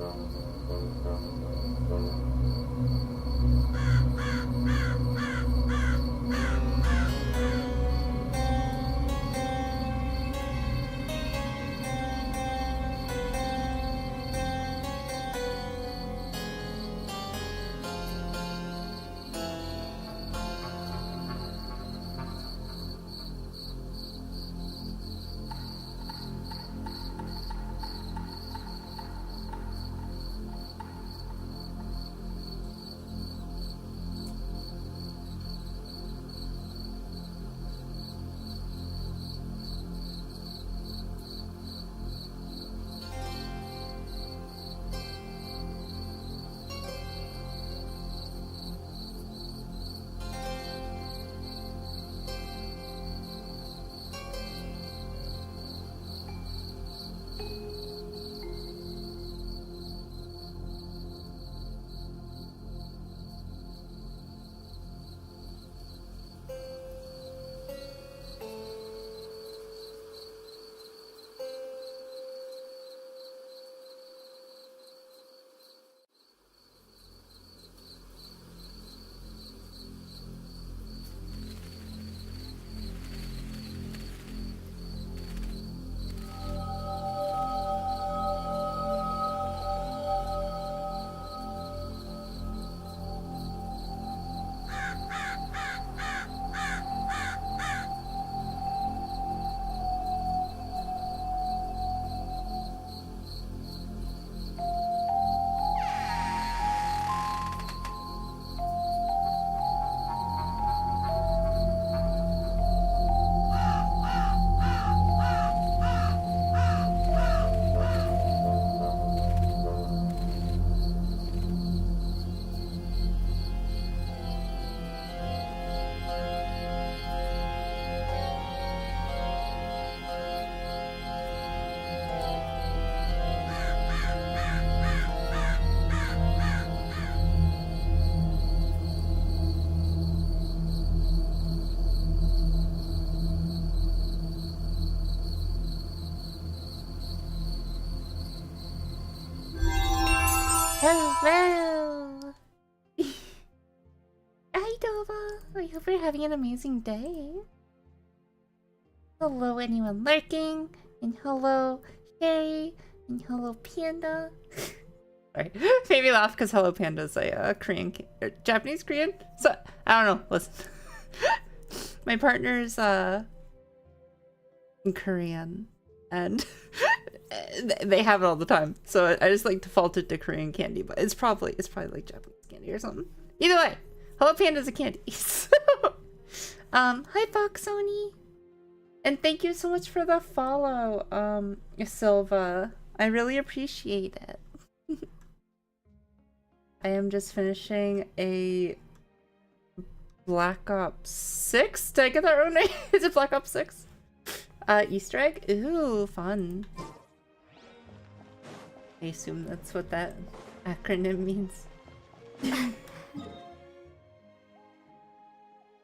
Hello! Hi, Dova! I hope you're having an amazing day. Hello, anyone lurking, and hello, Sherry, and hello, Panda. Sorry, made me laugh because Hello Panda is a Korean, Japanese Korean? So, I don't know, listen. My partner's in Korean, and they have it all the time, so I just like defaulted to Korean candy, but it's probably like Japanese candy or something. Either way, Hello Panda's a candy. So, hi Foxoni, and thank you so much for the follow, Silva. I really appreciate it. I am just finishing a Black Ops 6. Did I get that right? Is it Black Ops 6? Easter egg? Ooh, fun. I assume that's what that acronym means.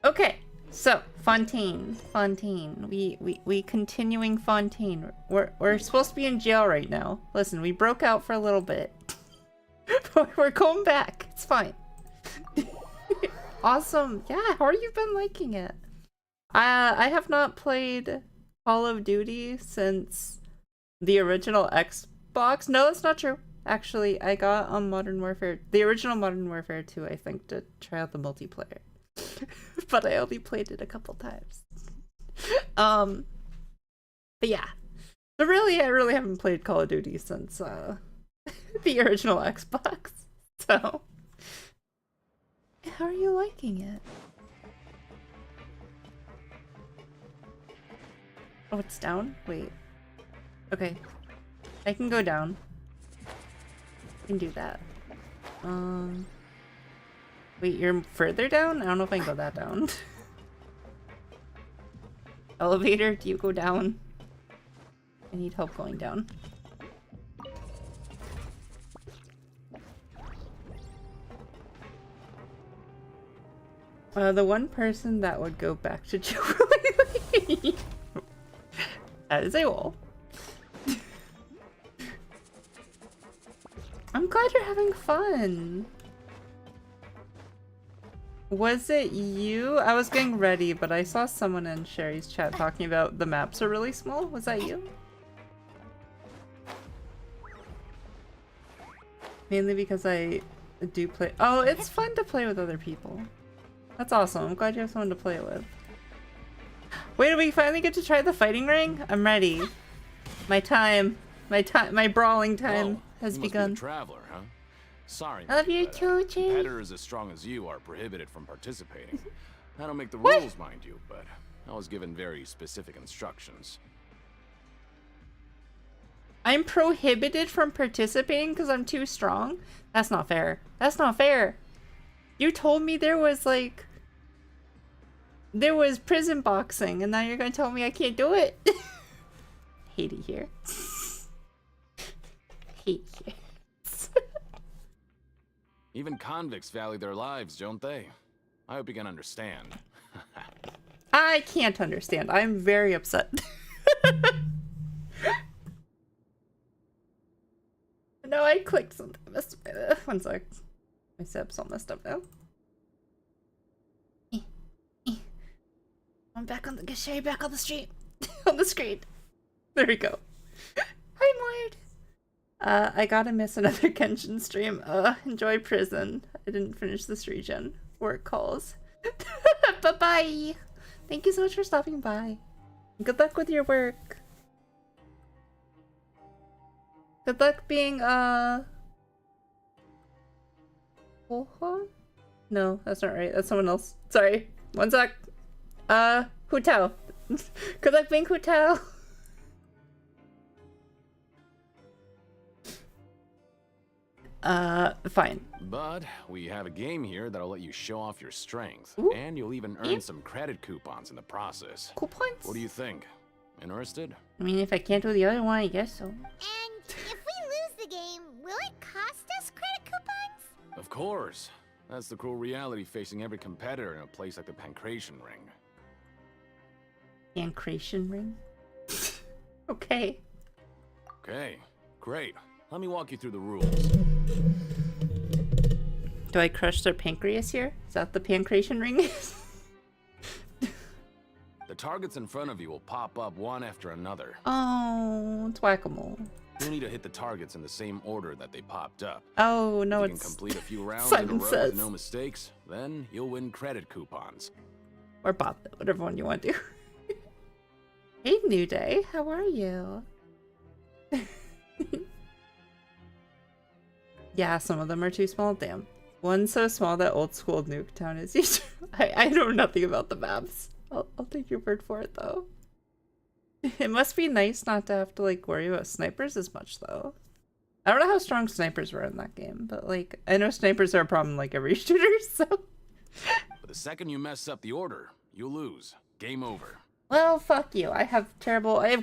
Okay, so Fontaine. We continuing Fontaine. We're supposed to be in jail right now. Listen, we broke out for a little bit. We're going back. It's fine. Awesome. Yeah, how have you been liking it? I have not played Call of Duty since the original Xbox. No, that's not true. Actually, I got on Modern Warfare, the original Modern Warfare 2, I think, to try out the multiplayer. But I only played it a couple times. But yeah. So really, I really haven't played Call of Duty since the original Xbox. So how are you liking it? Oh, it's down? Wait. Okay. I can go down. I can do that. Wait, you're further down? I don't know if I can go that down. Elevator, do you go down? I need help going down. The one person that would go back to jail. That is a wall. glad you're having fun. Was it you? I was getting ready, but I saw someone in Sherry's chat talking about the maps are really small. Was that you? Mainly because I do play. Oh, it's fun to play with other people. That's awesome. I'm glad you have someone to play with. Wait, do we finally get to try the fighting ring? I'm ready. My brawling time has begun. Must be a traveler, huh? Sorry, I love you too, Childe. competitors as strong as you are prohibited from participating. I don't make the rules, mind you, but I was given very specific instructions. I'm prohibited from participating because I'm too strong? That's not fair. That's not fair. You told me there was like... There was prison boxing, and now you're gonna tell me I can't do it? Hate it here. Hate here. Even convicts value their lives, don't they? I hope you can understand. I can't understand. I'm very upset. No, I clicked something. One sec. My step's all messed up now. I'm back on the Sherry back on the street. On the screen. There we go. Hi, Mord. I gotta miss another Genshin stream. Enjoy prison. I didn't finish this region. Work calls. Bye-bye. Thank you so much for stopping by. Good luck with your work. Good luck being, Oha? No, that's not right. That's someone else. Sorry. One sec. Hu Tao. Good luck being Hu Tao. Fine. But we have a game here that'll let you show off your strength. Ooh. And you'll even earn some credit coupons in the process. Coupons? What do you think? Interested? I mean, if I can't do the other one, I guess so. And if we lose the game, will it cost us credit coupons? Of course. That's the cruel reality facing every competitor in a place like the Pancration Ring. Pancration ring? Okay. Okay, great. Let me walk you through the rules. Do I crush their pancreas here? Is that the pancration ring? The targets in front of you will pop up one after another. Oh, it's whack-a-mole. You need to hit the targets in the same order that they popped up. Oh, no, if you it's... can complete a few rounds Simon in a row Says. with no mistakes, then you'll win credit coupons. Or Bob, whatever one you want to do. Hey, New Day, how are you? Yeah, some of them are too small, damn. One's so small that old school Nuketown is used. I know nothing about the maps. I'll take your word for it, though. It must be nice not to have to, like, worry about snipers as much, though. I don't know how strong snipers were in that game, but, like, I know snipers are a problem like every shooter, so... But the second you mess up the order, you lose. Game over. Well, fuck you. I have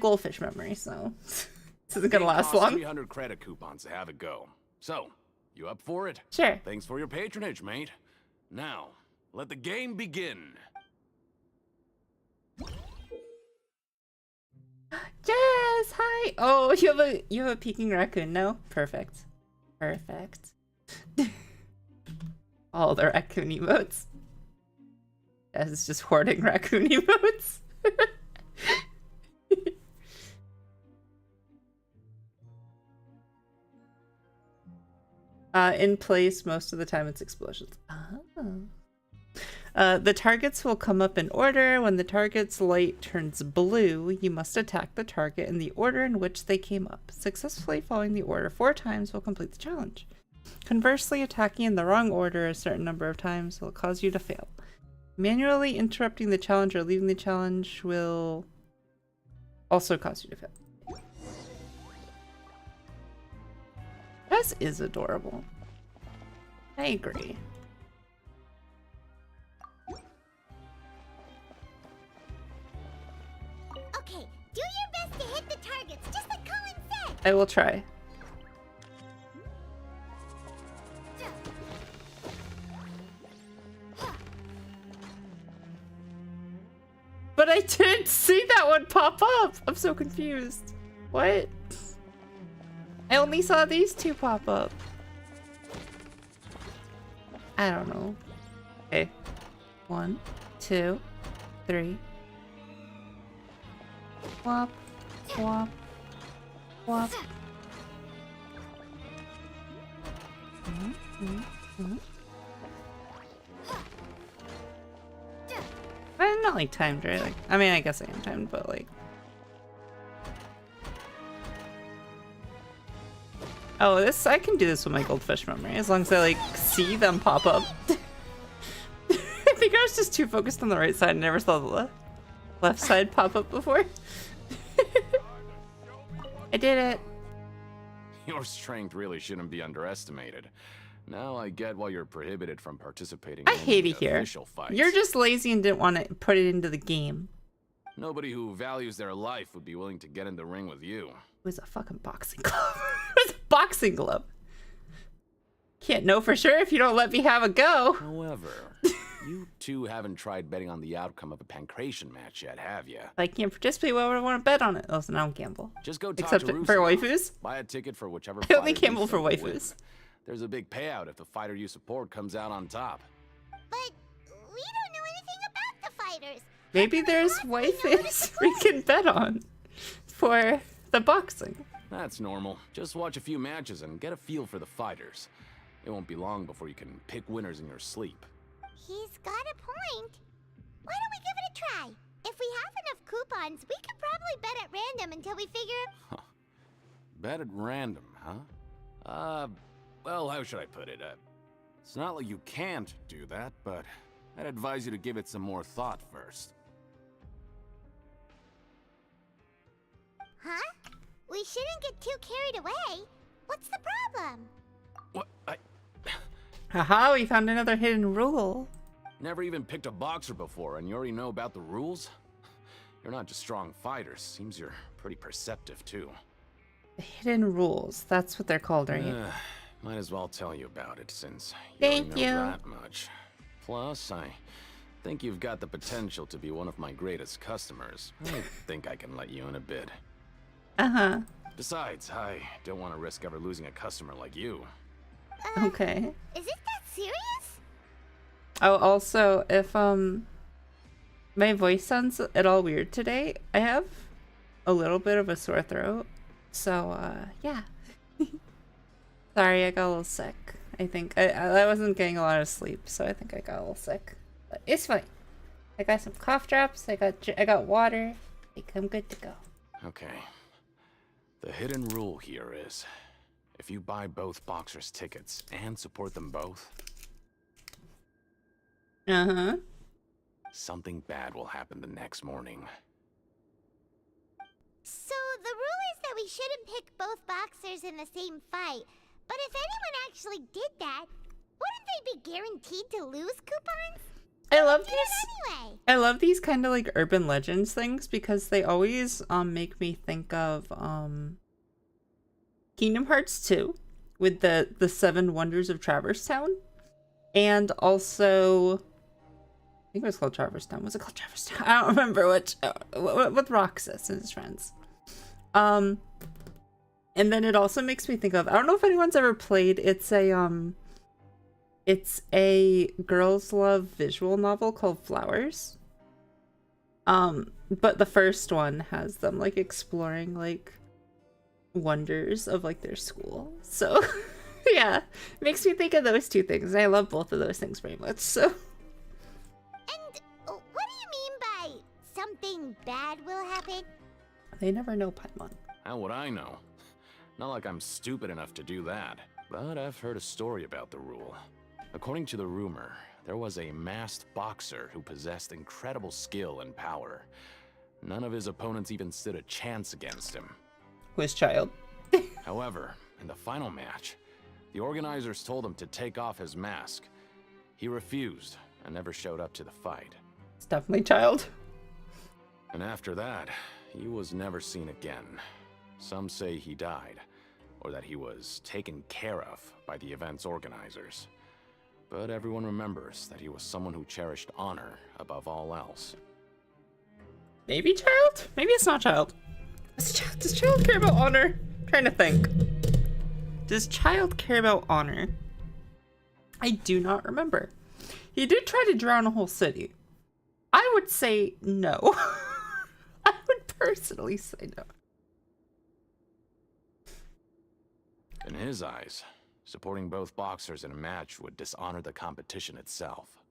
goldfish memory, so... This isn't gonna last long. 300 credit coupons to have it go. So, you up for it? Sure. Thanks for your patronage, mate. Now, let the game begin. Jess, hi. Oh, you have a peeking raccoon now. Perfect. Perfect. All the raccoon emotes. Jess is just hoarding raccoon emotes. In place, most of the time it's explosions. Oh. The targets will come up in order. When the target's light turns blue, you must attack the target in the order in which they came up. Successfully following the order 4 times will complete the challenge. Conversely, attacking in the wrong order a certain number of times will cause you to fail. Manually interrupting the challenge or leaving the challenge will also cause you to fail. Jess is adorable. I agree. Okay, do your best to hit the targets, just like Colin said. I will try. But I didn't see that one pop up. I'm so confused. What? I only saw these two pop up. I don't know. Okay. 1, 2, 3. Whop, whop, whop. I'm not like timed, right? Like, I mean, I guess I am timed, but like. Oh, this, I can do this with my goldfish memory as long as I like see them pop up. I think I was just too focused on the right side and never saw the left side pop up before. I did it. Your strength really shouldn't be underestimated. Now I get why you're prohibited from participating I in hate any it here. official fights. You're just lazy and didn't want to put it into the game. Nobody who values their life would be willing to get in the ring with you. It was a fucking boxing glove. It was a boxing glove. Can't know for sure if you don't let me have a go. However, you two haven't tried betting on the outcome of a pancration match yet, have you? If I can't participate, why would I want to bet on it? Listen, I don't gamble. Just go talk Except to for Russo. waifus. Buy a ticket for whichever I only fighter you gamble for think will win. waifus. There's a big payout if the fighter you support comes out on top. But we don't know anything about the fighters. Maybe there's waifus we can bet on for the boxing. That's normal. Just watch a few matches and get a feel for the fighters. It won't be long before you can pick winners in your sleep. He's got a point. Why don't we give it a try? If we have enough coupons, we could probably bet at random until we figure... Bet at random, huh? Well, how should I put it? It's not like you can't do that, but I'd advise you to give it some more thought first. Huh? We shouldn't get too carried away. What's the problem? What? Haha, we found another hidden rule. Never even picked a boxer before, and you already know about the rules? You're not just strong fighters. Seems you're pretty perceptive, too. Hidden rules, that's what they're called, right? Might as well tell you about it, since you Thank already know you. that much. Plus, I think you've got the potential to be one of my greatest customers. I think I can let you in a bid. Uh-huh. Besides, I don't want to risk ever losing a customer like you. Okay. Is it that serious? Oh, also, if, my voice sounds at all weird today, I have a little bit of a sore throat. So, yeah. Sorry, I got a little sick. I think I wasn't getting a lot of sleep, so I think I got a little sick. But it's fine. I got some cough drops. I got water. I think I'm good to go. Okay. The hidden rule here is, if you buy both boxers' tickets and support them both, Uh-huh. something bad will happen the next morning. So the rule is that we shouldn't pick both boxers in the same fight. But if anyone actually did that, wouldn't they be guaranteed to lose coupons? I love Did these. it anyway. I love these kind of like urban legends things because they always make me think of Kingdom Hearts 2 with the 7 Wonders of Traverse Town, and also I think it was called Traverse Town. Was it called Traverse Town? I don't remember which with Roxas and his friends. And then it also makes me think of, I don't know if anyone's ever played, it's a girls love visual novel called Flowers. But the first one has them like exploring like wonders of like their school. So yeah, it makes me think of those two things. And I love both of those things very much. So And what do you mean by something bad will happen? they never know, Paimon. How would I know? Not like I'm stupid enough to do that. But I've heard a story about the rule. According to the rumor, there was a masked boxer who possessed incredible skill and power. None of his opponents even stood a chance against him. Who's Childe? However, in the final match, the organizers told him to take off his mask. He refused and never showed up to the fight. It's definitely Childe. And after that, he was never seen again. Some say he died, or that he was taken care of by the event's organizers. But everyone remembers that he was someone who cherished honor above all else. Maybe Childe? Maybe it's not Childe. Does Childe care about honor? I'm trying to think. Does Childe care about honor? I do not remember. He did try to drown a whole city. I would say no. I would personally say no. In his eyes, supporting both boxers in a match would dishonor the competition itself.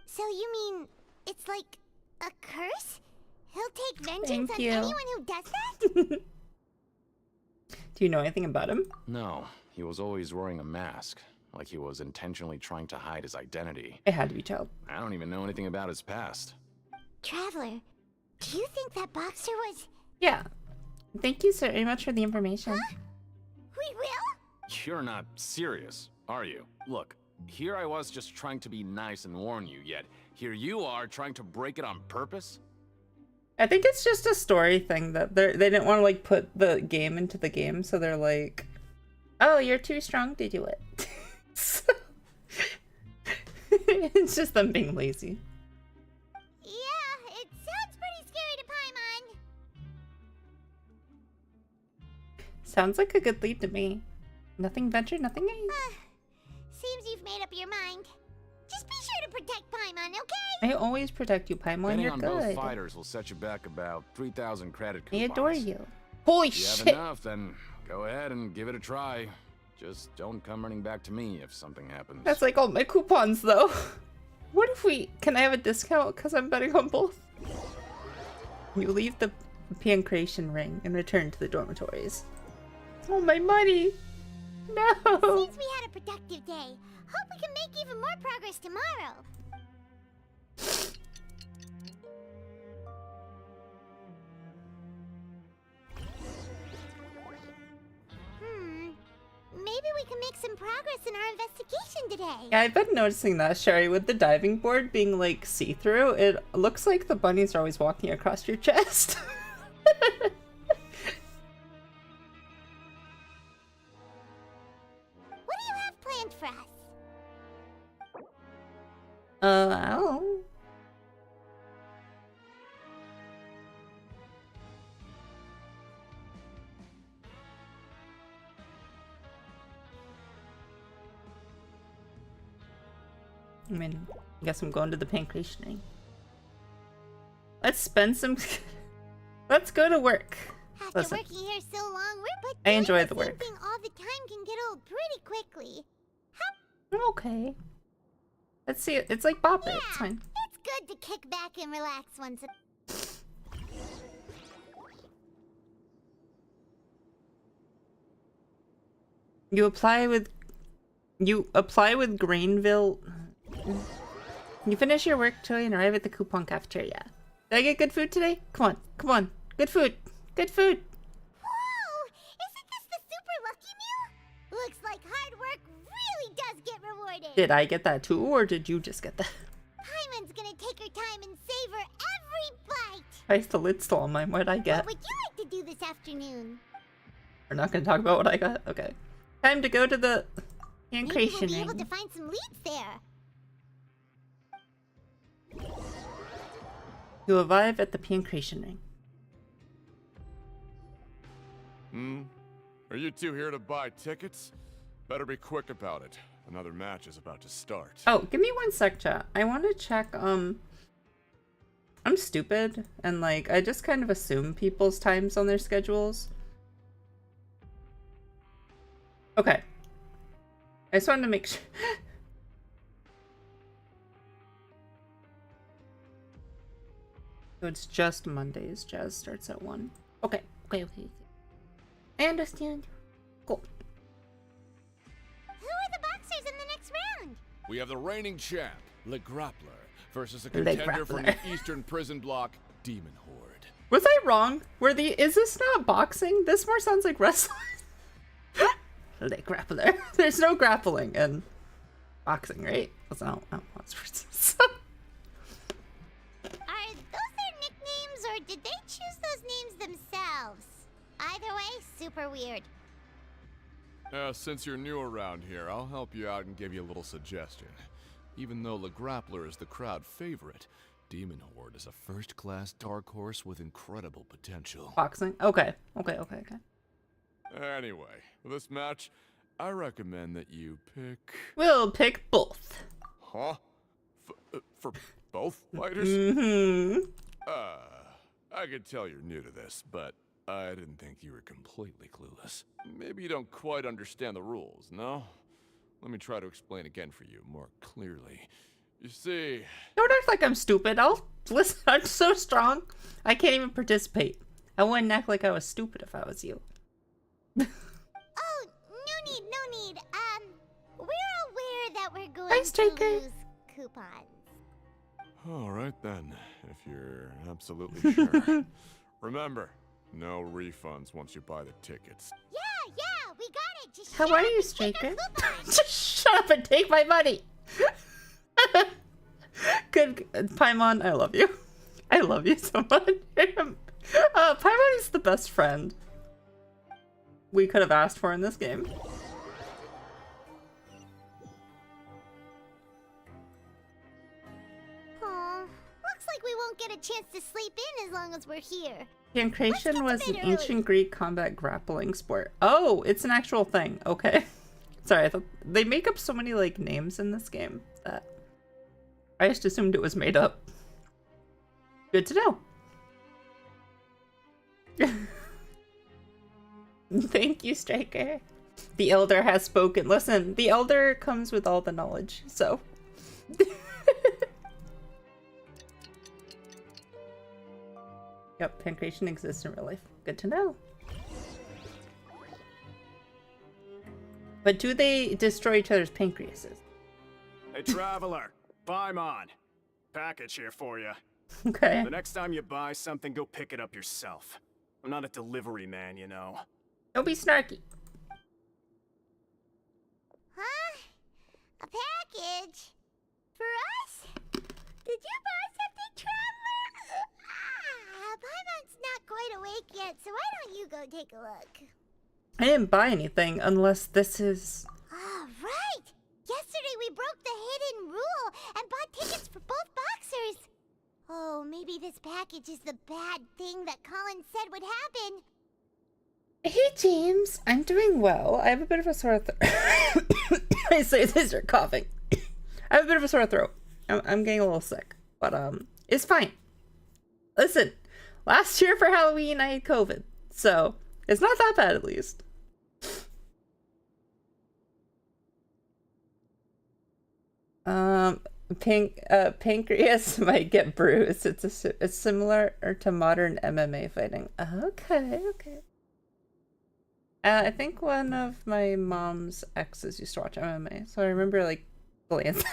So you mean it's like a curse? He'll take vengeance Thank on you. anyone who does that? Do you know anything about him? No, he was always wearing a mask, like he was intentionally trying to hide his identity. It had to be Childe. I don't even know anything about his past. Traveler, do you think that boxer was... Yeah. Thank you so very much for the information. Huh? We will? You're not serious, are you? Look, here I was just trying to be nice and warn you, yet here you are trying to break it on purpose? I think it's just a story thing that they didn't want to like put the game into the game, so they're like, "Oh, you're too strong to do it." So, it's just them being lazy. Yeah, it sounds pretty scary to Paimon. Sounds like a good lead to me. Nothing ventured, nothing gained. Seems you've made up your mind. Just be sure to protect Paimon, okay? I always protect you, Paimon. Betting You're on good. both fighters will set you back about 3,000 credit coupons. I adore you. Holy If you shit! have enough, then go ahead and give it a try. Just don't come running back to me if something happens. That's like all my coupons, though. What if we... Can I have a discount because I'm betting on both? You leave the pancreation ring and return to the dormitories. Oh, my money! No! Seems we had a productive day. Hope we can make even more progress tomorrow. Maybe we can make some progress in our investigation today. Yeah, I've been noticing that, Sherry, with the diving board being like see-through. It looks like the bunnies are always walking across your chest. What do you have planned for us? I don't know. I mean, I guess I'm going to the pancreation ring. Let's spend some... Let's go to work. After Listen. working here so long, but I enjoy doing the same work. thing all the time can get old pretty quickly. I'm okay. Let's see it. It's like Bop It. Yeah, It's fine. it's good to kick back and relax once in... You apply with Grainville. You finish your work today and arrive at the coupon cafeteria. Did I get good food today? Come on, come on. Good food. Good food. Whoa! Isn't this the super lucky meal? Looks like hard work really does get rewarded. Did I get that too, or did you just get that? Paimon's gonna take her time and savor every bite. I the lid's still on mine. What did I What get? would you like to do this afternoon? We're not gonna talk about what I got? Okay. Time to go to the Maybe we'll pancreation be able to ring. find some leads there. You arrive at the pancreation ring. Are you two here to buy tickets? Better be quick about it. Another match is about to start. Oh, give me one sec, chat. I want to check, I'm stupid, and, like, I just kind of assume people's times on their schedules. Okay. I just wanted to make sure. So it's just Mondays. Jazz starts at 1. Okay. Okay. I understand. Cool. Who are the boxers in the next round? We have the reigning champ, Le Grappler, versus a Le contender from the Grappler. Eastern Prison Block, Demon Horde. Was I wrong? Is this not boxing? This more sounds like wrestling. Le Grappler. There's no grappling in boxing, right? That's not sports. Are those their nicknames, or did they choose those names themselves? Either way, super weird. Since you're new around here, I'll help you out and give you a little suggestion. Even though Le Grappler is the crowd favorite, Demon Horde is a first-class dark horse with incredible potential. Boxing? Okay. Anyway, this match, I recommend that you pick... We'll pick both. Huh? For both fighters? Mm-hmm. I could tell you're new to this, but I didn't think you were completely clueless. Maybe you don't quite understand the rules, no? Let me try to explain again for you more clearly. You see... Don't act like I'm stupid. I'll listen. I'm so strong. I can't even participate. I wouldn't act like I was stupid if I was you. Oh, no need, no need. We're aware that we're going Thanks, to Jacob. lose coupons. All right then, if you're absolutely sure. Remember, no refunds once you buy the tickets. Yeah, we got it. Just How shut are up you, and take Striker? our coupons. Just shut up and take my money. Good, Paimon, I love you. I love you so much. Paimon is the best friend we could have asked for in this game. Aw, looks like we won't get a chance to sleep in as long as we're here. Pancration was an bed early. ancient Greek combat grappling sport. Oh, it's an actual thing. Okay. Sorry, I thought they make up so many like names in this game that I just assumed it was made up. Good to know. Thank you, Striker. The elder has spoken. Listen, the elder comes with all the knowledge, so. Yep, pancreation exists in real life. Good to know. But do they destroy each other's pancreases? Hey, traveler, Paimon. Package here for you. Okay. The next time you buy something, go pick it up yourself. I'm not a delivery man, you know. Don't be snarky. Huh? A package? For us? Did you buy something, traveler? Paimon's not quite awake yet, so why don't you go take a look? I didn't buy anything unless this is... Ah, right! Yesterday we broke the hidden rule and bought tickets for both boxers. Oh, maybe this package is the bad thing that Colin said would happen. Hey, James. I'm doing well. I have a bit of a sore throat. I say this, you're coughing. I have a bit of a sore throat. I'm getting a little sick, but it's fine. Listen, last year for Halloween I had COVID, so it's not that bad at least. Pancreas might get bruised. It's similar to modern MMA fighting. Okay. I think one of my mom's exes used to watch MMA, so I remember like glancing.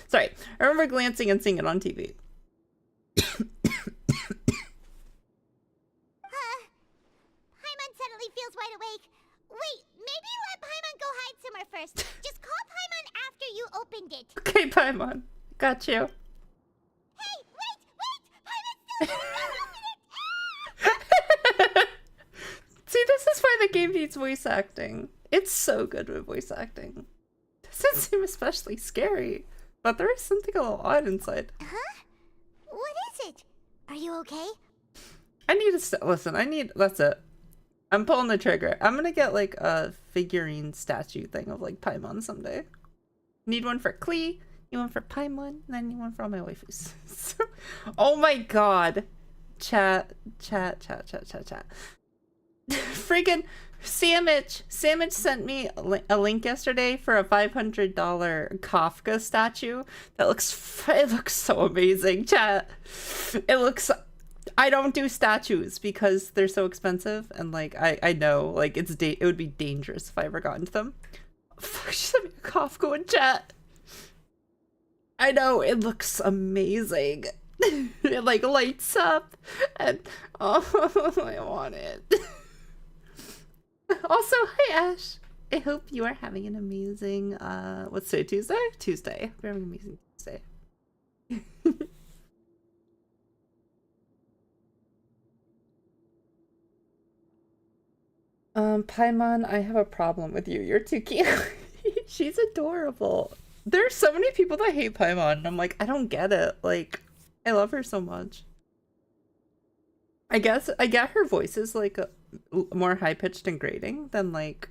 Sorry, I remember glancing and seeing it on TV. Paimon suddenly feels wide awake. Wait, maybe let Paimon go hide somewhere first. Just call Paimon after you opened it. Okay, Paimon, got you. Hey, wait! Paimon still open it! See, this is why the game needs voice acting. It's so good with voice acting. Doesn't seem especially scary, but there is something a little odd inside. Huh? What is it? Are you okay? I need to listen. That's it. I'm pulling the trigger. I'm gonna get like a figurine statue thing of like Paimon someday. Need one for Klee, need one for Paimon, and then need one for all my waifus. Oh my god. Chat. Friggin' Samich sent me a link yesterday for a $500 Kafka statue. It looks so amazing, chat. I don't do statues because they're so expensive, and like I know like it would be dangerous if I ever got into them. Fuck, she sent me a Kafka in chat. I know, it looks amazing. It like lights up, and oh, I want it. Also, hi Ash. I hope you are having an amazing what's today, Tuesday? Tuesday. We're having an amazing Tuesday. Paimon, I have a problem with you. You're too cute. She's adorable. There's so many people that hate Paimon, and I'm like, I don't get it. Like, I love her so much. I guess I get her voice is like more high pitched and grating than like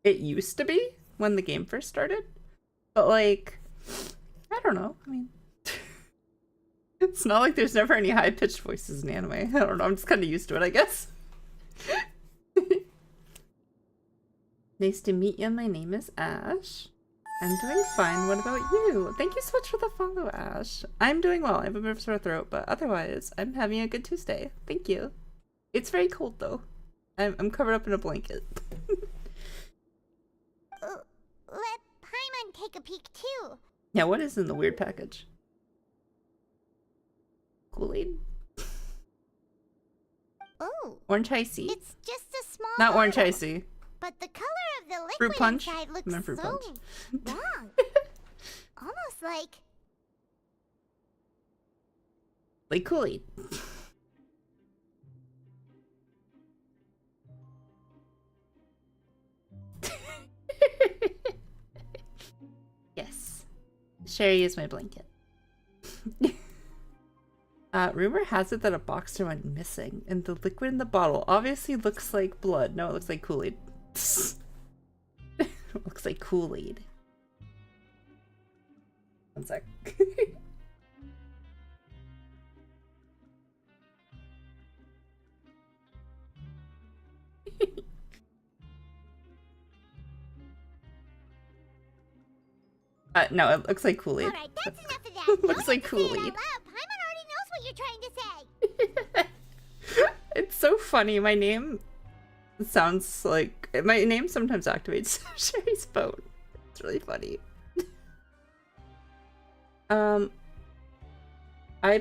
it used to be when the game first started. But like, I don't know. I mean, it's not like there's never any high-pitched voices in anime. I don't know. I'm just kind of used to it, I guess. Nice to meet you. My name is Ash. I'm doing fine. What about you? Thank you so much for the follow, Ash. I'm doing well. I have a bit of a sore throat, but otherwise, I'm having a good Tuesday. Thank you. It's very cold, though. I'm covered up in a blanket. Let Paimon take a peek, too. Yeah, what is in the weird package? Kool-Aid? Oh, Orange icy. it's just a small Not orange bottle, icy. but the color of the liquid Fruit punch? inside looks No, fruit so punch. wrong. Almost like... Like Kool-Aid. Yes. Sherry is my blanket. Rumor has it that a boxer went missing, and the liquid in the bottle obviously looks like blood. No, it looks like Kool-Aid. It looks like Kool-Aid. One sec. No, it looks like Kool-Aid. Alright, that's enough of that. Looks like Kool-Aid. Paimon already knows what you're trying to say. It's so funny. My name sounds like... My name sometimes activates Sherry's phone. It's really funny. I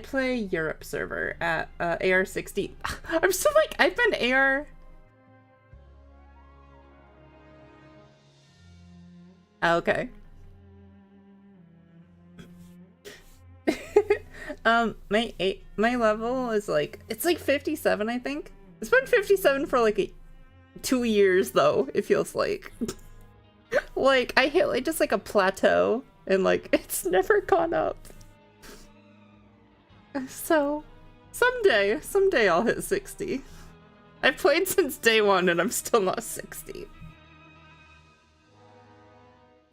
play Europe server at AR60. I'm still like... I've been AR... Okay. My level is like, it's like 57, I think. It's been 57 for like 2 years though, it feels like. Like I hit like just like a plateau and like it's never gone up. So someday I'll hit 60. I've played since day one and I'm still not 60.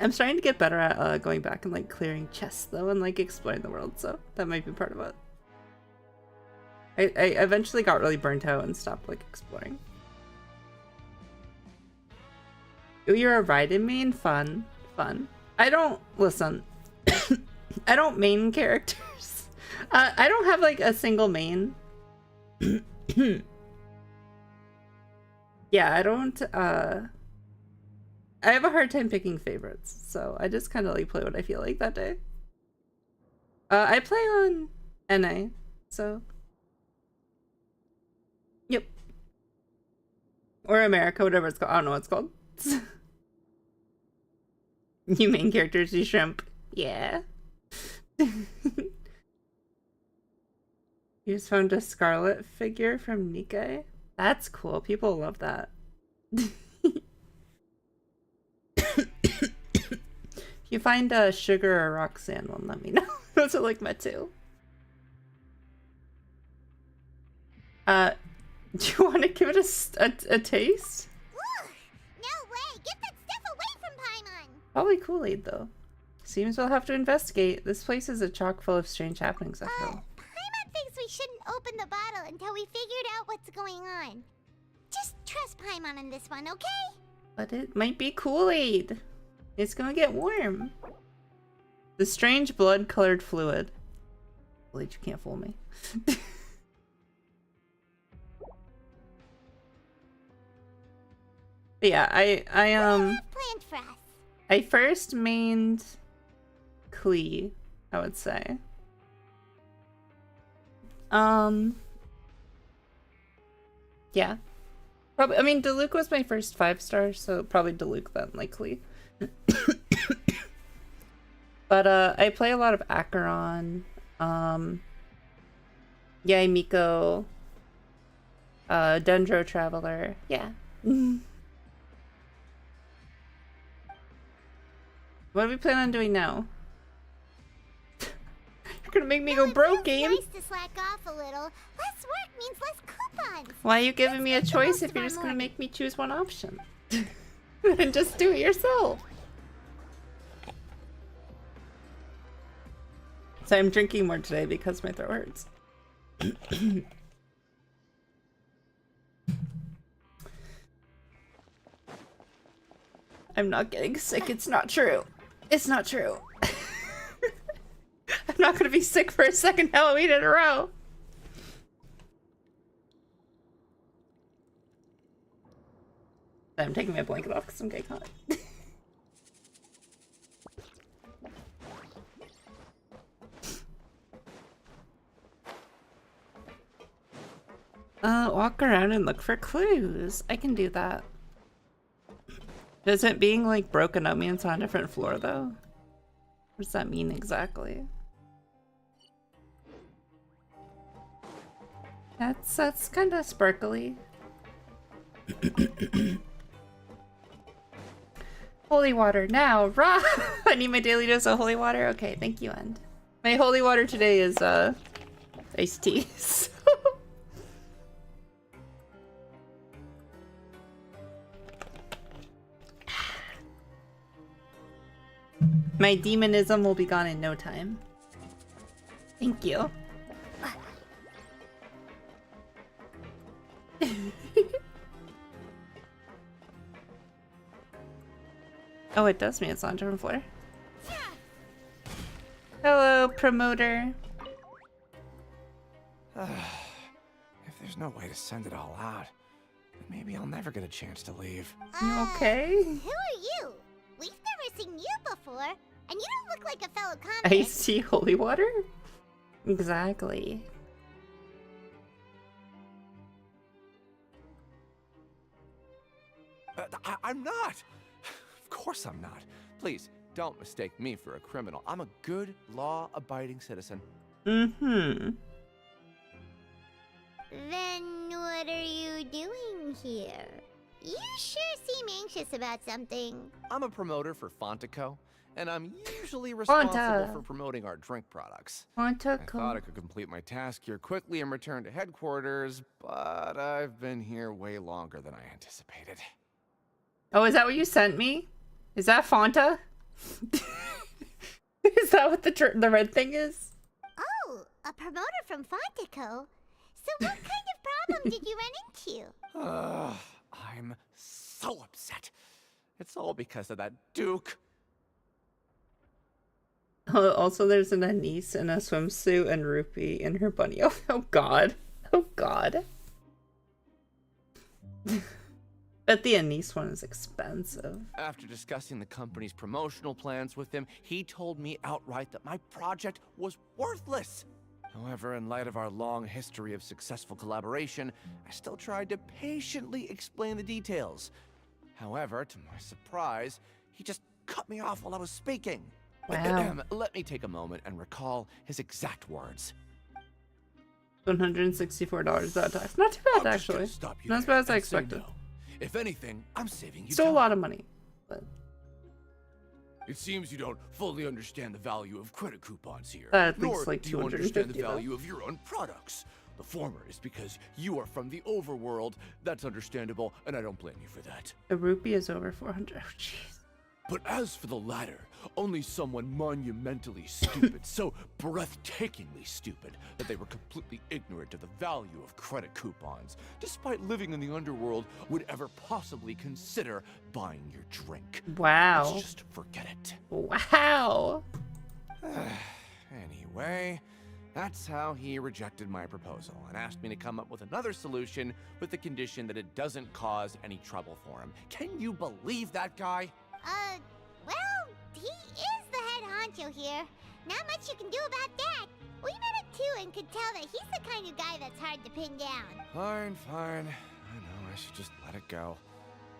I'm starting to get better at going back and like clearing chests though and like exploring the world, so that might be part of it. I eventually got really burnt out and stopped like exploring. Oh, you're a Raiden main? Fun. I don't listen. I don't main characters. I don't have like a single main. Yeah, I don't I have a hard time picking favorites, so I just kind of like play what I feel like that day. I play on NA, so yep, or America, whatever it's called. I don't know what it's called. You main characters, you shrimp, yeah. You just found a Scarlet figure from Nikkei. That's cool. People love that. If you find a Sugar or Roxanne one, let me know. Those are like my two. Do you want to give it a taste? Ugh, no way! Get that stuff away from Paimon! Probably Kool-Aid though. Seems we'll have to investigate. This place is a chock full of strange happenings after all. Paimon thinks we shouldn't open the bottle until we figured out what's going on. Just trust Paimon on this one, okay? But it might be Kool-Aid. It's gonna get warm. The strange blood-colored fluid. Kool-Aid, you can't fool me. But yeah, What do you have planned for us? I first mained Klee, I would say. Yeah. Probably, I mean, Diluc was my first 5-star, so probably Diluc then, likely. But, I play a lot of Acheron, Yai Miko, Dendro Traveler, yeah. What do we plan on doing now? You're gonna make me go broke, game. Nice to slack off a little. Less work means less coupons. Why are you giving me a Let's make the choice most if of you're our just gonna morning. make me choose one option? Then just do it yourself. So I'm drinking more today because my throat hurts. I'm not getting sick. It's not true. It's not true. I'm not gonna be sick for a second Halloween in a row. I'm taking my blanket off because I'm getting hot. Walk around and look for clues. I can do that. Does it being like broken up mean it's on a different floor though? What does that mean exactly? That's kind of sparkly. Holy water now, raw. I need my daily dose of holy water. Okay, thank you, End. My holy water today is iced tea. My demonism will be gone in no time. Thank you. Oh, it does mean it's on a different floor. Hello, promoter. If there's no way to send it all out, then maybe I'll never get a chance to leave. You okay? Who are you? We've never seen you before, and you don't look like a fellow convict. Iced tea, holy water? Exactly. I'm not! Of course I'm not. Please, don't mistake me for a criminal. I'm a good, law-abiding citizen. Mm-hmm. Then what are you doing here? You sure seem anxious about something. I'm a promoter for Fontaine, and I'm usually responsible Fonta. for promoting our drink products. Fonta, I thought I could complete my task here quickly and return to headquarters, but I've been here way longer than I anticipated. Oh, is that what you sent me? Is that Fonta? Is that what the red thing is? Oh, a promoter from Fontico. So what kind of problem did you run into? I'm so upset. It's all because of that Duke. Oh, also, there's an Anise in a swimsuit and Rupee in her bunny. Oh, oh God. Oh, God. Bet the Anise one is expensive. After discussing the company's promotional plans with him, he told me outright that my project was worthless. However, in light of our long history of successful collaboration, I still tried to patiently explain the details. However, to my surprise, he just cut me off while I was speaking. Wow. Let me take a moment and recall his exact words. $164 without tax. Not too bad, actually. Not as bad as I expected. No. If anything, I'm saving you Still a time. lot of money. But It seems you don't fully understand the value of credit coupons here. At nor least like do you understand the 250 though. value of your own products. The former is because you are from the overworld. That's understandable, and I don't blame you for that. a rupee is over 400. Oh, jeez. But as for the latter, only someone monumentally stupid, so breathtakingly stupid, that they were completely ignorant of the value of credit coupons, despite living in the underworld, would ever possibly consider buying your drink. Wow. Let's just forget it. Wow. Anyway, that's how he rejected my proposal and asked me to come up with another solution with the condition that it doesn't cause any trouble for him. Can you believe that guy? Well, he is the head honcho here. Not much you can do about that. We met him too and could tell that he's the kind of guy that's hard to pin down. Fine. I know, I should just let it go.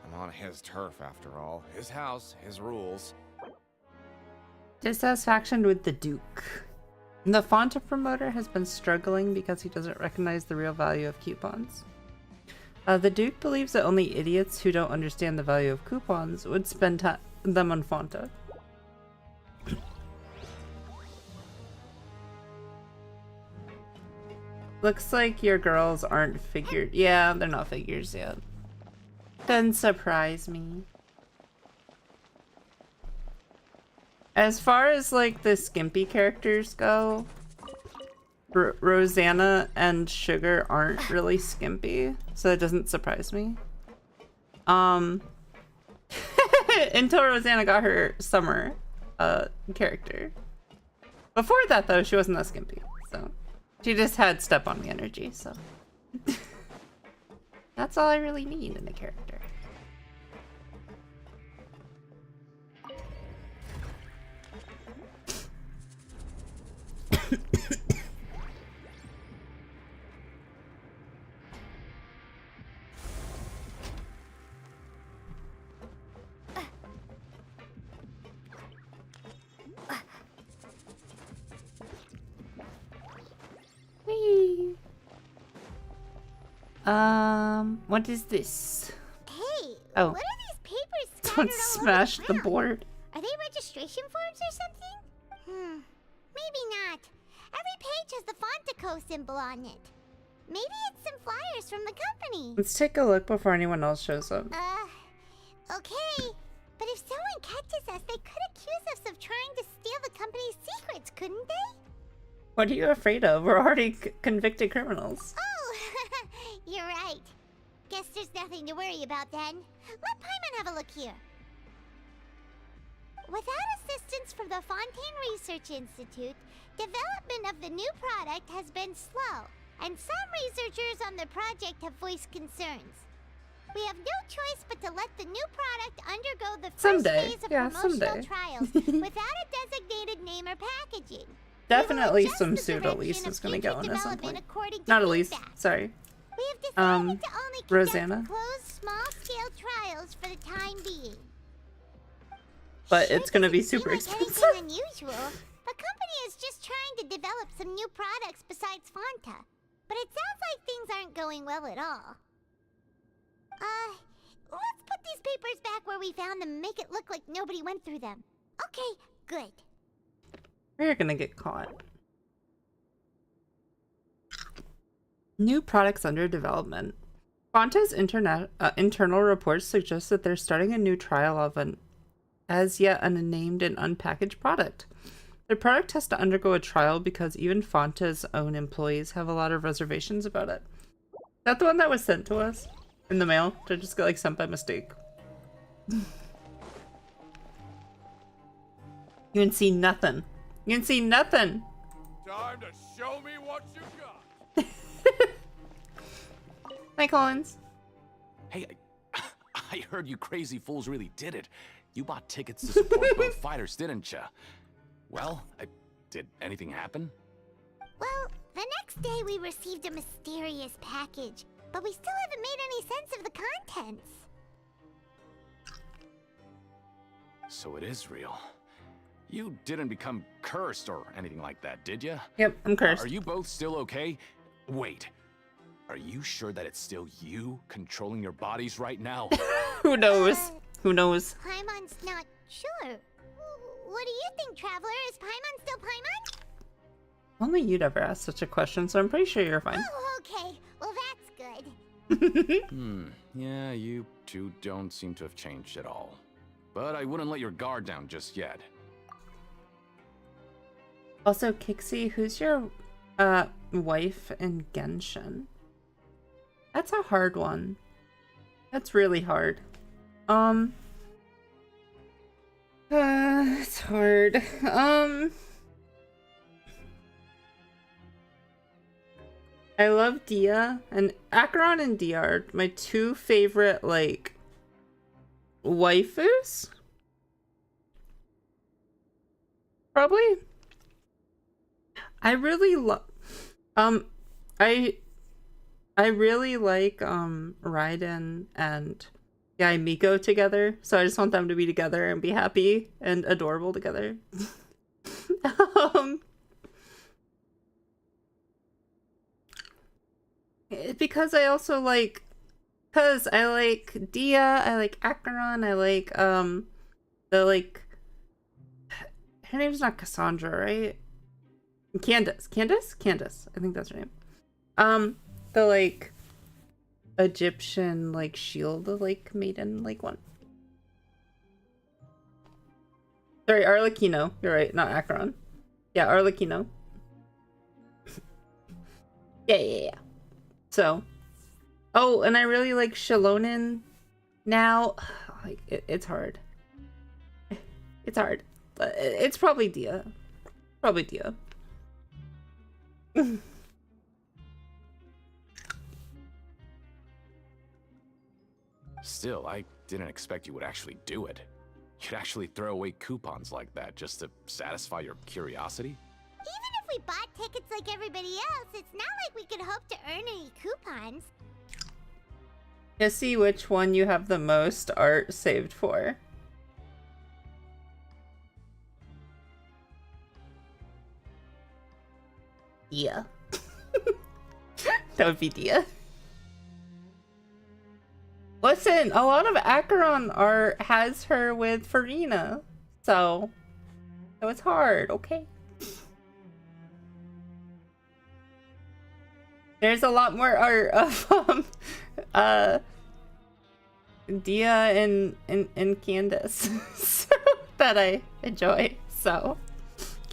I'm on his turf after all. His house, his rules. Dissatisfaction with the Duke. The Fonta promoter has been struggling because he doesn't recognize the real value of coupons. The Duke believes that only idiots who don't understand the value of coupons would spend them on Fonta. Looks like your girls aren't figured. Yeah, they're not figures yet. Doesn't surprise me. As far as like the skimpy characters go, Rosanna and Sugar aren't really skimpy, so it doesn't surprise me. Until Rosanna got her summer character. Before that though, she wasn't that skimpy, so she just had step on me energy, so that's all I really need in a character. Whee! What is this? Hey, Oh. what are these papers scattered Someone all smashed over the ground? board. Are they registration forms or something? Maybe not. Every page has the Fontaco symbol on it. Maybe it's some flyers from the company. Let's take a look before anyone else shows up. Okay. But if someone catches us, they could accuse us of trying to steal the company's secrets, couldn't they? What are you afraid of? We're already convicted criminals. Oh, you're right. Guess there's nothing to worry about then. Let Paimon have a look here. Without assistance from the Fontaine Research Institute, development of the new product has been slow, and some researchers on the project have voiced concerns. We have no choice but to let the new product undergo the first phase of promotional trials without a designated name or packaging. Definitely some suit Elise is gonna go in at some point. Not Elise, sorry. We have decided to only conduct Rosanna. closed, small-scale trials for the time being. But it's gonna be Doesn't super seem expensive. like anything unusual. The company is just trying to develop some new products besides Fanta. But it sounds like things aren't going well at all. Let's put these papers back where we found them and make it look like nobody went through them. Okay, good. We're gonna get caught. New products under development. Fanta's internal reports suggest that they're starting a new trial of an as yet unnamed and unpackaged product. The product has to undergo a trial because even Fanta's own employees have a lot of reservations about it. Is that the one that was sent to us in the mail? Did I just get like sent by mistake? You can see nothing. You can see nothing. Time to show me what you got. Hi, Collins. Hey, I heard you crazy fools really did it. You bought tickets to support both fighters, didn't ya? Well, did anything happen? Well, the next day we received a mysterious package, but we still haven't made any sense of the contents. So it is real. You didn't become cursed or anything like that, did ya? Yep, I'm cursed. Are you both still okay? Wait. Are you sure that it's still you controlling your bodies right now? Who knows? Who knows? Paimon's not sure. What do you think, Traveler? Is Paimon still Paimon? Only you'd ever ask such a question, so I'm pretty sure you're fine. Oh, okay. Well, that's good. Yeah, you two don't seem to have changed at all. But I wouldn't let your guard down just yet. Also, Kixie, who's your wife in Genshin? That's a hard one. That's really hard. It's hard. I love Dia, and Acheron and Dia are my two favorite, like, waifus? Probably. I really love, I really like, Raiden and Miko together, so I just want them to be together and be happy and adorable together. Because I also like, because I like Dia, I like Acheron, I like, the, like, her name's not Cassandra, right? Candace, I think that's her name. The, like, Egyptian, like, shield, like, maiden, like, one. Sorry, Arlecchino. You're right, not Acheron. Yeah, Arlecchino. Yeah. So. Oh, and I really like Shalonin now. Like, it's hard. It's hard. But it's probably Dia. Probably Dia. Still, I didn't expect you would actually do it. You'd actually throw away coupons like that just to satisfy your curiosity? Even if we bought tickets like everybody else, it's not like we could hope to earn any coupons. To see which one you have the most art saved for. Yeah. That would be Dia. Listen, a lot of Acheron art has her with Farina, so it's hard, okay? There's a lot more art of Dia and Candace that I enjoy, so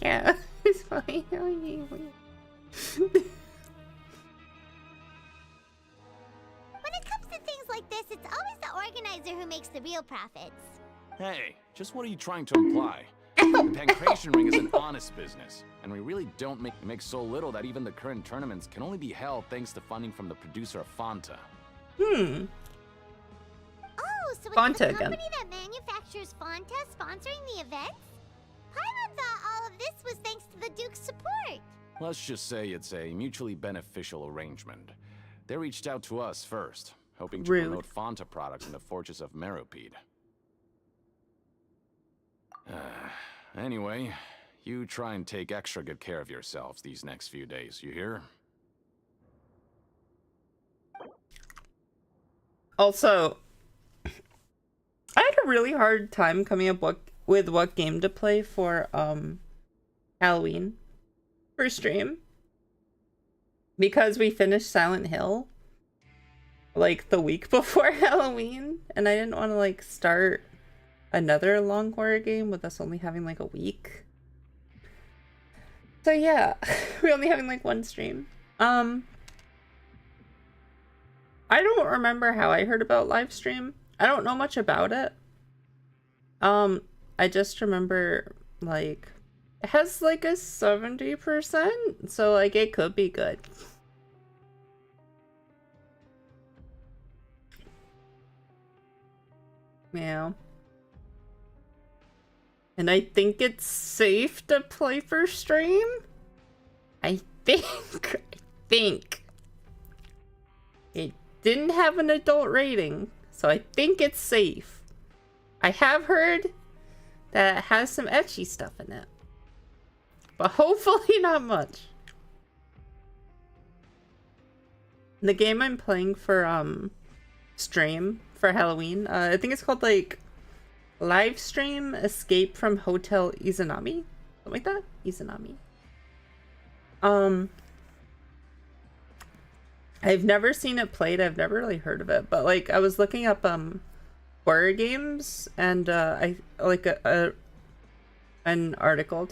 yeah, it's funny. When it comes to things like this, it's always the organizer who makes the real profits. Hey, just what are you trying to imply? The Pancration Ring is an honest business, and we really don't make so little that even the current tournaments can only be held thanks to funding from the producer of Fanta. Oh, so it's Fanta the again. company that manufactures Fonta sponsoring the events? Paimon thought all of this was thanks to the Duke's support. Let's just say it's a mutually beneficial arrangement. They reached out to us first, hoping to Rude. promote Fanta products in the Fortress of Meropide. Anyway, you try and take extra good care of yourselves these next few days, you hear? Also, I had a really hard time coming up with what game to play for Halloween for stream, because we finished Silent Hill like the week before Halloween, and I didn't want to like start another long horror game with us only having like a week. So yeah, we're only having like one stream. I don't remember how I heard about live stream. I don't know much about it. I just remember like it has like a 70%, so like it could be good. Yeah. And I think it's safe to play for stream. I think it didn't have an adult rating, so I think it's safe. I have heard that it has some ecchi stuff in it, but hopefully not much. The game I'm playing for stream for Halloween, I think it's called like Live Stream Escape from Hotel Izanami, something like that. Izanami. I've never seen it played. I've never really heard of it, but like I was looking up horror games, and I like an article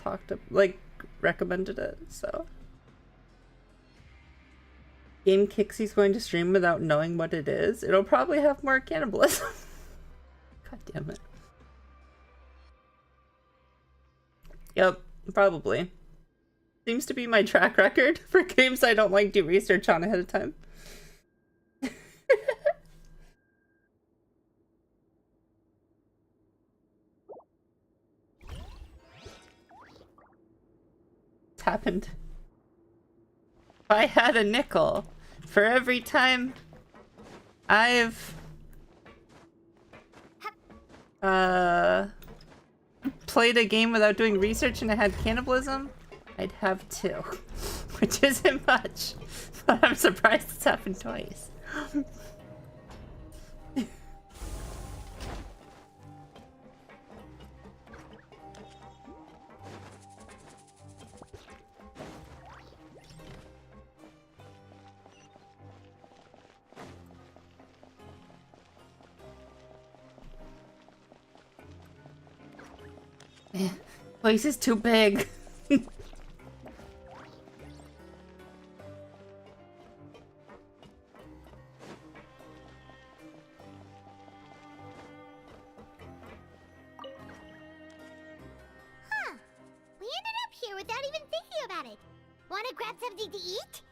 recommended it. So game Kixie's going to stream without knowing what it is. It'll probably have more cannibalism. God damn it. Yep, probably. Seems to be my track record for games I don't like do research on ahead of time. It's happened. If I had a nickel for every time I've played a game without doing research and it had cannibalism, I'd have 2, which isn't much, but I'm surprised it's happened twice. Place is too big. We ended up here without even thinking about it. Wanna grab something to eat?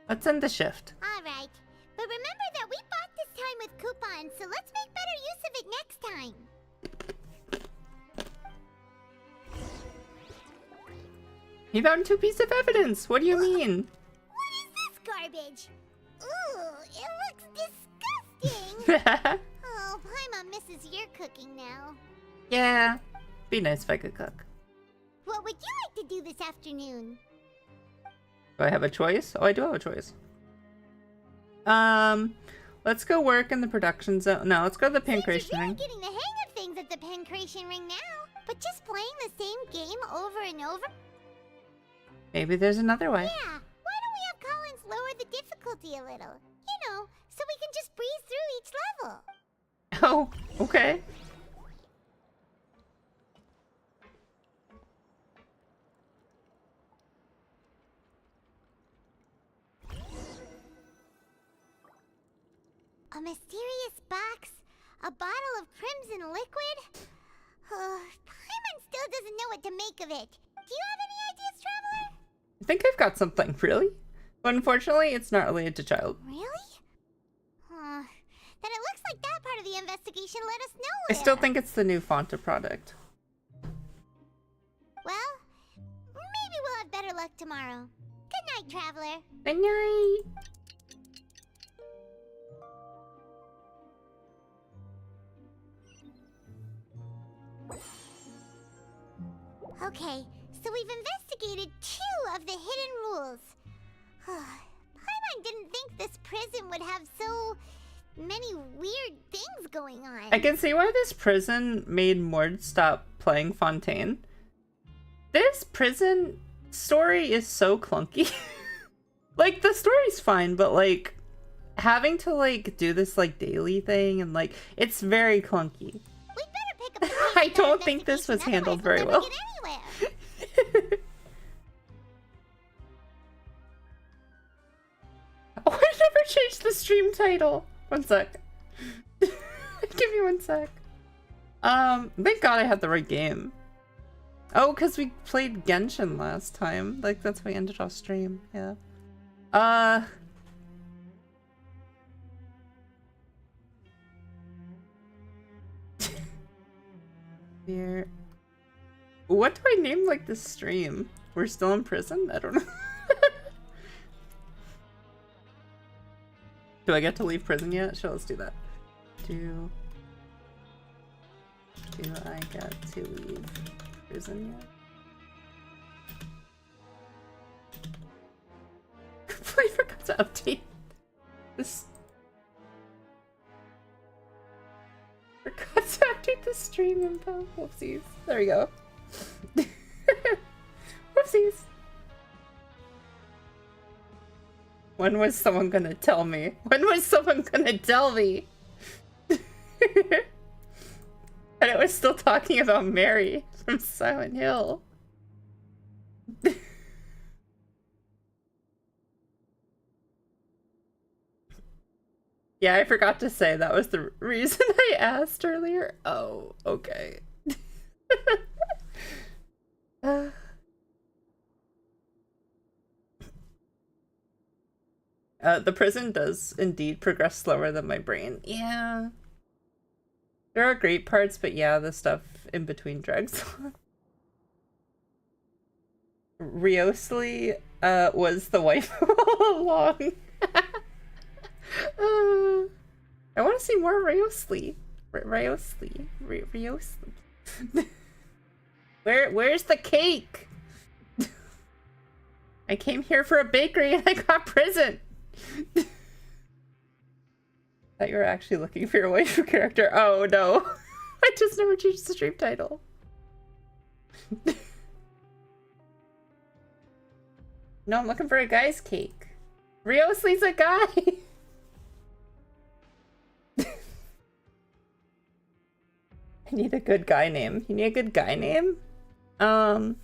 Let's end the shift. Alright. But remember that we bought this time with coupons, so let's make better use of it next time. You found 2 pieces of evidence. What do you mean? What is this garbage? Ooh, it looks disgusting. Oh, Paimon misses your cooking now. Yeah. Be nice if I could cook. What would you like to do this afternoon? Do I have a choice? Oh, I do have a choice. Let's go work in the production zone. No, let's go to the pancreation You're ring. getting the hang of things at the pancreation ring now. But just playing the same game over and over? Maybe there's another way. Yeah, why don't we have Collins lower the difficulty a little? You know, so we can just breeze through each level. Oh, okay. A mysterious box? A bottle of crimson liquid? Paimon still doesn't know what to make of it. Do you have any ideas, Traveler? I think I've got something, really. But unfortunately, it's not related to Childe. Really? Then it looks like that part of the investigation let us know I where. still think it's the new Fonta product. Well, maybe we'll have better luck tomorrow. Good night, Traveler. Good night. Okay, so we've investigated 2 of the hidden rules. Paimon didn't think this prison would have so many weird things going on. I can see why this prison made Mord stop playing Fontaine. This prison story is so clunky. Like, the story's fine, but like having to like do this like daily thing and like it's very clunky. We'd better pick up the pace I of that don't think this was investigation, handled otherwise very we'll well. never get anywhere. Oh, I never changed the stream title. One sec. Give me 1 sec. Thank God I had the right game. Oh, because we played Genshin last time. Like, that's why I ended off stream. Yeah. Here. What do I name, like, this stream? We're still in prison? I don't know. Do I get to leave prison yet? Sure, let's do that. Do I get to leave prison yet? Completely forgot to update this. Forgot to update the stream info. Whoopsies. There we go. Whoopsies. When was someone gonna tell me? When was someone gonna tell me? And it was still talking about Mary from Silent Hill. Yeah, I forgot to say that was the reason I asked earlier. Oh, okay. The prison does indeed progress slower than my brain. Yeah. There are great parts, but yeah, the stuff in between drags on. Riosli was the wife all along. I want to see more Riosli. Riosli. Where's the cake? I came here for a bakery and I got prison. Thought you were actually looking for your waifu character. Oh no. I just never changed the stream title. No, I'm looking for a guy's cake. Riosli's a guy. I need a good guy name. You need a good guy name? For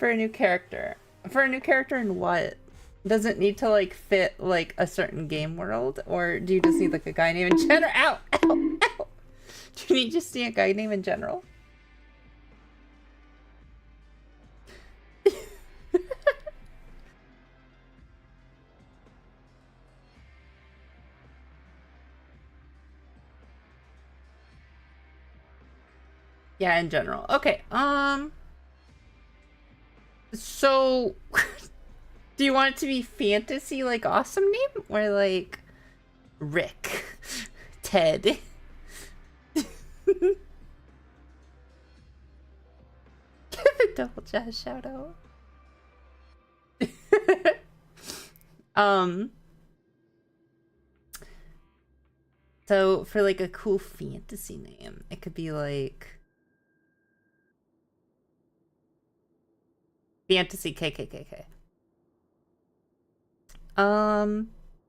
a new character. For a new character in what? Does it need to like fit like a certain game world, or do you just need like a guy name in general? Ow! Ow! Ow! Do you just need a guy name in general? Yeah, in general. Okay, so do you want it to be fantasy, like awesome name, or like Rick, Ted? Double jazz shout out. So for like a cool fantasy name, it could be like Fantasy KKKK.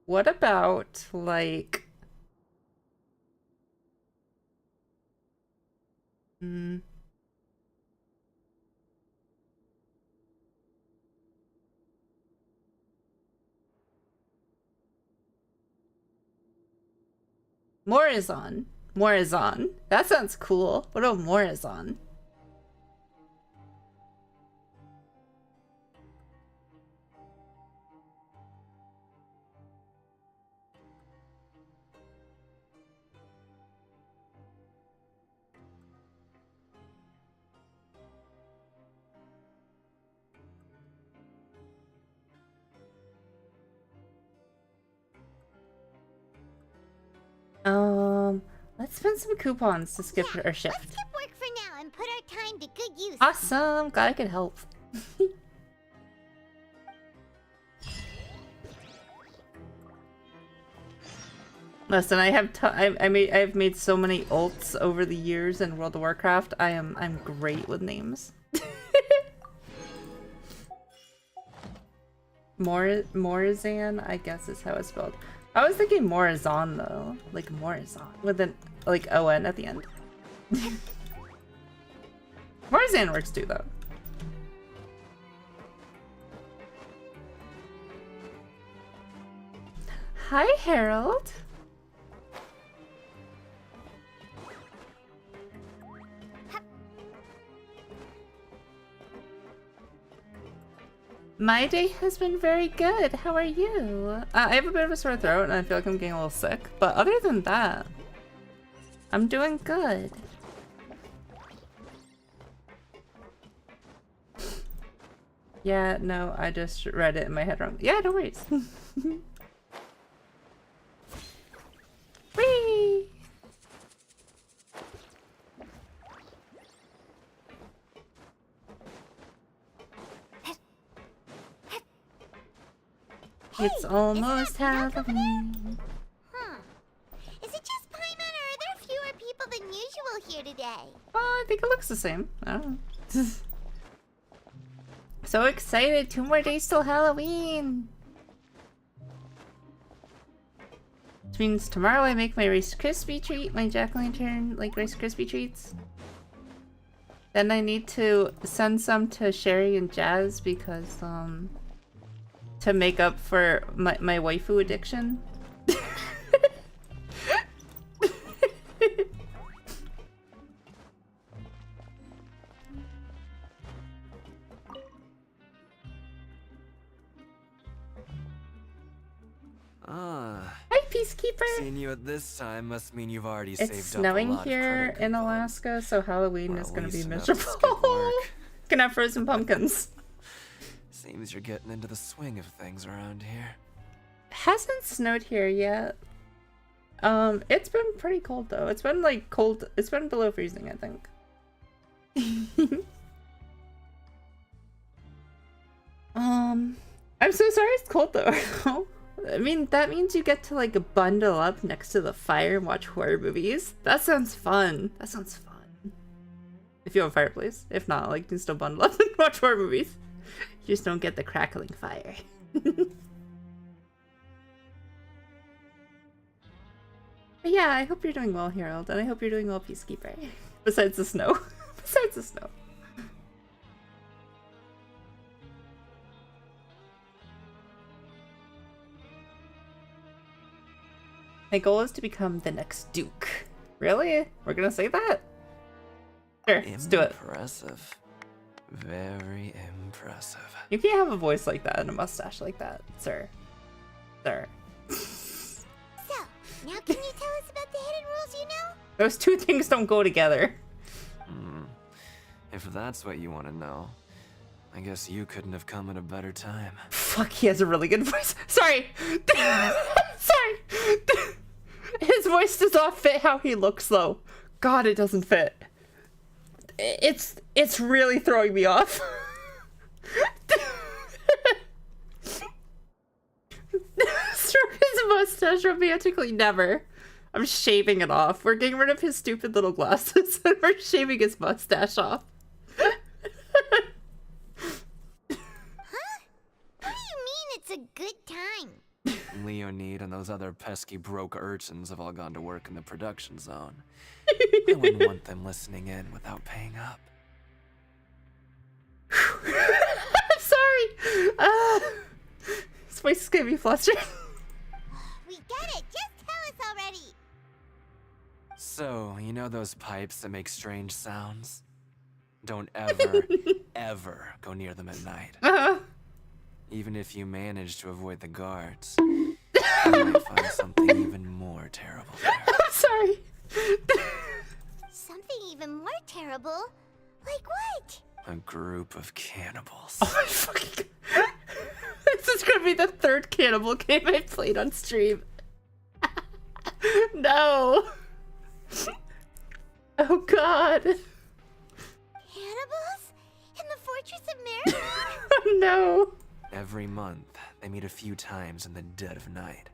What about like Morizon. Morizon. That sounds cool. What about Morizon? Let's spend some coupons to skip our shift. Let's skip work for now and put our time to good use. Awesome! Glad I could help. Listen, I've made so many ults over the years in World of Warcraft. I'm great with names. Morizan, I guess is how it's spelled. I was thinking Morizon though, like Morizon with an like O-N at the end. Morizan works too though. Hi Harold. My day has been very good. How are you? I have a bit of a sore throat and I feel like I'm getting a little sick. But other than that, I'm doing good. Yeah, no, I just read it in my head wrong. Yeah, no worries. Whee! It's almost Halloween. Huh. Is it just Paimon, or are there fewer people than usual here today? I think it looks the same. I don't know. So excited! 2 more days till Halloween! Which means tomorrow I make my Rice Krispie treat, my Jack-o'-lantern, like Rice Krispie treats. Then I need to send some to Sherry and Jazz because, to make up for my waifu addiction. Hi, Peacekeeper! Seeing you at this time must mean you've already It's saved snowing up a lot here of credit in coupons. Alaska, so Halloween Or is at gonna be least enough to miserable. skip work. Gonna have frozen pumpkins. Seems you're getting into the swing of things around here. Hasn't snowed here yet. It's been pretty cold though. It's been like cold. It's been below freezing, I think. I'm so sorry it's cold though. I mean, that means you get to like bundle up next to the fire and watch horror movies. That sounds fun. That sounds fun. If you have a fireplace. If not, like, you can still bundle up and watch horror movies. You just don't get the crackling fire. But yeah, I hope you're doing well, Harold, and I hope you're doing well, Peacekeeper. Besides the snow. Besides the snow. My goal is to become the next Duke. Really? We're gonna say that? Sure, let's do it. Impressive. Very impressive. You can't have a voice like that and a mustache like that, sir. Sir. So, now can you tell us about the hidden rules you know? Those two things don't go together. If that's what you want to know, I guess you couldn't have come at a better time. Fuck, he has a really good voice. Sorry. Sorry. His voice does not fit how he looks, though. God, it doesn't fit. It's really throwing me off. Stroke his mustache romantically, never. I'm shaving it off. We're getting rid of his stupid little glasses and we're shaving his mustache off. What do you mean it's a good time? Leonid and those other pesky broke urchins have all gone to work in the production zone. I wouldn't want them listening in without paying up. I'm sorry. His voice is gonna be flustered. We get it. Just tell us already. So, you know those pipes that make strange sounds? Don't ever, ever go near them at night. Even if you manage to avoid the guards, you might find something even more terrible there. I'm sorry. Something even more terrible? Like what? A group of cannibals. Oh my fucking God. This is gonna be the third cannibal game I played on stream. No. Oh God. Cannibals? In the Fortress of Marathon? Oh no. Every month, they meet a few times in the dead of night.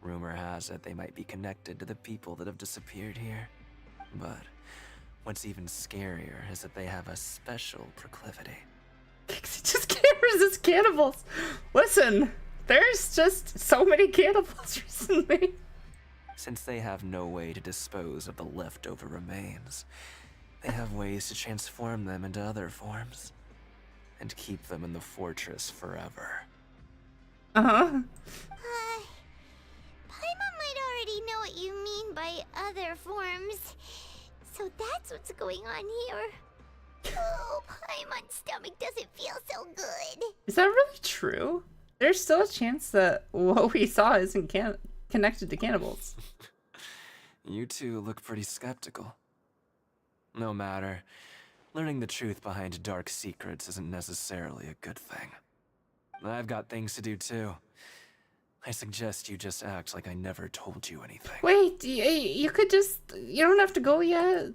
Rumor has it they might be connected to the people that have disappeared here. But what's even scarier is that they have a special proclivity. Pixie just can't resist cannibals. Listen, there's just so many cannibals recently. Since they have no way to dispose of the leftover remains, they have ways to transform them into other forms and keep them in the fortress forever. Uh-huh. Paimon might already know what you mean by other forms. So that's what's going on here. Oh, Paimon's stomach doesn't feel so good. Is that really true? There's still a chance that what we saw isn't connected to cannibals. You two look pretty skeptical. No matter. Learning the truth behind dark secrets isn't necessarily a good thing. I've got things to do too. I suggest you just act like I never told you anything. Wait, you could just... You don't have to go yet.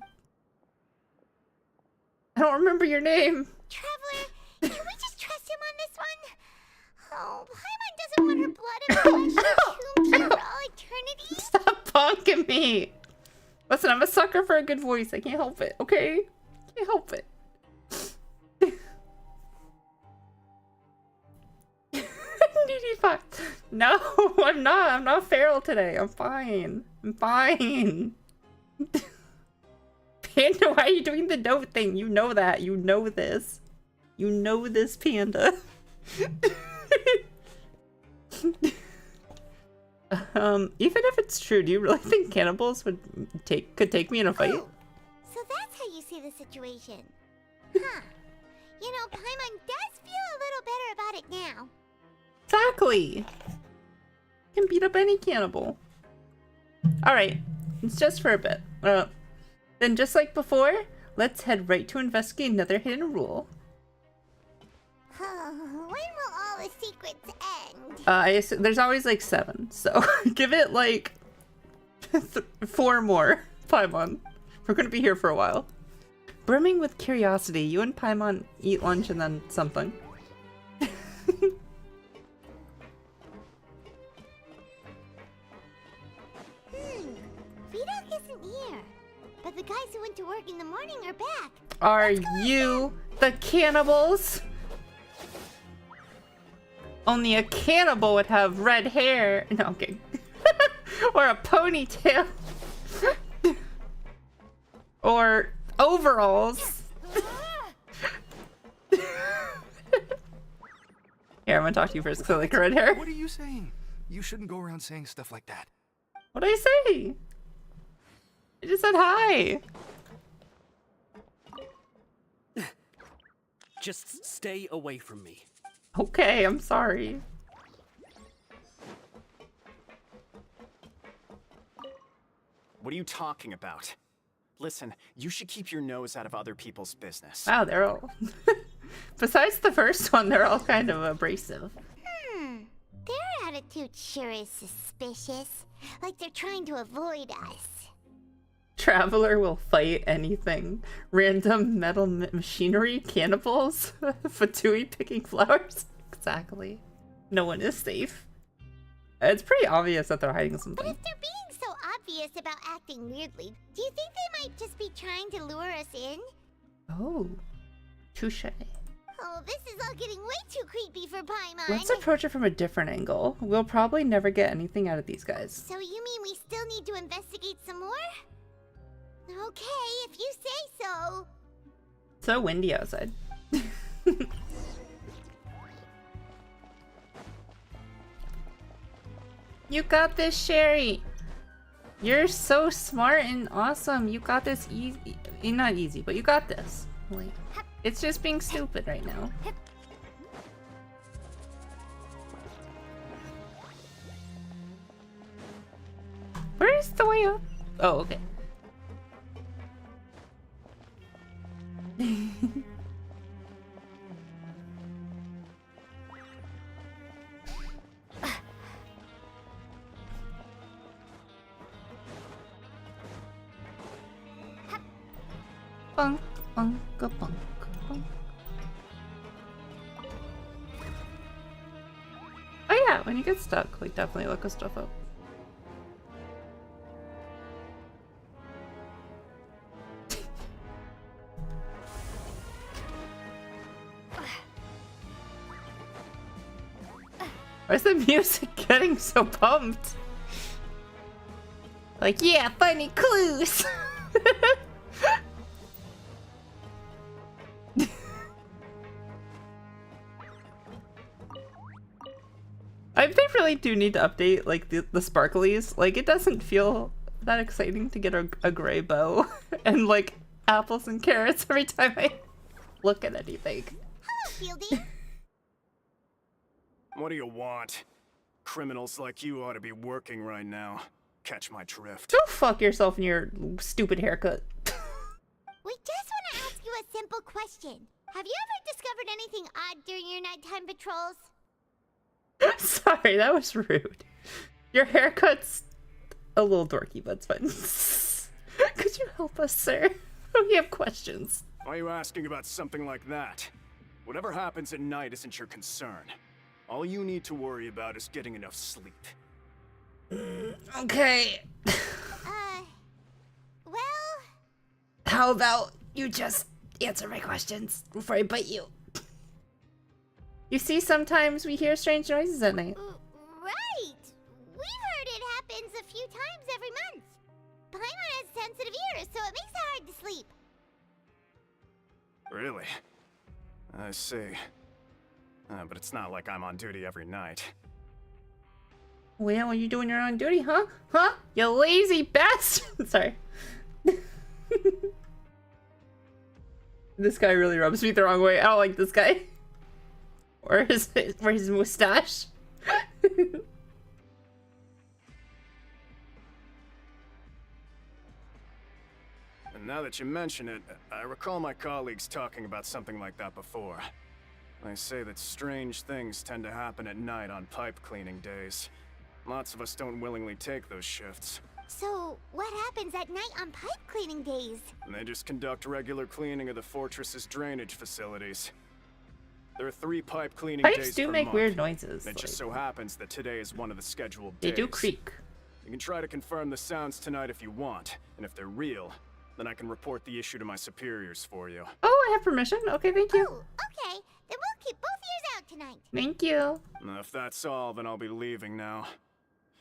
I don't remember your name. Traveler, can we just trust him on this one? Oh, Paimon doesn't want her blood and flesh entombed here for all eternity. Stop punking me. Listen, I'm a sucker for a good voice. I can't help it, okay? Can't help it. No, I'm not. I'm not feral today. I'm fine. I'm fine. Panda, why are you doing the note thing? You know that. You know this. You know this, Panda. Even if it's true, do you really think cannibals could take me in a fight? Oh, so that's how you see the situation. Huh. You know, Paimon does feel a little better about it now. Exactly. Can beat up any cannibal. Alright, it's just for a bit. Then just like before, let's head right to investigate another hidden rule. When will all the secrets end? There's always like 7, so give it like 4 more. Paimon. We're gonna be here for a while. Brimming with curiosity, you and Paimon eat lunch and then something. Vidok isn't here, but the guys who went to work in the morning are back. Are you the cannibals? Only a cannibal would have red hair. No, okay. Or a ponytail. Or overalls. Here, I'm gonna talk to you first because I like red hair. What are you saying? You shouldn't go around saying stuff like that. What did I say? I just said hi. Just stay away from me. Okay, I'm sorry. What are you talking about? Listen, you should keep your nose out of other people's business. Wow, they're all... Besides the first one, they're all kind of abrasive. Their attitude sure is suspicious. Like they're trying to avoid us. Traveler will fight anything. Random metal machinery, cannibals, Fatui picking flowers. Exactly. No one is safe. It's pretty obvious that they're hiding But something. if they're being so obvious about acting weirdly, do you think they might just be trying to lure us in? Oh, touche. Oh, this is all getting way too creepy for Paimon. Let's approach it from a different angle. We'll probably never get anything out of these guys. So you mean we still need to investigate some more? Okay, if you say so. It's so windy outside. You got this, Sherry. You're so smart and awesome. You got this easy. Not easy, but you got this. Like, it's just being stupid right now. Where's the way up? Oh, okay. Bunk, bunk, bunk, bunk. Oh yeah, when you get stuck, like definitely look this stuff up. Why is the music getting so pumped? Like, yeah, funny clues! They really do need to update, like, the sparklies. Like, it doesn't feel that exciting to get a gray bow and, like, apples and carrots every time I look at anything. Hello, Childe. What do you want? Criminals like you ought to be working right now. Catch my drift. Go fuck yourself and your stupid haircut. We just want to ask you a simple question. Have you ever discovered anything odd during your nighttime patrols? Sorry, that was rude. Your haircut's a little dorky, but it's fine. Could you help us, sir? We have questions. Why are you asking about something like that? Whatever happens at night isn't your concern. All you need to worry about is getting enough sleep. Okay. Well... How about you just answer my questions before I bite you? You see, sometimes we hear strange noises at night. Right! We've heard it happens a few times every month. Paimon has sensitive ears, so it makes it hard to sleep. Really? I see. But it's not like I'm on duty every night. Well, what are you doing your own duty, huh? Huh? You lazy bastard! Sorry. This guy really rubs me the wrong way. I don't like this guy. Or his mustache. And now that you mention it, I recall my colleagues talking about something like that before. They say that strange things tend to happen at night on pipe cleaning days. Lots of us don't willingly take those shifts. So, what happens at night on pipe cleaning days? And they just conduct regular cleaning of the fortress's drainage facilities. There are 3 pipe cleaning days Pipes do per make month. weird noises. It just Like, so happens that today is one of the scheduled they days. do creak. You can try to confirm the sounds tonight if you want, and if they're real, then I can report the issue to my superiors for you. Oh, I have permission? Okay, thank you. Oh, okay. Then we'll keep both ears out tonight. Thank you. If that's all, then I'll be leaving now.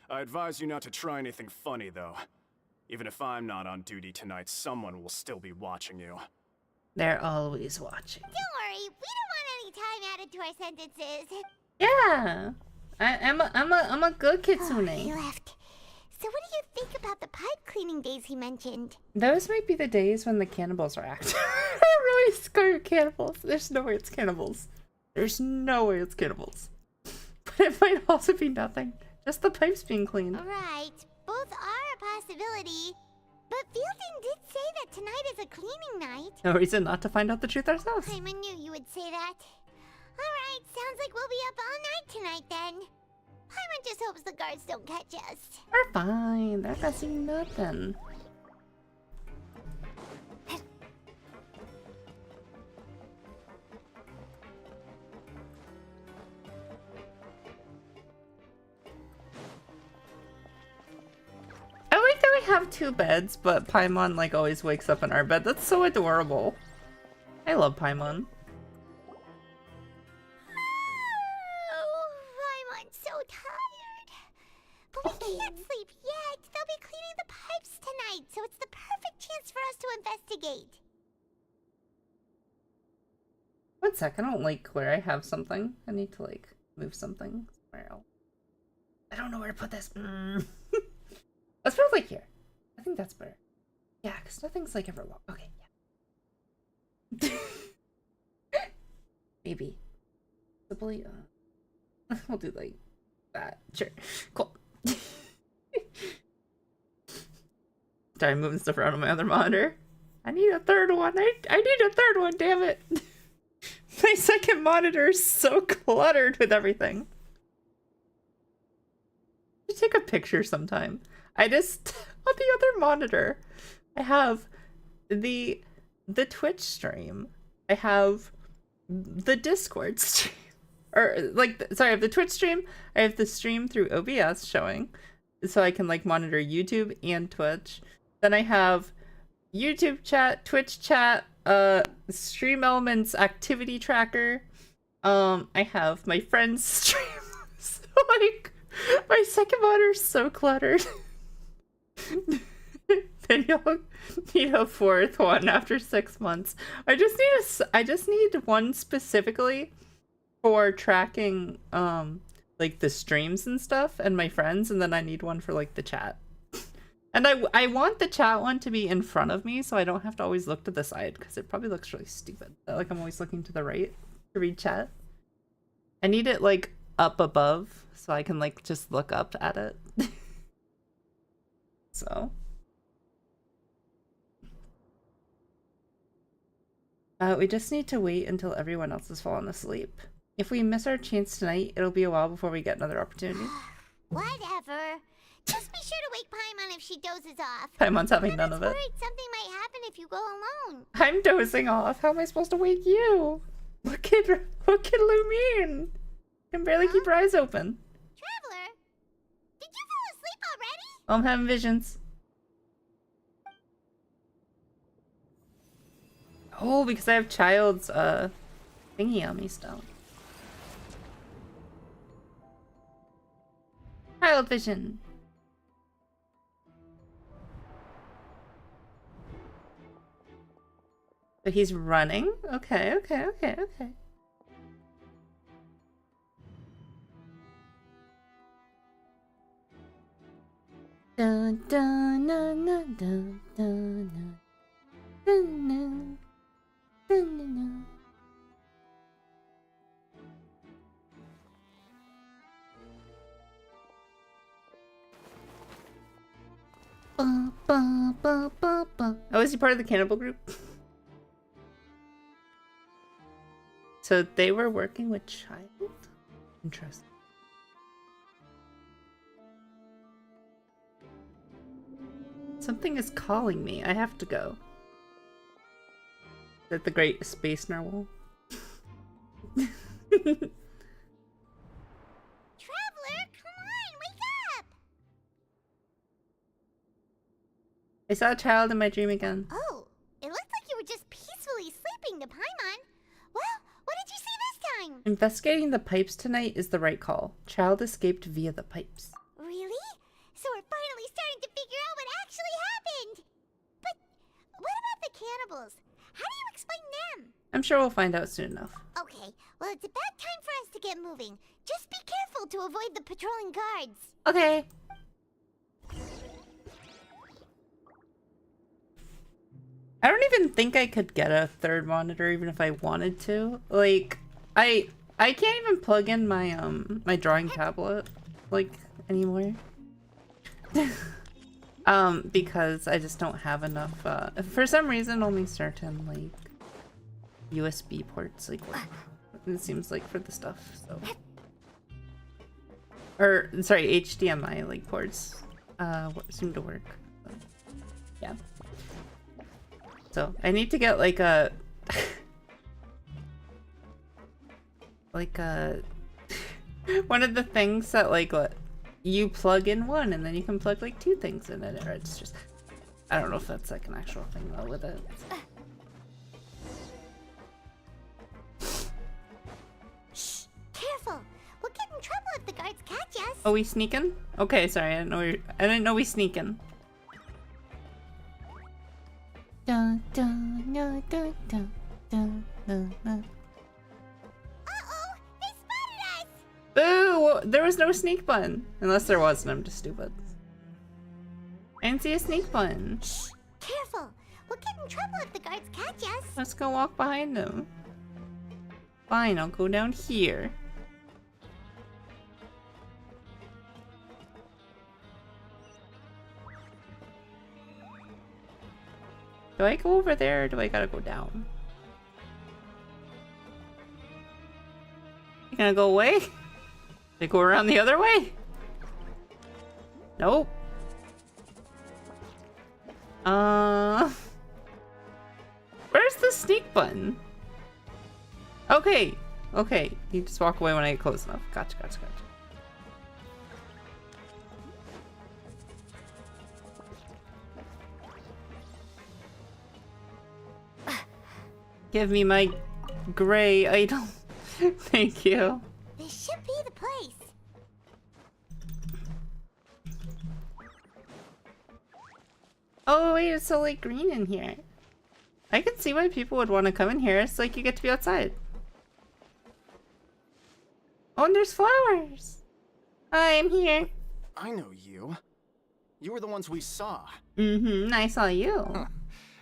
I advise you not to try anything funny, though. Even if I'm not on duty tonight, someone will still be watching you. They're always watching. Don't worry, we don't want any time added to our sentences. Yeah, I'm a good Oh, kitsune. he left. So what do you think about the pipe cleaning days he mentioned? Those might be the days when the cannibals are active. I'm really scared of cannibals. There's no way it's cannibals. There's no way it's cannibals. But it might also be nothing. Just the pipes being cleaned. Right, both are a possibility. But Fielding did say that tonight is a cleaning night. No reason not to find out the truth ourselves. I knew you would say that. Alright, sounds like we'll be up all night tonight then. Paimon just hopes the guards don't catch us. We're fine. They're messing nothing. I like that we have two beds, but Paimon like always wakes up in our bed. That's so adorable. I love Paimon. Oh, Paimon's so tired. But we can't sleep yet. They'll be cleaning the pipes tonight, so it's the perfect chance for us to investigate. 1 sec, I don't like where I have something. I need to like move something somewhere else. I don't know where to put this. Let's put it like here. I think that's better. Yeah, because nothing's like ever long. Okay, yeah. Maybe. Possibly, we'll do like that. Sure. Cool. Sorry, I'm moving stuff around on my other monitor. I need a third one. I need a third one, damn it. My second monitor is so cluttered with everything. You take a picture sometime. I just on the other monitor, I have the Twitch stream. I have the Discord stream. Or like sorry, I have the Twitch stream. I have the stream through OBS showing. So I can like monitor YouTube and Twitch. Then I have YouTube chat, Twitch chat, Stream Elements activity tracker. I have my friends stream. So like my second monitor is so cluttered. Then you'll need a fourth one after 6 months. I just need one specifically for tracking like the streams and stuff and my friends, and then I need one for like the chat. And I want the chat one to be in front of me so I don't have to always look to the side because it probably looks really stupid. Like I'm always looking to the right to read chat. I need it like up above so I can like just look up at it. So. We just need to wait until everyone else has fallen asleep. If we miss our chance tonight, it'll be a while before we get another opportunity. Whatever. Just be sure to wake Paimon if she dozes off. Paimon's having none of it. Worried something might happen if you go alone. I'm dozing off. How am I supposed to wake you? What could Lou mean? Can barely keep her eyes open. Traveler, did you fall asleep already? I'm having visions. Oh, because I have Childe's thingy on me still. Child vision. So he's running? Okay. Dun dun dun dun dun dun dun dun dun dun. Oh, is he part of the cannibal group? So they were working with Childe? Interesting. Something is calling me. I have to go. Is that the great space narwhal? Traveler, come on, wake up! I saw a child in my dream again. Oh, it looked like you were just peacefully sleeping to Paimon. Well, what did you see this time? Investigating the pipes tonight is the right call. Childe escaped via the pipes. Really? starting to figure out what actually happened. But what about the cannibals? How do you explain them? I'm sure we'll find out soon enough. Okay, well, it's about time for us to get moving. Just be careful to avoid the patrolling guards. Okay. I don't even think I could get a third monitor even if I wanted to. Like, I can't even plug in my my drawing tablet like anymore. Because I just don't have enough for some reason only certain like USB ports like work. It seems like for the stuff, so or sorry, HDMI like ports seem to work. So, yeah. So I need to get like a like a one of the things that like what you plug in one and then you can plug like two things in it, or it's just I don't know if that's like an actual thing though with it. Shh, careful. We'll get in trouble if the guards catch us. Oh, we sneaking? Okay, sorry, I didn't know we sneaking. Dun, dun, dun, dun, dun, dun, dun, dun. Uh-oh, they spotted us. Boo! There was no sneak button. Unless there was, and I'm just stupid. I didn't see a sneak button. Shh, careful. We'll get in trouble if the guards catch us. Let's go walk behind them. Fine, I'll go down here. Do I go over there or do I gotta go down? You gonna go away? They go around the other way? Nope. Where's the sneak button? Okay. Okay. You just walk away when I get close enough. Gotcha, gotcha, gotcha. Give me my gray item. Thank you. This should be the place. Oh wait, it's so like green in here. I can see why people would want to come in here. It's like you get to be outside. Oh, and there's flowers. Hi, I'm here. I know you. You were the ones we saw. Mm-hmm, I saw you. Huh.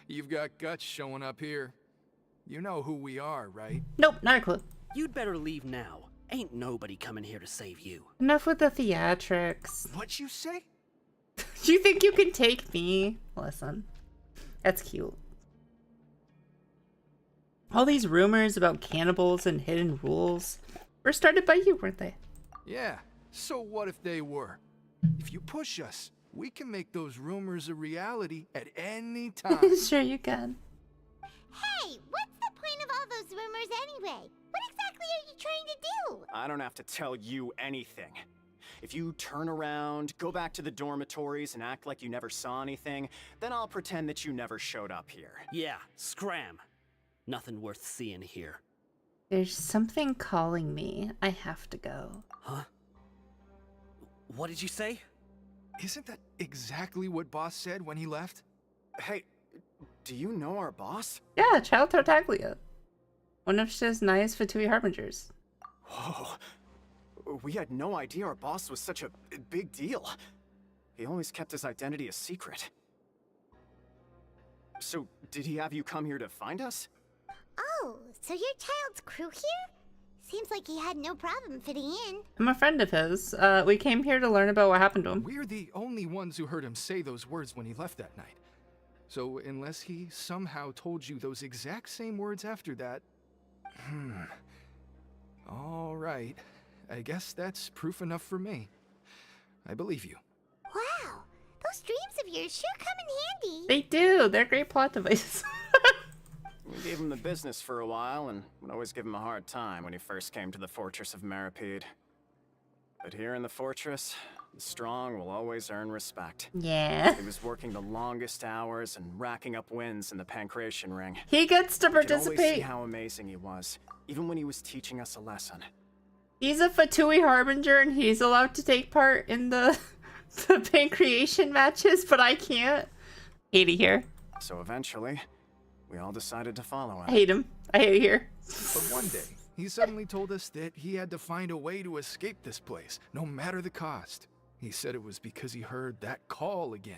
You've got guts showing up here. You know who we are, right? Nope, not a clue. You'd better leave now. Ain't nobody coming here to save you. Enough with the theatrics. What'd you say? Do you think you can take me? Listen, that's cute. All these rumors about cannibals and hidden rules were started by you, weren't they? Yeah, so what if they were? If you push us, we can make those rumors a reality at any time. Sure you can. Hey, what's the point of all those rumors anyway? What exactly are you trying to do? I don't have to tell you anything. If you turn around, go back to the dormitories, and act like you never saw anything, then I'll pretend that you never showed up here. Yeah, scram. Nothing worth seeing here. There's something calling me. I have to go. Huh? What did you say? Isn't that exactly what Boss said when he left? Hey, do you know our boss? Yeah, Childe Tartaglia. One of Shesnaya's Fatui Harbingers. Whoa. We had no idea our boss was such a big deal. He always kept his identity a secret. So, did he have you come here to find us? Oh, so you're Childe's crew here? Seems like he had no problem fitting in. I'm a friend of his. We came here to learn about what happened to him. We're the only ones who heard him say those words when he left that night. So unless he somehow told you those exact same words after that... All right. I guess that's proof enough for me. I believe you. Wow, those dreams of yours sure come in handy. They do. They're great plot devices. We gave him the business for a while, and would always give him a hard time when he first came to the fortress of Meripede. But here in the fortress, the strong will always earn respect. Yeah. He was working the longest hours and racking up wins in the Pancration Ring. He gets to You could always see participate. how amazing he was, even when he was teaching us a lesson. He's a Fatui Harbinger and he's allowed to take part in the the pancreation matches, but I can't. Hate it here. So eventually, we all decided to follow I him. hate him. I hate it here. But one day, he suddenly told us that he had to find a way to escape this place, no matter the cost. He said it was because he heard that call again.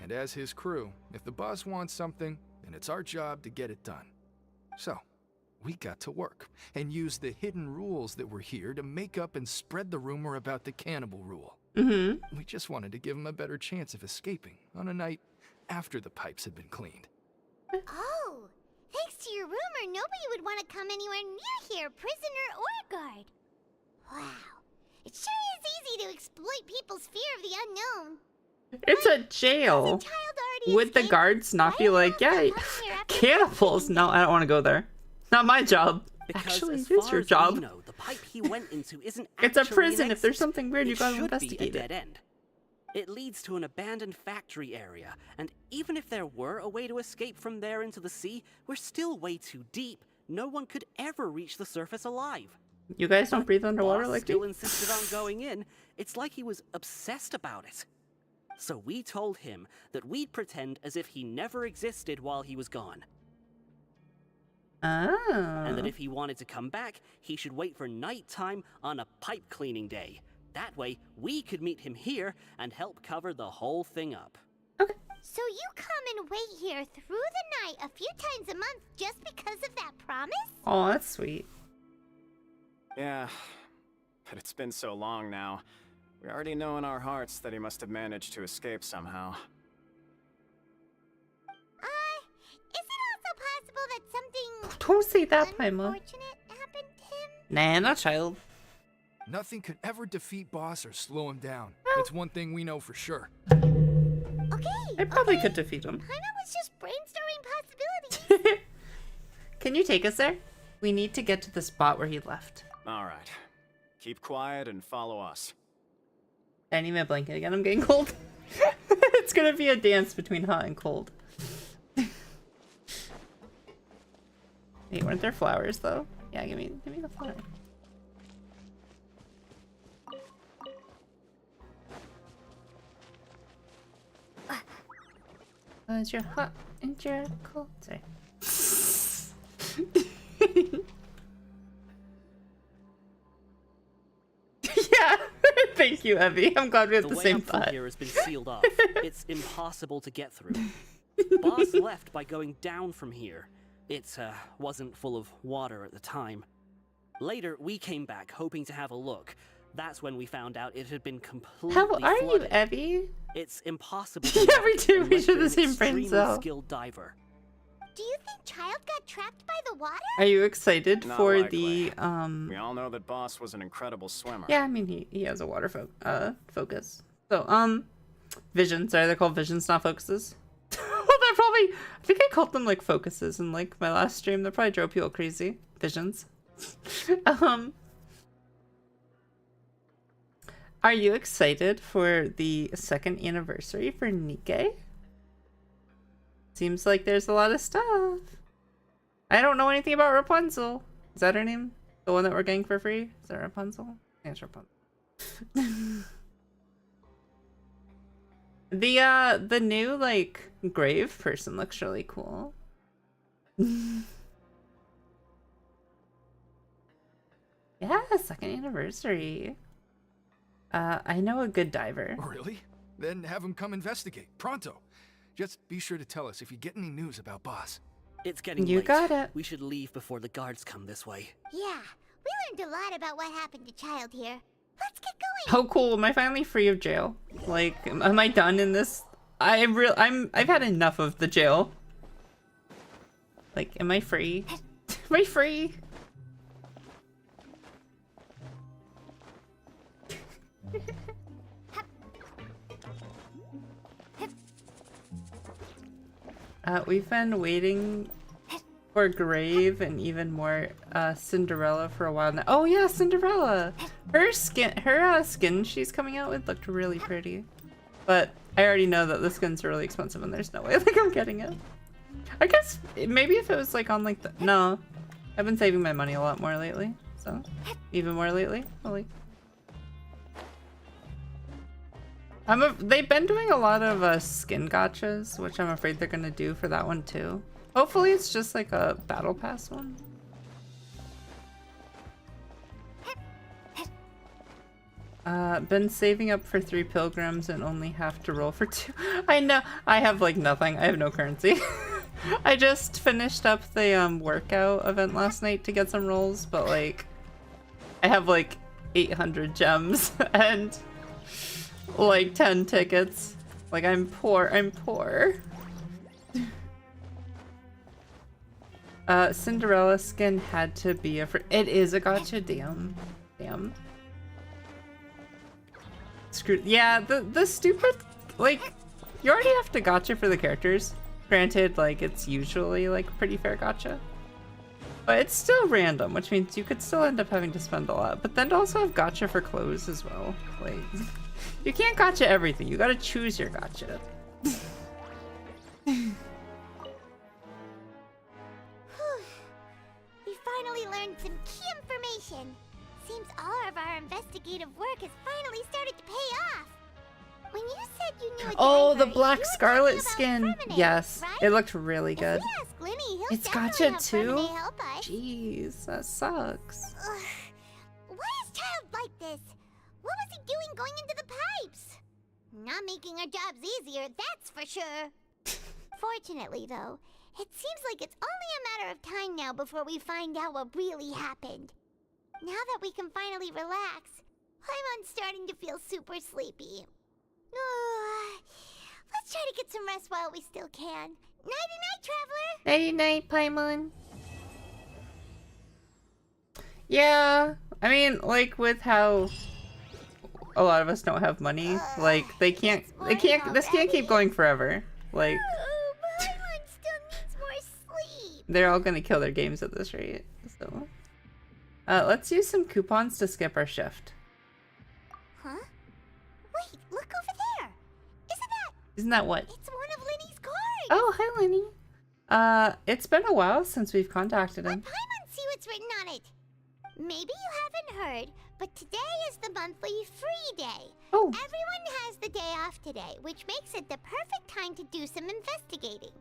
And as his crew, if the boss wants something, then it's our job to get it done. So, we got to work and used the hidden rules that were here to make up and spread the rumor about the cannibal rule. Mm-hmm. We just wanted to give him a better chance of escaping on a night after the pipes had been cleaned. Oh, thanks to your rumor, nobody would want to come anywhere near here, prisoner or guard. Wow, it sure is easy to exploit people's fear of the unknown. It's a jail. Child already Would the escaped. guards not Why be do like, you yeah, have to come here after cannibals? No, I don't want to go there. Not my job. Because Actually, as it is far your as job. we know, the pipe he went into isn't It's a actually prison. an If there's exit. something weird, you It gotta should investigate be a it. dead end. It leads to an abandoned factory area, and even if there were a way to escape from there into the sea, we're still way too deep. No one could ever reach the surface alive. You guys don't breathe underwater Boss like still me? insisted on going in. It's like he was obsessed about it. So we told him that we'd pretend as if he never existed while he was gone. And that Oh. if he wanted to come back, he should wait for nighttime on a pipe cleaning day. That way, we could meet him here and help cover the whole thing up. So you come and wait here through the night a few times a month just because of that promise? Oh, that's sweet. Yeah, but it's been so long now. We already know in our hearts that he must have managed to escape somehow. Is it also possible that something Don't say that, Paimon. unfortunate happened to him? Nah, not child. Nothing could ever defeat Boss or slow him down. That's one thing we know for sure. Okay. I probably okay. could defeat him. Paimon was just brainstorming possibilities. Can you take us there? We need to get to the spot where he left. All right. Keep quiet and follow us. I need my blanket again. I'm getting cold. It's gonna be a dance between hot and cold. Wait, weren't there flowers though? Yeah, give me the flower. Was your hot and your cold? Sorry. Yeah, thank you, Evie. I'm glad we have the way same up from thought. here has been sealed off. It's impossible to get through. Boss left by going down from here. It wasn't full of water at the time. Later, we came back hoping to have a look. That's when we found out it had been completely How are you, flooded. Evie? It's impossible. Yeah, we do. We unless share you're the an same brain extremely cell. skilled diver. Do you think Childe got trapped by the water? Are you excited Not for likely. the We all know that Boss was an incredible swimmer. Yeah, I mean he has a water focus. So visions. Sorry, they're called visions, not focuses. Well, they're probably. I think I called them like focuses in like my last stream. That probably drove people crazy. Visions. Are you excited for the 2nd anniversary for Nikke? Seems like there's a lot of stuff. I don't know anything about Rapunzel. Is that her name? The one that we're getting for free? Is that Rapunzel? I think it's Rapunzel. The new like grave person looks really cool. Yeah, 2nd anniversary. I know a good diver. Really? Then have him come investigate. Pronto. Just be sure to tell us if you get any news about Boss. It's getting You late. got it. We should leave before the guards come this way. Yeah, we learned a lot about what happened to Childe here. Let's get going. Oh, cool! Am I finally free of jail? Like, am I done in this? I've had enough of the jail. Like, am I free? Am I free? We've been waiting for Grave and even more Cinderella for a while now. Oh yeah, Cinderella! Her skin she's coming out with looked really pretty. But I already know that the skins are really expensive and there's no way like I'm getting it. I guess maybe if it was like on like the... No. I've been saving my money a lot more lately. So, even more lately. Holy. They've been doing a lot of skin gachas, which I'm afraid they're gonna do for that one too. Hopefully it's just like a battle pass one. Been saving up for 3 pilgrims and only have to roll for 2. I know, I have like nothing. I have no currency. I just finished up the workout event last night to get some rolls, but like I have like 800 gems and like 10 tickets. Like I'm poor, I'm poor. Cinderella skin had to be a it is a gacha, damn. Damn. Screw yeah, the stupid like you already have to gacha for the characters. Granted, like it's usually like pretty fair gacha. But it's still random, which means you could still end up having to spend a lot. But then to also have gacha for clothes as well. Like you can't gacha everything. You gotta choose your gacha. We finally learned some key information. Seems all of our investigative work has finally started to pay off. When you said you knew a Oh, the diver, Black you were Scarlet talking about skin. Fremenade, Yes, right? it looked really good. If we ask Linny, he'll It's definitely gacha have too? Fremenade help us. Jeez, that sucks. Ugh. Why is Childe like this? What was he doing going into the pipes? Not making our jobs easier, that's for sure. Fortunately, though, it seems like it's only a matter of time now before we find out what really happened. Now that we can finally relax, I'm starting to feel super sleepy. Let's try to get some rest while we still can. Nighty-night, traveler! Nighty-night, Paimon. Yeah, I mean, like with how a lot of us don't have money, like this can't keep going forever. Like Paimon still needs more sleep. they're all gonna kill their games at this rate. So, let's use some coupons to skip our shift. Huh? Wait, look over there! Isn't that what? It's one of Linny's cards! Oh, hi, Lenny. It's been a while since we've contacted Let him. Paimon see what's written on it. Maybe you haven't heard, but today is the monthly free day. Oh. Everyone has the day off today, which makes it the perfect time to do some investigating.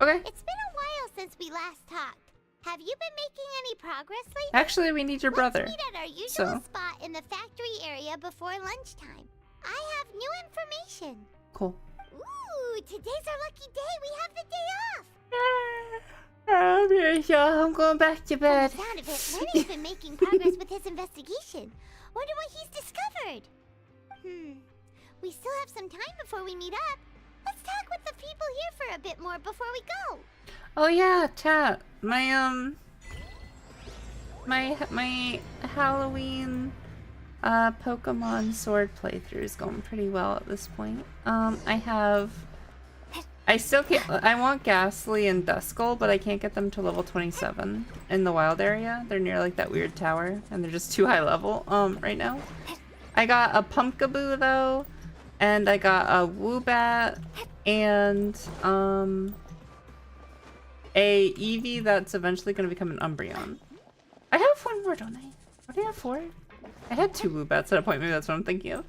Okay. It's been a while since we last talked. Have you been making any progress lately? Actually, we need your brother. Let's meet at our usual So. spot in the factory area before lunchtime. I have new information. Cool. Ooh, today's our lucky day. We have the day off. I'm going back to bed. From the sound of it, Lenny's been making progress with his investigation. Wonder what he's discovered. We still have some time before we meet up. Let's talk with the people here for a bit more before we go. Oh yeah, chat. My my Halloween Pokemon Sword playthrough is going pretty well at this point. I still can't. I want Ghastly and Duskull, but I can't get them to level 27 in the wild area. They're near like that weird tower, and they're just too high level right now. I got a Pumpkaboo though, and I got a Woobat, and a Eevee that's eventually going to become an Umbreon. I have one more, don't I? What do I have 4? I had 2 Woobats at a point. Maybe that's what I'm thinking of.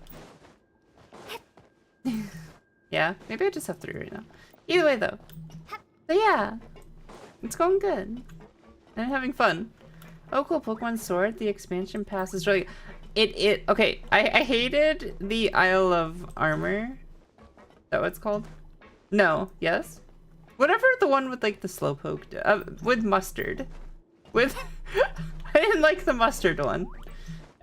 Yeah, maybe I just have 3 right now. Either way, though. So yeah, it's going good. I'm having fun. Oh, cool. Pokemon Sword. The expansion pass is really... Okay, I hated the Isle of Armor. Is that what it's called? No. Yes? Whatever the one with, like, the Slowpoke... with Mustard. With... I didn't like the Mustard one.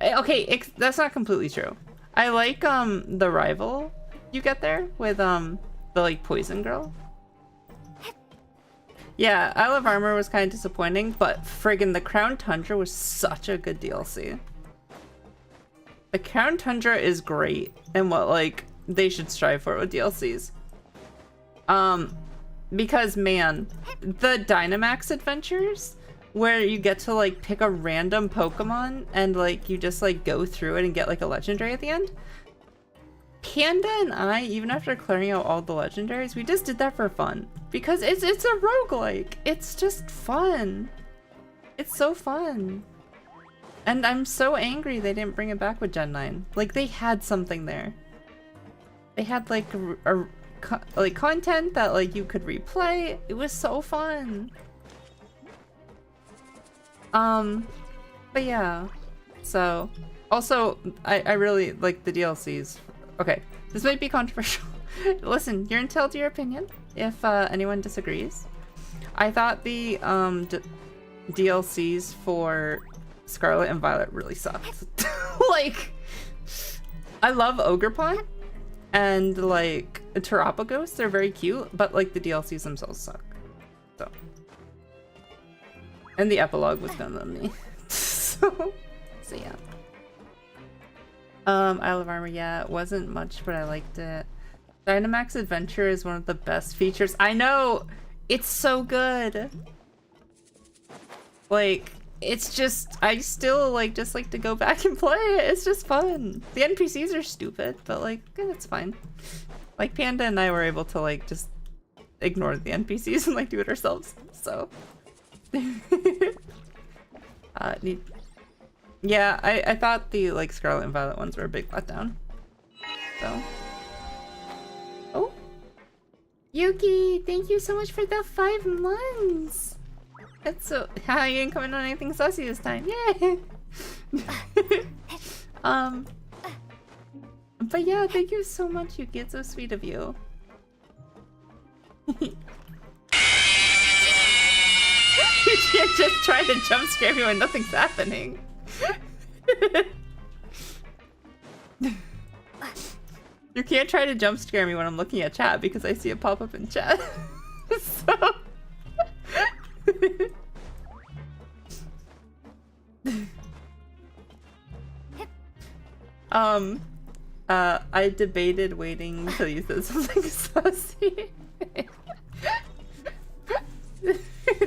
Okay, that's not completely true. I like, the rival you get there with, the, like, Poison Girl. Yeah, Isle of Armor was kind of disappointing, but friggin' the Crown Tundra was such a good DLC. The Crown Tundra is great, and what, like, they should strive for with DLCs. Because, man, the Dynamax adventures, where you get to, like, pick a random Pokemon, and, like, you just, like, go through it and get, like, a legendary at the end. Panda and I, even after clearing out all the legendaries, we just did that for fun. Because it's a roguelike. It's just fun. It's so fun. And I'm so angry they didn't bring it back with Gen 9. Like, they had something there. They had like like content that like you could replay. It was so fun. But yeah. So also I really like the DLCs. Okay, this might be controversial. Listen, you're entitled to your opinion if anyone disagrees. I thought the DLCs for Scarlet and Violet really sucked. Like, I love Ogrepon and like Terapagos, they're very cute, but like the DLCs themselves suck. So, and the epilogue was done on me. so yeah. Isle of Armor, yeah, it wasn't much, but I liked it. Dynamax Adventure is one of the best features. I know! It's so good! Like, it's just, I still like just like to go back and play it. It's just fun. The NPCs are stupid, but like, it's fine. Like, Panda and I were able to like just ignore the NPCs and like do it ourselves, so. Yeah, I thought the like Scarlet and Violet ones were a big letdown. So. Oh. Yuki, thank you so much for the 5 months. That's so. How you ain't coming on anything saucy this time? Yay! But yeah, thank you so much, Yuki. It's so sweet of you. You can't just try to jump scare me when nothing's happening. You can't try to jump scare me when I'm looking at chat because I see it pop up in chat. So. I debated waiting until you said something saucy.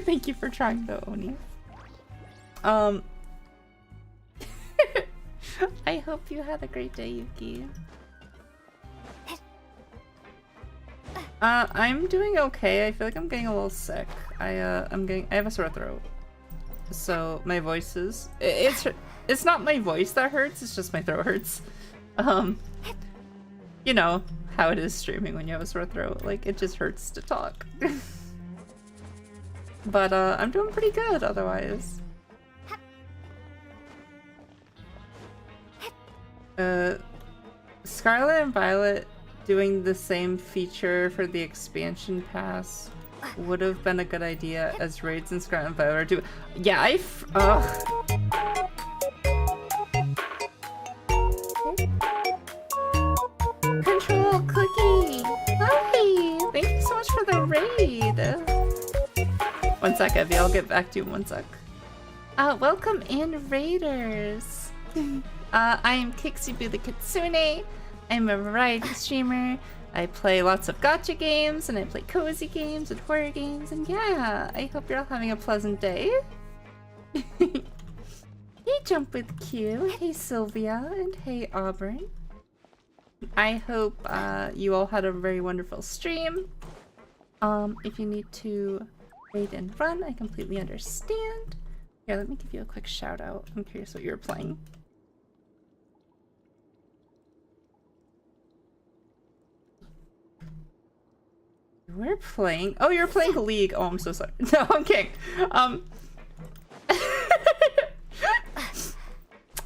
Thank you for trying though, Oni. I hope you had a great day, Yuki. I'm doing okay. I feel like I'm getting a little sick. I have a sore throat. So my voice is, it's not my voice that hurts, it's just my throat hurts. You know how it is streaming when you have a sore throat. Like, it just hurts to talk. But I'm doing pretty good otherwise. Scarlet and Violet doing the same feature for the expansion pass would have been a good idea as raids in Scarlet and Violet are doing. Yeah, Control Cookie! Hi! Thank you so much for the raid! 1 sec, Evie, I'll get back to you in 1 sec. Welcome in, Raiders! I am Kixibu the Kitsune. I'm a variety streamer. I play lots of gacha games, and I play cozy games and horror games, and yeah, I hope you're all having a pleasant day. Hey, Jump with Q. Hey, Sylvia, and hey, Auburn. I hope you all had a very wonderful stream. If you need to raid and run, I completely understand. Here, let me give you a quick shout out. I'm curious what you were playing. We're playing. Oh, you're playing League. Oh, I'm so sorry. No, I'm kidding.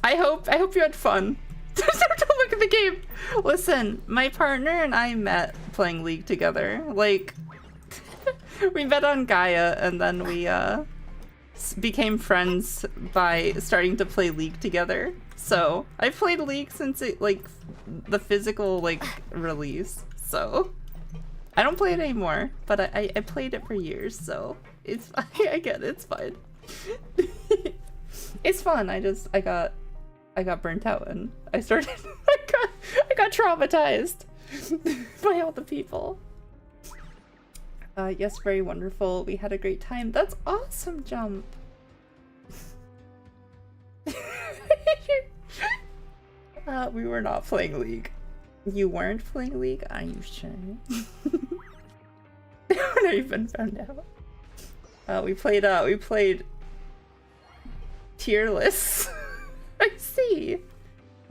I hope you had fun. Don't look at the game. Listen, my partner and I met playing League together. Like, we met on Gaia, and then we became friends by starting to play League together. So I've played League since it like the physical like release. So. I don't play it anymore, but I played it for years, so it's I get it, it's fine. It's fun. I got burnt out and I started I got traumatized by all the people. Yes, very wonderful. We had a great time. That's awesome, Jump. We were not playing League. You weren't playing League? Are you sure? Now you've been found out. We played tier lists. I see.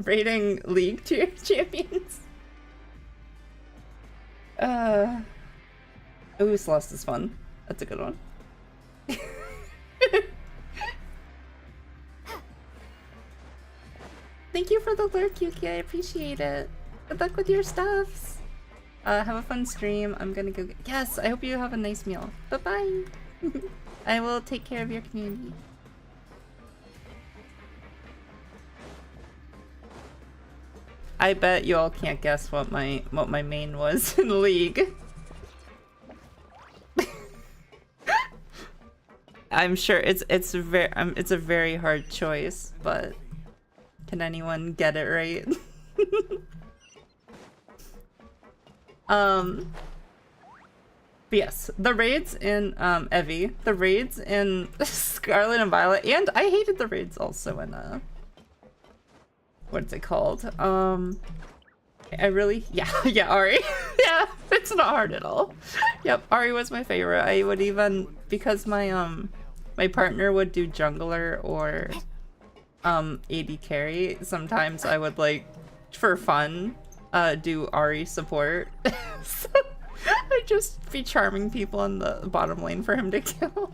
Rating League tier champions. Ooh, Celeste is fun. That's a good one. Thank you for the lurk, Yuki. I appreciate it. Good luck with your stuffs. Have a fun stream. I'm gonna go get— Yes, I hope you have a nice meal. Bye-bye. I will take care of your community. I bet you all can't guess what my main was in League. I'm sure it's a very hard choice, but can anyone get it right? But yes, the raids in Evie, the raids in Scarlet and Violet, and I hated the raids also in what's it called? I really— yeah, Ari. Yeah, it's not hard at all. Yep, Ari was my favorite. I would even, because my my partner would do jungler or AD carry, sometimes I would, like, for fun, do Ari support. So I'd just be charming people in the bottom lane for him to kill.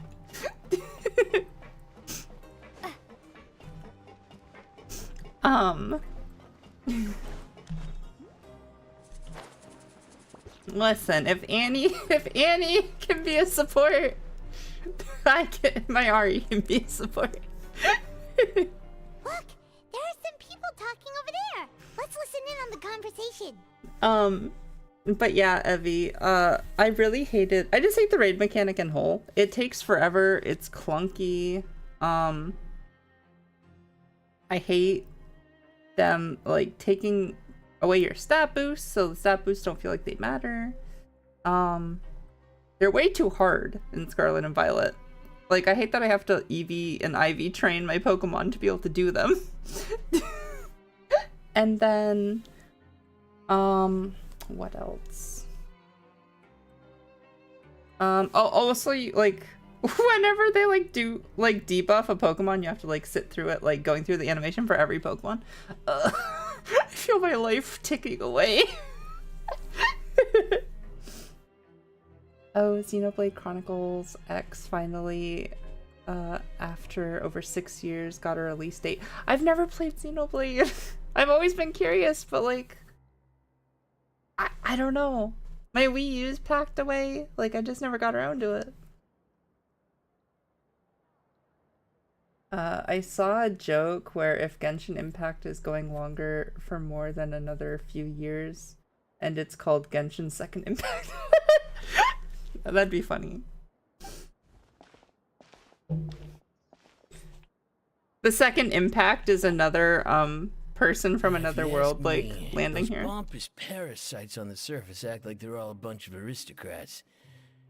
Listen, if Annie can be a support, my Ari can be a support. Look, there are some people talking over there. Let's listen in on the conversation. But yeah, Evie, I really I just hate the raid mechanic in whole. It takes forever, it's clunky. I hate them, like, taking away your stat boosts, so the stat boosts don't feel like they matter. They're way too hard in Scarlet and Violet. Like, I hate that I have to EV and IV train my Pokemon to be able to do them. And then, what else? Also, like, whenever they, like, do, like, debuff a Pokemon, you have to, like, sit through it, like, going through the animation for every Pokemon. I feel my life ticking away. Oh, Xenoblade Chronicles X finally, after over 6 years, got a release date. I've never played Xenoblade. I've always been curious, but, like, I don't know. My Wii U's packed away. Like, I just never got around to it. I saw a joke where if Genshin Impact is going longer for more than another few years, and it's called Genshin Second Impact. That'd be funny. The Second Impact is another person from another world, like, landing here. Those pompous parasites on the surface act like they're all a bunch of aristocrats.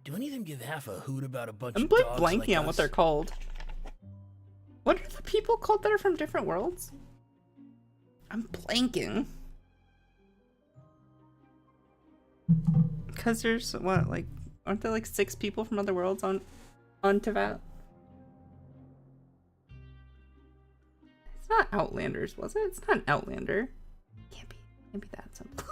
Do any of them give half a hoot about a bunch of dogs I'm blanking like on what they're called. What are the people called that are from different worlds? I'm blanking. Because there's, what, like, aren't there like 6 people from other worlds on Tevat? It's not Outlanders, was it? It's not an Outlander. Can't be that simple.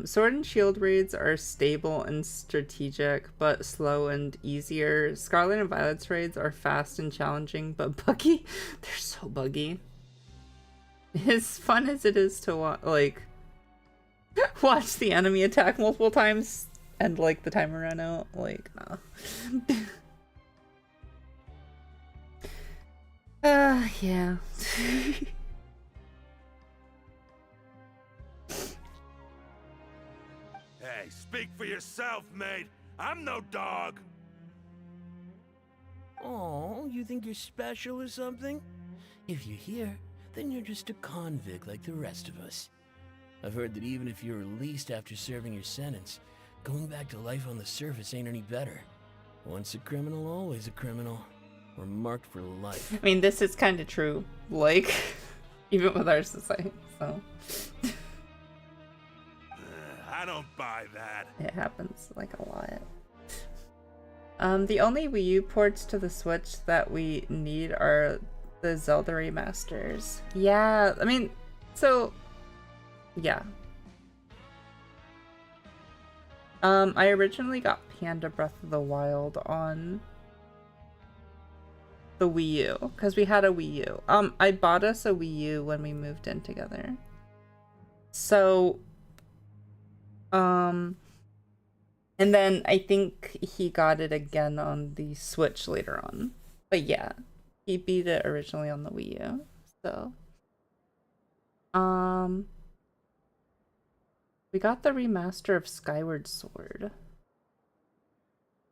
Sword and Shield raids are stable and strategic, but slow and easier. Scarlet and Violet's raids are fast and challenging, but buggy. They're so buggy. As fun as it is to watch the enemy attack multiple times and, like, the timer run out, like, no. Yeah. Hey, speak for yourself, mate. I'm no dog. Oh, you think you're special or something? If you're here, then you're just a convict like the rest of us. I've heard that even if you're released after serving your sentence, going back to life on the surface ain't any better. Once a criminal, always a criminal. We're marked for life. I mean, this is kind of true, like, even with our society, so. I don't buy that. It happens, like, a lot. The only Wii U ports to the Switch that we need are the Zelda remasters. Yeah, I mean, so yeah. I originally got Panda Breath of the Wild on the Wii U because we had a Wii U. I bought us a Wii U when we moved in together. So, and then I think he got it again on the Switch later on. But yeah, he beat it originally on the Wii U. So, we got the remaster of Skyward Sword.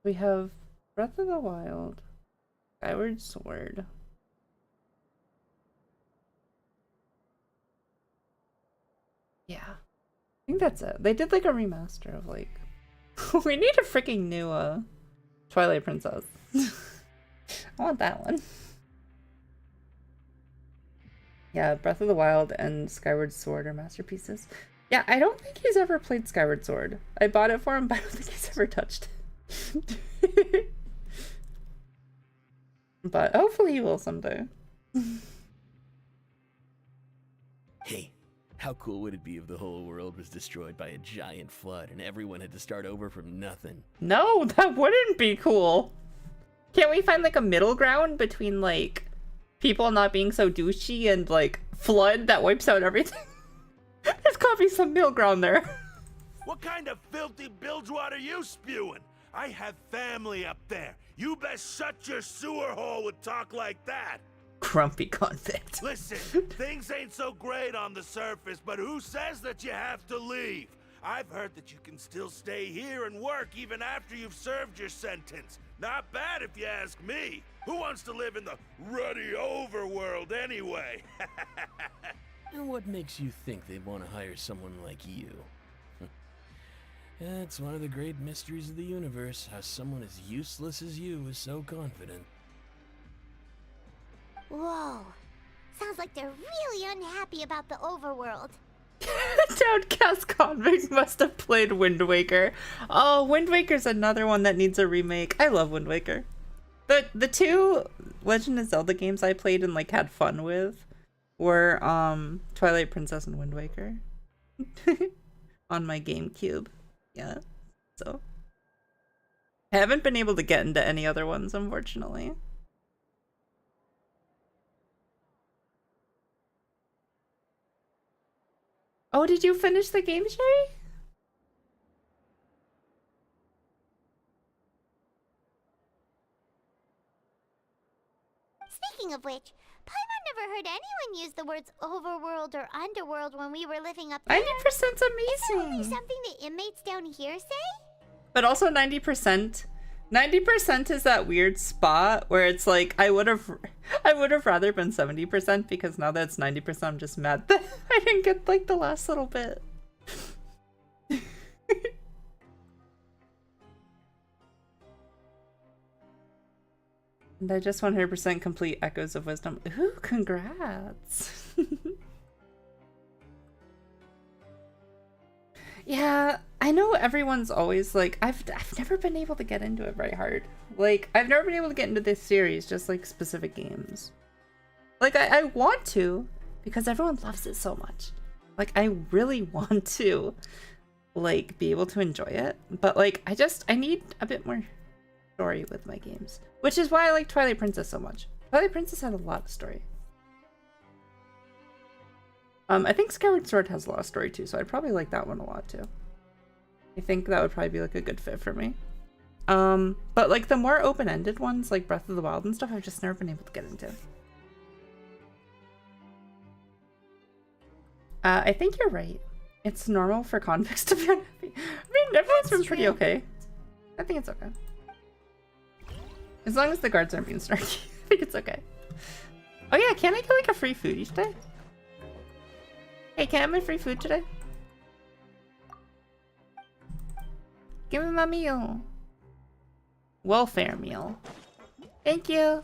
We have Breath of the Wild, Skyward Sword. Yeah. I think that's it. They did like a remaster of like we need a freaking new Twilight Princess. I want that one. Yeah, Breath of the Wild and Skyward Sword are masterpieces. Yeah, I don't think he's ever played Skyward Sword. I bought it for him, but I don't think he's ever touched it. But hopefully he will someday. Hey, how cool would it be if the whole world was destroyed by a giant flood and everyone had to start over from nothing? No, that wouldn't be cool. Can't we find like a middle ground between like people not being so douchey and like flood that wipes out everything? There's gotta be some middle ground there. What kind of filthy bilgewater are you spewing? I have family up there. You best shut your sewer hole with talk like that. Grumpy convict. Listen, things ain't so great on the surface, but who says that you have to leave? I've heard that you can still stay here and work even after you've served your sentence. Not bad if you ask me. Who wants to live in the ruddy overworld anyway? And what makes you think they'd want to hire someone like you? It's one of the great mysteries of the universe, how someone as useless as you is so confident. Whoa. Sounds like they're really unhappy about the overworld. Downcast convict must have played Wind Waker. Oh, Wind Waker's another one that needs a remake. I love Wind Waker. The two Legend of Zelda games I played and like had fun with were Twilight Princess and Wind Waker on my GameCube. Yeah, so I haven't been able to get into any other ones, unfortunately. Oh, did you finish the game, Sherry? Speaking of which, Paimon never heard anyone use the words overworld or underworld when we were living up there. 90%'s Is that only amazing. something the inmates down here say? But also 90%. 90% is that weird spot where it's like I would have rather been 70% because now that it's 90% I'm just mad that I didn't get like the last little bit. And I just 100% complete Echoes of Wisdom. Ooh, congrats. Yeah, I know everyone's always like, I've never been able to get into it very hard. Like, I've never been able to get into this series, just like specific games. Like, I want to, because everyone loves it so much. Like, I really want to, like, be able to enjoy it. But, like, I need a bit more story with my games. Which is why I like Twilight Princess so much. Twilight Princess had a lot of story. I think Skyward Sword has a lot of story too, so I'd probably like that one a lot too. I think that would probably be like a good fit for me. But like the more open-ended ones, like Breath of the Wild and stuff, I've just never been able to get into. I think you're right. It's normal for convicts to be unhappy. I mean, everyone's been pretty okay. I think it's okay. As long as the guards aren't being snarky, I think it's okay. Oh yeah, can I get like a free food each day? Hey, can I have my free food today? Give me my meal. Welfare meal. Thank you.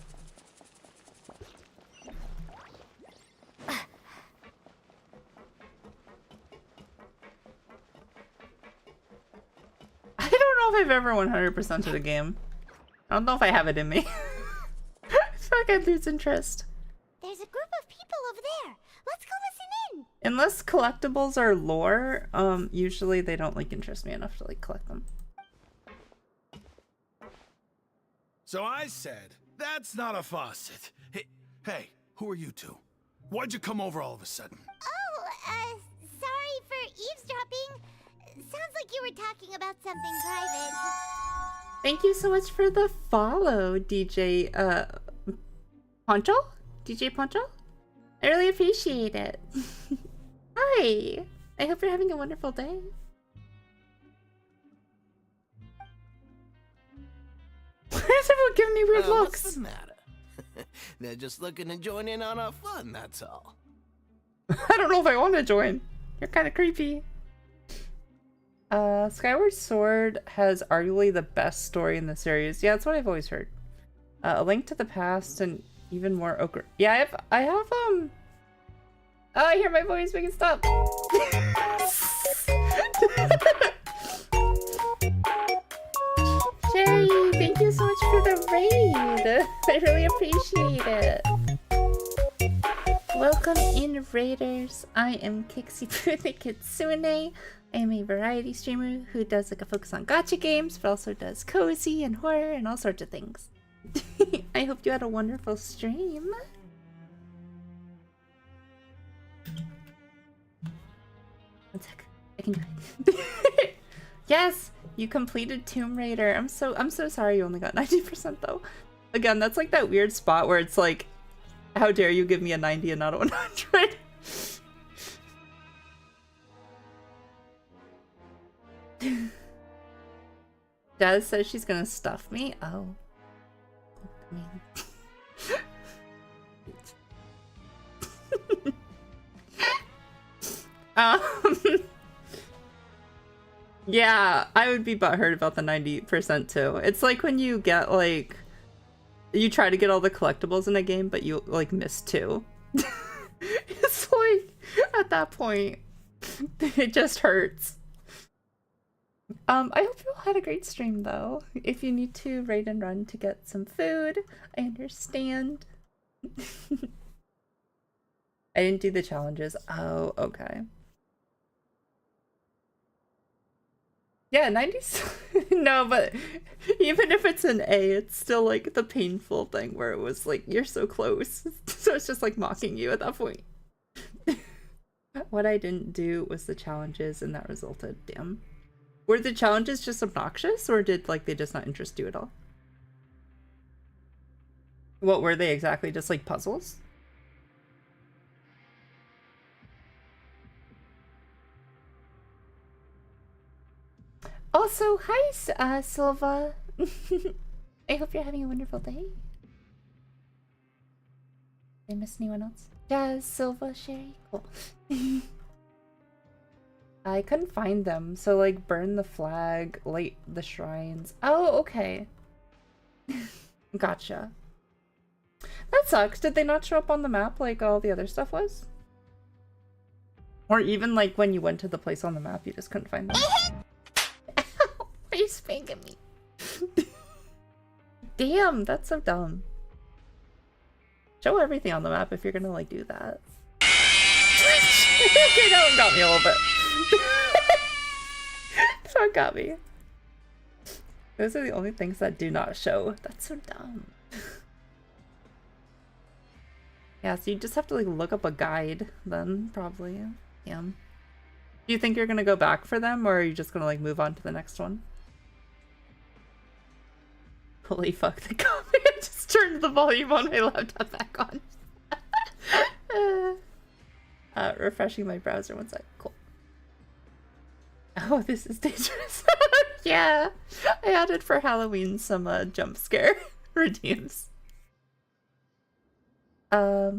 I don't know if I've ever 100%ed a game. I don't know if I have it in me. I feel like I'd lose interest. There's a group of people over there. Let's go listen in. Unless collectibles are lore, usually they don't like interest me enough to like collect them. So I said, that's not a faucet. Hey, who are you two? Why'd you come over all of a sudden? Oh, sorry for eavesdropping. Sounds like you were talking about something private. Thank you so much for the follow, DJ Poncho? DJ Poncho? I really appreciate it. Hi! I hope you're having a wonderful day. Why is everyone giving me weird looks? What's the matter? They're just looking to join in on our fun, that's all. I don't know if I want to join. You're kind of creepy. Skyward Sword has arguably the best story in the series. Yeah, that's what I've always heard. A Link to the Past and even more ochre. Yeah, I have oh, I hear my voice. We can stop. Jerry, thank you so much for the raid. I really appreciate it. Welcome in, Raiders. I am Kixie Poo the Kitsune. I am a variety streamer who does like a focus on gacha games, but also does cozy and horror and all sorts of things. I hope you had a wonderful stream. One sec. I can do it. Yes, you completed Tomb Raider. I'm so sorry you only got 90% though. Again, that's like that weird spot where it's like, how dare you give me a 90 and not a 100? Jazz says she's gonna stuff me. Oh. I mean. Yeah, I would be butthurt about the 90% too. It's like when you get like, you try to get all the collectibles in a game, but you like miss 2. It's like, at that point, it just hurts. I hope you all had a great stream though. If you need to raid and run to get some food, I understand. I didn't do the challenges. Oh, okay. Yeah, 90s. No, but even if it's an A, it's still like the painful thing where it was like, you're so close. So it's just like mocking you at that point. What I didn't do was the challenges, and that resulted. Damn. Were the challenges just obnoxious, or did like they just not interest you at all? What were they exactly? Just like puzzles? Also, hi, Silva. I hope you're having a wonderful day. Did I miss anyone else? Jazz, Silva, Sherry? Cool. I couldn't find them, so like burn the flag, light the shrines. Oh, okay. Gotcha. That sucks. Did they not show up on the map like all the other stuff was? Or even like when you went to the place on the map, you just couldn't find them? Why are you spanking me? Damn, that's so dumb. Show everything on the map if you're gonna like do that. Okay, that one got me a little bit. That one got me. Those are the only things that do not show. That's so dumb. Yeah, so you just have to like look up a guide then, probably. Yeah. Do you think you're gonna go back for them, or are you just gonna like move on to the next one? Holy fuck, the comment! I just turned the volume on my laptop back on. Refreshing my browser, one sec. Cool. Oh, this is dangerous. Yeah, I added for Halloween some jump scare redeems. I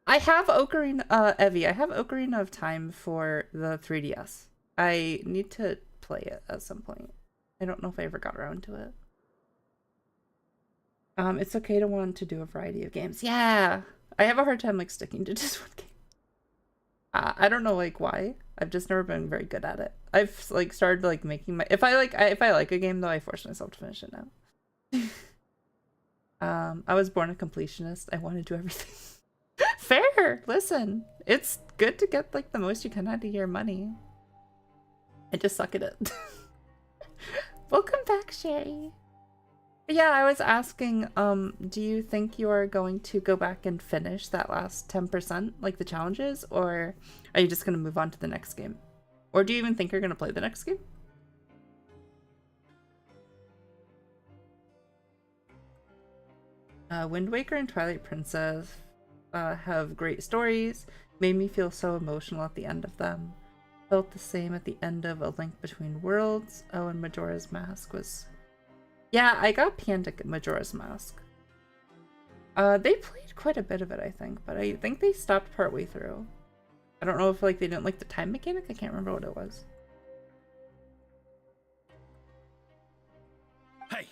have Ocarina, Evie, I have Ocarina of Time for the 3DS. I need to play it at some point. I don't know if I ever got around to it. It's okay to want to do a variety of games. Yeah, I have a hard time like sticking to just one game. I don't know like why. I've just never been very good at it. I've like started like making my if I like a game though, I force myself to finish it now. I was born a completionist. I want to do everything. Fair. Listen, it's good to get like the most you can out of your money. And just suck at it. Welcome back, Sherry. Yeah, I was asking, do you think you are going to go back and finish that last 10%, like the challenges, or are you just going to move on to the next game? Or do you even think you're going to play the next game? Wind Waker and Twilight Princess have great stories. Made me feel so emotional at the end of them. Felt the same at the end of A Link Between Worlds. Oh, and Majora's Mask was... Yeah, I got Panda Majora's Mask. They played quite a bit of it, I think, but I think they stopped partway through. I don't know if like they didn't like the time mechanic. I can't remember what it was. Hey,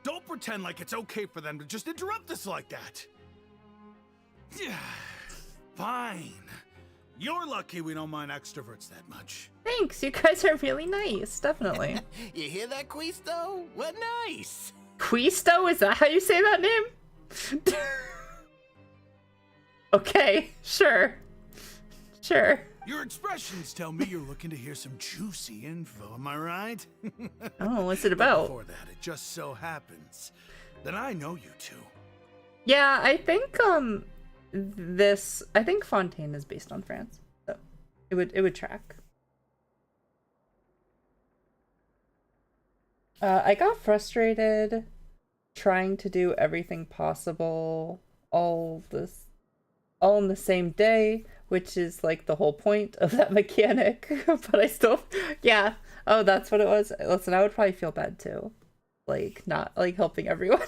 don't pretend like it's okay for them to just interrupt us like that. Yeah, fine. You're lucky we don't mind extroverts that much. Thanks, you guys are really nice, definitely. You hear that, Quisto? What nice. Quisto, is that how you say that name? Okay, sure. Sure. Your expressions tell me you're looking to hear some juicy info, am I right? Oh, what's it But about? before that, it just so happens that I know you two. Yeah, I think I think Fontaine is based on France, so it would track. I got frustrated trying to do everything possible all in the same day, which is like the whole point of that mechanic. But I still, yeah. Oh, that's what it was. Listen, I would probably feel bad too, like not like helping everyone.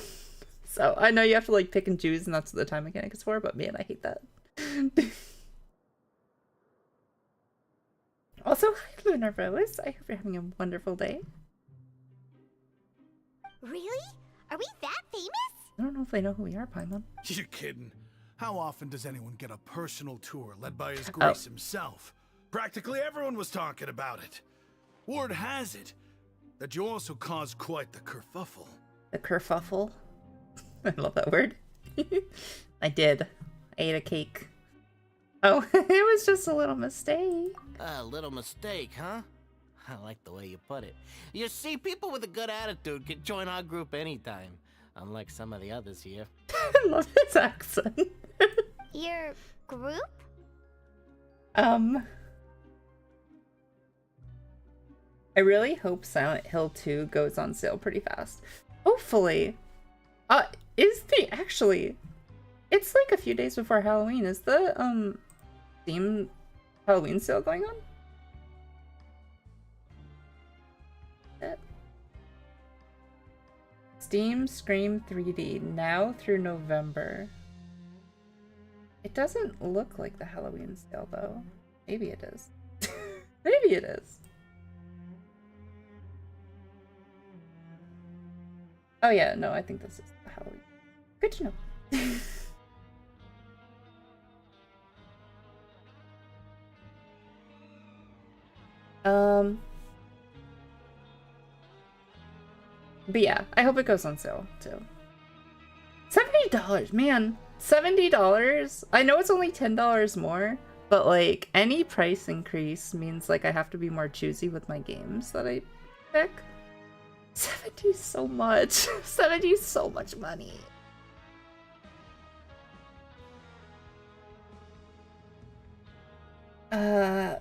So I know you have to like pick and choose, and that's what the time mechanic is for. But man, I hate that. Also, hi Lunar Rose. I hope you're having a wonderful day. Really? Are we that famous? I don't know if they know who we are, Paimon. You're kidding. How often does anyone get a personal tour led by His Grace himself? Practically everyone was talking about it. Word has it that you also caused quite the kerfuffle. The kerfuffle? I love that word. I did. I ate a cake. Oh, it was just a little mistake. A little mistake, huh? I like the way you put it. You see, people with a good attitude can join our group anytime, unlike some of the others here. I love his accent. Your group? I really hope Silent Hill 2 goes on sale pretty fast. Hopefully. It's like a few days before Halloween. Is the Steam Halloween sale going on? Steam Scream 3D now through November. It doesn't look like the Halloween sale though. Maybe it is. Maybe it is. Oh yeah, no, I think this is the Halloween. Good to know. But yeah, I hope it goes on sale too. $70, man. $70? I know it's only $10 more, but like any price increase means like I have to be more choosy with my games that I pick. 70 is so much. 70 is so much money.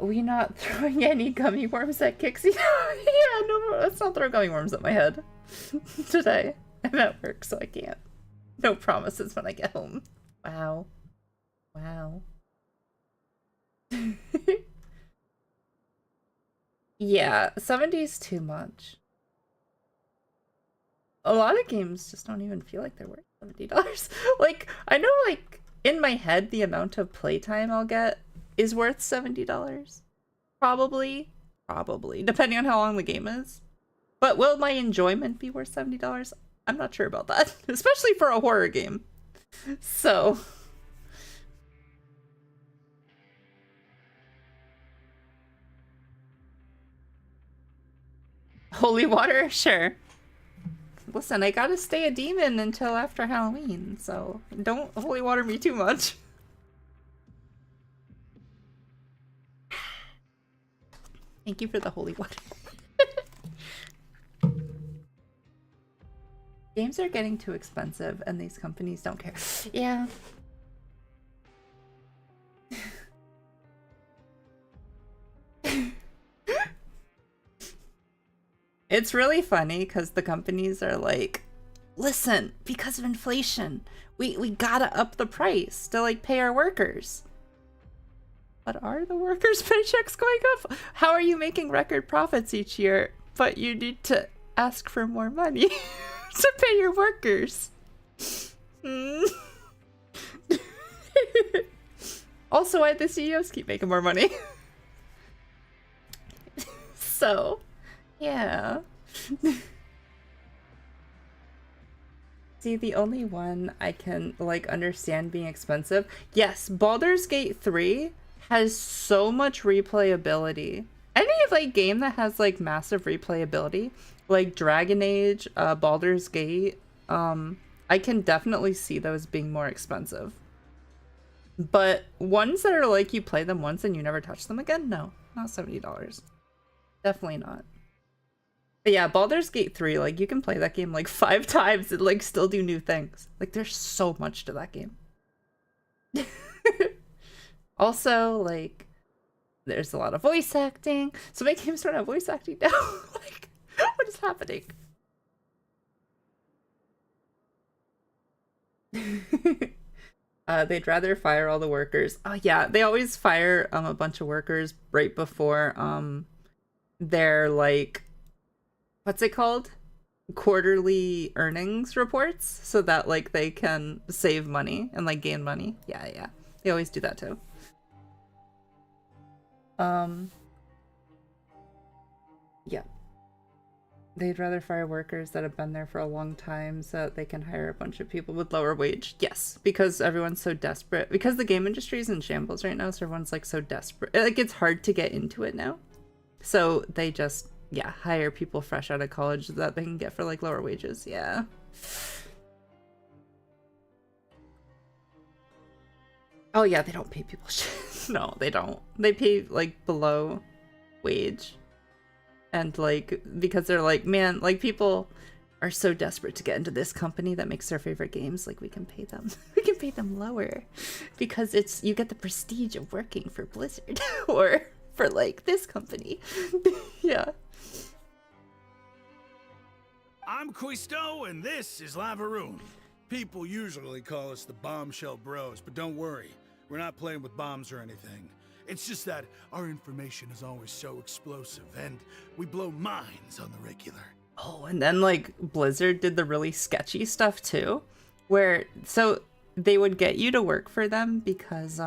We not throwing any gummy worms at Kixie? Yeah, no, let's not throw gummy worms at my head today. I'm at work, so I can't. No promises when I get home. Wow. Wow. Yeah, 70 is too much. A lot of games just don't even feel like they're worth $70. Like, I know, like, in my head, the amount of playtime I'll get is worth $70. Probably. Probably. Depending on how long the game is. But will my enjoyment be worth $70? I'm not sure about that. Especially for a horror game. So... Holy water? Sure. listen, I gotta stay a demon until after Halloween, so don't holy water me too much. Thank you for the holy water. Games are getting too expensive and these companies don't care. Yeah. It's really funny because the companies are like, listen, because of inflation, we gotta up the price to like pay our workers. But are the workers' paychecks going up? How are you making record profits each year, but you need to ask for more money to pay your workers? Also, why the CEOs keep making more money? So, yeah. See, the only one I can like understand being expensive. Yes, Baldur's Gate 3 has so much replayability. Any like game that has like massive replayability, like Dragon Age, Baldur's Gate, I can definitely see those being more expensive. But ones that are like you play them once and you never touch them again, no, not $70. Definitely not. But yeah, Baldur's Gate 3, like you can play that game like 5 times and like still do new things. Like there's so much to that game. Also, like, there's a lot of voice acting. So many games don't have voice acting now. Like, what is happening? They'd rather fire all the workers. Oh yeah, they always fire a bunch of workers right before their like, what's it called? Quarterly earnings reports, so that like they can save money and like gain money. Yeah. They always do that too. Yeah. They'd rather fire workers that have been there for a long time so that they can hire a bunch of people with lower wage. Yes, because everyone's so desperate. Because the game industry is in shambles right now, so everyone's like so desperate. Like it's hard to get into it now. So they just, yeah, hire people fresh out of college that they can get for like lower wages. Yeah. Oh yeah, they don't pay people shit. No, they don't. They pay like below wage. And like, because they're like, man, like people are so desperate to get into this company that makes their favorite games, like we can pay them. We can pay them lower because it's, you get the prestige of working for Blizzard or for like this company. Yeah. I'm Quisto, and this is Lavaroon. People usually call us the Bombshell Bros, but don't worry. We're not playing with bombs or anything. It's just that our information is always so explosive, and we blow minds on the regular. Oh, and then like Blizzard did the really sketchy stuff too, where so they would get you to work for them because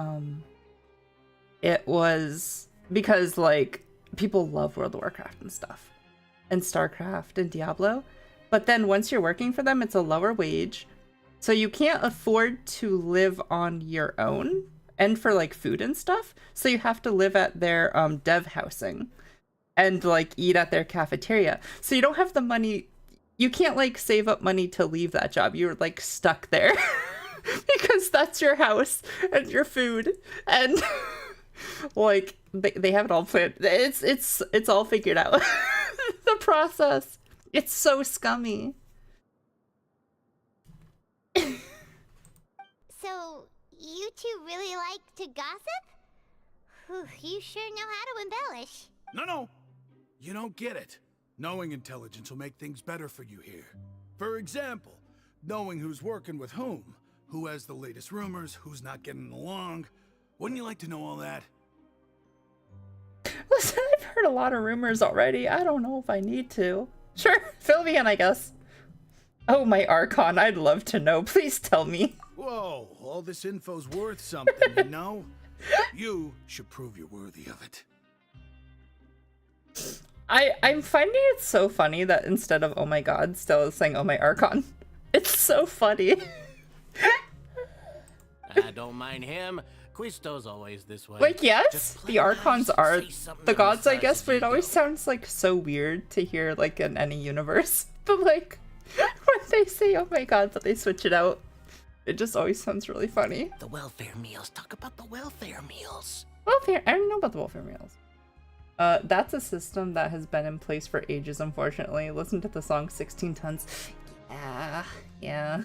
it was because like people love World of Warcraft and stuff and StarCraft and Diablo, but then once you're working for them, it's a lower wage, so you can't afford to live on your own and for like food and stuff, so you have to live at their dev housing and like eat at their cafeteria. So you don't have the money, you can't like save up money to leave that job. You're like stuck there because that's your house and your food, and like they have it all planned. It's all figured out. The process, it's so scummy. So, you two really like to gossip? Whew, you sure know how to embellish. No. You don't get it. Knowing intelligence will make things better for you here. For example, knowing who's working with whom, who has the latest rumors, who's not getting along. Wouldn't you like to know all that? Listen, I've heard a lot of rumors already. I don't know if I need to. Sure, fill me in, I guess. Oh, my Archon, I'd love to know. Please tell me. Whoa, all this info's worth something, you know? You should prove you're worthy of it. I'm finding it so funny that instead of oh my god, Stella is saying oh my Archon. It's so funny. I don't mind him. Quisto's always this way. Like, yes, the Archons are the gods, I guess, but it always sounds like so weird to hear like in any universe. But like, They say, oh my god, but they switch it out. It just always sounds really funny. The welfare meals. Talk about the welfare meals. Welfare? I don't know about the welfare meals. That's a system that has been in place for ages, unfortunately. Listen to the song 16 Tons. Yeah.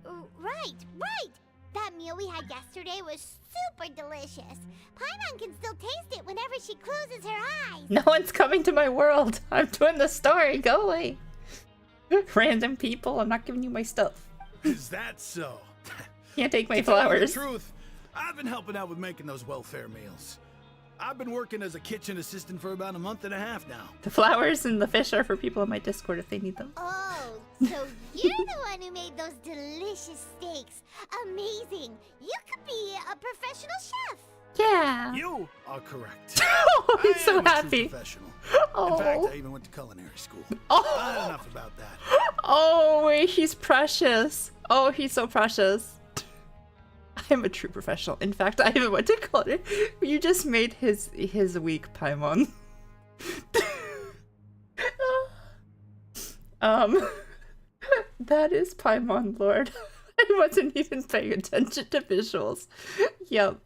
Right! That meal we had yesterday was super delicious. Paimon can still taste it whenever she closes her eyes. No one's coming to my world. I'm doing the story. Go away. Random people, I'm not giving you my stuff. Is that so? Can't take my To tell you flowers. the truth, I've been helping out with making those welfare meals. I've been working as a kitchen assistant for about a month and a half now. The flowers and the fish are for people in my Discord if they need them. Oh, so you're the one who made those delicious steaks. Amazing. You could be a professional chef. Yeah. You are correct. Oh, I'm so I am a true happy. professional. Oh. In fact, I even went to culinary school. Oh. Enough about that. Oh, wait, he's precious. Oh, he's so precious. I am a true professional. In fact, I even went to college. You just made his week, Paimon. That is Paimon, Lord. I wasn't even paying attention to visuals. Yep.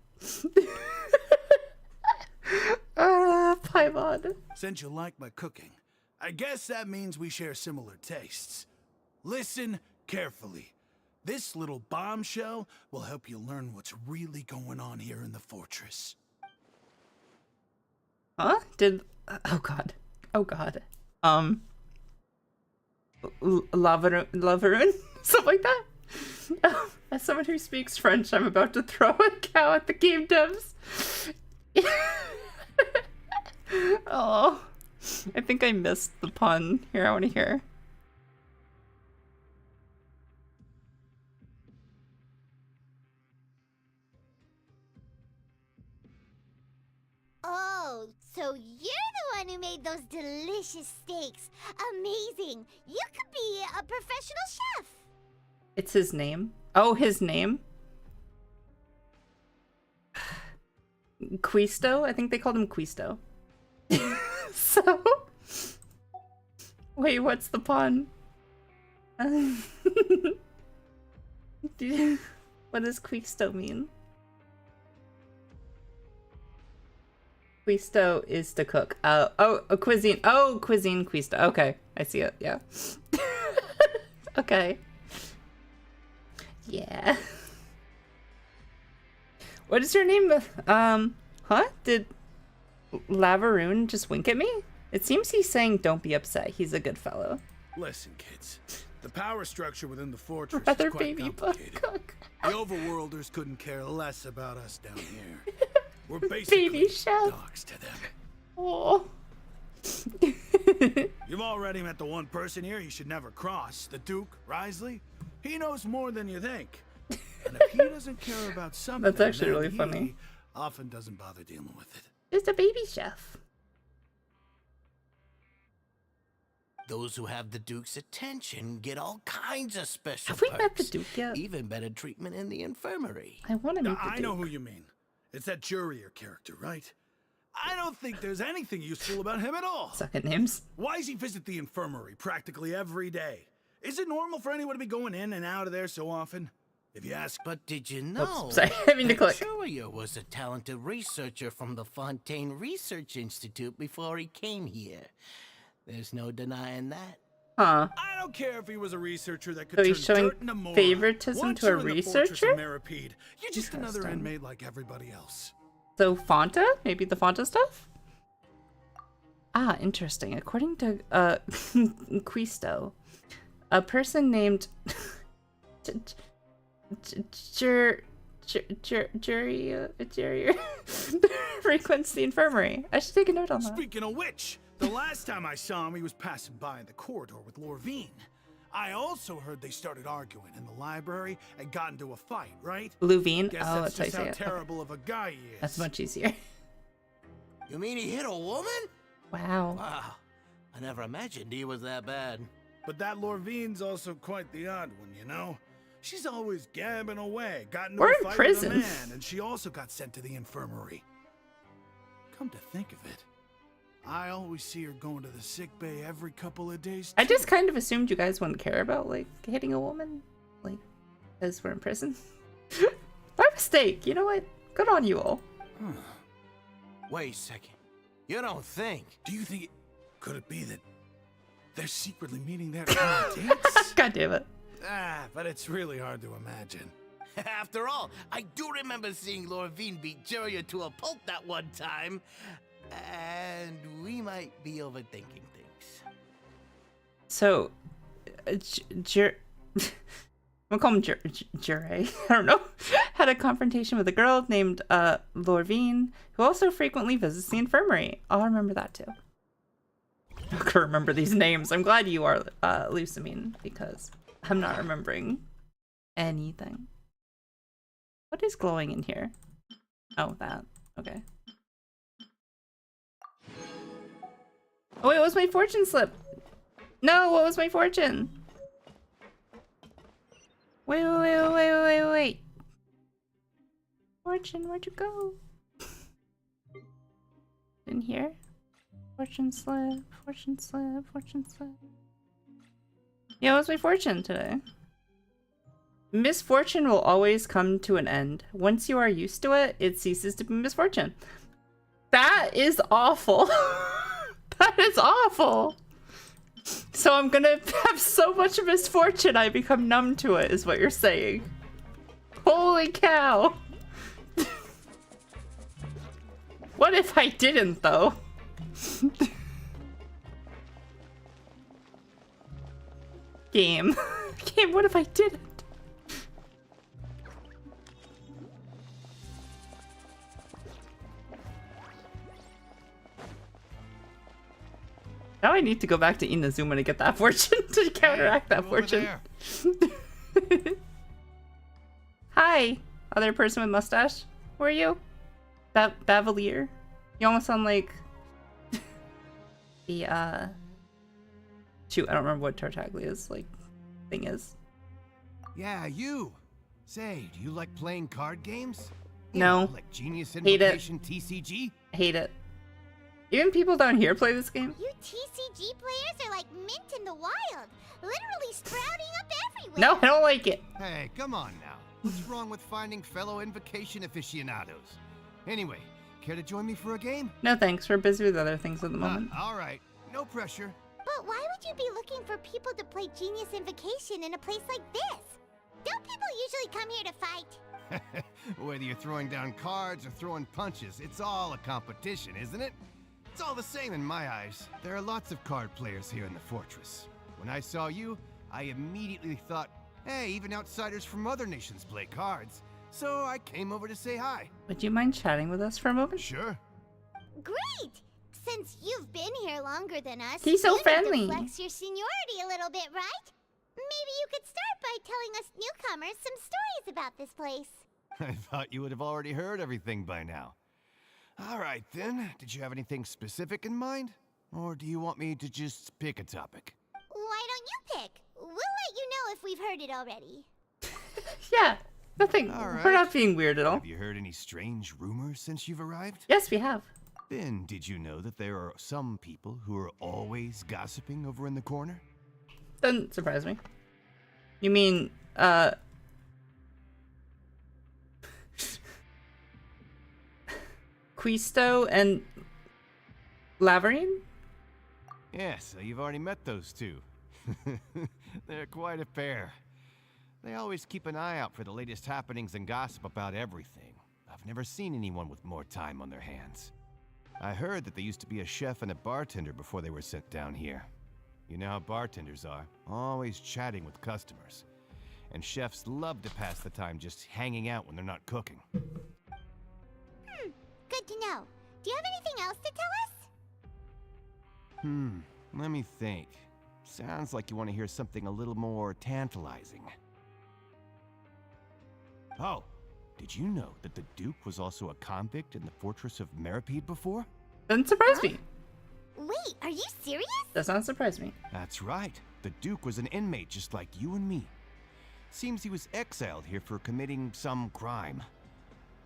Paimon. Since you like my cooking, I guess that means we share similar tastes. Listen carefully. This little bombshell will help you learn what's really going on here in the fortress. Huh? Oh god. Lavaroon? Something like that? As someone who speaks French, I'm about to throw a cow at the game devs. Oh, I think I missed the pun. Here, I want to hear. Oh, so you're the one who made those delicious steaks. Amazing. You could be a professional chef. It's his name. Oh, his name? Quisto? I think they called him Quisto. So? Wait, what's the pun? What does Quisto mean? Quisto is to cook. A cuisine. Oh, cuisine Quisto. Okay, I see it. Yeah. Okay. Yeah. What is your name? Huh? Did Lavaroon just wink at me? It seems he's saying don't be upset. He's a good fellow. Listen, kids. The power structure within the fortress Rather is quite baby complicated. cook. The overworlders couldn't care less about us down here. We're basically Baby chef. dogs to them. Oh. You've already met the one person here you should never cross, the Duke, Risley. He knows more than you think. And if he doesn't care about something, That's actually then really he funny. often doesn't bother dealing with it. Just a baby chef. Those who have the Duke's attention get all kinds of special Have we met the perks. Duke yet? Even better treatment in the infirmary. I want to meet the I know Duke. who you mean. It's that Jurier character, right? I don't think there's anything useful about him at all. Suck at names. Why does he visit the infirmary practically every day? Is it normal for anyone to be going in and out of there so often? If you ask. But did you know Oops, sorry, I mean to click. Jurier was a talented researcher from the Fontaine Research Institute before he came here? There's no denying that. Huh. I don't care if he was a researcher that could So turn he's showing dirt into moron. favoritism Once to a you're in the fortress researcher? of Maripede, you're just another Interesting. inmate like everybody else. So Fonta? Maybe the Fonta stuff? Ah, interesting. According to Quisto, a person named Jurier frequents the infirmary. I should take a note on that. Speaking of which, the last time I saw him, he was passing by in the corridor with Lorvine. I also heard they started arguing in the library and got into a fight, right? Luvine? Guess Oh, that's that's how you just say how it. terrible of a guy he is. That's much easier. You mean he hit a woman? Wow. Wow. I never imagined he was that bad. But that Lorvine's also quite the odd one, you know? She's always gabbing away, got into We're a in fight prison. with a man, and she also got sent to the infirmary. Come to think of it, I always see her going to the sick bay every couple of days. I just kind of assumed you guys wouldn't care about, like, hitting a woman. Like, as we're in prison. My mistake. You know what? Good on you all. Wait a second. You don't think? Do you think could it be that they're secretly meeting there for dates? God damn it. But it's really hard to imagine. After all, I do remember seeing Lorvine beat Juria to a pulp that one time. And we might be overthinking things. So, I'm gonna call him Jure. I don't know. Had a confrontation with a girl named Lorvine, who also frequently visits the infirmary. I'll remember that too. I can remember these names. I'm glad you are, Lusamine, because I'm not remembering anything. What is glowing in here? Oh, that. Okay. Oh, wait, what was my fortune slip? No, what was my fortune? Wait. Fortune, where'd you go? In here? Fortune slip. Yeah, what was my fortune today? Misfortune will always come to an end. Once you are used to it, it ceases to be misfortune. That is awful. That is awful. So I'm gonna have so much misfortune I become numb to it, is what you're saying. Holy cow. What if I didn't, though? Game, what if I didn't? Now I need to go back to Inazuma to get that fortune, to counteract that fortune. Hi, other person with mustache. Who are you? Bavalier? You almost sound like the, shoot, I don't remember what Tartaglia's, like, thing is. Yeah, you. Say, do you like playing card games? No. Like Genius Hate it. Invocation TCG? Hate it. Even people down here play this game. You TCG players are like mint in the wild, literally sprouting up everywhere. No, I don't like it. Hey, come on now. What's wrong with finding fellow invocation aficionados? Anyway, care to join me for a game? No thanks, we're busy with other things at the moment. All right, no pressure. But why would you be looking for people to play Genius Invocation in a place like this? Don't people usually come here to fight? Whether you're throwing down cards or throwing punches, it's all a competition, isn't it? It's all the same in my eyes. There are lots of card players here in the fortress. When I saw you, I immediately thought, hey, even outsiders from other nations play cards. So I came over to say hi. Would you mind chatting with us for a moment? Sure. Great! Since you've been here longer than us, He's so you friendly. need to flex your seniority a little bit, right? Maybe you could start by telling us newcomers some stories about this place. I thought you would have already heard everything by now. All right, then. Did you have anything specific in mind? Or do you want me to just pick a topic? Why don't you pick? We'll let you know if we've heard it already. Yeah, nothing. All right. We're not being weird at all. Have you heard any strange rumors since you've arrived? Yes, we have. Then, did you know that there are some people who are always gossiping over in the corner? Doesn't surprise me. You mean, Quisto and Laverine? Yes, you've already met those two. They're quite a pair. They always keep an eye out for the latest happenings and gossip about everything. I've never seen anyone with more time on their hands. I heard that they used to be a chef and a bartender before they were sent down here. You know how bartenders are, always chatting with customers. And chefs love to pass the time just hanging out when they're not cooking. Good to know. Do you have anything else to tell us? Let me think. Sounds like you want to hear something a little more tantalizing. Oh, did you know that the Duke was also a convict in the fortress of Meripede before? Doesn't surprise me. Wait, are you serious? Does not surprise me. That's right. The Duke was an inmate just like you and me. Seems he was exiled here for committing some crime.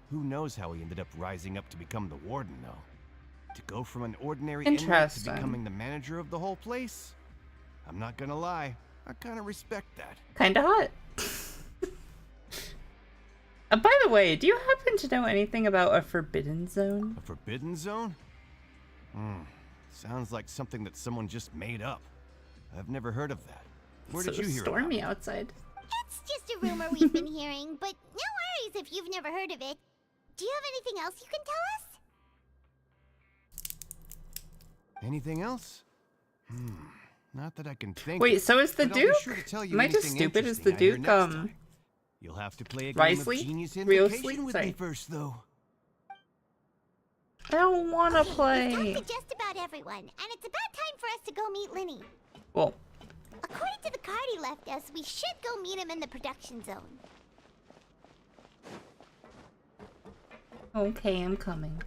Who knows how he ended up rising up to become the warden, though. To go from an ordinary inmate to Interesting. becoming the manager of the whole place? I'm not gonna lie, I kind of respect that. Kinda hot. By the way, do you happen to know anything about a forbidden zone? A forbidden zone? Sounds like something that someone just made up. I've never heard of that. Where did you hear about it? Stormy outside. It's just a rumor we've been hearing, but no worries if you've never heard of it. Do you have anything else you can tell us? Anything else? Not that I can think. Wait, so is the but I'll be Duke? sure to tell you Am I just anything stupid? Is interesting the I hear Duke, next time. You'll have to play a game Risley? of Genius Riosley? Invocation with Sorry. me first, though. I don't want to play. We've talked to just about everyone, and it's about time for us to go meet Linny. Well, According to the card he left us, we should go meet him in the production zone. okay, I'm coming.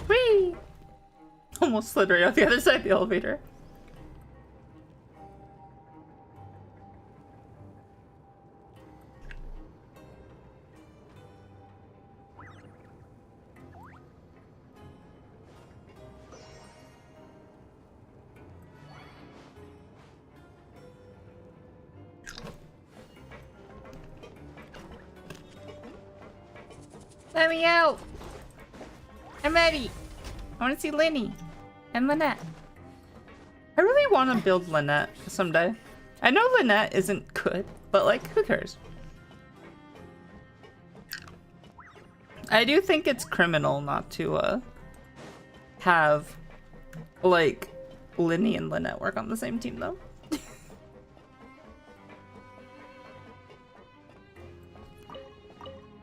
Whee! Almost slid right out the other side of the elevator. Let me out! I'm ready! I want to see Linny and Lynette. I really want to build Lynette someday. I know Lynette isn't good, but like, who cares? I do think it's criminal not to have like Linny and Lynette work on the same team though.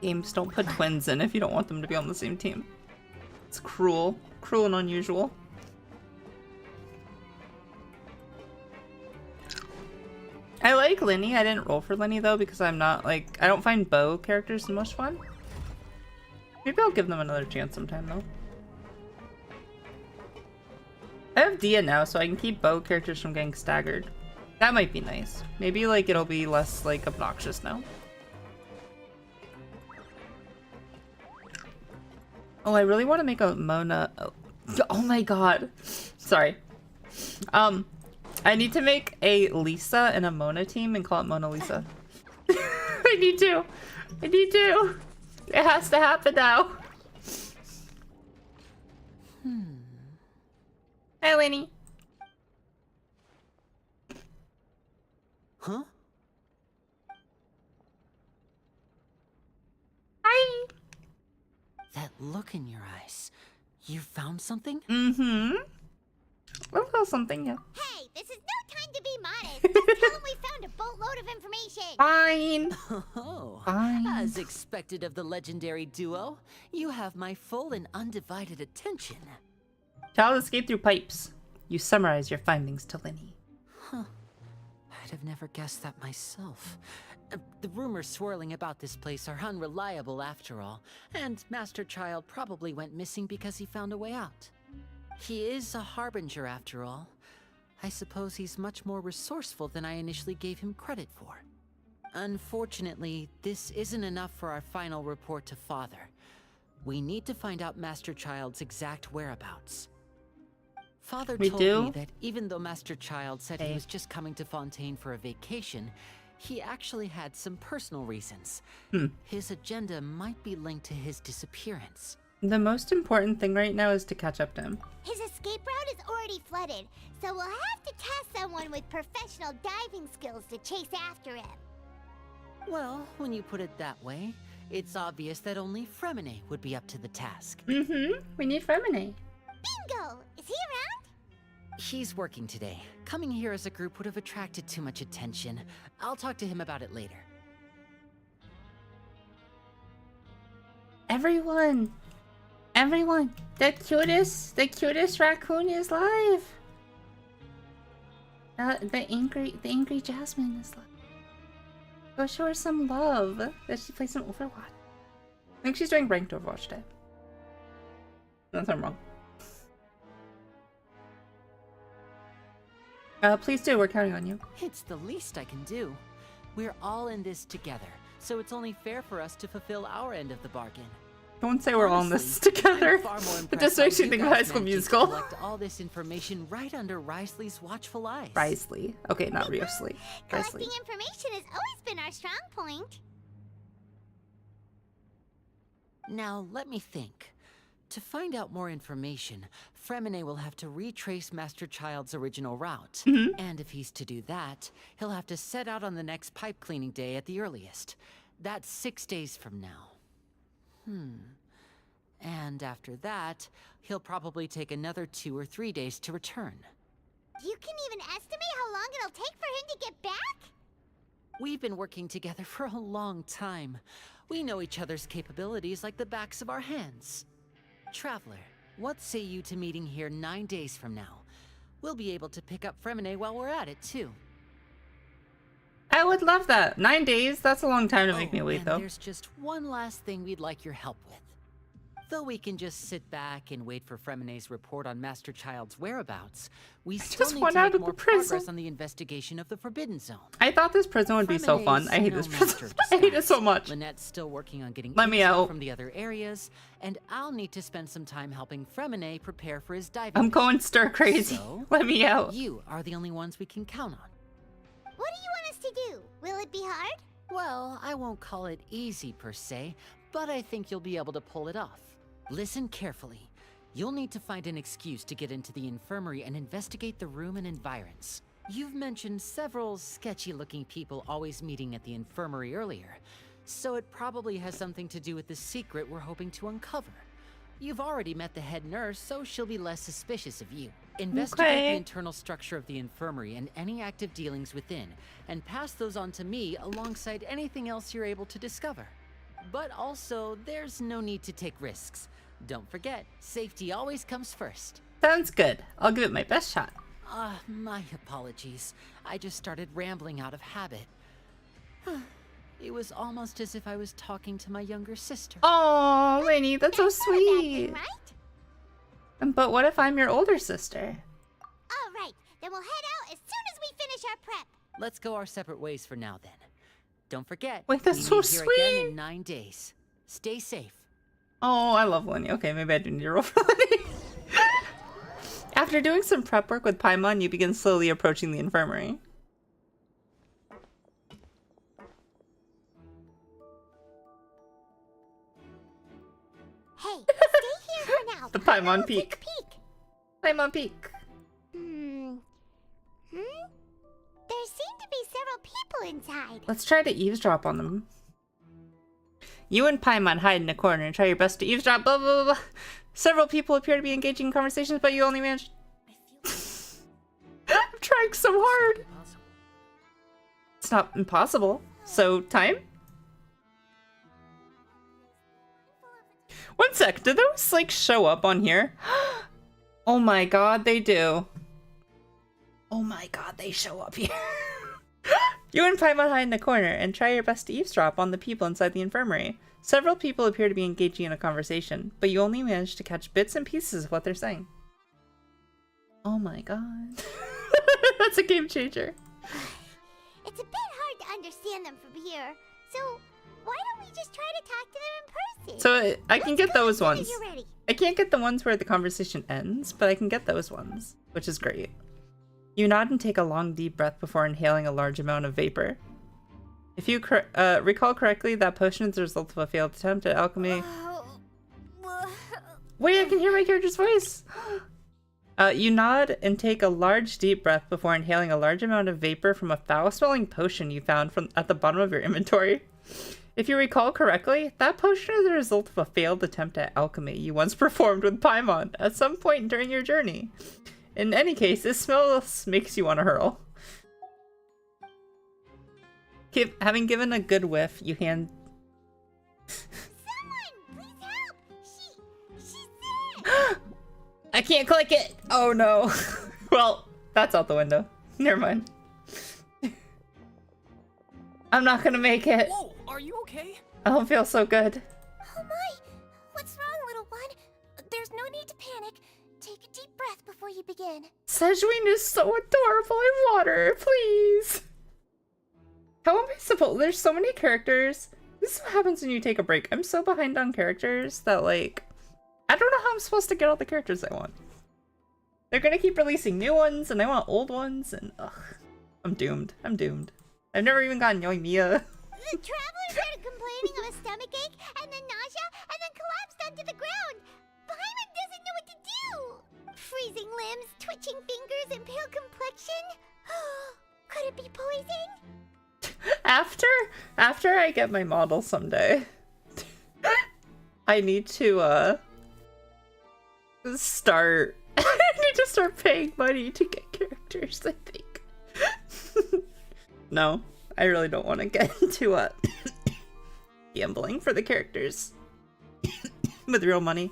Games don't put twins in if you don't want them to be on the same team. It's cruel. Cruel and unusual. I like Linny. I didn't roll for Linny though because I'm not like, I don't find bow characters the most fun. Maybe I'll give them another chance sometime though. I have Dia now so I can keep bow characters from getting staggered. That might be nice. Maybe like it'll be less like obnoxious now. Oh, I really want to make a Mona. Oh my god. Sorry. I need to make a Lisa and a Mona team and call it Mona Lisa. I need to. I need to. It has to happen now. Hi, Winnie. Huh? Hi. That look in your eyes. You found something? Mm-hmm. A little something, yeah. Hey, this is no time to be modest. Just tell him we found a boatload of information. Fine. Oh, Fine. as expected of the legendary duo, you have my full and undivided attention. Childe escaped through pipes. You summarize your findings to Linny. Huh. I'd have never guessed that myself. The rumors swirling about this place are unreliable after all, and Master Childe probably went missing because he found a way out. He is a harbinger after all. I suppose he's much more resourceful than I initially gave him credit for. Unfortunately, this isn't enough for our final report to Father. We need to find out Master Childe's exact whereabouts. Father told me that even though Master Childe said he was just coming to Fontaine for a vacation, he actually had some personal reasons. His agenda might be linked to his disappearance. The most important thing right now is to catch up to him. His escape route is already flooded, so we'll have to test someone with professional diving skills to chase after him. Well, when you put it that way, it's obvious that only Fremine would be up to the task. Mm-hmm. We need Fremine. Bingo! Is he around? He's working today. Coming here as a group would have attracted too much attention. I'll talk to him about it later. Everyone! Everyone! The cutest raccoon is live! The angry Jasmine is live. Go show her some love. That she plays some Overwatch. I think she's doing ranked Overwatch today. Unless I'm wrong. Please do, we're counting on you. It's the least I can do. We're all in this together, so it's only fair for us to fulfill our end of the bargain. Don't say we're all in this Honestly, together. I'm far more It just impressed makes by you think of guys High School managing to Musical. collect all this information right under Risley's watchful eyes. Risley. Okay, not Risley. Collecting Risley. information has always been our strong point. Now, let me think. To find out more information, Fremine will have to retrace Master Child's original route. And if he's to do that, he'll have to set out on the next pipe cleaning day at the earliest. That's 6 days from now. And after that, he'll probably take another 2 or 3 days to return. You can even estimate how long it'll take for him to get back? We've been working together for a long time. We know each other's capabilities like the backs of our hands. Traveler, what say you to meeting here 9 days from now? We'll be able to pick up Fremine while we're at it, too. I would love that. 9 days? That's a long time to make me wait, and though. There's just one last thing we'd like your help with. Though we can just sit back and wait for Fremine's report on Master Child's whereabouts, we still need to make more progress on the investigation of the Forbidden Zone. I thought this prison would be so fun. I hate this prison. I hate it so much. Lynette's still working on getting Let me intel out. from the other areas, and I'll need to spend some time helping Fremine prepare for his diving. I'm going stir crazy. So, Let me out. You are the only ones we can count on. What do you want us to do? Will it be hard? Well, I won't call it easy per se, but I think you'll be able to pull it off. Listen carefully. You'll need to find an excuse to get into the infirmary and investigate the room and environs. You've mentioned several sketchy-looking people always meeting at the infirmary earlier, so it probably has something to do with the secret we're hoping to uncover. You've already met the head nurse, so she'll be less suspicious of you. Investigate the internal structure of the infirmary and any active dealings within, and pass those on to me alongside anything else you're able to discover. But also, there's no need to take risks. Don't forget, safety always comes first. Sounds good. I'll give it my best shot. My apologies. I just started rambling out of habit. It was almost as if I was talking to my younger sister. Oh, Lainey, that's so sweet. Right? But what if I'm your older sister? All right, then we'll head out as soon as we finish our prep. Let's go our separate ways for now, then. Don't forget, Wait, that's we so meet here again sweet. in 9 days. Stay safe. Oh, I love Lenny. Okay, maybe I do need to roll for Lenny. After doing some prep work with Paimon, you begin slowly approaching the infirmary. Hey, stay here for now. The Paimon I'll Peak. take a peek. Paimon Peak. There seem to be several people inside. Let's try to eavesdrop on them. You and Paimon hide in a corner and try your best to eavesdrop, blah, blah, blah, blah. Several people appear to be engaging in conversations, but you only manage... I'm trying so hard. It's not impossible. So, time? 1 sec, do those, like, show up on here? Oh my god, they do. Oh my god, they show up here. You and Paimon hide in a corner and try your best to eavesdrop on the people inside the infirmary. Several people appear to be engaging in a conversation, but you only manage to catch bits and pieces of what they're saying. Oh my god. That's a game changer. It's a bit hard to understand them from here, so why don't we just try to talk to them in person? So I can get those as soon as ones. you're ready. I can't get the ones where the conversation ends, but I can get those ones, which is great. You nod and take a long deep breath before inhaling a large amount of vapor. If you recall correctly, that potion is the result of a failed attempt at alchemy. Wait, I can hear my character's voice! You nod and take a large deep breath before inhaling a large amount of vapor from a foul-smelling potion you found at the bottom of your inventory. If you recall correctly, that potion is the result of a failed attempt at alchemy you once performed with Paimon at some point during your journey. In any case, this smell makes you want to hurl. Having given a good whiff, you hand... Someone, please help! She's sick! I can't click it! Oh no. Well, that's out the window. Never mind. I'm not gonna make it. Whoa, are you okay? I don't feel so good. Oh my! What's wrong, little one? There's no need to panic. Take a deep breath before you begin. Sejuani is so adorable. I want her, please. How am I supposed? There's so many characters. This is what happens when you take a break. I'm so behind on characters that, like, I don't know how I'm supposed to get all the characters I want. They're gonna keep releasing new ones, and I want old ones, and ugh. I'm doomed. I'm doomed. I've never even gotten Yoimiya. The traveler started complaining of a stomachache, and then nausea, and then collapsed onto the ground. Paimon doesn't know what to do. Freezing limbs, twitching fingers, and pale complexion. Could it be poison? After I get my model someday, I need to start. I need to start paying money to get characters, I think. No, I really don't want to get into gambling for the characters with real money.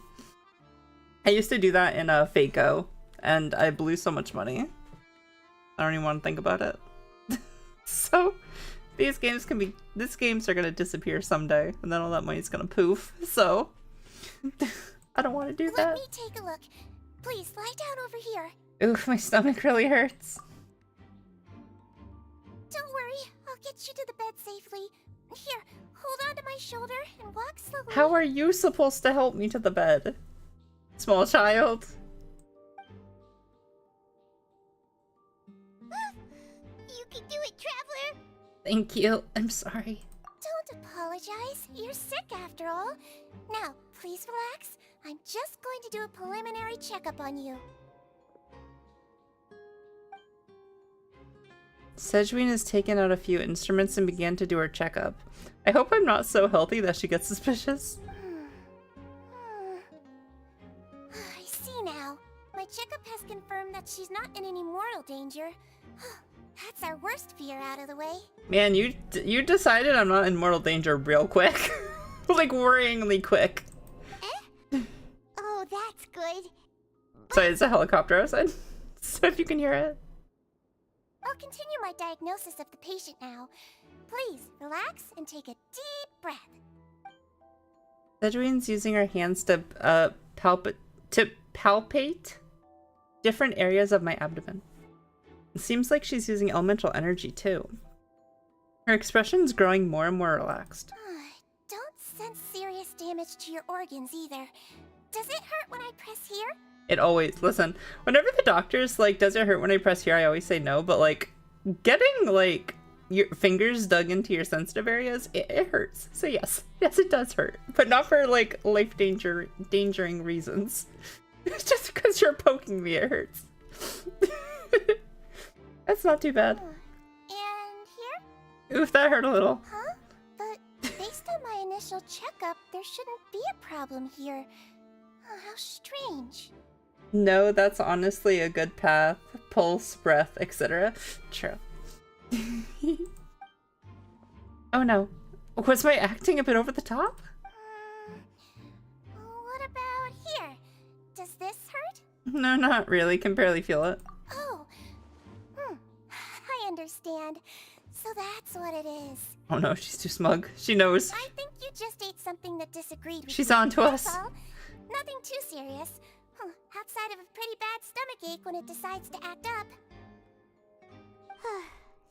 I used to do that in a Fako, and I blew so much money. I don't even want to think about it. So these games are gonna disappear someday, and then all that money's gonna poof. So I don't want to do that. Let me take a look. Please lie down over here. Oof, my stomach really hurts. Don't worry, I'll get you to the bed safely. Here, hold on to my shoulder and walk slowly. How are you supposed to help me to the bed? Small child. You can do it, traveler. Thank you. I'm sorry. Don't apologize. You're sick after all. Now, please relax. I'm just going to do a preliminary checkup on you. Sejuani has taken out a few instruments and began to do her checkup. I hope I'm not so healthy that she gets suspicious. I see now. My checkup has confirmed that she's not in any mortal danger. That's our worst fear out of the way. Man, you decided I'm not in mortal danger real quick. Like, worryingly quick. Oh, that's good. Sorry, it's a helicopter outside. So if you can hear it. I'll continue my diagnosis of the patient now. Please, relax and take a deep breath. Sejuani's using her hands to palpate different areas of my abdomen. It seems like she's using elemental energy too. Her expression's growing more and more relaxed. Don't sense serious damage to your organs either. Does it hurt when I press here? It always, listen, whenever the doctor's like, does it hurt when I press here? I always say no, but like, getting like your fingers dug into your sensitive areas, it hurts. So yes, it does hurt, but not for like life-endangering reasons. Just because you're poking me, it hurts. That's not too bad. And here? Oof, that hurt a little. Huh? But based on my initial checkup, there shouldn't be a problem here. Oh, how strange. No, that's honestly a good path. Pulse, breath, etc. True. Oh no. Was my acting a bit over the top? What about here? Does this hurt? No, not really. Can barely feel it. Oh. I understand. So that's what it is. Oh no, she's too smug. She knows. I think you just ate something that disagreed with She's me. on to That's us. all. Nothing too serious. Outside of a pretty bad stomachache when it decides to act up.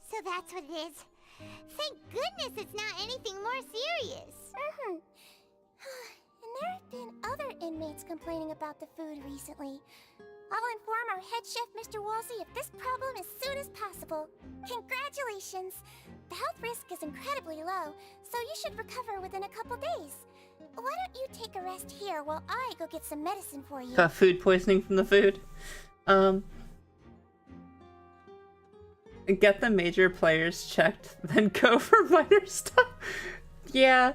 So that's what it is. Thank goodness it's not anything more serious. And there have been other inmates complaining about the food recently. I'll inform our head chef, Mr. Wolsey, of this problem as soon as possible. Congratulations! The health risk is incredibly low, so you should recover within a couple days. Why don't you take a rest here while I go get some medicine for you? Got food poisoning from the food. Get the major players checked, then go for minor stuff. Yeah.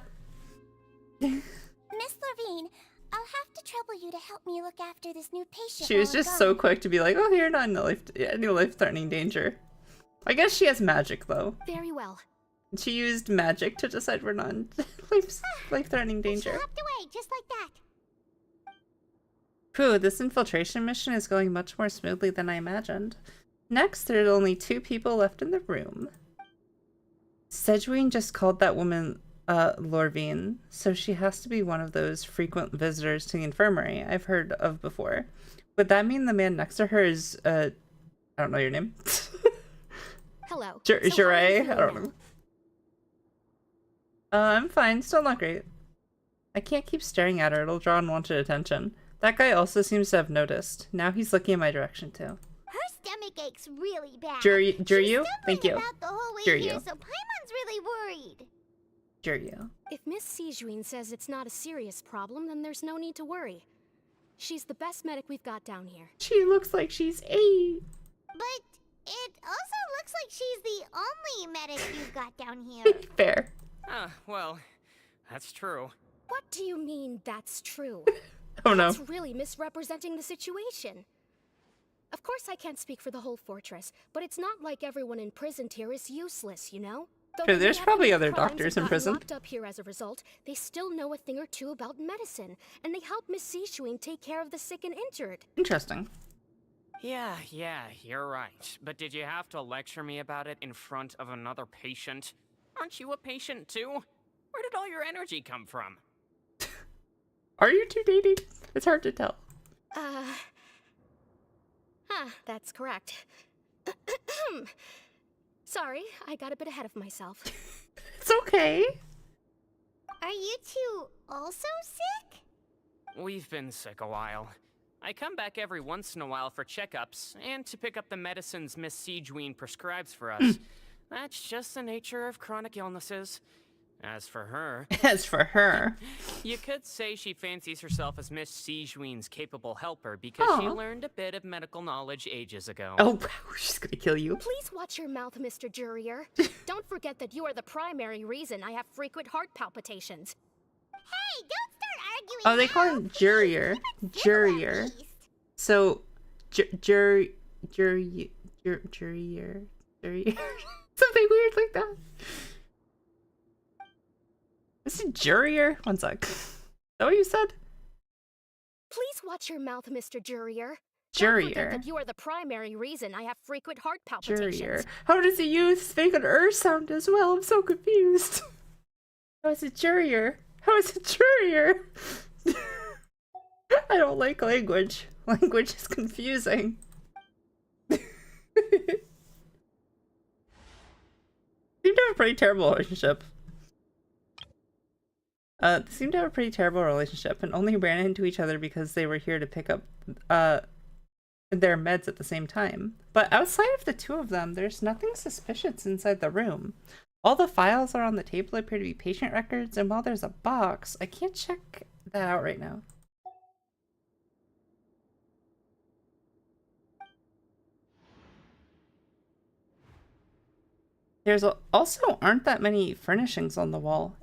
Miss Levine, I'll have to trouble you to help me look after this new patient. She was just so quick to be like, oh, you're not in any life-threatening danger. I guess she has magic, though. Very well. She used magic to decide we're not in life-threatening danger. She hopped away, just like that. Phew, this infiltration mission is going much more smoothly than I imagined. Next, there's only 2 people left in the room. Sejuani just called that woman Lorvine, so she has to be one of those frequent visitors to the infirmary I've heard of before. Would that mean the man next to her is, I don't know your name. Hello. Jure? I don't know. I'm fine. Still not great. I can't keep staring at her. It'll draw unwanted attention. That guy also seems to have noticed. Now he's looking in my direction too. Her stomach aches really bad. Juryu? Thank you. About the whole way Juryu. here, so Paimon's really worried. Juryu. If Miss Sijuin says it's not a serious problem, then there's no need to worry. She's the best medic we've got down here. She looks like she's 8. But it also looks like she's the only medic you've got down here. Fair. Well, that's true. What do you mean that's true? Oh no. That's really misrepresenting the situation. Of course I can't speak for the whole fortress, but it's not like everyone imprisoned here is useless, you know? Though Sure, they there's have probably committed other crimes doctors and in gotten prison. locked up here as a result, they still know a thing or two about medicine, and they help Miss Sijuin take care of the sick and injured. Interesting. Yeah, you're right. But did you have to lecture me about it in front of another patient? Aren't you a patient too? Where did all your energy come from? Are you two dating? It's hard to tell. That's correct. Sorry, I got a bit ahead of myself. It's okay. Are you two also sick? We've been sick a while. I come back every once in a while for checkups, and to pick up the medicines Miss Sijuin prescribes for us. That's just the nature of chronic illnesses. As for her... You could say she fancies herself as Miss Sijuin's capable helper because she learned a bit of medical knowledge ages ago. Oh, she's gonna kill you. Please watch your mouth, Mr. Jurrier. Don't forget that you are the primary reason I have frequent heart palpitations. Hey, don't start arguing. Oh, they call him Jurrier. Jurrier. So, Jurrier. Something weird like that. Is it Jurrier? One sec. Is that what you said? Please watch your mouth, Mr. Jurrier. Jurrier. Don't forget that you are the primary reason I have frequent heart palpitations. Jurrier. How does he use fake and sound as well? I'm so confused. How is it Jurrier? How is it Jurrier? I don't like language. Language is confusing. Seem to have a pretty terrible relationship. They seem to have a pretty terrible relationship and only ran into each other because they were here to pick up their meds at the same time. But outside of the two of them, there's nothing suspicious inside the room. All the files are on the table appear to be patient records, and while there's a box, I can't check that out right now. There's also aren't that many furnishings on the wall.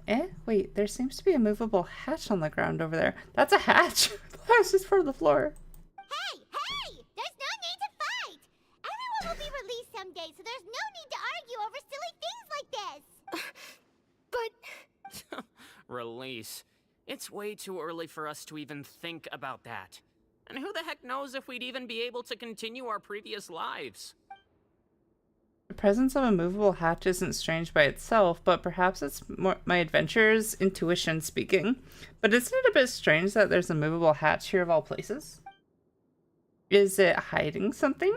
Wait, there seems to be a movable hatch on the ground over there. That's a hatch! That was just for the floor. Hey! There's no need to fight! Everyone will be released someday, so there's no need to argue over silly things like this! But... Release. It's way too early for us to even think about that. And who the heck knows if we'd even be able to continue our previous lives? The presence of a movable hatch isn't strange by itself, but perhaps it's more my adventurer's intuition speaking. But isn't it a bit strange that there's a movable hatch here of all places? Is it hiding something?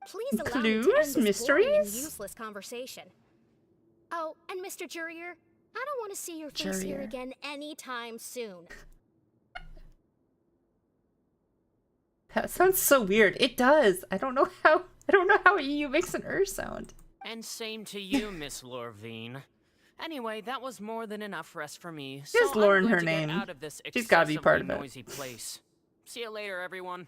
Please allow Clues? me to end this Mysteries? boring and useless conversation. Oh, and Mr. Jurrier, I don't want to see your face here again anytime soon. That sounds so weird. It does. I don't know how EU makes an sound. And same to you, Miss Lorvine. Anyway, that was more than enough rest for me. Just so Lauren I'm her going to get name. out of this She's gotta be part of excessively it. noisy place. See you later, everyone.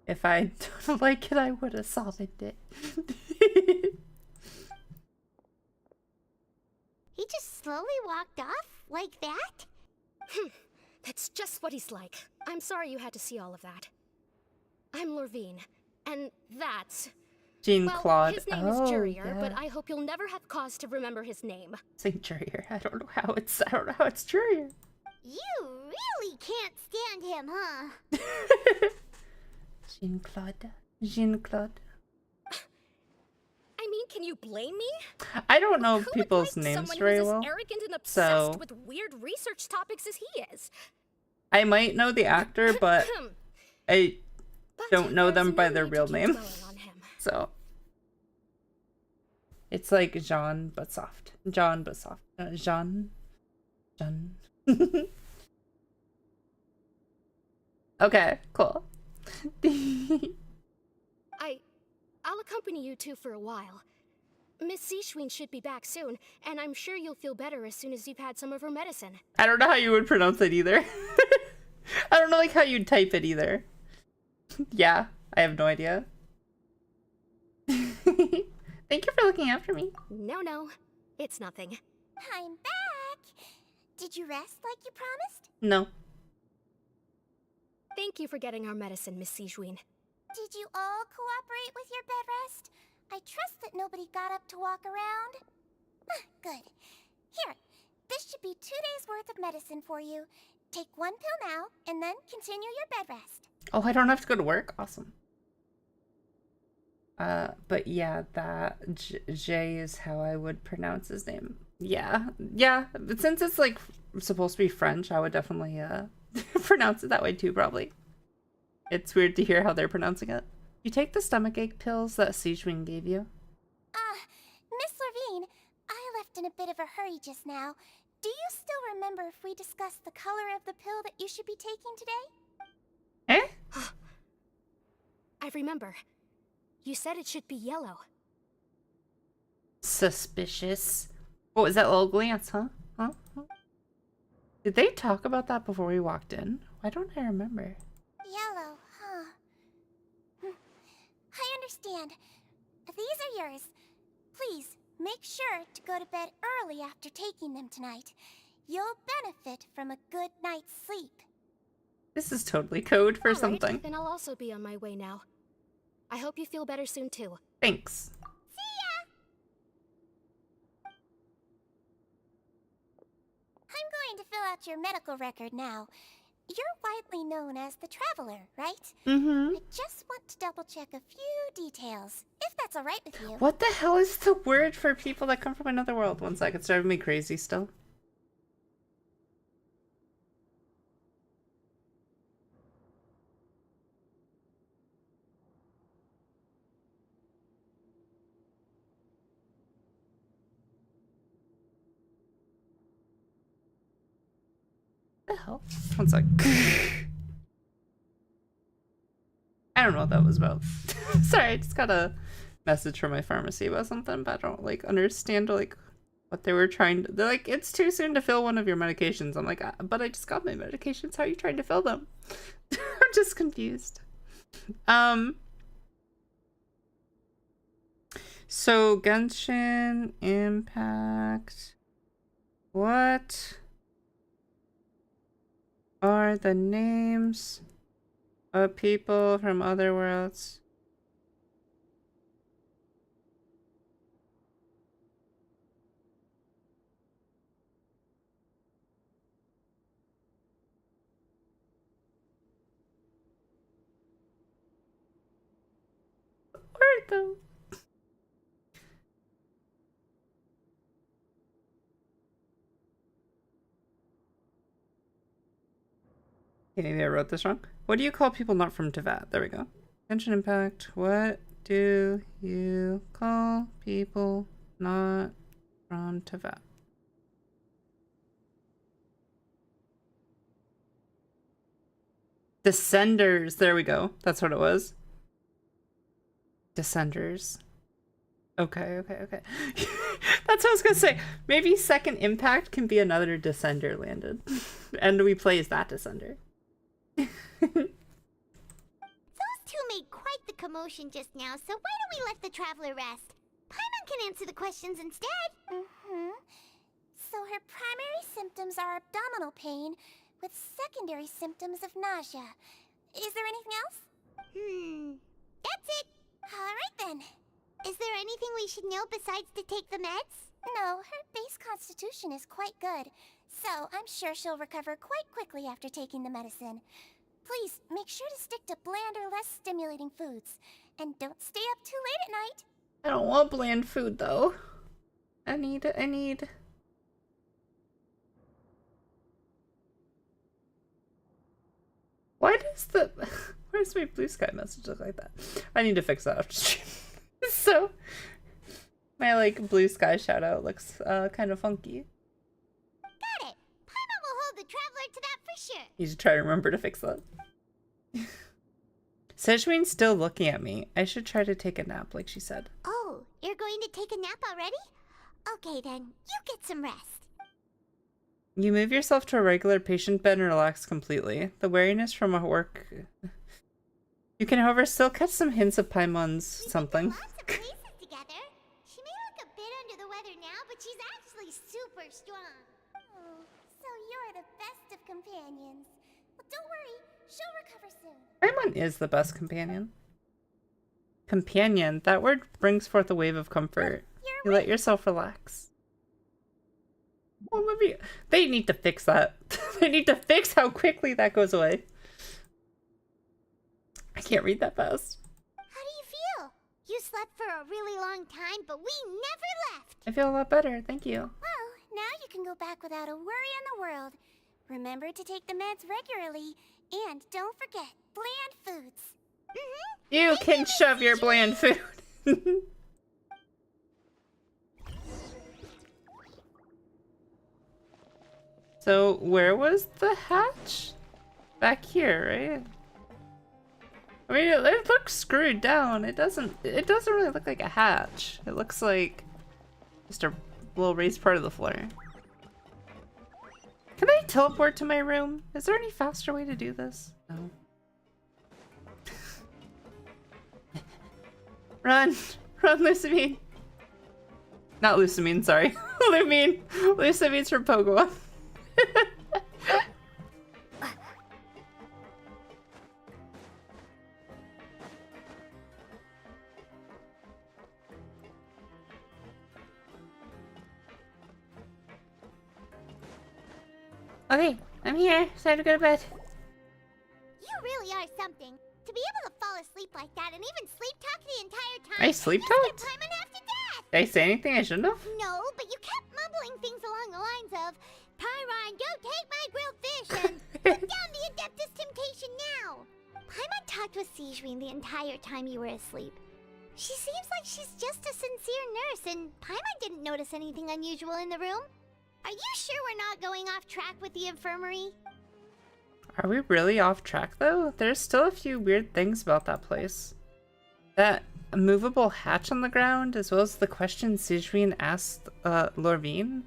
If I don't like it, I would have solved it. He just slowly walked off like that? That's just what he's like. I'm sorry you had to see all of that. I'm Lorvine, and that's... Jean-Claude. His name is Jurrier, but I hope you'll never have cause to remember his name. Saint Jurrier. I don't know how it's Jurrier. You really can't stand him, huh? Jean-Claude. I mean, can you blame me? I don't know Who people's would like names someone very who's well. as arrogant and obsessed So with weird research topics as he is? I might know the actor, but I don't know them by their real name. So It's like Jean but soft. John but soft. Jean. Okay, cool. I'll accompany you two for a while. Miss Seishween should be back soon, and I'm sure you'll feel better as soon as you've had some of her medicine. I don't know how you would pronounce it either. I don't know like how you'd type it either. Yeah, I have no idea. Thank you for looking after me. No, it's nothing. I'm back! Did you rest like you promised? No. Thank you for getting our medicine, Miss Seishween. Did you all cooperate with your bed rest? I trust that nobody got up to walk around. Good. Here, this should be 2 days worth of medicine for you. Take 1 pill now, and then continue your bed rest. Oh, I don't have to go to work? Awesome. But yeah, that J is how I would pronounce his name. Yeah. But since it's like supposed to be French, I would definitely pronounce it that way too, probably. It's weird to hear how they're pronouncing it. You take the stomachache pills that Seishween gave you? Miss Levine, I left in a bit of a hurry just now. Do you still remember if we discussed the color of the pill that you should be taking today? Eh? I remember. You said it should be yellow. Suspicious. What was that little glance, huh? Huh? Did they talk about that before we walked in? Why don't I remember? Yellow, huh? I understand. These are yours. Please, make sure to go to bed early after taking them tonight. You'll benefit from a good night's sleep. This is totally code for something. Then I'll also be on my way now. I hope you feel better soon too. Thanks. See ya! I'm going to fill out your medical record now. You're widely known as the Traveler, right? Mm-hmm. I just want to double check a few details, if that's all right with you. What the hell is the word for people that come from another world? 1 second, it's driving me crazy still. What the hell? 1 sec. I don't know what that was about. Sorry, I just got a message from my pharmacy about something, but I don't like understand like what they were trying to. They're like, it's too soon to fill one of your medications. I'm like, but I just got my medications. How are you trying to fill them? I'm just confused. So Genshin Impact. What are the names of people from other worlds? Word though. Okay, maybe I wrote this wrong. What do you call people not from Teyvat? There we go. Genshin Impact. What do you call people not from Teyvat? Descenders. There we go. That's what it was. Descenders. Okay. That's what I was gonna say. Maybe second impact can be another Descender landed. And we play as that Descender. Those two made quite the commotion just now, so why don't we let the Traveler rest? Paimon can answer the questions instead. So her primary symptoms are abdominal pain, with secondary symptoms of nausea. Is there anything else? That's it. Alright then. Is there anything we should know besides to take the meds? No, her base constitution is quite good, so I'm sure she'll recover quite quickly after taking the medicine. Please, make sure to stick to bland or less stimulating foods, and don't stay up too late at night. I don't want bland food though. I need Why does my blue sky message look like that? I need to fix that after stream. So My like blue sky shout out looks kind of funky. Got it. Paimon will hold the traveler to that for sure. You should try to remember to fix that. Sedgwin's still looking at me. I should try to take a nap, like she said. Oh, you're going to take a nap already? Okay then, you get some rest. You move yourself to a regular patient bed and relax completely. The weariness from a work... You can, however, still catch some hints of Paimon's something. Lots of places together. She may look a bit under the weather now, but she's actually super strong. Oh, so you're the best of companions. Well, don't worry, she'll recover soon. Paimon is the best companion. Companion, that word brings forth a wave of comfort. You let yourself relax. Well, maybe they need to fix that. They need to fix how quickly that goes away. I can't read that fast. How do you feel? You slept for a really long time, but we never left. I feel a lot better, thank you. Well, now you can go back without a worry in the world. Remember to take the meds regularly, and don't forget, bland foods. You can shove your bland food. So, where was the hatch? Back here, right? I mean, it looks screwed down. It doesn't really look like a hatch. It looks like just a little raised part of the floor. Can I teleport to my room? Is there any faster way to do this? No. Run! Run, Lucamine! Not Lucamine, sorry. Lumine! Lucamine's from Pokemon. Okay, I'm here. It's time to go to bed. You really are something. To be able to fall asleep like that and even sleep talk the entire time. I sleep talked? Did I say anything I shouldn't have? No, but you kept mumbling things along the lines of, Pyron, go take my grilled fish and put down the Adeptus Temptation now. Paimon talked with Sigewinne the entire time you were asleep. She seems like she's just a sincere nurse, and Paimon didn't notice anything unusual in the room. Are you sure we're not going off track with the infirmary? Are we really off track though? There's still a few weird things about that place. That movable hatch on the ground, as well as the question Sigewinne asked Lorvine.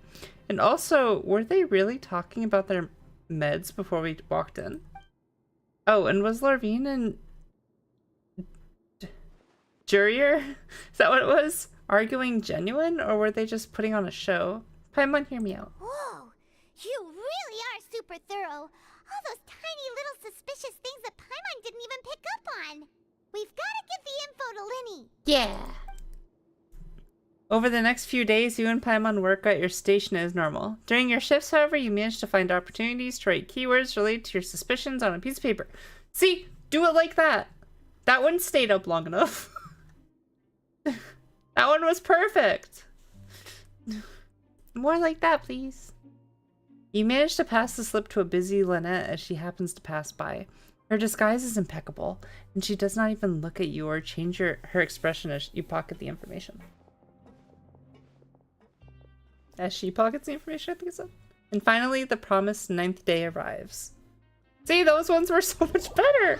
And also, were they really talking about their meds before we walked in? Oh, and was Lorvine and Jurier, is that what it was? Arguing genuine, or were they just putting on a show? Paimon, hear me out. Whoa, you really are super thorough. All those tiny little suspicious things that Paimon didn't even pick up on. We've got to give the info to Linny. Yeah. Over the next few days, you and Paimon work at your station as normal. During your shifts, however, you manage to find opportunities to write keywords related to your suspicions on a piece of paper. See? Do it like that. That one stayed up long enough. That one was perfect. More like that, please. You manage to pass the slip to a busy Lynette as she happens to pass by. Her disguise is impeccable, and she does not even look at you or change her expression as you pocket the information. As she pockets the information, I think it said. And finally, the promised 9th day arrives. See, those ones were so much better!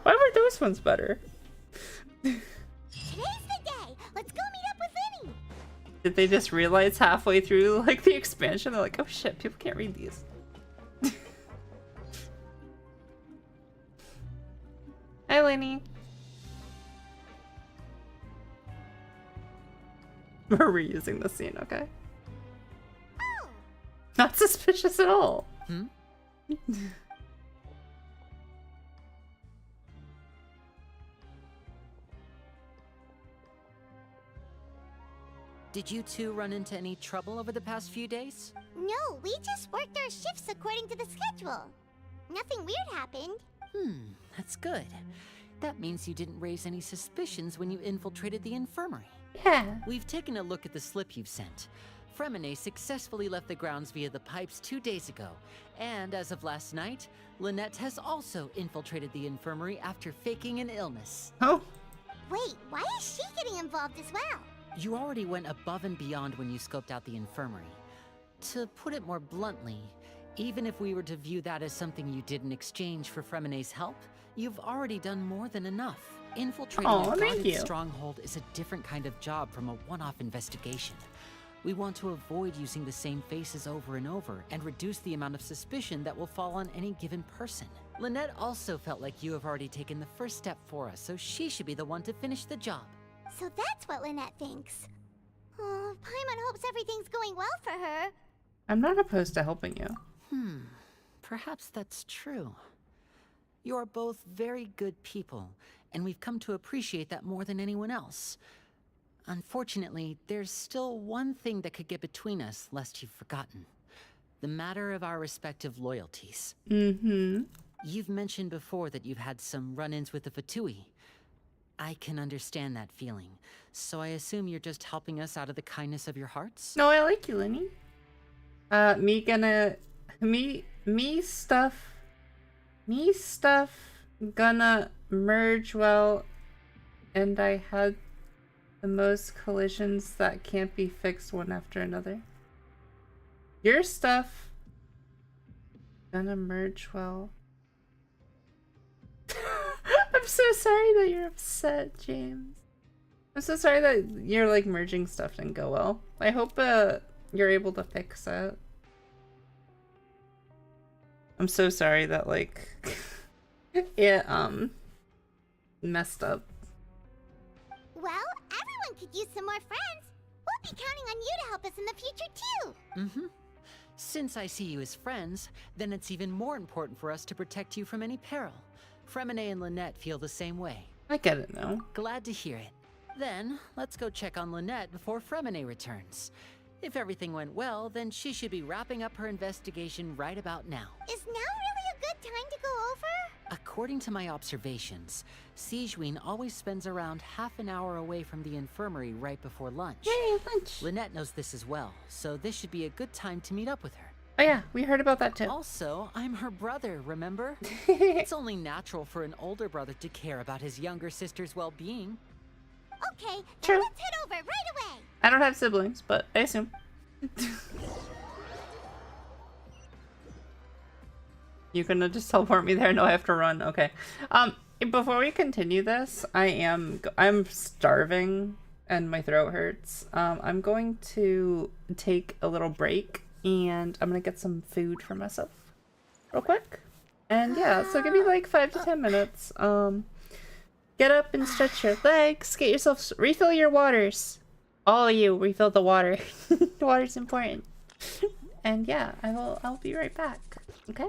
Why were those ones better? Today's the day. Let's go meet up with Linny. Did they just realize halfway through, like, the expansion? They're like, oh shit, people can't read these. Hi, Lenny. We're reusing the scene, okay? Oh. Not suspicious at all. Hmm? Did you two run into any trouble over the past few days? No, we just worked our shifts according to the schedule. Nothing weird happened. That's good. That means you didn't raise any suspicions when you infiltrated the infirmary. Yeah. We've taken a look at the slip you've sent. Fremine successfully left the grounds via the pipes 2 days ago, and as of last night, Lynette has also infiltrated the infirmary after faking an illness. Oh. Wait, why is she getting involved as well? You already went above and beyond when you scoped out the infirmary. To put it more bluntly, even if we were to view that as something you did in exchange for Fremenay's help, you've already done more than enough. Infiltrating a guarded stronghold is a different kind of job from a one-off investigation. We want to avoid using the same faces over and over and reduce the amount of suspicion that will fall on any given person. Lynette also felt like you have already taken the first step for us, so she should be the one to finish the job. So that's what Lynette thinks. Oh, Paimon hopes everything's going well for her. I'm not opposed to helping you. Perhaps that's true. You're both very good people, and we've come to appreciate that more than anyone else. Unfortunately, there's still one thing that could get between us, lest you've forgotten. The matter of our respective loyalties. You've mentioned before that you've had some run-ins with the Fatui. I can understand that feeling, so I assume you're just helping us out of the kindness of your hearts? No, I like you, Lenny. Me stuff gonna merge well, and I had the most collisions that can't be fixed one after another. Your stuff gonna merge well. I'm so sorry that you're upset, James. I'm so sorry that you're like merging stuff didn't go well. I hope you're able to fix it. I'm so sorry that like it messed up. Well, everyone could use some more friends. We'll be counting on you to help us in the future too. Since I see you as friends, then it's even more important for us to protect you from any peril. Fremenay and Lynette feel the same way. I get it now. Glad to hear it. Then, let's go check on Lynette before Fremenay returns. If everything went well, then she should be wrapping up her investigation right about now. Is now really a good time to go over? According to my observations, Sigewinne always spends around half an hour away from the infirmary right before lunch. Yay, lunch! Lynette knows this as well, so this should be a good time to meet up with her. Oh yeah, we heard about that too. Also, I'm her brother, remember? It's only natural for an older brother to care about his younger sister's well-being. Okay, True. then let's head over right away. I don't have siblings, but I assume. You gonna just teleport me there? No, I have to run. Okay. Before we continue this, I'm starving and my throat hurts. I'm going to take a little break and I'm gonna get some food for myself real quick. And yeah, so give me like 5 to 10 minutes. Get up and stretch your legs, get yourself, refill your waters. All of you, refill the water. The water's important. And yeah, I'll be right back. Okay?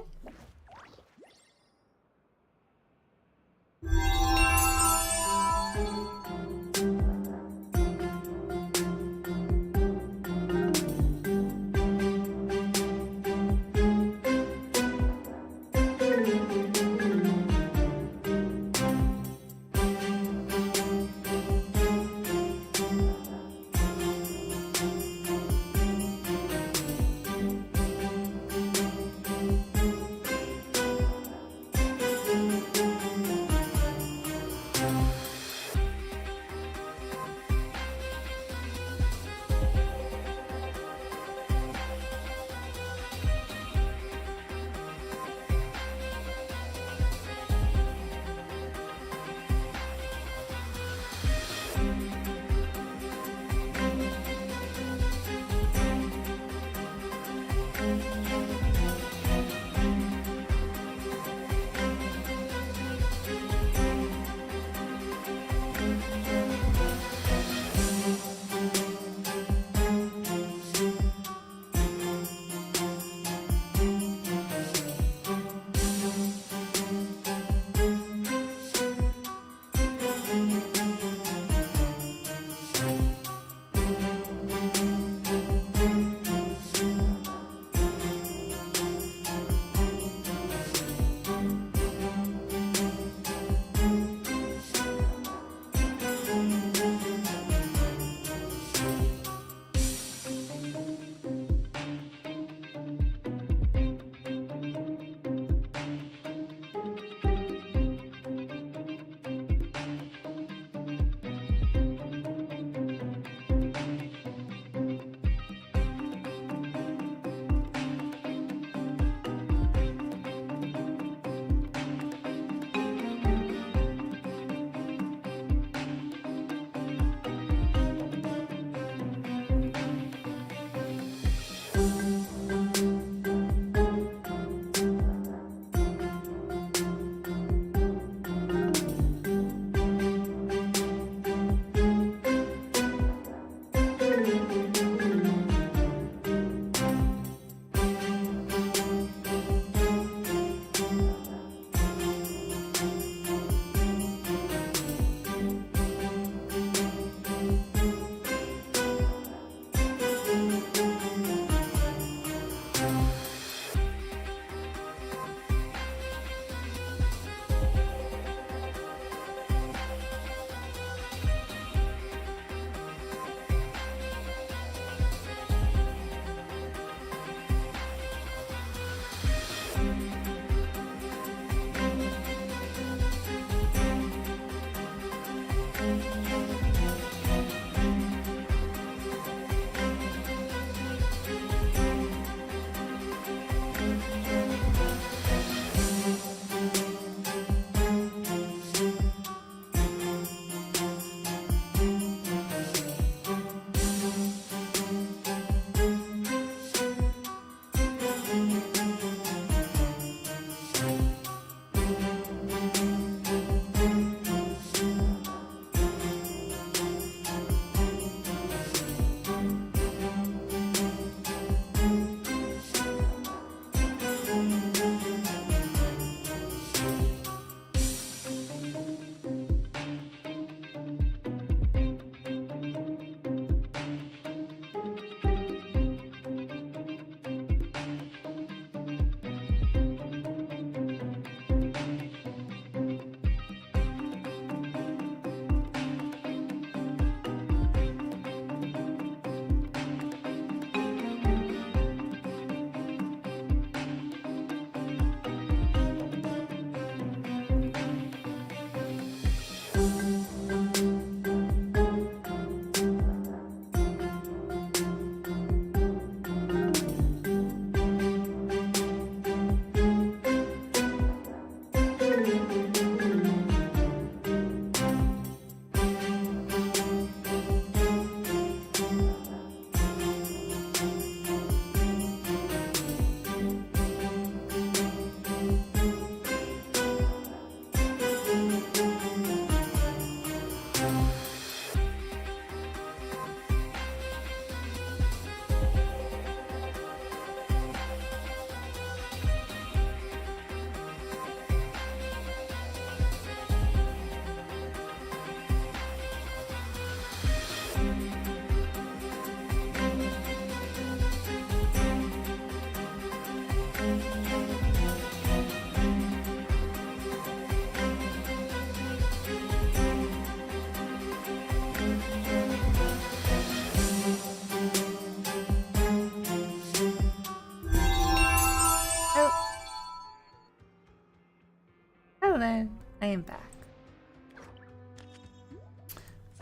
Hello, I am back.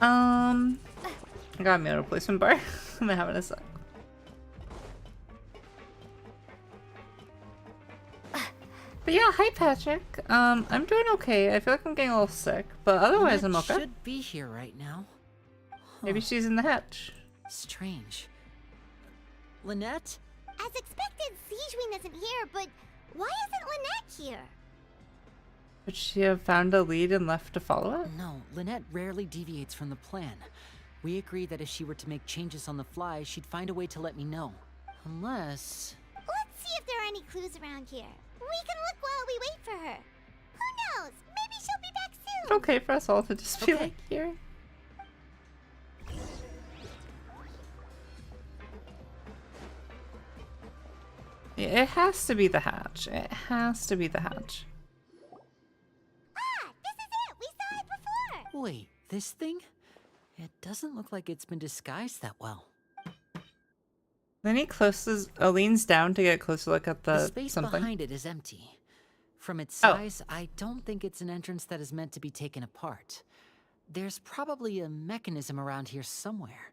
I got a meal replacement bar. I'm gonna have it in a sec. But yeah, hi Patrick. I'm doing okay. I feel like I'm getting a little sick, but otherwise I'm okay. Should be here right now. Maybe she's in the hatch. Strange. Lynette? As expected, Siegeween isn't here, but why isn't Lynette here? Would she have found a lead and left to follow it? No, Lynette rarely deviates from the plan. We agreed that if she were to make changes on the fly, she'd find a way to let me know. Unless... Let's see if there are any clues around here. We can look while we wait for her. Who knows? Maybe she'll be back soon. It's okay for us all to just be like here. Yeah, it has to be the hatch. It has to be the hatch. Ah, this is it. We saw it before. Wait, this thing? It doesn't look like it's been disguised that well. Then he leans down to get a closer look at The space something. behind it is empty. From its size, I don't think it's an entrance that is meant to be taken apart. There's probably a mechanism around here somewhere.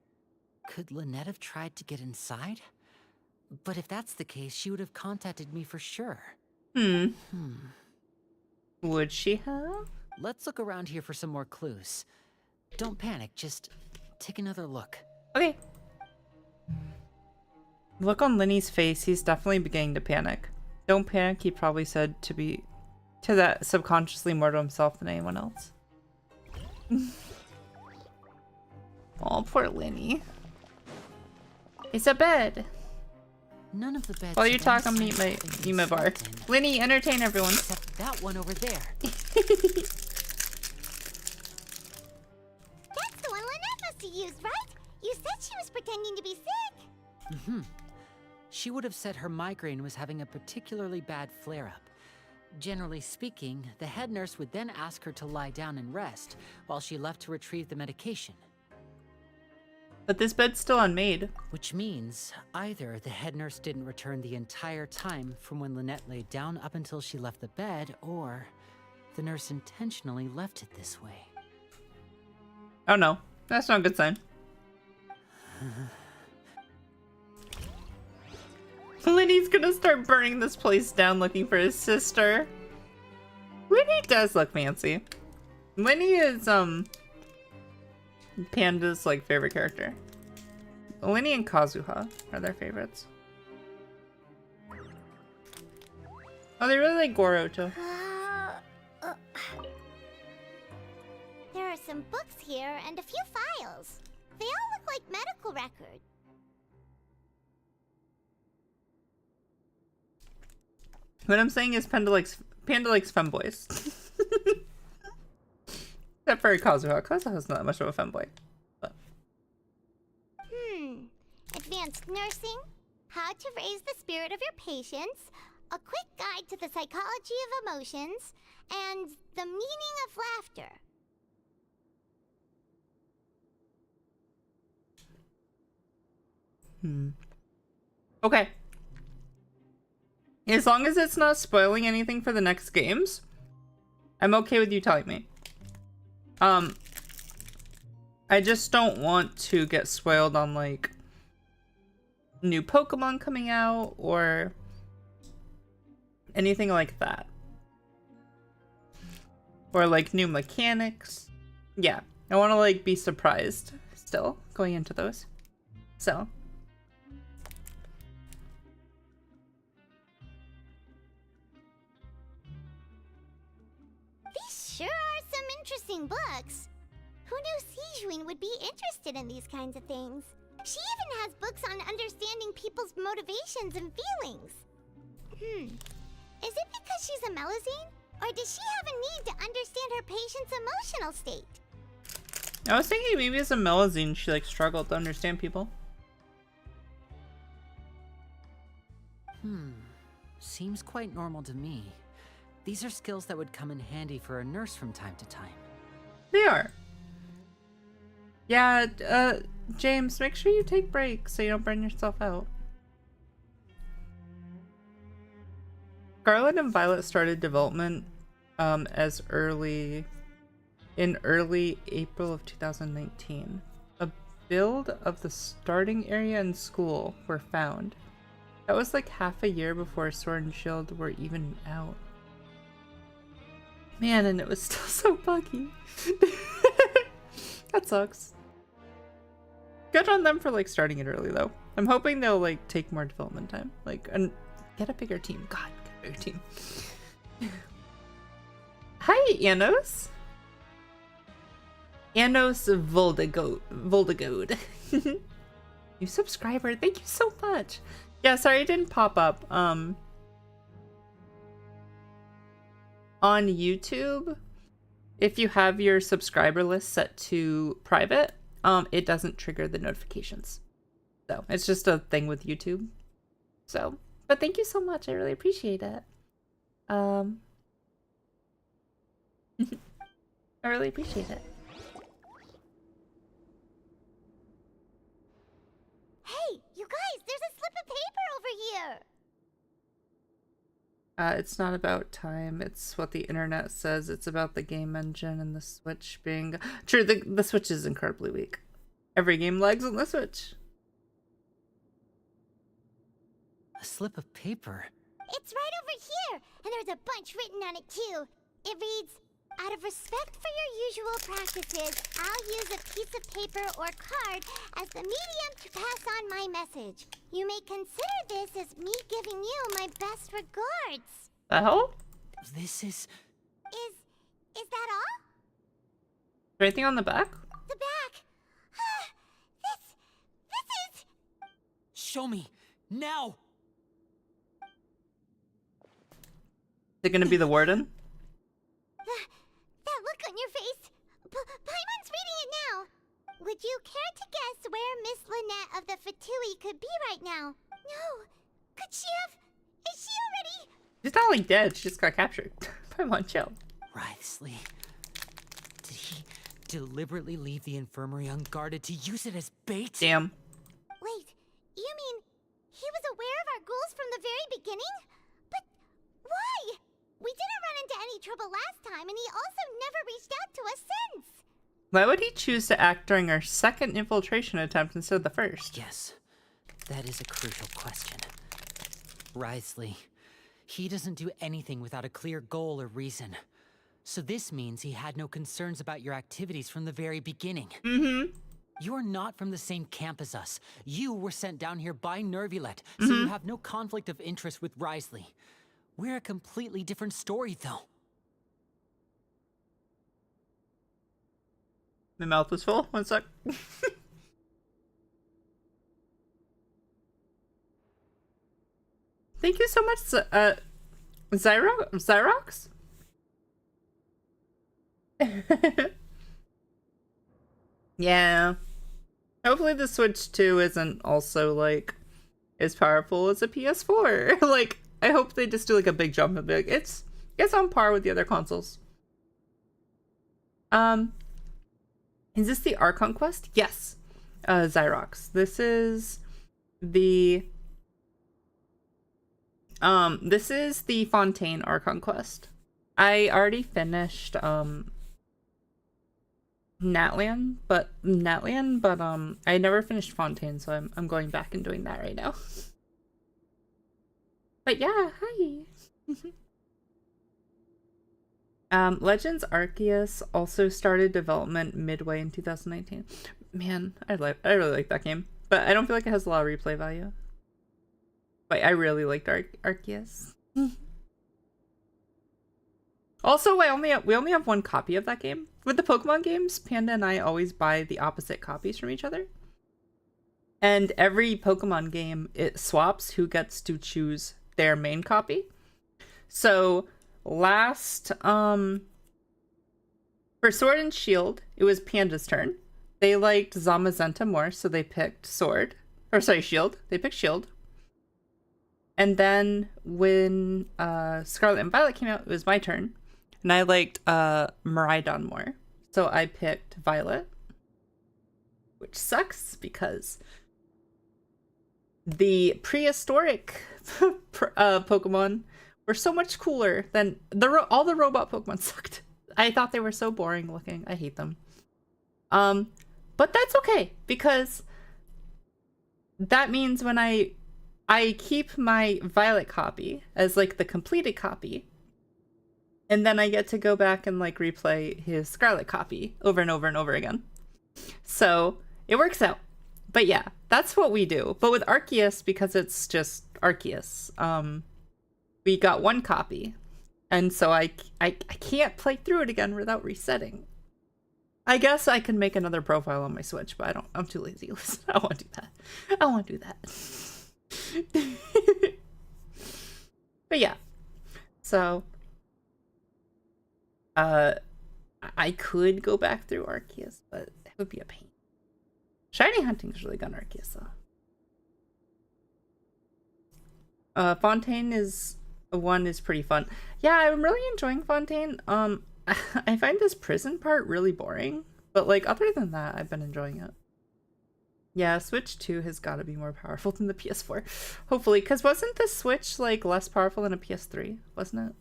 Could Lynette have tried to get inside? But if that's the case, she would have contacted me for sure. Would she have? Let's look around here for some more clues. Don't panic, just take another look. Okay. Look on Lenny's face, he's definitely beginning to panic. Don't panic, he probably said to that subconsciously more to himself than anyone else. Oh, poor Lenny. It's a bed. None of the beds. While you talk, I'm gonna eat my bar. Lenny, entertain everyone. Except that one over there. That's the one Lynette must have used, right? You said she was pretending to be sick. She would have said her migraine was having a particularly bad flare-up. Generally speaking, the head nurse would then ask her to lie down and rest while she left to retrieve the medication. But this bed's still unmade. Which means either the head nurse didn't return the entire time from when Lynette laid down up until she left the bed, or the nurse intentionally left it this way. Oh no, that's not a good sign. Lenny's gonna start burning this place down looking for his sister. Lenny does look fancy. Lenny is, Panda's, like, favorite character. Lenny and Kazuha are their favorites. Oh, they really like Goro, too. There are some books here and a few files. They all look like medical records. What I'm saying is Panda likes femboys. Except for Kazuha. Kazuha's not that much of a femboy. But. Advanced nursing, how to raise the spirit of your patients, a quick guide to the psychology of emotions, and the meaning of laughter. Okay. As long as it's not spoiling anything for the next games, I'm okay with you telling me. I just don't want to get spoiled on, like, new Pokemon coming out or anything like that. Or, like, new mechanics. Yeah, I want to, like, be surprised still going into those. So. These sure are some interesting books. Who knew Sijuin would be interested in these kinds of things? She even has books on understanding people's motivations and feelings. Is it because she's a Melazine? Or does she have a need to understand her patient's emotional state? I was thinking maybe as a Melazine she, like, struggled to understand people. Seems quite normal to me. These are skills that would come in handy for a nurse from time to time. They are. Yeah, James, make sure you take breaks so you don't burn yourself out. Scarlet and Violet started development as early April of 2019. A build of the starting area and school were found. That was like half a year before Sword and Shield were even out. Man, and it was still so buggy. That sucks. Good on them for, like, starting it early, though. I'm hoping they'll, like, take more development time. Like, and get a bigger team. God, get a bigger team. Hi, Anos. Anos Voldegode. New subscriber. Thank you so much. Yeah, sorry it didn't pop up. On YouTube, if you have your subscriber list set to private, it doesn't trigger the notifications. So it's just a thing with YouTube. So, but thank you so much. I really appreciate it. I really appreciate it. Hey, you guys, there's a slip of paper over here. It's not about time. It's what the internet says. It's about the game engine and the Switch being... True, the Switch is incredibly weak. Every game lags on the Switch. A slip of paper? It's right over here, and there's a bunch written on it too. It reads, out of respect for your usual practices, I'll use a piece of paper or card as the medium to pass on my message. You may consider this as me giving you my best regards. The hell? This is... Is that all? Anything on the back? The back. This is... Show me, now! Is it gonna be the warden? That look on your face. Paimon's reading it now. Would you care to guess where Miss Lynette of the Fatui could be right now? No. Could she have... Is she already... She's not like dead. She just got captured. Paimon, chill. Writhely. Did he deliberately leave the infirmary unguarded to use it as bait? Damn. Wait, you mean he was aware of our goals from the very beginning? But why? We didn't run into any trouble last time, and he also never reached out to us since. Why would he choose to act during our second infiltration attempt instead of the first? Yes, that is a crucial question. Wriothesley, he doesn't do anything without a clear goal or reason. So this means he had no concerns about your activities from the very beginning. Mm-hmm. You're not from the same camp as us. You were sent down here by Nervulet, so you have no conflict of interest with Wriothesley. We're a completely different story, though. My mouth was full. 1 sec. Thank you so much, Xyrox? Yeah. Hopefully the Switch 2 isn't also, like, as powerful as a PS4. Like, I hope they just do, like, a big jump and be like, it's on par with the other consoles. Is this the Archon quest? Yes. Xyrox. This is the Fontaine Archon quest. I already finished Natlan, but I never finished Fontaine, so I'm going back and doing that right now. But yeah, hi. Legends Arceus also started development midway in 2019. Man, I really like that game, but I don't feel like it has a lot of replay value. But I really liked Arceus. Also, we only have one copy of that game. With the Pokemon games, Panda and I always buy the opposite copies from each other. And every Pokemon game, it swaps who gets to choose their main copy. So last for Sword and Shield, it was Panda's turn. They liked Zamazenta more, so they picked Sword. Or sorry, Shield. They picked Shield. And then when Scarlet and Violet came out, it was my turn. And I liked Miraidon more. So I picked Violet. Which sucks because the prehistoric Pokemon were so much cooler than all the robot Pokemon sucked. I thought they were so boring looking. I hate them. But that's okay because that means when I keep my Violet copy as like the completed copy, and then I get to go back and like replay his Scarlet copy over and over and over again. So it works out. But yeah, that's what we do. But with Arceus, because it's just Arceus, we got one copy. And so I can't play through it again without resetting. I guess I can make another profile on my Switch, but I'm too lazy. Listen, I don't want to do that. I don't want to do that. But yeah. So I could go back through Arceus, but it would be a pain. Shiny hunting is really good on Arceus though. Fontaine is pretty fun. Yeah, I'm really enjoying Fontaine. I find this prison part really boring, but like other than that, I've been enjoying it. Yeah, Switch 2 has got to be more powerful than the PS4. Hopefully, because wasn't the Switch like less powerful than a PS3? Wasn't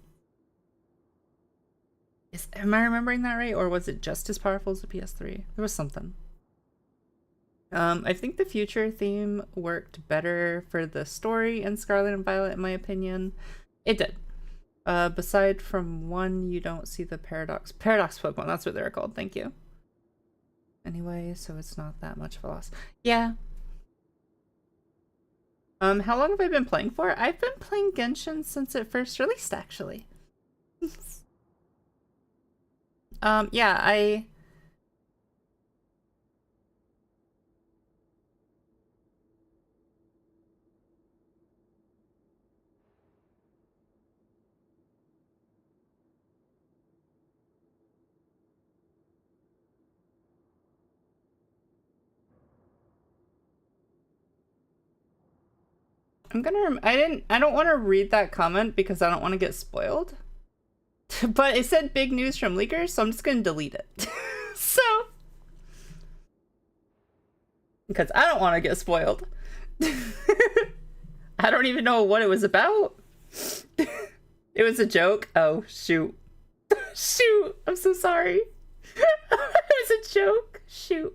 it? Am I remembering that right? Or was it just as powerful as the PS3? There was something. I think the future theme worked better for the story in Scarlet and Violet, in my opinion. It did. Beside from one, you don't see the Paradox Pokemon. That's what they're called. Thank you. Anyway, so it's not that much of a loss. Yeah. How long have I been playing for? I've been playing Genshin since it first released, actually. Yeah, I don't want to read that comment because I don't want to get spoiled. But it said big news from leakers, so I'm just gonna delete it. So because I don't want to get spoiled. I don't even know what it was about. It was a joke. Oh shoot. Shoot, I'm so sorry. It was a joke. Shoot.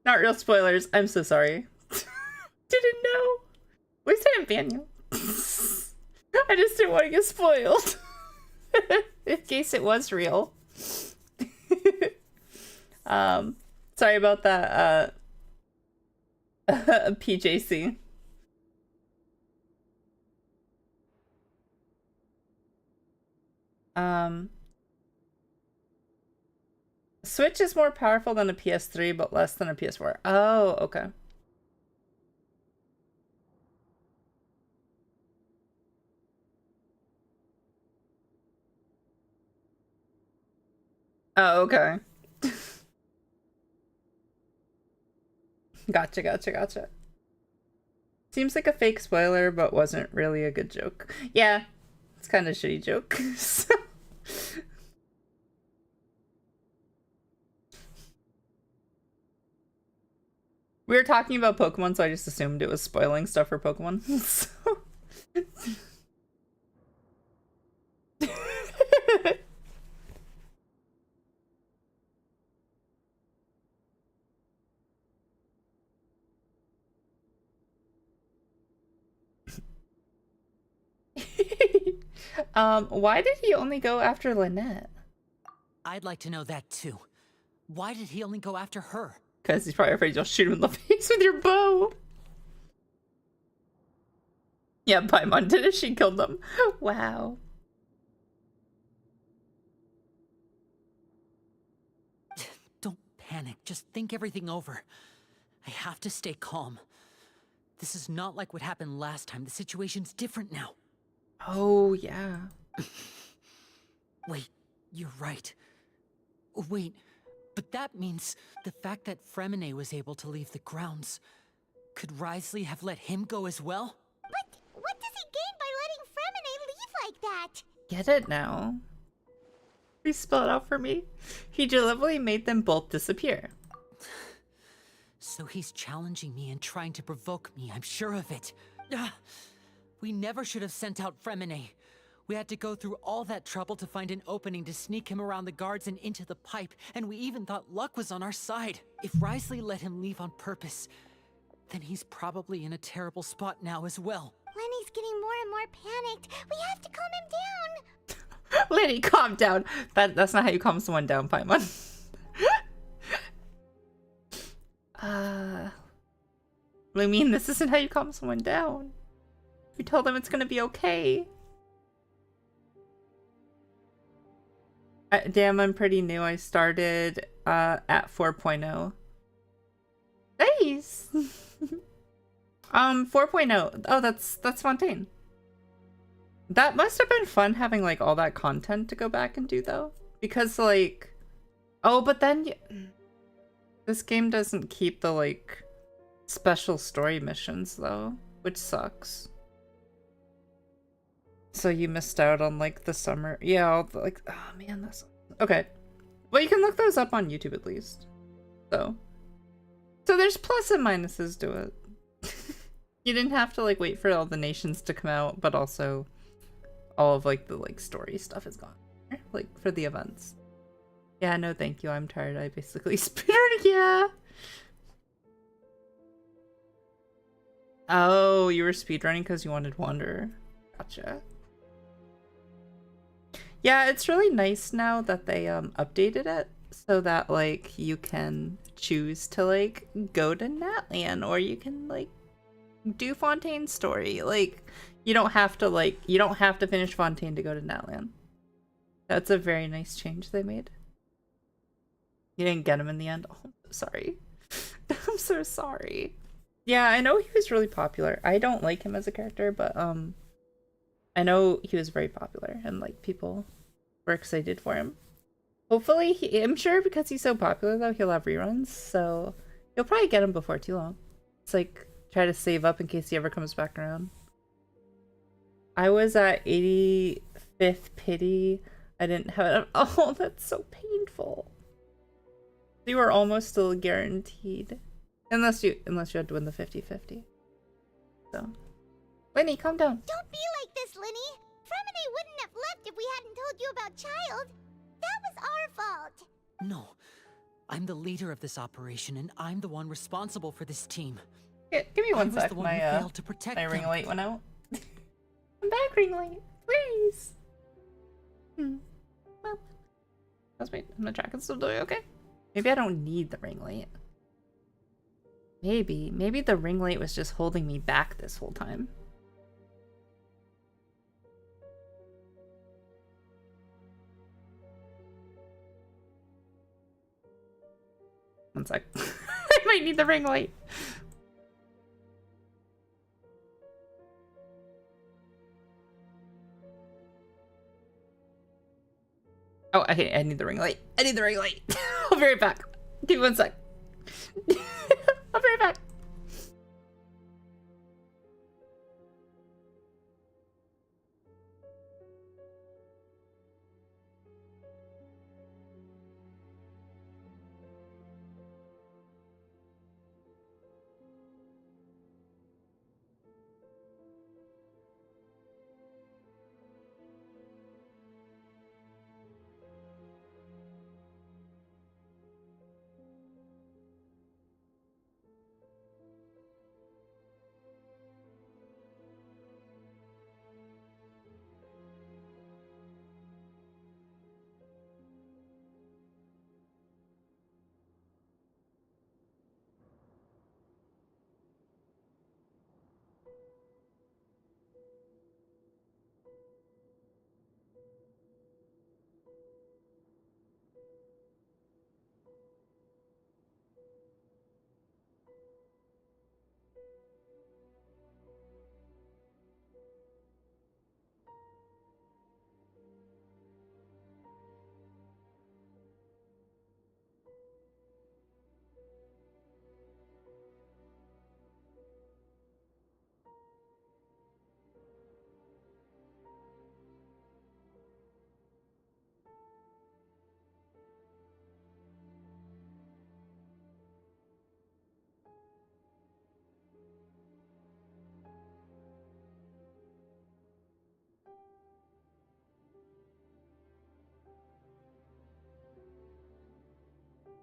Not real spoilers. I'm so sorry. Didn't know. At least I didn't ban you. I just didn't want to get spoiled. In case it was real. Sorry about that, PJC. Switch is more powerful than a PS3, but less than a PS4. Oh, okay. Oh, okay. Gotcha. Seems like a fake spoiler, but wasn't really a good joke. Yeah, it's kind of a shitty joke. So. We were talking about Pokemon, so I just assumed it was spoiling stuff for Pokemon. So. Why did he only go after Lynette? I'd like to know that too. Why did he only go after her? Because he's probably afraid you'll shoot him in the face with your bow. Yeah, Paimon did it. She killed them. Wow. Don't panic. Just think everything over. I have to stay calm. This is not like what happened last time. The situation's different now. Oh, yeah. Wait, you're right. Wait, but that means the fact that Fremine was able to leave the grounds. Could Wriothesley have let him go as well? But what does he gain by letting Fremine leave like that? Get it now. Please spell it out for me. He deliberately made them both disappear. So he's challenging me and trying to provoke me, I'm sure of it. We never should have sent out Fremine. We had to go through all that trouble to find an opening to sneak him around the guards and into the pipe, and we even thought luck was on our side. If Wriothesley let him leave on purpose, then he's probably in a terrible spot now as well. Lenny's getting more and more panicked. We have to calm him down. Lenny, calm down. That's not how you calm someone down, Paimon. Lumine, this isn't how you calm someone down. You tell them it's gonna be okay. Damn, I'm pretty new. I started at 4.0. Nice. 4.0. Oh, that's Fontaine. That must have been fun having like all that content to go back and do though, because like, oh, but then this game doesn't keep the like special story missions though, which sucks. So you missed out on like the summer. Yeah, like, oh man, that's okay. Well, you can look those up on YouTube at least. So there's plus and minuses to it. You didn't have to like wait for all the nations to come out, but also all of like the like story stuff is gone, like for the events. Yeah, no, thank you. I'm tired. I basically speedrunning. Yeah. Oh, you were speedrunning because you wanted Wanderer. Gotcha. Yeah, it's really nice now that they updated it so that like you can choose to like go to Natlan or you can like do Fontaine's story. Like you don't have to finish Fontaine to go to Natlan. That's a very nice change they made. You didn't get him in the end. Oh, I'm so sorry. I'm so sorry. Yeah, I know he was really popular. I don't like him as a character, but I know he was very popular and like people were excited for him. Hopefully, I'm sure because he's so popular though, he'll have reruns, so you'll probably get him before too long. It's like try to save up in case he ever comes back around. I was at 85th pity. I didn't have it. Oh, that's so painful. You were almost still guaranteed. Unless you had to win the 50-50. So. Lenny, calm down. Don't be like this, Lenny. Fremine wouldn't have left if we hadn't told you about Childe. That was our fault. No, I'm the leader of this operation, and I'm the one responsible for this team. Yeah, give me one I was sec. the one My who failed to protect my ring them. light went out. I'm back, ring light, please. Well, let's wait. I'm gonna track and still doing okay. Maybe I don't need the ring light. Maybe the ring light was just holding me back this whole time. One sec. I might need the ring light. Oh, okay, I need the ring light. I need the ring light. I'll be right back. Give me one sec. I'll be right back.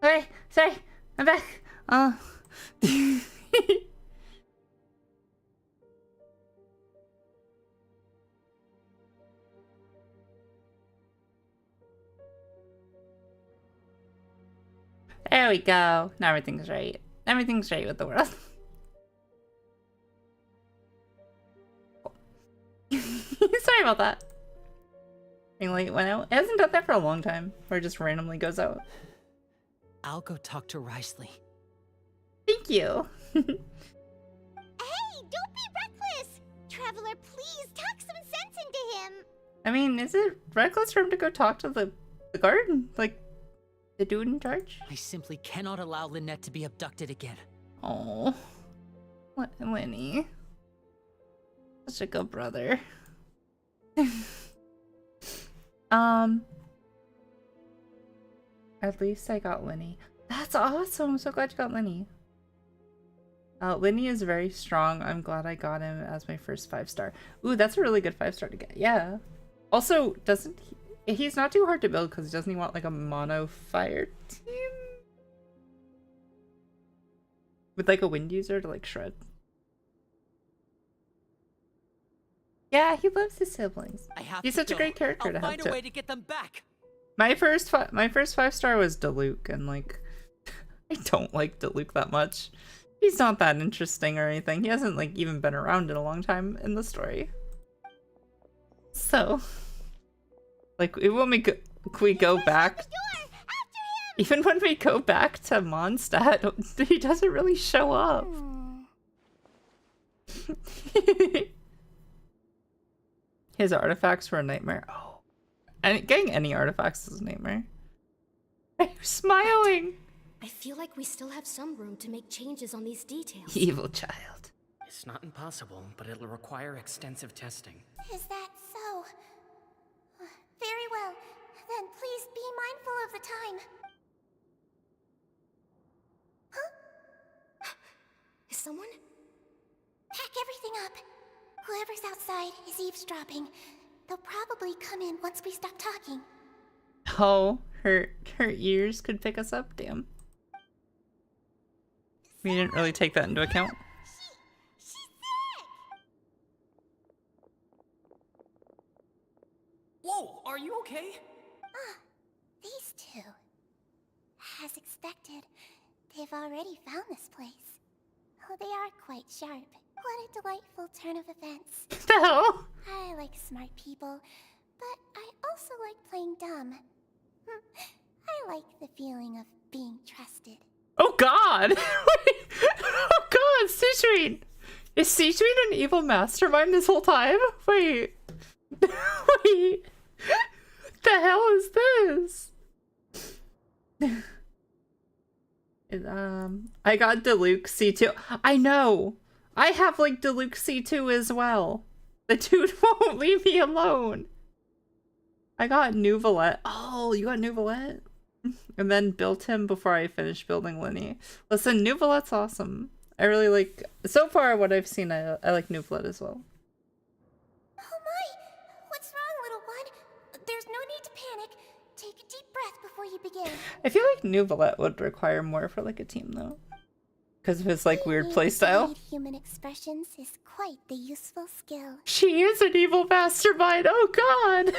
Okay, sorry, I'm back. There we go. Now everything's right. Everything's right with the world. Sorry about that. Ring light went out. It hasn't done that for a long time. Or it just randomly goes out. I'll go talk to Risley. Thank you. Hey, don't be reckless! Traveler, please talk some sense into him. I mean, is it reckless for him to go talk to the guard? Like, the dude in charge? I simply cannot allow Lynette to be abducted again. Oh, Lenny. Such a good brother. At least I got Lenny. That's awesome. I'm so glad you got Lenny. Lenny is very strong. I'm glad I got him as my first 5-star. Ooh, that's a really good 5-star to get. Yeah. Also, doesn't he's not too hard to build because doesn't he want like a mono fire team? With like a wind user to like shred. Yeah, he loves his siblings. He's such a great character to have find a way to get them back. My first 5-star was Diluc, and like I don't like Diluc that much. He's not that interesting or anything. He hasn't like even been around in a long time in the story. So like when we go back, even when we go back to Mondstadt, he doesn't really show up. His artifacts were a nightmare. Oh, and getting any artifacts is a nightmare. I'm smiling. I feel like we still have some room to make changes on these details. Evil child. It's not impossible, but it'll require extensive testing. Is that so? Very well. Then please be mindful of the time. Huh? Is someone? Pack everything up. Whoever's outside is eavesdropping. They'll probably come in once we stop talking. Oh, her ears could pick us up. Damn. We didn't really take that into account. Whoa, are you okay? These two. As expected, they've already found this place. Oh, they are quite sharp. What a delightful turn of events. No. I like smart people, but I also like playing dumb. I like the feeling of being trusted. Oh God! Oh God, Sijuin! Is Sijuin an evil mastermind this whole time? Wait. Wait. What the hell is this? I got Diluc C2. I know! I have like Diluc C2 as well. The dude won't leave me alone. I got Nuvolette. Oh, you got Nuvolette? And then built him before I finished building Linny. Listen, Nuvolette's awesome. I really like, so far what I've seen, I like Nuvolette as well. Oh my! What's wrong, little one? There's no need to panic. Take a deep breath before you begin. I feel like Nuvolette would require more for like a team though. Because of his like weird playstyle. Human expressions is quite the useful skill. She is an evil mastermind, oh God!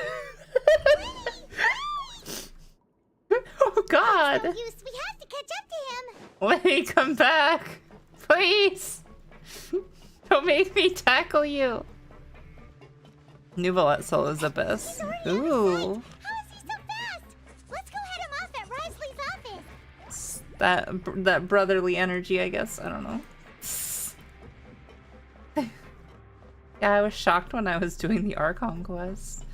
Oh God! We have to catch up to him. Let me come back, please. Don't make me tackle you. Nuvolette Soul is the best. Ooh. How is he so fast? Let's go head him off at Risley's office. That brotherly energy, I guess. I don't know. Yeah, I was shocked when I was doing the Archon quest.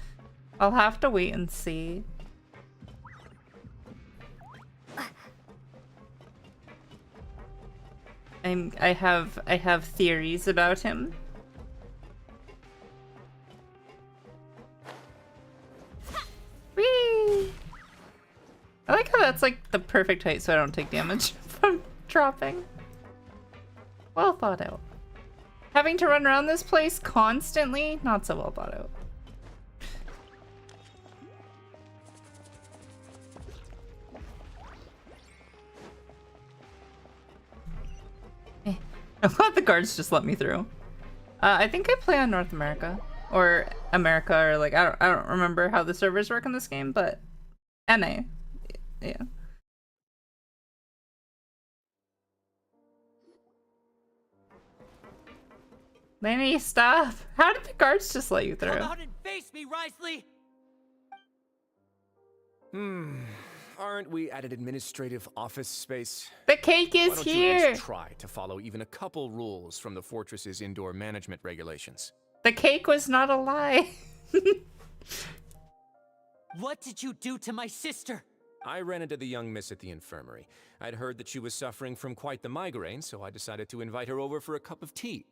I'll have to wait and see. I have theories about him. Whee! I like how that's like the perfect height so I don't take damage from dropping. Well thought out. Having to run around this place constantly, not so well thought out. I'm glad the guards just let me through. I think I play on North America or America, or like I don't remember how the servers work in this game, but NA, yeah. Lanny, stop! How did the guards just let you through? Come out and face me, Risley! Aren't we at an administrative office space? The cake is Why don't you here! at least try to follow even a couple rules from the fortress's indoor management regulations. The cake was not a lie. What did you do to my sister? I ran into the young miss at the infirmary. I'd heard that she was suffering from quite the migraine, so I decided to invite her over for a cup of tea.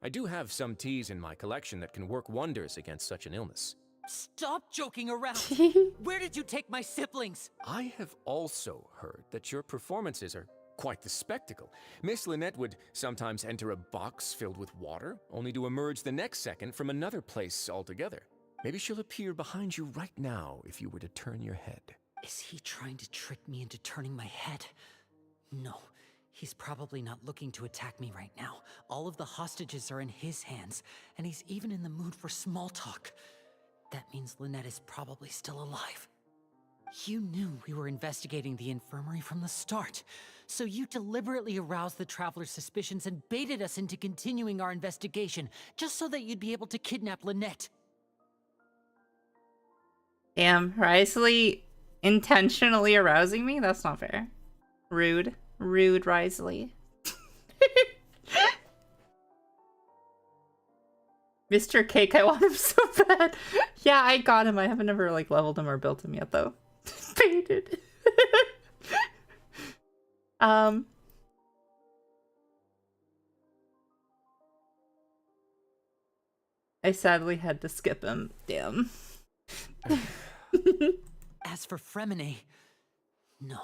I do have some teas in my collection that can work wonders against such an illness. Stop joking around! Where did you take my siblings? I have also heard that your performances are quite the spectacle. Miss Lynette would sometimes enter a box filled with water, only to emerge the next second from another place altogether. Maybe she'll appear behind you right now if you were to turn your head. Is he trying to trick me into turning my head? No, he's probably not looking to attack me right now. All of the hostages are in his hands, and he's even in the mood for small talk. That means Lynette is probably still alive. You knew we were investigating the infirmary from the start, so you deliberately aroused the traveler's suspicions and baited us into continuing our investigation, just so that you'd be able to kidnap Lynette. Damn, Risley intentionally arousing me? That's not fair. Rude. Rude, Risley. Mr. Cake, I want him so bad. Yeah, I got him. I haven't ever like leveled him or built him yet though. Baited. I sadly had to skip him. Damn. As for Fremine, no,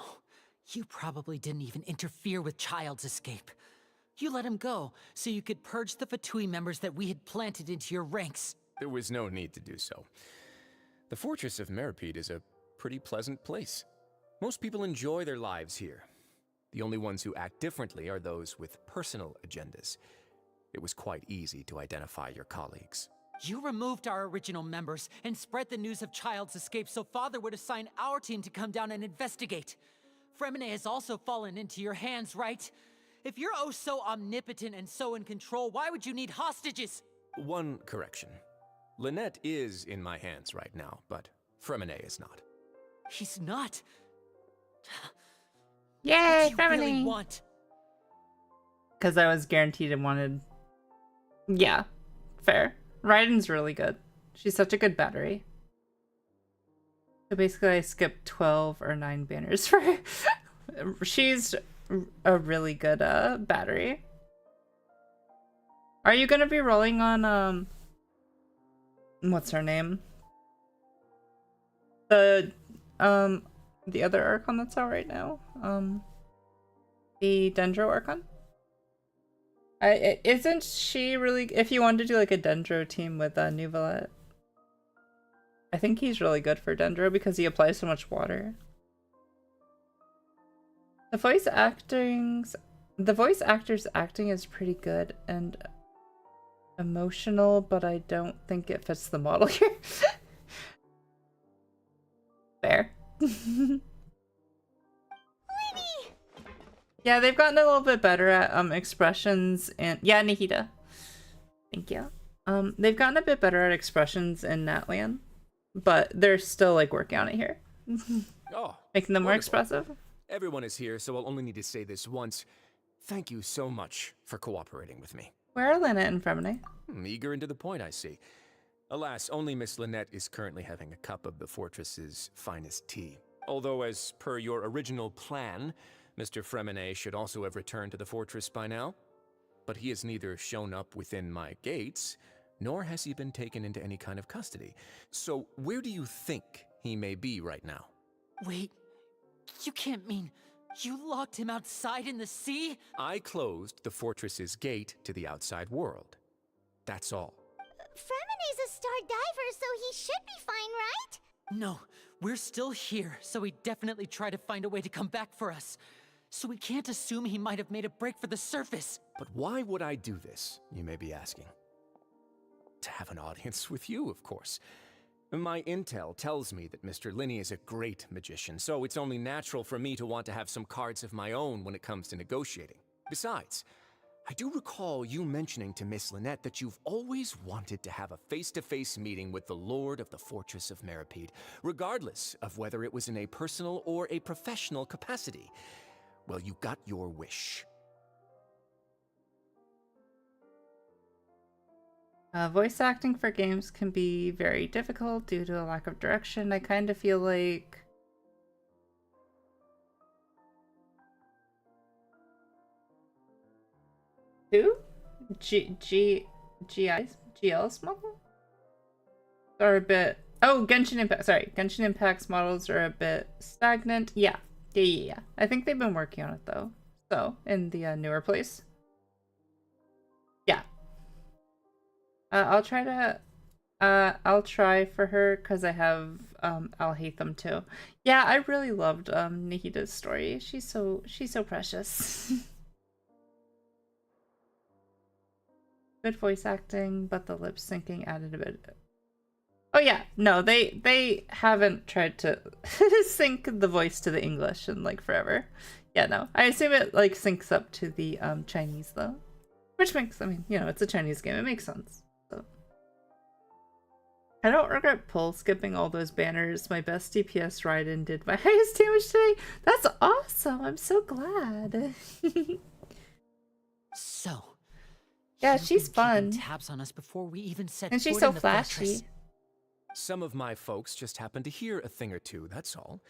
you probably didn't even interfere with Childe's escape. You let him go so you could purge the Fatui members that we had planted into your ranks. There was no need to do so. The fortress of Meripede is a pretty pleasant place. Most people enjoy their lives here. The only ones who act differently are those with personal agendas. It was quite easy to identify your colleagues. You removed our original members and spread the news of Childe's escape so Father would assign our team to come down and investigate. Fremine has also fallen into your hands, right? If you're oh so omnipotent and so in control, why would you need hostages? One correction. Lynette is in my hands right now, but Fremine is not. He's not. Yay, what do you really Femini! want? Because I was guaranteed and wanted. Yeah, fair. Raiden's really good. She's such a good battery. So basically, I skipped 12 or 9 banners for her. She's a really good battery. Are you gonna be rolling on what's her name? The other Archon that's out right now. The Dendro Archon. Isn't she really? If you wanted to do like a Dendro team with Nuvalet, I think he's really good for Dendro because he applies so much water. The voice actor's acting is pretty good and emotional, but I don't think it fits the model here. Fair. Yeah, they've gotten a little bit better at expressions and yeah, Nihita. Thank you. They've gotten a bit better at expressions in Natlan, but they're still like working on it here. Oh, making them more wonderful. expressive. Everyone is here, so I'll only need to say this once. Thank you so much for cooperating with me. Where are Lynette and Fremine? Eager and to the point, I see. Alas, only Miss Lynette is currently having a cup of the fortress's finest tea. Although, as per your original plan, Mr. Fremine should also have returned to the fortress by now. But he has neither shown up within my gates, nor has he been taken into any kind of custody. So where do you think he may be right now? Wait, you can't mean you locked him outside in the sea? I closed the fortress's gate to the outside world. That's all. Fremine's a star diver, so he should be fine, right? No, we're still here, so he definitely tried to find a way to come back for us. So we can't assume he might have made a break for the surface. But why would I do this, you may be asking? To have an audience with you, of course. My intel tells me that Mr. Linney is a great magician, so it's only natural for me to want to have some cards of my own when it comes to negotiating. Besides, I do recall you mentioning to Miss Lynette that you've always wanted to have a face-to-face meeting with the Lord of the Fortress of Meripede, regardless of whether it was in a personal or a professional capacity. Well, you got your wish. Voice acting for games can be very difficult due to a lack of direction. I kind of feel like... Who? GL's model? Are a bit... Oh, Genshin Impact. Sorry, Genshin Impact's models are a bit stagnant. Yeah. I think they've been working on it though. So, in the newer place. Yeah. I'll try for her because I have I'll hate them too. Yeah, I really loved Nihita's story. She's so precious. Good voice acting, but the lip syncing added a bit. Oh yeah, no, they haven't tried to sync the voice to the English in like forever. Yeah, no. I assume it like syncs up to the Chinese though. Which makes, I mean, you know, it's a Chinese game, it makes sense. So I don't regret pull skipping all those banners. My best DPS ride-in did my highest damage today. That's awesome. I'm so glad. So yeah, you've she's been keeping fun. Tabs on us before we even set And she's foot so in the flashy. fortress. Some of my folks just happened to hear a thing or two, that's all.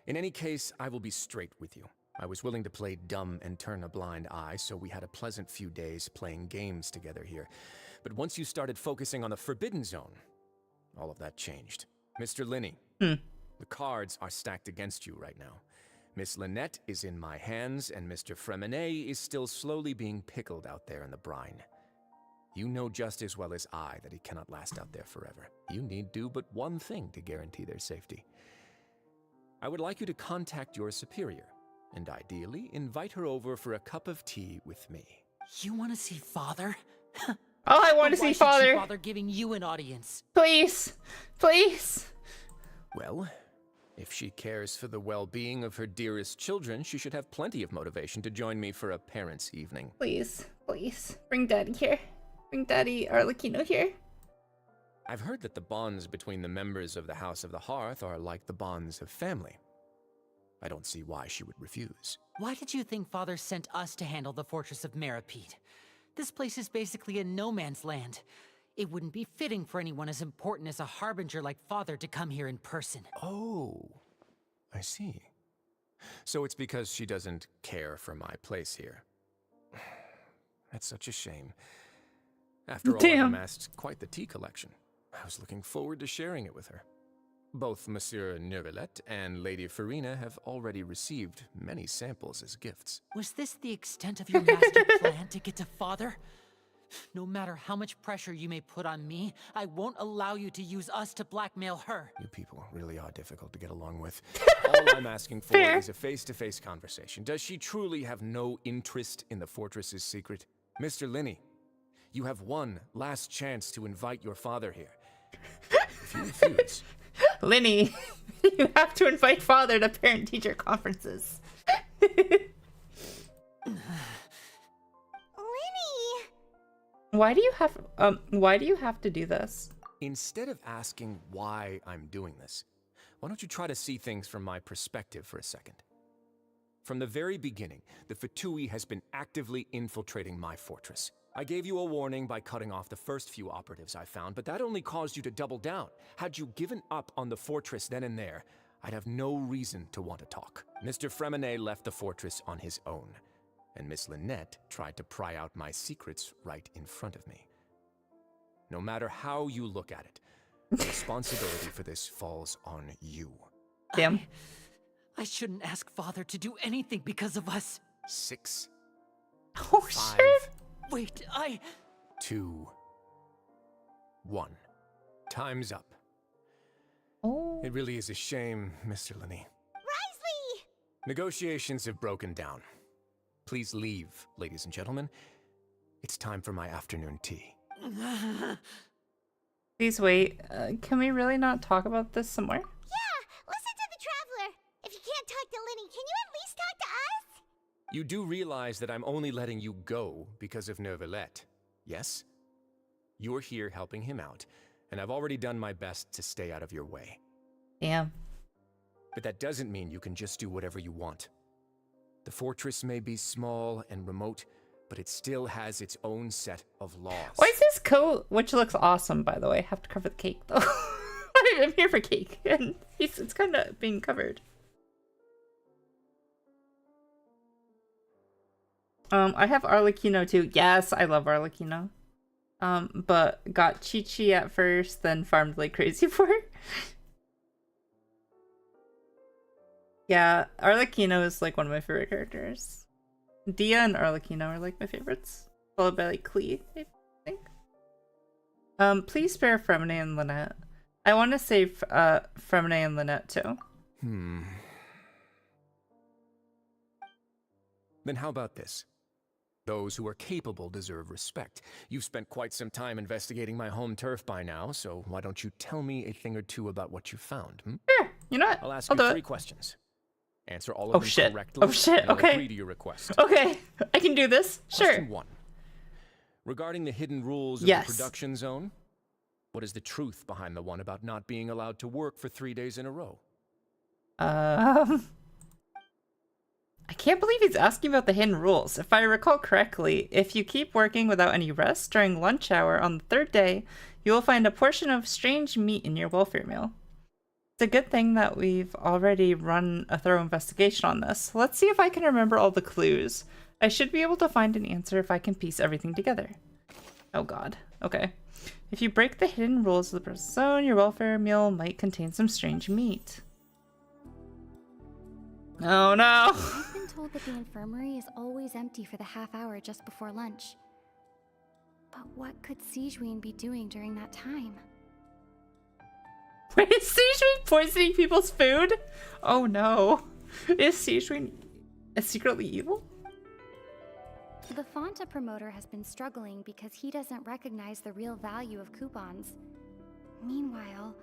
In any case, I will be straight with you. I was willing to play dumb and turn a blind eye, so we had a pleasant few days playing games together here. But once you started focusing on the Forbidden Zone, all of that changed. Mr. Linney, the cards are stacked against you right now. Miss Lynette is in my hands, and Mr. Fremine is still slowly being pickled out there in the brine. You know just as well as I that he cannot last out there forever. You need do but one thing to guarantee their safety. I would like you to contact your superior. and ideally invite her over for a cup of tea with me. You want to see Father? Oh, I want to Why see should Father. she bother giving you an audience? Please. Please. Well, if she cares for the well-being of her dearest children, she should have plenty of motivation to join me for a parents' evening. Please. Please. Bring Daddy here. Bring Daddy Arlecchino here. I've heard that the bonds between the members of the House of the Hearth are like the bonds of family. I don't see why she would refuse. Why did you think Father sent us to handle the Fortress of Meripede? This place is basically a no-man's land. It wouldn't be fitting for anyone as important as a harbinger like Father to come here in person. Oh, I see. So it's because she doesn't care for my place here. That's such a shame. After all, I've amassed quite the tea collection. I was looking forward to sharing it with her. Both Monsieur Neuvillette and Lady Farina have already received many samples as gifts. Was this the extent of your master plan to get to Father? No matter how much pressure you may put on me, I won't allow you to use us to blackmail her. You people really are difficult to get along with. All I'm asking for is a face-to-face conversation. Does she truly have no interest in the fortress's secret? Mr. Linney, you have one last chance to invite your father here. If you refuse... Linny, you have to invite Father to parent-teacher conferences. Linny! Why do you have to do this? Instead of asking why I'm doing this, why don't you try to see things from my perspective for a second? From the very beginning, the Fatui has been actively infiltrating my fortress. I gave you a warning by cutting off the first few operatives I found, but that only caused you to double down. Had you given up on the fortress then and there, I'd have no reason to want to talk. Mr. Freminet left the fortress on his own, and Miss Lynette tried to pry out my secrets right in front of me. No matter how you look at it, the responsibility for this falls on you. Damn. I shouldn't ask Father to do anything because of us. 6. Oh, 5. shit. Wait, 2. 1. Time's up. Oh. It really is a shame, Mr. Linney. Risley! Negotiations have broken down. Please leave, ladies and gentlemen. It's time for my afternoon tea. Please wait. Can we really not talk about this some more? Yeah, listen to the Traveler. If you can't talk to Linny, can you at least talk to us? You do realize that I'm only letting you go because of Neuvillette, yes? You're here helping him out, and I've already done my best to stay out of your way. Damn. But that doesn't mean you can just do whatever you want. The fortress may be small and remote, but it still has its own set of laws. Why is this coat, which looks awesome, by the way, have to cover the cake, though? I'm here for cake, and it's kind of being covered. I have Arlecchino, too. Yes, I love Arlecchino. But got Chi-Chi at first, then farmed like crazy for her. Yeah, Arlecchino is like one of my favorite characters. Dia and Arlecchino are like my favorites. Followed by like Klee, I think. Please spare Freminet and Lynette. I want to save Freminet and Lynette too. Then how about this? Those who are capable deserve respect. You've spent quite some time investigating my home turf by now, so why don't you tell me a thing or two about what you found? Sure, you know what? I'll ask I'll you do 3 it. questions. Answer all of them shit. correctly. Oh shit, and I'll okay. agree to your request. Okay, I can do this. Sure. Question 1. Regarding the hidden rules of Yes. the production zone, what is the truth behind the one about not being allowed to work for 3 days in a row? I can't believe he's asking about the hidden rules. If I recall correctly, if you keep working without any rest during lunch hour on the 3rd day, you will find a portion of strange meat in your welfare meal. It's a good thing that we've already run a thorough investigation on this. Let's see if I can remember all the clues. I should be able to find an answer if I can piece everything together. Oh god. Okay. If you break the hidden rules of the zone, your welfare meal might contain some strange meat. Oh no! I've been told that the infirmary is always empty for the half hour just before lunch. But what could Sijuin be doing during that time? Wait, is Sijuin poisoning people's food? Oh no. Is Sijuin... is secretly evil? The Fonta promoter has been struggling because he doesn't recognize the real value of coupons. Meanwhile,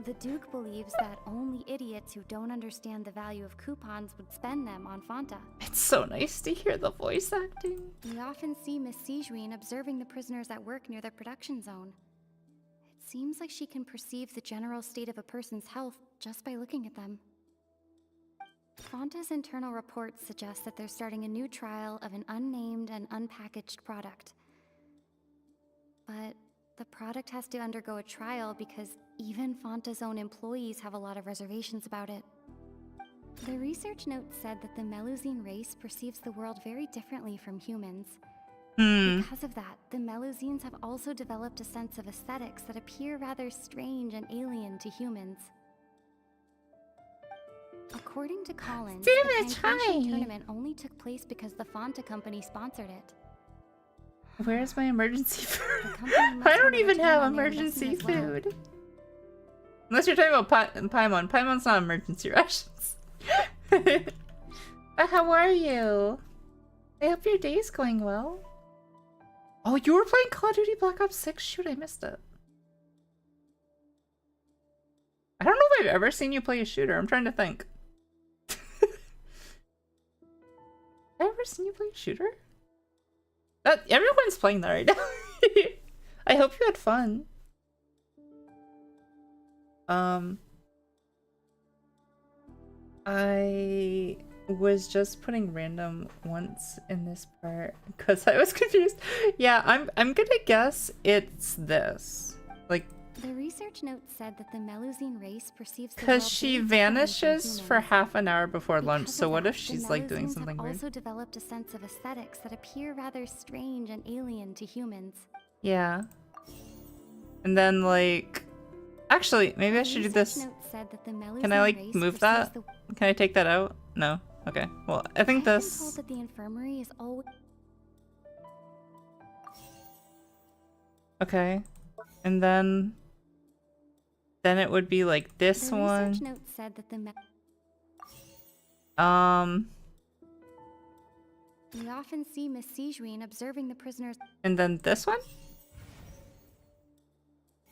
the Duke believes that only idiots who don't understand the value of coupons would spend them on Fonta. It's so nice to hear the voice acting. We often see Miss Sijuin observing the prisoners at work near the production zone. It seems like she can perceive the general state of a person's health just by looking at them. Fonta's internal reports suggest that they're starting a new trial of an unnamed and unpackaged product. But the product has to undergo a trial because even Fonta's own employees have a lot of reservations about it. The research note said that the Melusine race perceives the world very differently from humans. Because of that, the Melusines have also developed a sense of aesthetics that appear rather strange and alien to humans. According to Collins, the Genshin tournament only took place because the Fonta company sponsored it. Where's my emergency food? I don't even have emergency food. Unless you're talking about Paimon. Paimon's not emergency rations. How are you? I hope your day's going well. Oh, you were playing Call of Duty Black Ops 6? Shoot, I missed it. I don't know if I've ever seen you play a shooter. I'm trying to think. Have I ever seen you play a shooter? Everyone's playing that right now. I hope you had fun. I was just putting random once in this part because I was confused. Yeah, I'm gonna guess it's this. Like, the research note said that the Melusine race perceives the because world she very vanishes differently from for humans. half an hour before lunch. Because So of what that, if she's the like doing Melusines something have weird? also developed a sense of aesthetics that appear rather strange and alien to humans. Yeah. And then like, actually, maybe I should do this. Note said that the Can I Melusine like race move perceives that? Can I take that out? No. Okay. Well, I think I've been this. told that the infirmary is always. Okay. And then it would be like this The one. research note said that the We often see Miss Sijuin observing the prisoners. And then this one?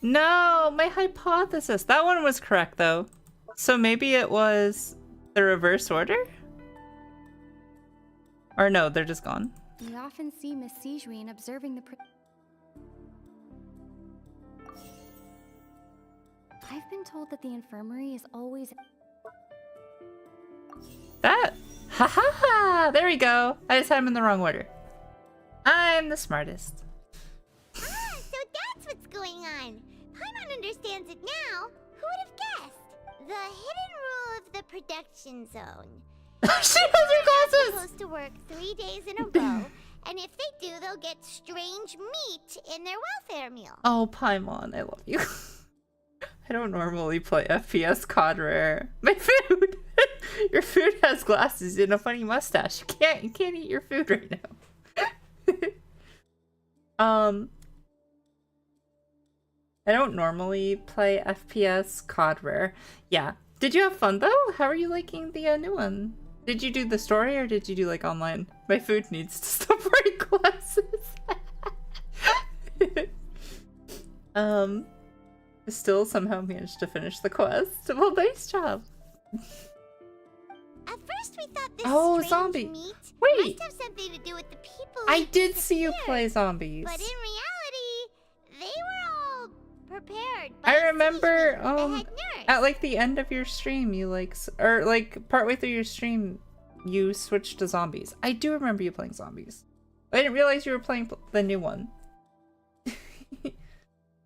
No, my hypothesis. That one was correct though. So maybe it was the reverse order? Or no, they're just gone. We often see Miss Sijuin observing the I've been told that the infirmary is always. That? Ha ha ha! There we go. I just had them in the wrong order. I'm the smartest. Ah, so that's what's going on. Paimon understands it now. Who would have guessed? The hidden rule of the production zone. She has her glasses! They're supposed to work 3 days in a row, and if they do, they'll get strange meat in their welfare meal. Oh, Paimon, I love you. I don't normally play FPS COD Rare. My food! Your food has glasses and a funny mustache. You can't eat your food right now. I don't normally play FPS COD Rare. Yeah. Did you have fun though? How are you liking the new one? Did you do the story or did you do like online? My food needs to stop wearing glasses. Still somehow managed to finish the quest. Well, nice job. At first we thought this strange zombie. meat Wait. must have something to do with the people I who did see you disappeared. play zombies. But in reality, they were all prepared by I remember the head nurse. at like the end of your stream you like or like partway through your stream you switched to zombies. I do remember you playing zombies. I didn't realize you were playing the new one.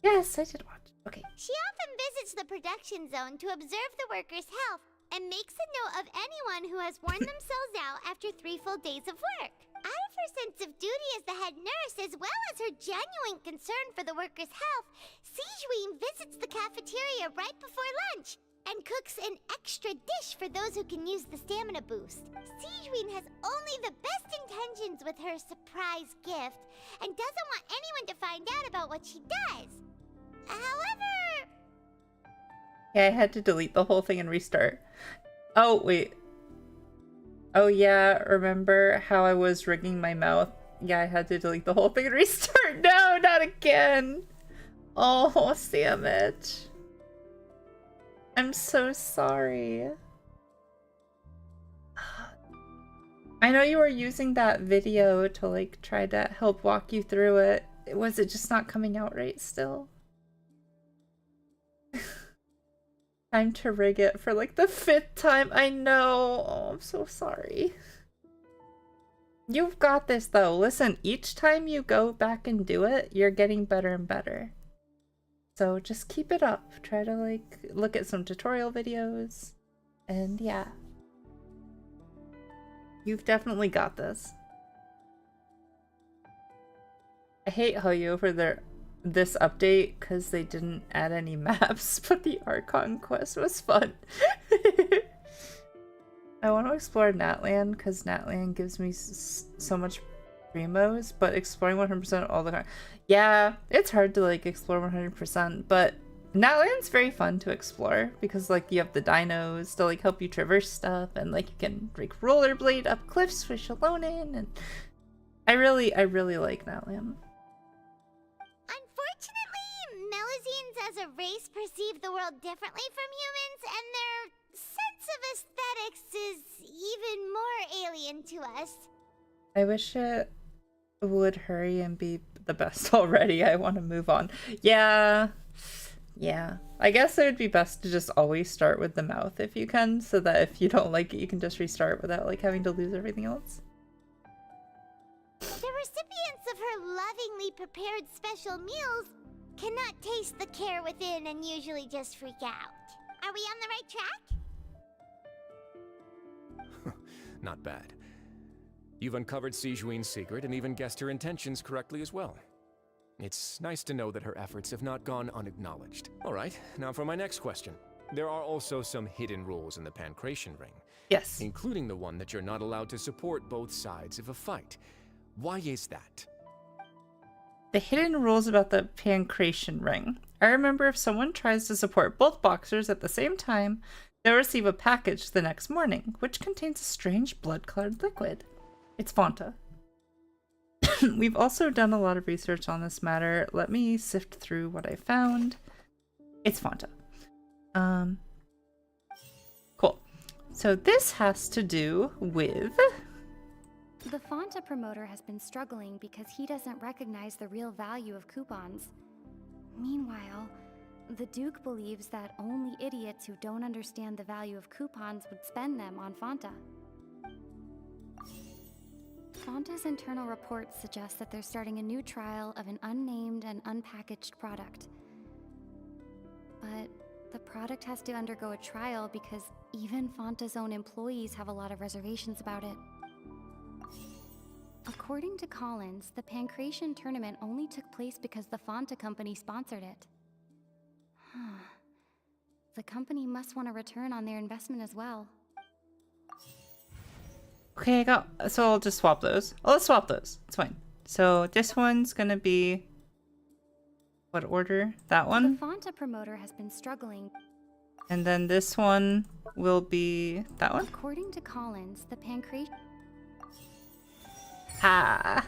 Yes, I did watch. Okay. She often visits the production zone to observe the workers' health and makes a note of anyone who has worn themselves out after 3 full days of work. Out of her sense of duty as the head nurse, as well as her genuine concern for the workers' health, Sijuin visits the cafeteria right before lunch and cooks an extra dish for those who can use the stamina boost. Sijuin has only the best intentions with her surprise gift and doesn't want anyone to find out about what she does. However... Yeah, I had to delete the whole thing and restart. Oh, wait. Oh yeah, remember how I was rigging my mouth? Yeah, I had to delete the whole thing and restart. No, not again. Oh, damn it. I'm so sorry. I know you were using that video to like try to help walk you through it. Was it just not coming out right still? Time to rig it for like the 5th time. I know. Oh, I'm so sorry. You've got this though. Listen, each time you go back and do it, you're getting better and better. So just keep it up. Try to like look at some tutorial videos. And yeah. You've definitely got this. I hate Hoyo for this update because they didn't add any maps, but the Archon quest was fun. I want to explore Natlan because Natlan gives me so much primos, but exploring 100% all the time. Yeah, it's hard to like explore 100%, but Natlan's very fun to explore because like you have the dinos to like help you traverse stuff, and like you can like rollerblade up cliffs with Shalonin, and I really like Natlan. Unfortunately, Melazines as a race perceive the world differently from humans, and their sense of aesthetics is even more alien to us. I wish it would hurry and be the best already. I want to move on. Yeah. I guess it would be best to just always start with the mouth if you can, so that if you don't like it, you can just restart without like having to lose everything else. The recipients of her lovingly prepared special meals cannot taste the care within and usually just freak out. Are we on the right track? Not bad. You've uncovered Sijuin's secret and even guessed her intentions correctly as well. It's nice to know that her efforts have not gone unacknowledged. All right, now for my next question. There are also some hidden rules in the Pancration Ring. Yes. Including the one that you're not allowed to support both sides of a fight. Why is that? The hidden rules about the Pancration Ring. I remember if someone tries to support both boxers at the same time, they'll receive a package the next morning, which contains a strange blood-colored liquid. It's Fanta. We've also done a lot of research on this matter. Let me sift through what I found. It's Fanta. Cool. So this has to do with... The Fanta promoter has been struggling because he doesn't recognize the real value of coupons. Meanwhile, the Duke believes that only idiots who don't understand the value of coupons would spend them on Fanta. Fanta's internal reports suggest that they're starting a new trial of an unnamed and unpackaged product. But the product has to undergo a trial because even Fanta's own employees have a lot of reservations about it. According to Collins, the Pancration tournament only took place because the Fanta company sponsored it. The company must want a return on their investment as well. Okay, so I'll just swap those. Oh, let's swap those. It's fine. So this one's gonna be... What order? That one? The Fanta promoter has been struggling. And then this one will be... That one? According to Collins, the Pancration... Ah.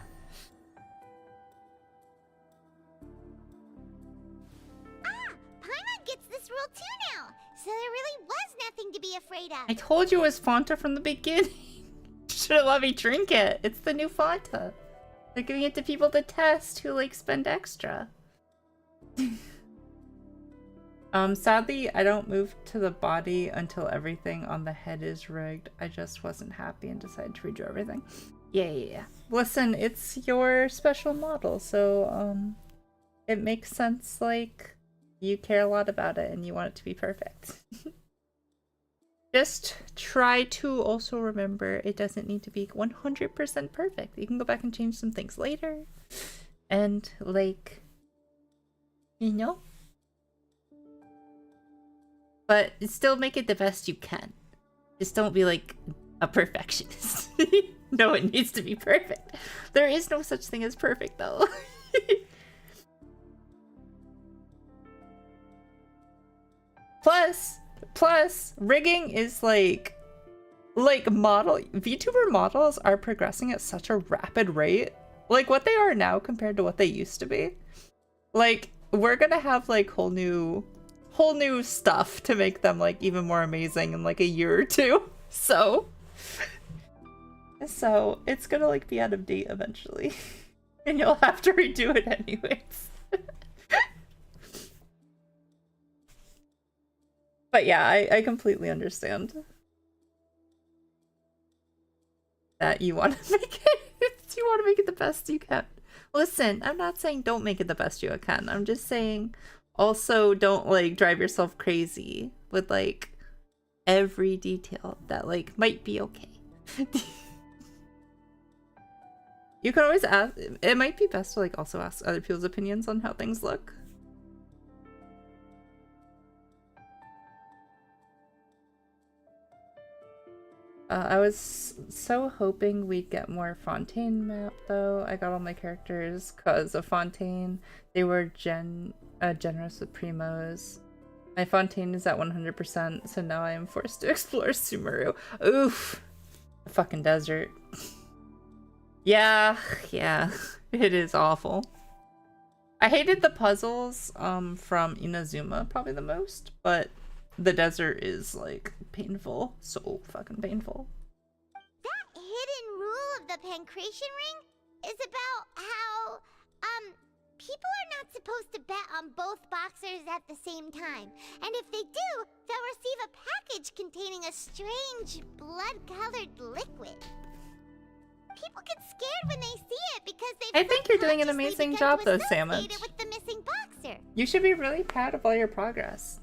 Paimon gets this rule too now, so there really was nothing to be afraid of. I told you it was Fanta from the beginning. Should have let me drink it. It's the new Fanta. They're giving it to people to test who like spend extra. Sadly, I don't move to the body until everything on the head is rigged. I just wasn't happy and decided to redraw everything. Yeah. Listen, it's your special model, so it makes sense, like, you care a lot about it and you want it to be perfect. Just try to also remember it doesn't need to be 100% perfect. You can go back and change some things later. And, like, you know? But still make it the best you can. Just don't be, like, a perfectionist. No, it needs to be perfect. There is no such thing as perfect, though. Plus, rigging is like like VTuber models are progressing at such a rapid rate. Like what they are now compared to what they used to be. Like we're gonna have like whole new stuff to make them like even more amazing in like a year or two. So it's gonna like be out of date eventually. And you'll have to redo it anyways. But yeah, I completely understand that you want to make it the best you can. Listen, I'm not saying don't make it the best you can. I'm just saying also don't like drive yourself crazy with like every detail that like might be okay. You can always ask. It might be best to like also ask other people's opinions on how things look. I was so hoping we'd get more Fontaine map though. I got all my characters because of Fontaine. They were generous with primos. My Fontaine is at 100%, so now I am forced to explore Sumeru. Oof. The fucking desert. Yeah, it is awful. I hated the puzzles from Inazuma probably the most, but the desert is like painful, so fucking painful. That hidden rule of the pancreation ring is about how people are not supposed to bet on both boxers at the same time. And if they do, they'll receive a package containing a strange blood-colored liquid. People get scared when they see it because they I think you're doing an amazing job though, Samus. With the missing boxer. You should be really proud of all your progress.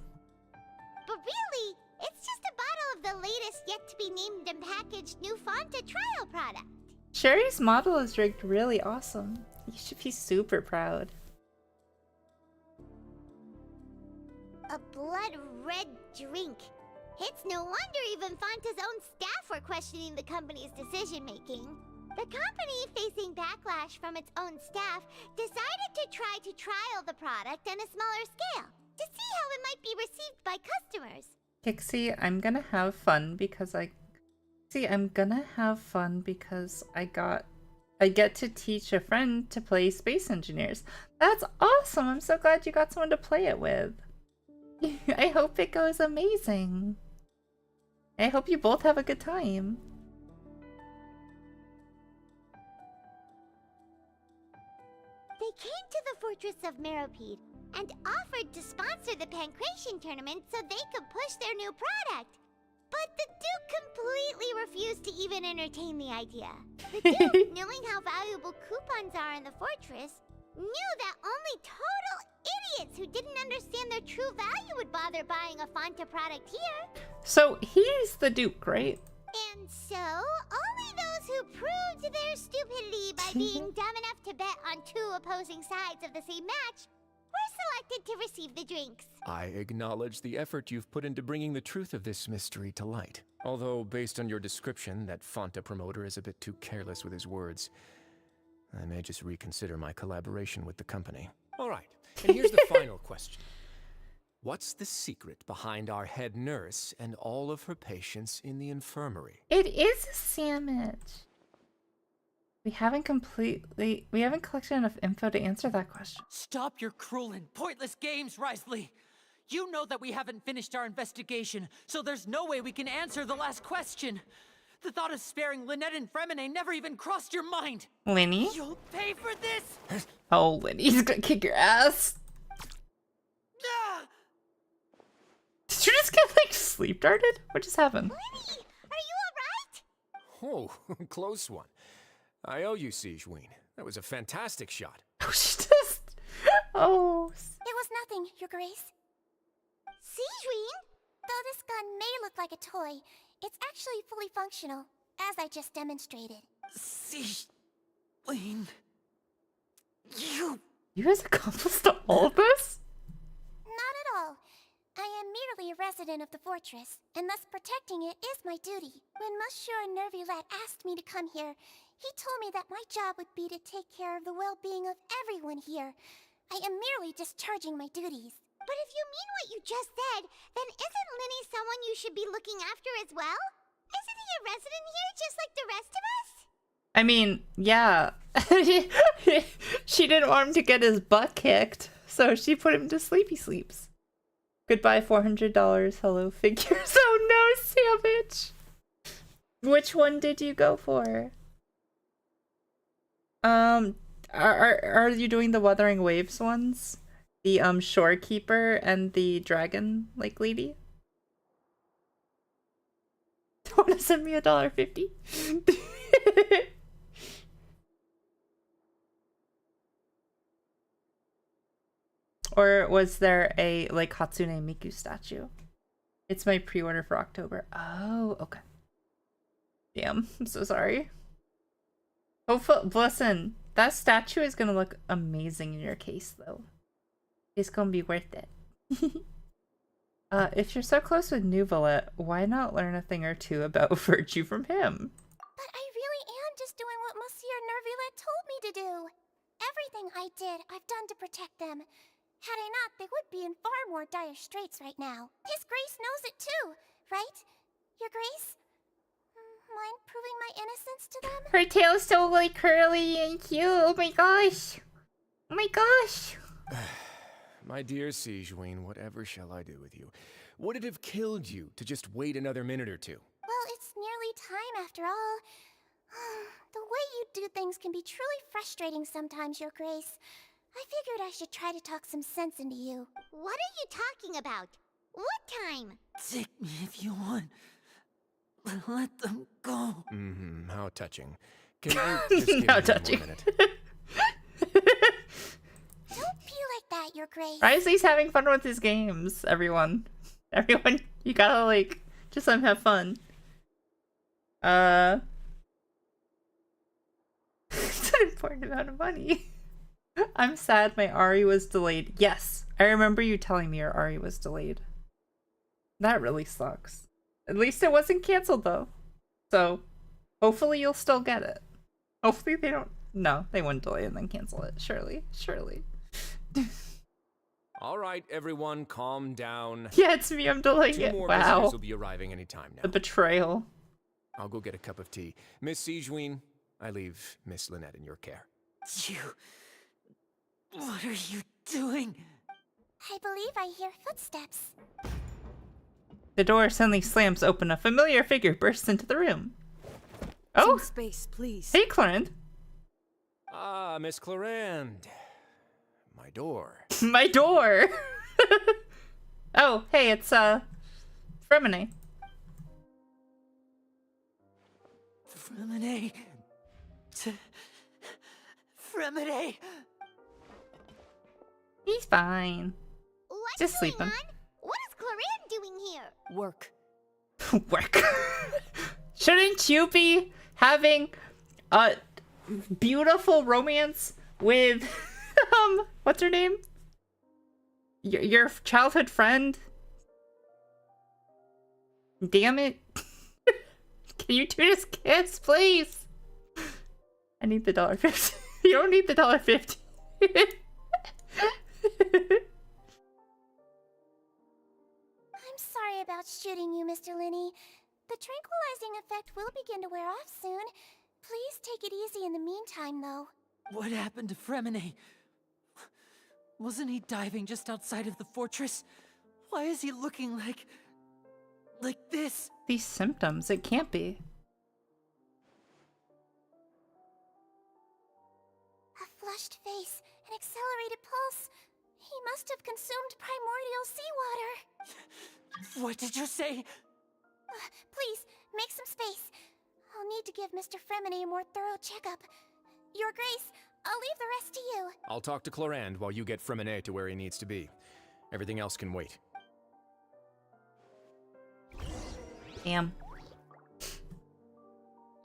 But really, it's just a bottle of the latest yet-to-be-named and packaged new Fonta trial product. Sherry's model is rigged really awesome. You should be super proud. A blood-red drink. It's no wonder even Fonta's own staff were questioning the company's decision-making. The company, facing backlash from its own staff, decided to try to trial the product on a smaller scale to see how it might be received by customers. Kixie, I'm gonna have fun because I get to teach a friend to play Space Engineers. That's awesome! I'm so glad you got someone to play it with. I hope it goes amazing. I hope you both have a good time. They came to the Fortress of Meropide and offered to sponsor the Pancration tournament so they could push their new product. But the Duke completely refused to even entertain the idea. The Duke, knowing how valuable coupons are in the fortress, knew that only total idiots who didn't understand their true value would bother buying a Fonta product here. So he's the Duke, right? And so, only those who proved their stupidity by being dumb enough to bet on two opposing sides of the same match were selected to receive the drinks. I acknowledge the effort you've put into bringing the truth of this mystery to light. Although, based on your description, that Fonta promoter is a bit too careless with his words. I may just reconsider my collaboration with the company. All right, and here's the final question. What's the secret behind our head nurse and all of her patients in the infirmary? It is a sandwich. We haven't collected enough info to answer that question. Stop your cruel and pointless games, Risley! You know that we haven't finished our investigation, so there's no way we can answer the last question. The thought of sparing Lynette and Fremine never even crossed your mind. Linny? You'll pay for this! Oh, Linny's gonna kick your ass. Did you just get like sleep darted? What just happened? Linny, are you alright? Oh, close one. I owe you, Sigeween. That was a fantastic shot. Oh, she just... Oh. It was nothing, Your Grace. Sigeween? Though this gun may look like a toy, it's actually fully functional, as I just demonstrated. Sigeween... You guys accomplished all of this? Not at all. I am merely a resident of the fortress, and thus protecting it is my duty. When Monsieur Nervulette asked me to come here, he told me that my job would be to take care of the well-being of everyone here. I am merely discharging my duties. But if you mean what you just said, then isn't Linny someone you should be looking after as well? Isn't he a resident here just like the rest of us? I mean, yeah. She didn't want him to get his butt kicked, so she put him to sleepy sleeps. Goodbye, $400. Hello, figures. Oh no, Savage! Which one did you go for? Are you doing the Wuthering Waves ones? The shorekeeper and the dragon like lady? Want to send me $1.50? Or was there a like Hatsune Miku statue? It's my pre-order for October. Oh, okay. Damn, I'm so sorry. Hopefully, listen, that statue is gonna look amazing in your case, though. It's gonna be worth it. If you're so close with Nuvalet, why not learn a thing or two about virtue from him? But I really am just doing what Monsieur Nervulet told me to do. Everything I did, I've done to protect them. Had I not, they would be in far more dire straits right now. His Grace knows it too, right? Your Grace? Mind proving my innocence to them? Her tail's so like curly and cute. Oh my gosh. Oh my gosh. My dear Sigewinne, whatever shall I do with you? Would it have killed you to just wait another minute or two? Well, it's nearly time after all. The way you do things can be truly frustrating sometimes, Your Grace. I figured I should try to talk some sense into you. What are you talking about? What time? Take me if you want. Let them go. Mm-hmm. How touching. Can you just give me How one touching. more minute? Don't be like that, Your Grace. Risley's having fun with his games, everyone. Everyone, you gotta like just let him have fun. It's an important amount of money. I'm sad my Ari was delayed. Yes, I remember you telling me your Ari was delayed. That really sucks. At least it wasn't canceled though. So hopefully you'll still get it. Hopefully they don't. No, they wouldn't delay and then cancel it. Surely. Surely. All right, everyone, calm down. Yeah, it's me. I'm delaying Two it. more Wow. visitors will be arriving any time now. The betrayal. I'll go get a cup of tea. Miss Sigewinne, I leave Miss Lynette in your care. What are you doing? I believe I hear footsteps. The door suddenly slams open. A familiar figure bursts into the room. Oh! Some space, please. Hey, Clarend. Ah, Miss Clarend. My door. My door! Oh, hey, it's, Fremine. Fremine. Fremine. He's fine. What's Just going sleeping. on? What is Clarend doing here? Work. Work. Shouldn't you be having a beautiful romance with, what's her name? Your childhood friend? Damn it. Can you two just kiss, please? I need the $1.50. You don't need the $1.50. I'm sorry about shooting you, Mr. Linney. The tranquilizing effect will begin to wear off soon. Please take it easy in the meantime, though. What happened to Fremine? Wasn't he diving just outside of the fortress? Why is he looking like this? These symptoms, it can't be. A flushed face, an accelerated pulse. He must have consumed primordial seawater. What did you say? Please, make some space. I'll need to give Mr. Fremine a more thorough checkup. Your Grace, I'll leave the rest to you. I'll talk to Clarend while you get Fremine to where he needs to be. Everything else can wait. Damn.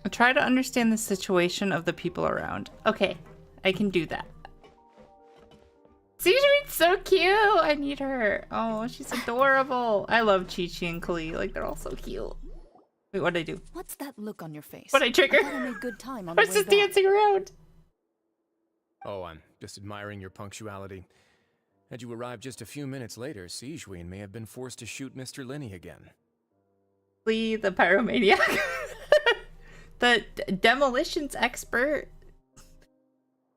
I'll try to understand the situation of the people around. Okay, I can do that. Sigewinne's so cute! I need her. Oh, she's adorable. I love Chi-Chi and Kali. Like, they're all so cute. Wait, what'd I do? What's that look on your face? What'd I trigger? I thought I made good time on I the was way just back. dancing around. Oh, I'm just admiring your punctuality. Had you arrived just a few minutes later, Sigewinne may have been forced to shoot Mr. Linney again. Lee, the pyromaniac. The demolitions expert.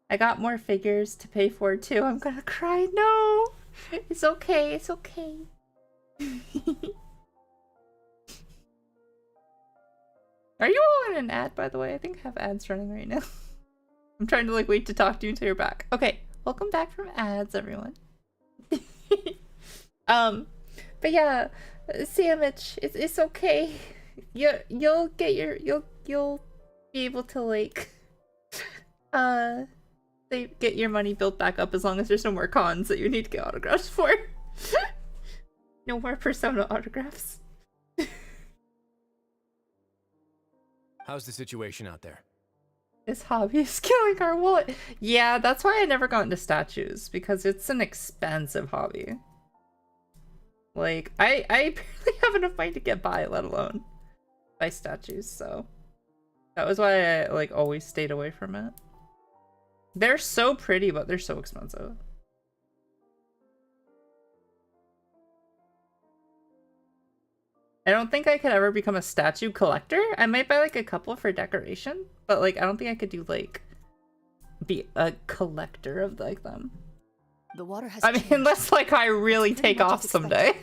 I got more figures to pay for too. I'm gonna cry. No! It's okay, it's okay. Are you all in an ad, by the way? I think I have ads running right now. I'm trying to like wait to talk to you until you're back. Okay, welcome back from ads, everyone. But yeah, Sandwich, it's okay. You'll get your you'll be able to like get your money built back up as long as there's no more cons that you need to get autographs for. No more Persona autographs. How's the situation out there? This hobby is killing our wallet. Yeah, that's why I never got into statues, because it's an expensive hobby. Like, I barely have enough money to get by, let alone buy statues, so that was why I like always stayed away from it. They're so pretty, but they're so expensive. I don't think I could ever become a statue collector. I might buy like a couple for decoration, but like I don't think I could do like be a collector of like them. The water has I mean, unless like I really take off someday.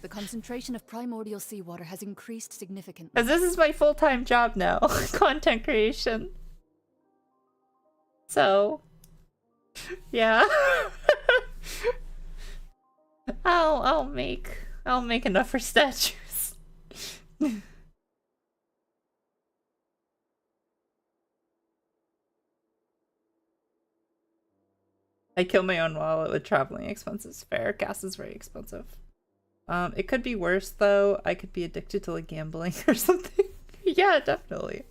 The concentration of primordial seawater has increased significantly. Because this is my full-time job now, content creation. So, yeah. I'll make enough for statues. I kill my own wallet with traveling expenses. Fair. Gas is very expensive. It could be worse though. I could be addicted to like gambling or something. Yeah, definitely.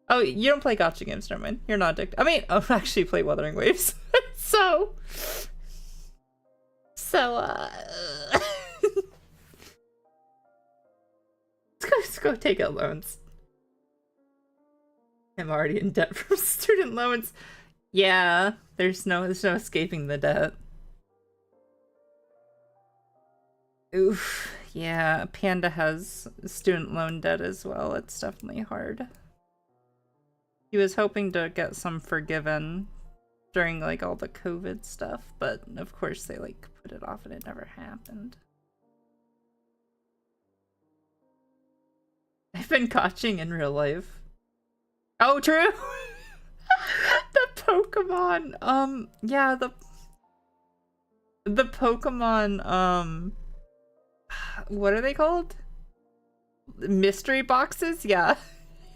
Oh, you don't play gacha games, never mind. You're not addicted. I mean, I actually play Wuthering Waves. So let's go take out loans. I'm already in debt from student loans. Yeah, there's no escaping the debt. Oof, yeah, Panda has student loan debt as well. It's definitely hard. He was hoping to get some forgiven during like all the COVID stuff, but of course they like put it off and it never happened. I've been catching in real life. Oh, true. The Pokemon, yeah, the Pokemon, what are they called? Mystery boxes? Yeah.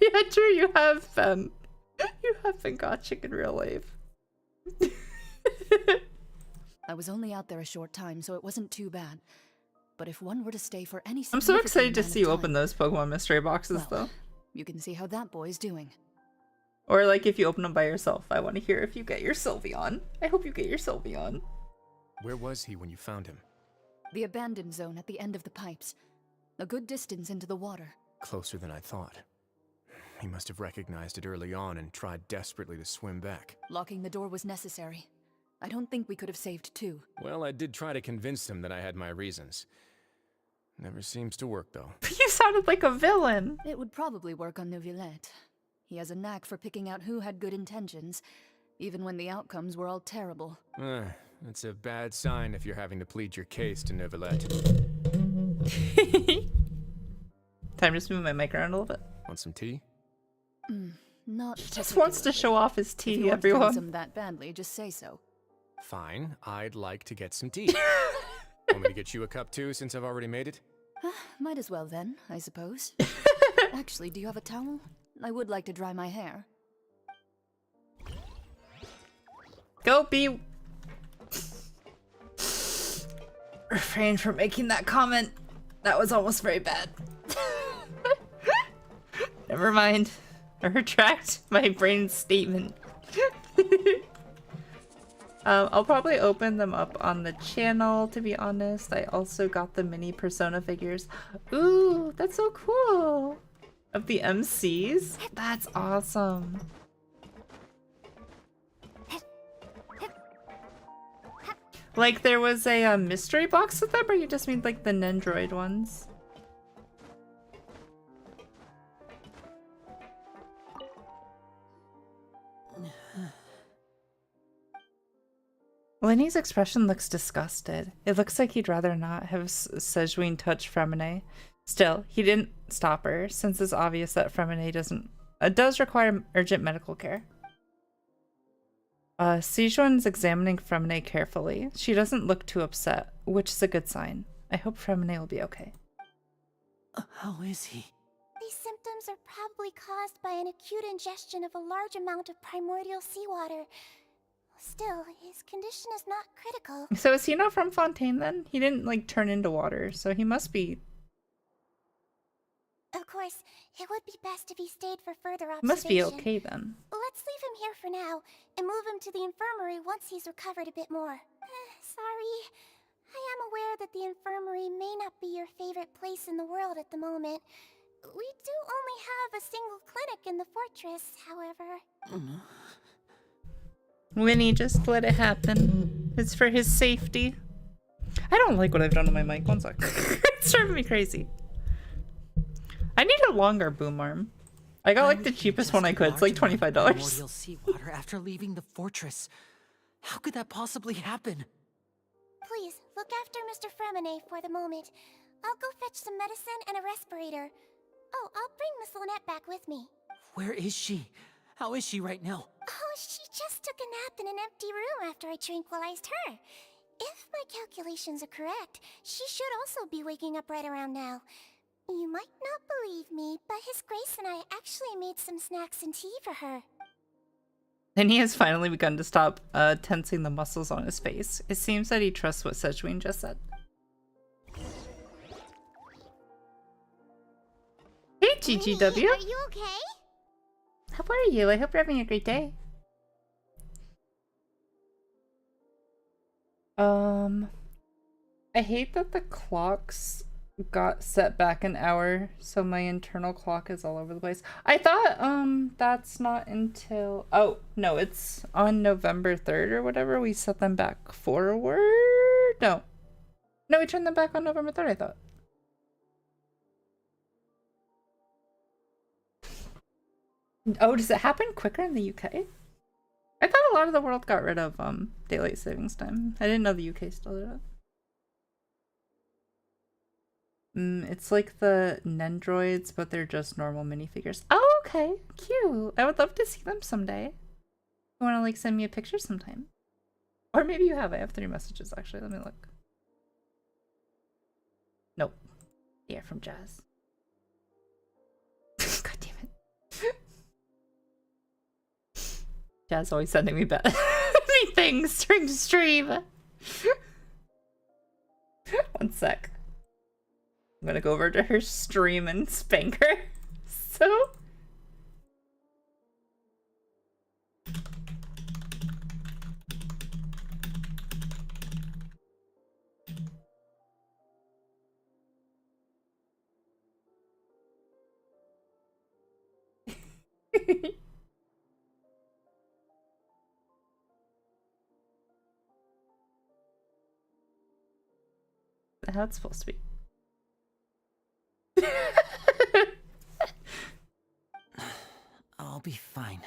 Yeah, true, you have been. You have been catching in real life. I was only out there a short time, so it wasn't too bad. But if one were to stay for any I'm so significant excited to amount of see you time, open those Pokemon mystery boxes, though. you can see how that boy's doing. Or like if you open them by yourself. I want to hear if you get your Sylveon. I hope you get your Sylveon. Where was he when you found him? The abandoned zone at the end of the pipes. A good distance into the water. Closer than I thought. He must have recognized it early on and tried desperately to swim back. Locking the door was necessary. I don't think we could have saved two. Well, I did try to convince him that I had my reasons. Never seems to work, though. You sounded like a villain. It would probably work on Neuvillette. He has a knack for picking out who had good intentions, even when the outcomes were all terrible. That's a bad sign if you're having to plead your case to Neuvillette. Time to move my mic around a little bit. Want some tea? Not He just wants to show off his If you tea, want to everyone. some that badly, just say so. Fine, I'd like to get some tea. Want me to get you a cup too, since I've already made it? Might as well then, I suppose. Actually, do you have a towel? I would like to dry my hair. Go be... Refrain from making that comment. That was almost very bad. Never mind. I retract my brain statement. I'll probably open them up on the channel, to be honest. I also got the mini Persona figures. Ooh, that's so cool. Of the MCs? That's awesome. Like there was a mystery box with them, or you just mean like the Nendroid ones? Lenny's expression looks disgusted. It looks like he'd rather not have Sejuin touch Fremine. Still, he didn't stop her, since it's obvious that Fremine does require urgent medical care. Sejuin's examining Fremine carefully. She doesn't look too upset, which is a good sign. I hope Fremine will be okay. How is he? These symptoms are probably caused by an acute ingestion of a large amount of primordial seawater. Still, his condition is not critical. So is he not from Fontaine then? He didn't like turn into water, so he must be... Of course, it would be best if he stayed for further observation. Must be okay then. Let's leave him here for now, and move him to the infirmary once he's recovered a bit more. Sorry. I am aware that the infirmary may not be your favorite place in the world at the moment. We do only have a single clinic in the fortress, however. Winnie, just let it happen. It's for his safety. I don't like what I've done to my mic. One sec. It's driving me crazy. I need a longer boom arm. I got like the cheapest one I could. It's like $25. Primordial seawater after leaving the fortress. How could that possibly happen? Please, look after Mr. Fremine for the moment. I'll go fetch some medicine and a respirator. Oh, I'll bring Miss Lynette back with me. Where is she? How is she right now? Oh, she just took a nap in an empty room after I tranquilized her. If my calculations are correct, she should also be waking up right around now. You might not believe me, but His Grace and I actually made some snacks and tea for her. Then he has finally begun to stop tensing the muscles on his face. It seems that he trusts what Sejuin just said. Hey, GGW. Are you okay? How are you? I hope you're having a great day. I hate that the clocks got set back an hour, so my internal clock is all over the place. I thought that's not until, oh no, it's on November 3rd or whatever. We set them back forward. No, we turned them back on November 3rd, I thought. Oh, does it happen quicker in the UK? I thought a lot of the world got rid of daylight savings time. I didn't know the UK still did it. It's like the Nendroids, but they're just normal minifigures. Oh, okay. Cute. I would love to see them someday. You want to like send me a picture sometime? Or maybe you have. I have 3 messages actually. Let me look. Nope. Yeah, from Jazz. God damn it. Jazz always sending me me things during the stream. One sec. I'm gonna go over to her stream and spank her. So how it's supposed to be. I'll be fine.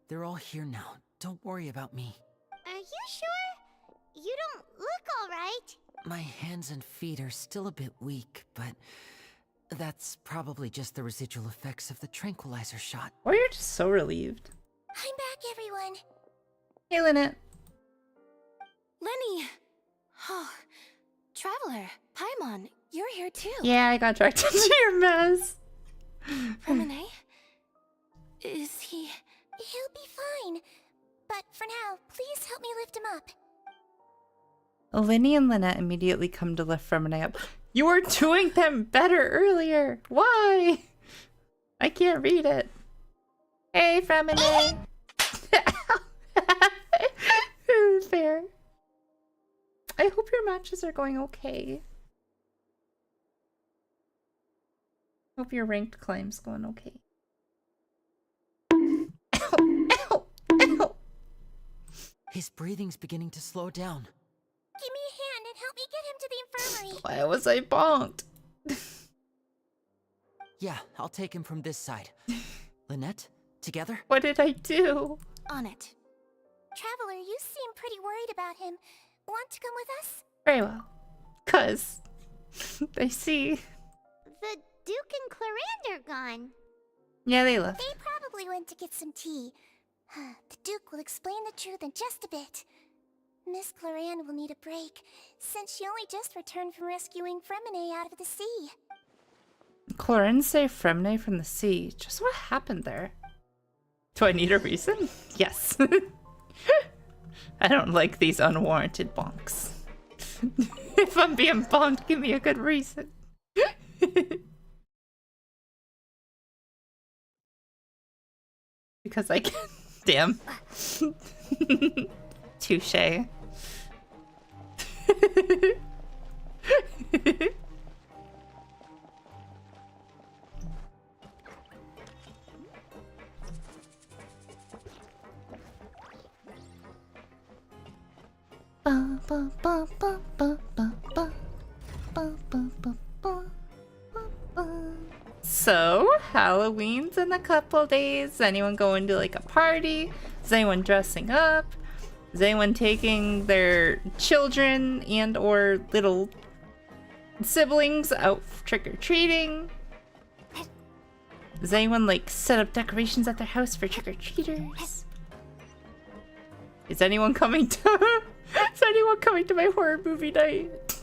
They're all here now. Don't worry about me. Are you sure? You don't look alright. My hands and feet are still a bit weak, but that's probably just the residual effects of the tranquilizer shot. Or you're just so relieved. I'm back, everyone. Hey, Lynette. Lenny! Oh, Traveler, Paimon, you're here too. Yeah, I got dragged into your mess. Fremine? Is he... He'll be fine. But for now, please help me lift him up. Linny and Lynette immediately come to lift Fremine up. You were doing them better earlier. Why? I can't read it. Hey, Fremine. Fair. I hope your matches are going okay. Hope your ranked climb's going okay. Ow! Ow! Ow! His breathing's beginning to slow down. Why was I bonked? Yeah, I'll take him from this side. Lynette, together? What did I do? On it. Traveler, you seem pretty worried about him. Want to come with us? Very well. 'Cause I see. The Duke and Clarande are gone. Yeah, they left. They probably went to get some tea. The Duke will explain the truth in just a bit. Miss Clarande will need a break, since she only just returned from rescuing Fremine out of the sea. Clarande saved Fremine from the sea. Just what happened there? Do I need a reason? Yes. I don't like these unwarranted bonks. If I'm being bonked, give me a good reason. Because I can. Damn. Touche. So, Halloween's in a couple days. Is anyone going to like a party? Is anyone dressing up? Is anyone taking their children and or little siblings out trick-or-treating? Does anyone like set up decorations at their house for trick-or-treaters? Is anyone coming to Is anyone coming to my horror movie night?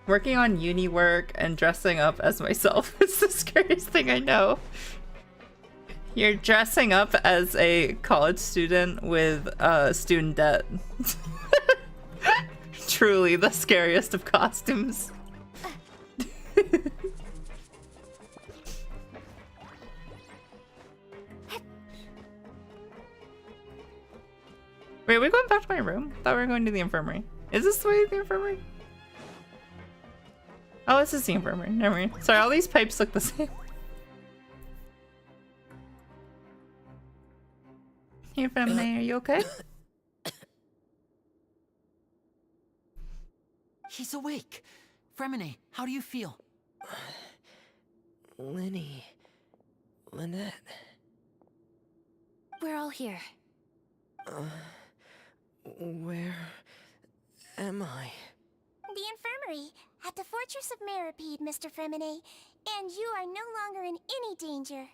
Working on uni work and dressing up as myself is the scariest thing I know. You're dressing up as a college student with student debt. Truly the scariest of costumes. Wait, are we going back to my room? I thought we were going to the infirmary. Is this the way to the infirmary? Oh, this is the infirmary. Never mind. Sorry, all these pipes look the same. Hey, Femine, are you okay? He's awake. Fremine, how do you feel? Lynette. We're all here. Where am I? The infirmary, at the Fortress of Meripede, Mr. Fremine, and you are no longer in any danger.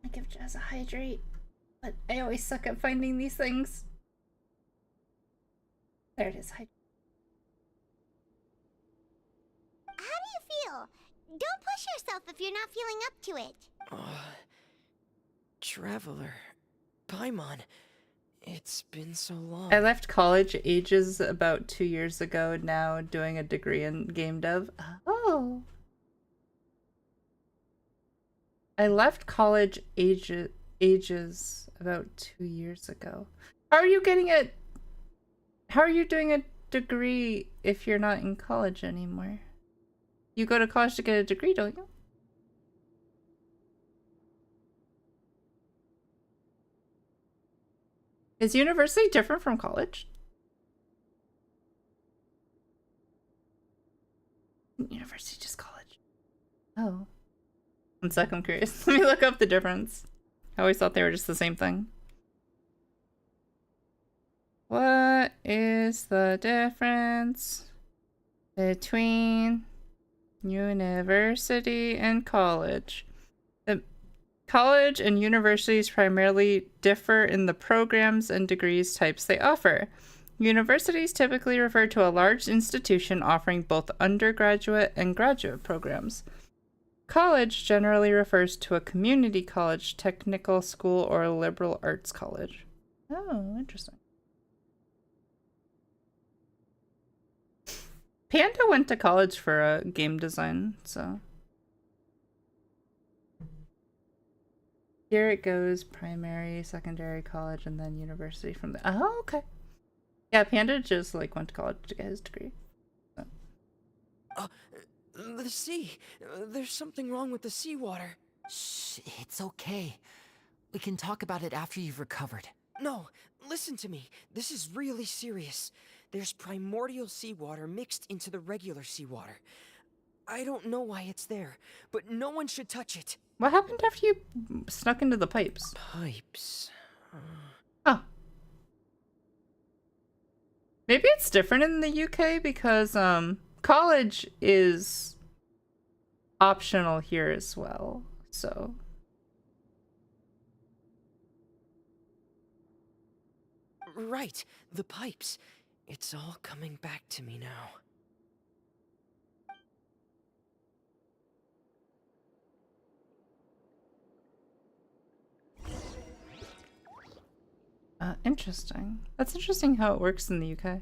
I give Jazz a hydrate, but I always suck at finding these things. There it is, hydrate. How do you feel? Don't push yourself if you're not feeling up to it. Traveler. Paimon. It's been so long. I left college ages about 2 years ago, now doing a degree in game dev. Oh. I left college ages about 2 years ago. How are you getting it? How are you doing a degree if you're not in college anymore? You go to college to get a degree, don't you? Is university different from college? University, just college. Oh. One sec, I'm curious. Let me look up the difference. I always thought they were just the same thing. What is the difference between university and college? The college and universities primarily differ in the programs and degrees types they offer. Universities typically refer to a large institution offering both undergraduate and graduate programs. College generally refers to a community college, technical school, or a liberal arts college. Oh, interesting. Panda went to college for game design, so. Here it goes, primary, secondary, college, and then university from there. Oh, okay. Yeah, Panda just like went to college to get his degree. So. The sea. There's something wrong with the seawater. Shh, it's okay. We can talk about it after you've recovered. No, listen to me. This is really serious. There's primordial seawater mixed into the regular seawater. I don't know why it's there, but no one should touch it. What happened after you snuck into the pipes? Pipes. Oh. Maybe it's different in the UK because college is optional here as well. So Right, the pipes. It's all coming back to me now. interesting. That's interesting how it works in the UK.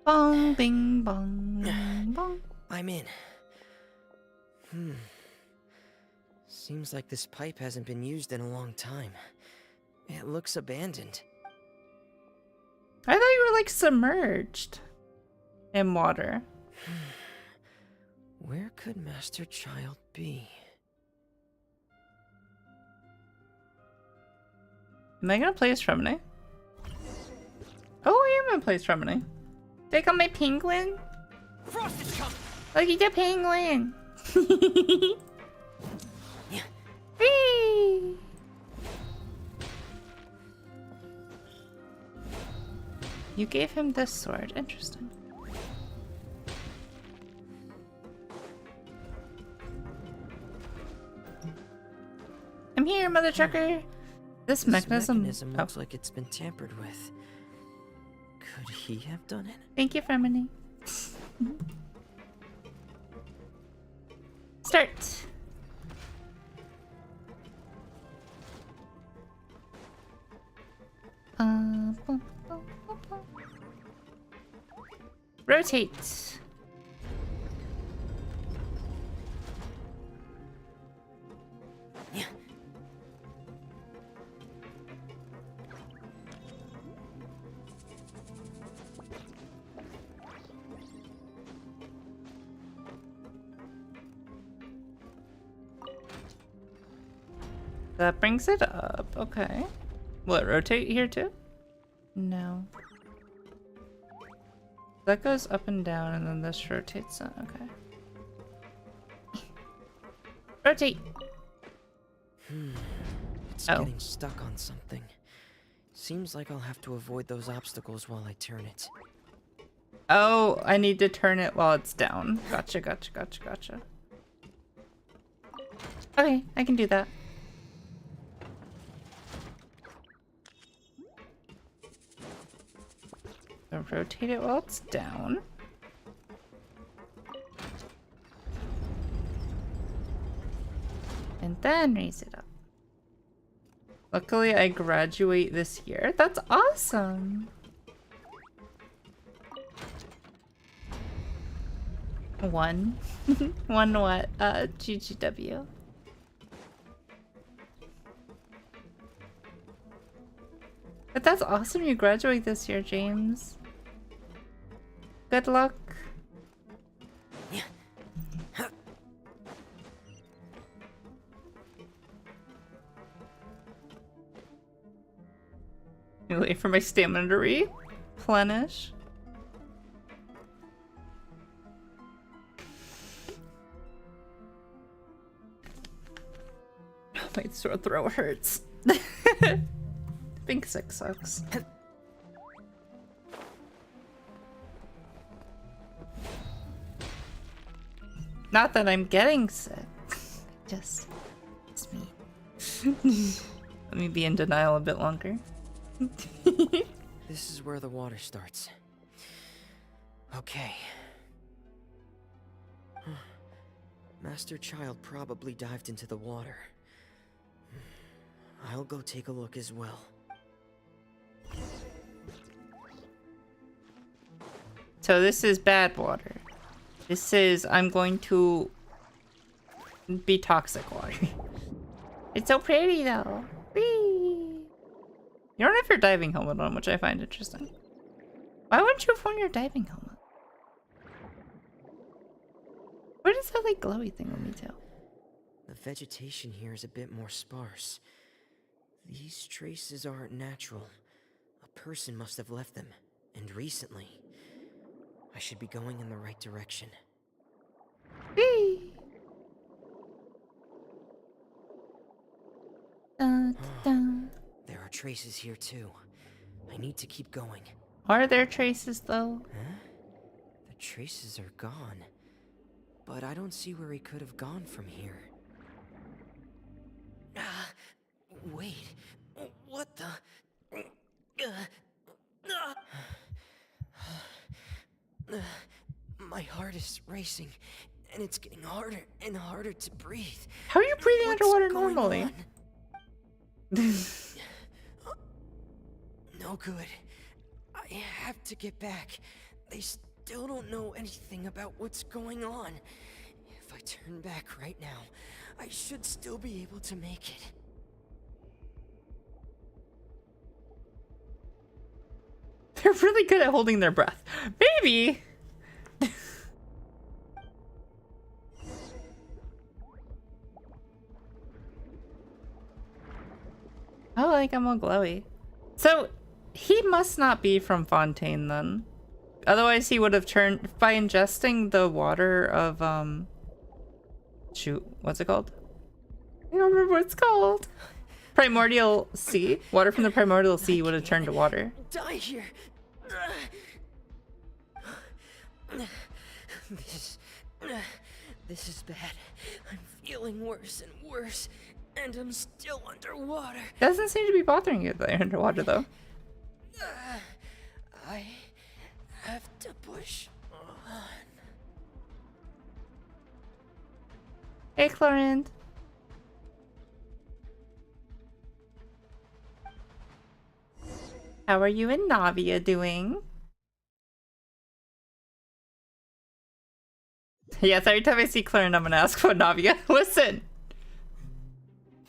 Bong, bing, bong, bong. I'm in. Seems like this pipe hasn't been used in a long time. It looks abandoned. I thought you were like submerged in water. Where could Master Childe be? Am I gonna play as Fremine? Oh, I am gonna play as Fremine. Take on my penguin? Frost is coming! Look at the penguin! Yeah. Whee! You gave him this sword. Interesting. I'm here, mother trucker. This mechanism looks like it's been tampered with. Could he have done it? Thank you, Femini. Start. Rotate. Yeah. That brings it up. Okay. Will it rotate here too? No. That goes up and down, and then this rotates it. Okay. Rotate! It's getting stuck on something. Seems like I'll have to avoid those obstacles while I turn it. Oh, I need to turn it while it's down. Gotcha, gotcha, gotcha, gotcha. Okay, I can do that. So rotate it while it's down. And then raise it up. Luckily, I graduate this year. That's awesome! One. One what? GGW. But that's awesome you graduate this year, James. Good luck. Wait for my stamina to replenish. My sore throat hurts. Being sick sucks. Not that I'm getting sick. Just it's me. Let me be in denial a bit longer. This is where the water starts. Okay. Master Childe probably dived into the water. I'll go take a look as well. So this is bad water. This is I'm going to be toxic water. It's so pretty though. Whee! You don't have your diving helmet on, which I find interesting. Why wouldn't you have worn your diving helmet? is that like glowy thing on me too? The vegetation here is a bit more sparse. These traces aren't natural. A person must have left them, and recently. I should be going in the right direction. Dun, dun. There are traces here too. I need to keep going. Are there traces though? Huh? The traces are gone. But I don't see where he could have gone from here. Wait. What the? My heart is racing, and it's getting harder and harder to breathe. How are you breathing What's underwater going normally? on? No good. I have to get back. They still don't know anything about what's going on. If I turn back right now, I should still be able to make it. They're really good at holding their breath. Maybe. Oh, like I'm all glowy. So he must not be from Fontaine then. Otherwise he would have turned by ingesting the water of shoot, what's it called? I don't remember what it's called. Primordial Sea. Water from the Primordial Sea would have turned to water. Die here. This is bad. I'm feeling worse and worse, and I'm still underwater. Doesn't seem to be bothering you there underwater though. I have to push on. Hey, Clorinde. How are you and Navia doing? Yes, every time I see Clorinde, I'm gonna ask about Navia. Listen!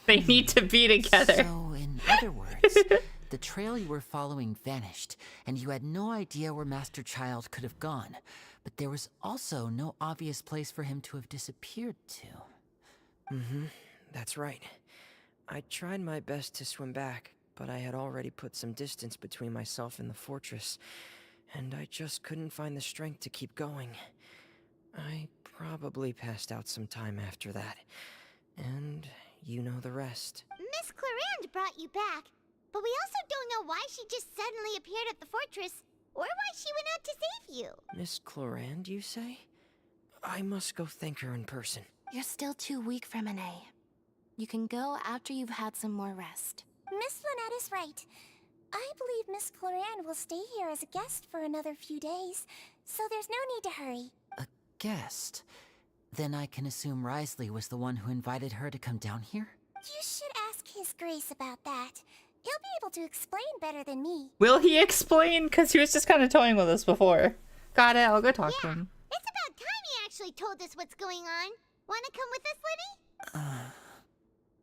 They need to be together. So, in other words, the trail you were following vanished, and you had no idea where Master Childe could have gone. But there was also no obvious place for him to have disappeared to. That's right. I tried my best to swim back, but I had already put some distance between myself and the fortress, and I just couldn't find the strength to keep going. I probably passed out some time after that, and you know the rest. Miss Clorinde brought you back, but we also don't know why she just suddenly appeared at the fortress, or why she went out to save you. Miss Clorinde, you say? I must go thank her in person. You're still too weak, Fremine. You can go after you've had some more rest. Miss Lynette is right. I believe Miss Clorinde will stay here as a guest for another few days, so there's no need to hurry. A guest? Then I can assume Risley was the one who invited her to come down here? You should ask His Grace about that. He'll be able to explain better than me. Will he explain? Because he was just kind of toying with us before. Got it, I'll go talk to him. It's about time he actually told us what's going on. Wanna come with us, Lenny?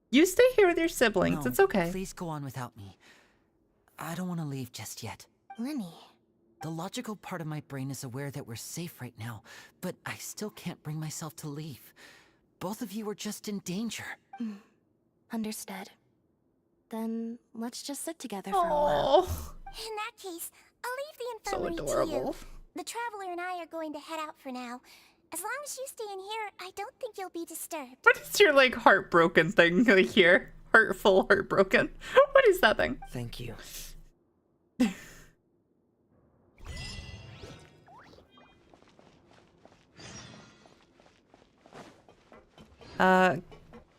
You stay here with your siblings, No, it's okay. Please go on without me. I don't want to leave just yet. Lenny. The logical part of my brain is aware that we're safe right now, but I still can't bring myself to leave. Both of you are just in danger. Understood. Then let's just sit together for a while. In that case, I'll leave the So infirmary to adorable. you. The Traveler and I are going to head out for now. As long as you stay in here, I don't think you'll be disturbed. What is your like heartbroken thing like here? Heartful, heartbroken. What is that thing? Thank you.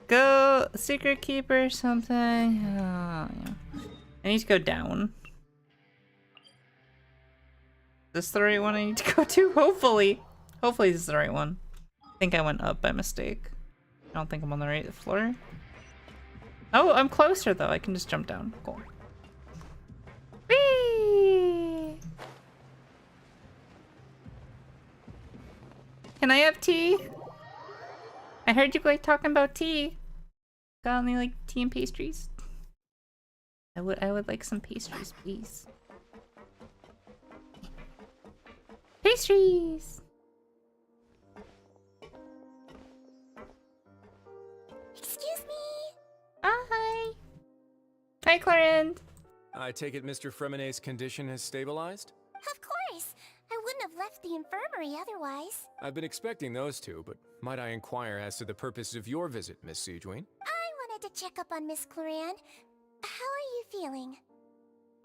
Go secret keeper something. Yeah. I need to go down. Is this the right one I need to go to? Hopefully. Hopefully this is the right one. I think I went up by mistake. I don't think I'm on the right floor. Oh, I'm closer though. I can just jump down. Cool. Whee! Can I have tea? I heard you like talking about tea. Got any like tea and pastries? I would like some pastries, please. Pastries! Hi, Clarence. I take it Mr. Fremonet's condition has stabilized? Of course. I wouldn't have left the infirmary otherwise. I've been expecting those two, but might I inquire as to the purpose of your visit, Miss Siegeween? I wanted to check up on Miss Cloran. How are you feeling?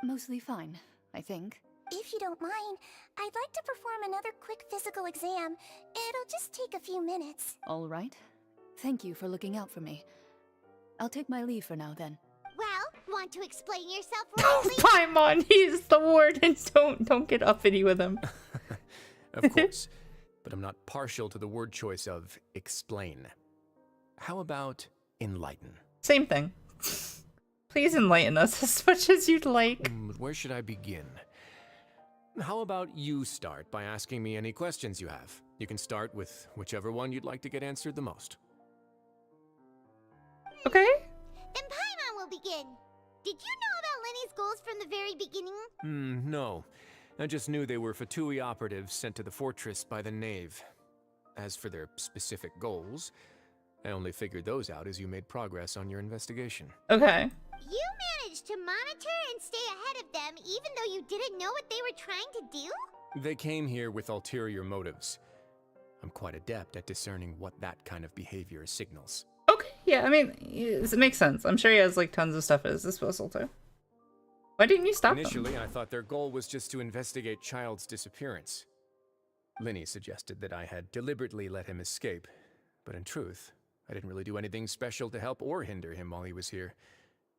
Mostly fine, I think. If you don't mind, I'd like to perform another quick physical exam. It'll just take a few minutes. All right. Thank you for looking out for me. I'll take my leave for now, then. Well, want to explain yourself Don't Paimon, he's the warden. Don't get uppity with him. Of course, but I'm not partial to the word choice of explain. How about enlighten? Same thing. Please enlighten us as much as you'd like. But where should I begin? How about you start by asking me any questions you have? You can start with whichever one you'd like to get answered the most. Okay. Then Paimon will begin. Did you know about Lenny's goals from the very beginning? No. I just knew they were Fatui operatives sent to the fortress by the Knave. As for their specific goals, I only figured those out as you made progress on your investigation. Okay. You managed to monitor and stay ahead of them even though you didn't know what they were trying to do? They came here with ulterior motives. I'm quite adept at discerning what that kind of behavior signals. Okay, yeah, I mean, it makes sense. I'm sure he has, like, tons of stuff at his disposal, too. Why didn't you stop Initially, them? I thought their goal was just to investigate Childe's disappearance. Linny suggested that I had deliberately let him escape, but in truth, I didn't really do anything special to help or hinder him while he was here.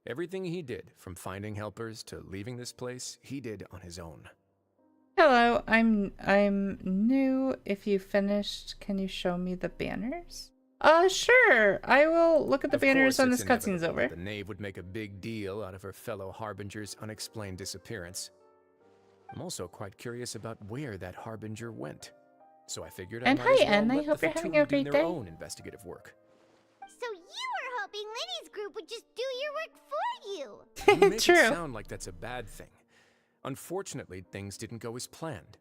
Everything he did, from finding helpers to leaving this place, he did on his own. Hello, I'm new. If you finished, can you show me the banners? Sure. I will look at the banners when this cutscene's over. The Knave would make a big deal out of her fellow Harbinger's unexplained disappearance. I'm also quite curious about where that Harbinger went. So I figured I And might hi, as well Anne. I let hope the you're having Fatui a do great their day. own investigative work. So you were hoping Lenny's group would just do your work for you. You make True. it sound like that's a bad thing. Unfortunately, things didn't go as planned.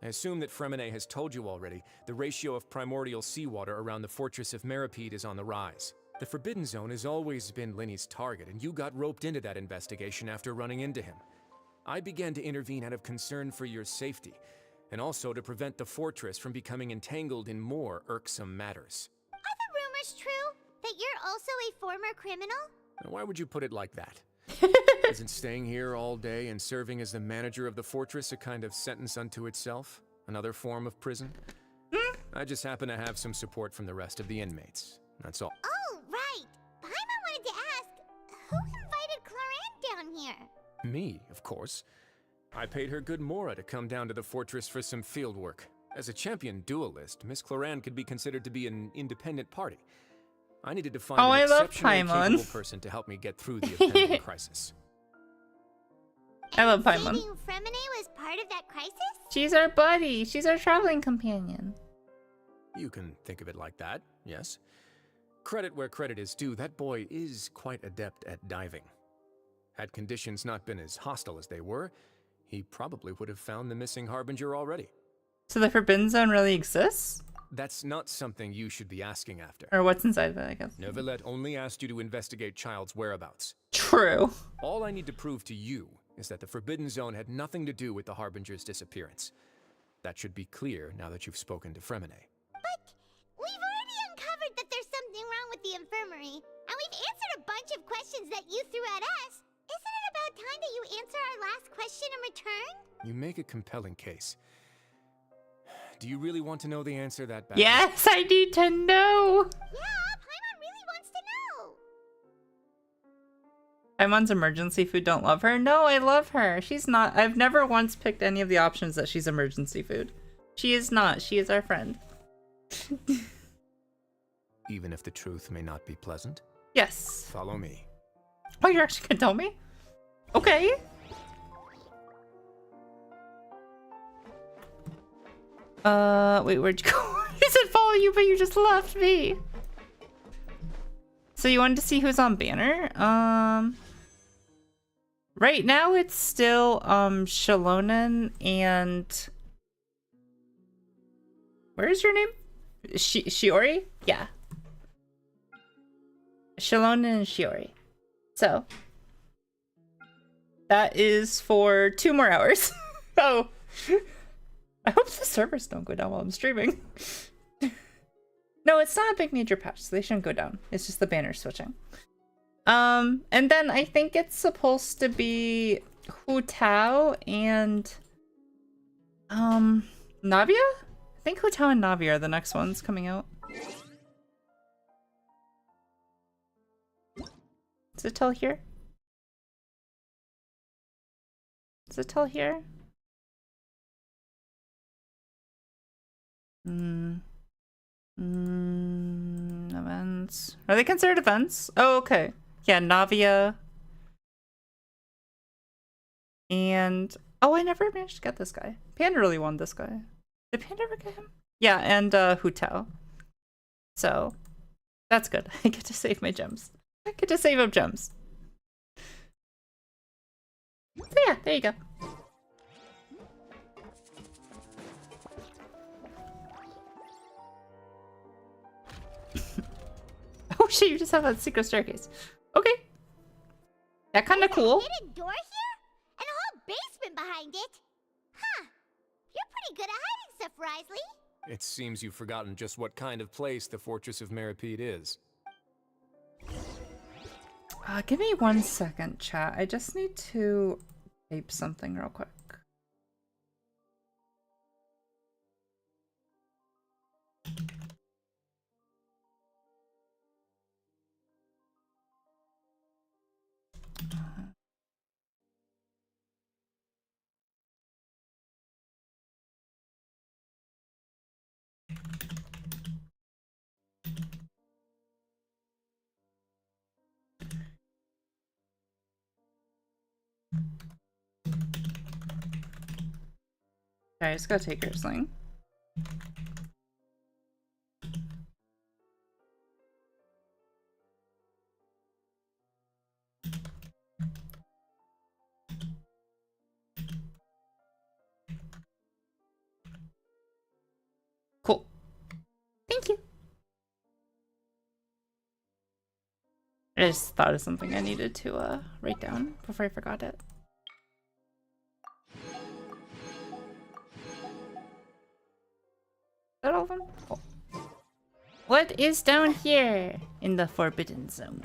I assume that Fremonet has told you already, the ratio of primordial seawater around the fortress of Meripede is on the rise. The Forbidden Zone has always been Linny's target, and you got roped into that investigation after running into him. I began to intervene out of concern for your safety, and also to prevent the fortress from becoming entangled in more irksome matters. Are the rumors true? That you're also a former criminal? Now, why would you put it like that? Isn't staying here all day and serving as the manager of the fortress a kind of sentence unto itself? Another form of prison? I just happen to have some support from the rest of the inmates. That's all. Oh, right. Paimon wanted to ask, who invited Cloran down here? Me, of course. I paid her good mora to come down to the fortress for some field work. As a champion duelist, Miss Cloran could be considered to be an independent party. I needed to find an exceptionally capable person to help me get through the impending crisis. I love Paimon. Saving Fremonet was part of that crisis? She's our buddy. She's our traveling companion. You can think of it like that, yes. Credit where credit is due, that boy is quite adept at diving. Had conditions not been as hostile as they were, he probably would have found the missing Harbinger already. So the Forbidden Zone really exists? That's not something you should be asking after. Or what's inside of it, I guess. Neuvillette only asked you to investigate Childe's whereabouts. True. All I need to prove to you is that the Forbidden Zone had nothing to do with the Harbinger's disappearance. That should be clear now that you've spoken to Fremonet. But we've already uncovered that there's something wrong with the infirmary, and we've answered a bunch of questions that you threw at us. Isn't it about time that you answer our last question in return? You make a compelling case. Do you really want to know the answer that badly? Yes, I need to know. Yeah, Paimon really wants to know. Paimon's emergency food don't love her? No, I love her. She's not. I've never once picked any of the options that she's emergency food. She is not. She is our friend. Even if the truth may not be pleasant? Yes. Follow me. Oh, you're actually gonna tell me? Okay. Wait, where'd you go? He said follow you, but you just left me. So you wanted to see who's on banner? Right now it's still, Shalonen and... Where's your name? Shiori? Yeah. Shalonen and Shiori. So, That is for 2 more hours. Oh. I hope the servers don't go down while I'm streaming. No, it's not a big major patch, so they shouldn't go down. It's just the banner switching. And then I think it's supposed to be Hu Tao and Navia? I think Hu Tao and Navia are the next ones coming out. Does it tell here? Does it tell here? Events. Are they considered events? Oh, okay. Yeah, Navia. And oh, I never managed to get this guy. Panda really wanted this guy. Did Panda ever get him? Yeah, and Hu Tao. So that's good. I get to save my gems. I get to save up gems. So yeah, there you go. Oh shit, you just have a secret staircase. Okay. That kind of cool. Hidden door here? And a whole basement behind it? Huh. You're pretty good at hiding stuff, Risley. It seems you've forgotten just what kind of place the Fortress of Meripede is. Give me 1 second, chat. I just need to type something real quick. I just gotta take her sling. Cool. Thank you. I just thought of something I needed to write down before I forgot it. Is that all of them? Cool. What is down here in the Forbidden Zone?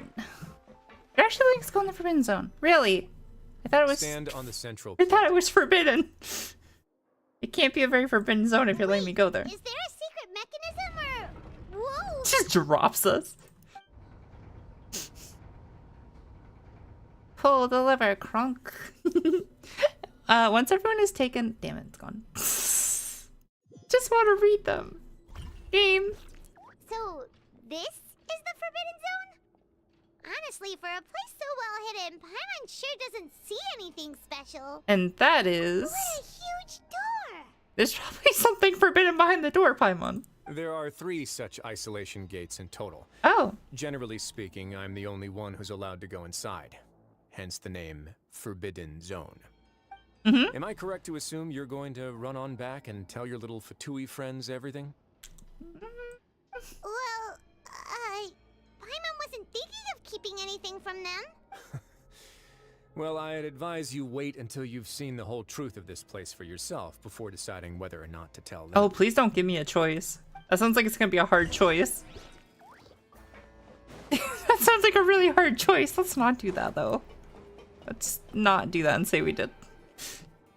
There actually links go in the Forbidden Zone. Really? I thought it was. Stand on the central. I thought it was forbidden. It can't be a very forbidden zone if you're letting me go there. Is there a secret mechanism or... Whoa! Just drops us. Pull the lever, crunk. Once everyone is taken... Damn it, it's gone. Just want to read them. Game. So, this is the Forbidden Zone? Honestly, for a place so well hidden, Paimon sure doesn't see anything special. And that is... What a huge door! There's probably something forbidden behind the door, Paimon. There are 3 such isolation gates in total. Oh. Generally speaking, I'm the only one who's allowed to go inside. Hence the name Forbidden Zone. Mm-hmm. Am I correct to assume you're going to run on back and tell your little Fatui friends everything? Well, Paimon wasn't thinking of keeping anything from them. Well, I'd advise you wait until you've seen the whole truth of this place for yourself before deciding whether or not to tell them. Oh, please don't give me a choice. That sounds like it's gonna be a hard choice. That sounds like a really hard choice. Let's not do that, though. Let's not do that and say we did.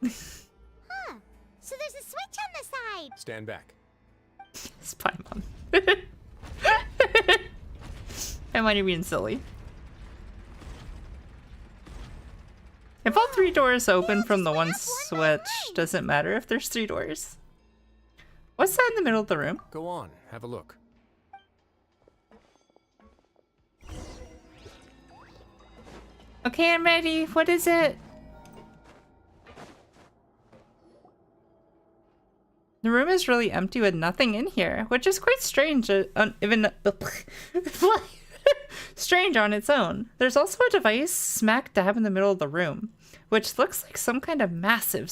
Huh. So there's a switch on the side. Stand back. It's Paimon. I might be being silly. If all 3 doors open from the one switch, does it matter if there's 3 doors? What's that in the middle of the room? Go on, have a look. Okay, I'm ready. What is it? The room is really empty with nothing in here, which is quite strange. Even strange on its own. There's also a device smack dab in the middle of the room, which looks like some kind of massive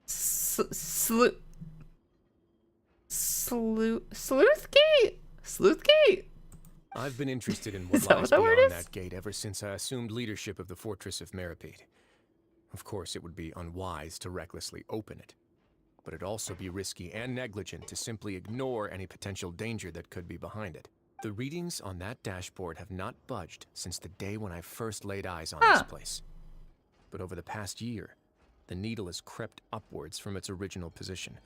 sleuth gate? Sleuth gate? I've been interested in Is what that lies what the word beyond is? that gate ever since I assumed leadership of the Fortress of Meripede. Of course, it would be unwise to recklessly open it, but it'd also be risky and negligent to simply ignore any potential danger that could be behind it. The readings on that dashboard have not budged since the day when I first laid eyes on this place. But over the past year, the needle has crept upwards from its original position,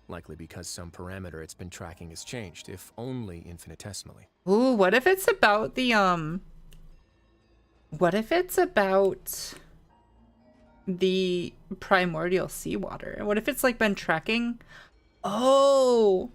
likely because some parameter it's been tracking has changed, if only infinitesimally. Ooh, what if it's about the what if it's about the primordial seawater? And what if it's like been tracking? Oh,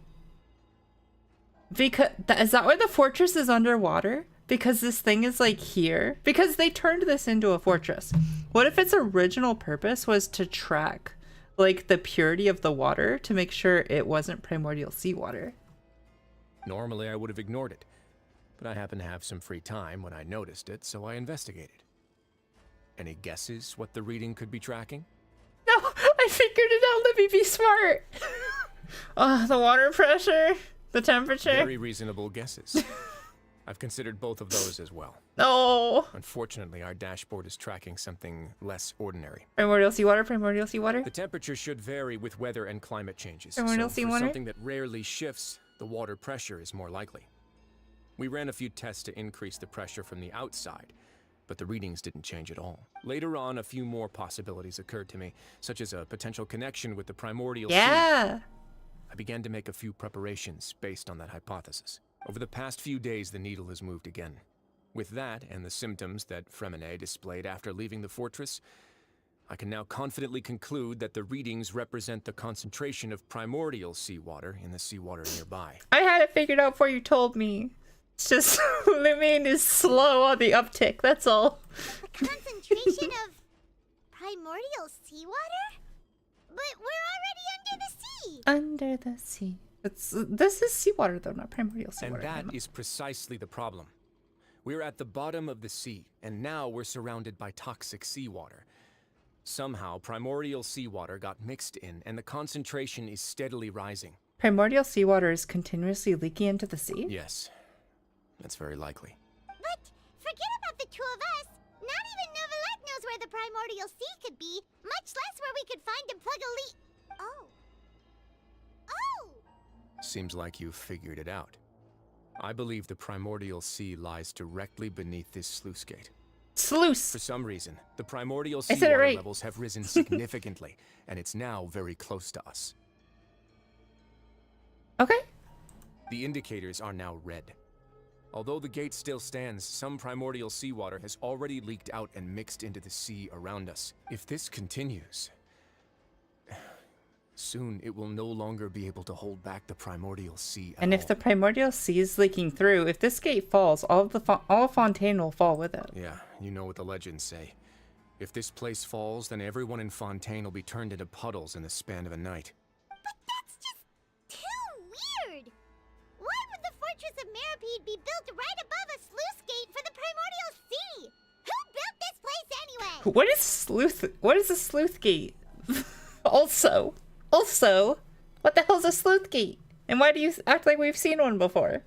because is that why the fortress is underwater? Because this thing is like here? Because they turned this into a fortress. What if its original purpose was to track like the purity of the water to make sure it wasn't primordial seawater? Normally I would have ignored it, but I happened to have some free time when I noticed it, so I investigated. Any guesses what the reading could be tracking? No, I figured it out. Let me be smart. The water pressure, the temperature. Very reasonable guesses. I've considered both of those as well. No. Unfortunately, our dashboard is tracking something less ordinary. Primordial seawater, primordial seawater. The temperature should vary with weather and climate changes. Primordial so seawater? for something that rarely shifts, the water pressure is more likely. We ran a few tests to increase the pressure from the outside, but the readings didn't change at all. Later on, a few more possibilities occurred to me, such as a potential connection with the primordial sea. Yeah. I began to make a few preparations based on that hypothesis. Over the past few days, the needle has moved again. With that, and the symptoms that Fremine displayed after leaving the fortress, I can now confidently conclude that the readings represent the concentration of primordial seawater in the seawater nearby. I had it figured out before you told me. It's just Lumine is slow on the uptick, that's all. The concentration of primordial seawater? But we're already under the sea! Under the sea. This is seawater though, not primordial seawater. And that is precisely the problem. We're at the bottom of the sea, and now we're surrounded by toxic seawater. Somehow, primordial seawater got mixed in, and the concentration is steadily rising. Primordial seawater is continuously leaking into the sea? Yes, that's very likely. But forget about the two of us. Not even Novelette knows where the primordial sea could be, much less where we could find and plug a leak. Oh. Oh! Seems like you've figured it out. I believe the primordial sea lies directly beneath this sluice gate. Sluice! For some reason, the primordial I said it seawater right. levels have risen significantly, and it's now very close to us. Okay. The indicators are now red. Although the gate still stands, some primordial seawater has already leaked out and mixed into the sea around us. If this continues, soon it will no longer be able to hold back the primordial sea at And all. if the primordial sea is leaking through, if this gate falls, all of Fontaine will fall with it. Yeah, you know what the legends say. If this place falls, then everyone in Fontaine will be turned into puddles in the span of a night. But that's just too weird! Why would the Fortress of Meripede be built right above a sluice gate for the primordial sea? Who built this place anyway? What is sleuth? What is a sleuth gate? Also, what the hell's a sleuth gate? And why do you act like we've seen one before?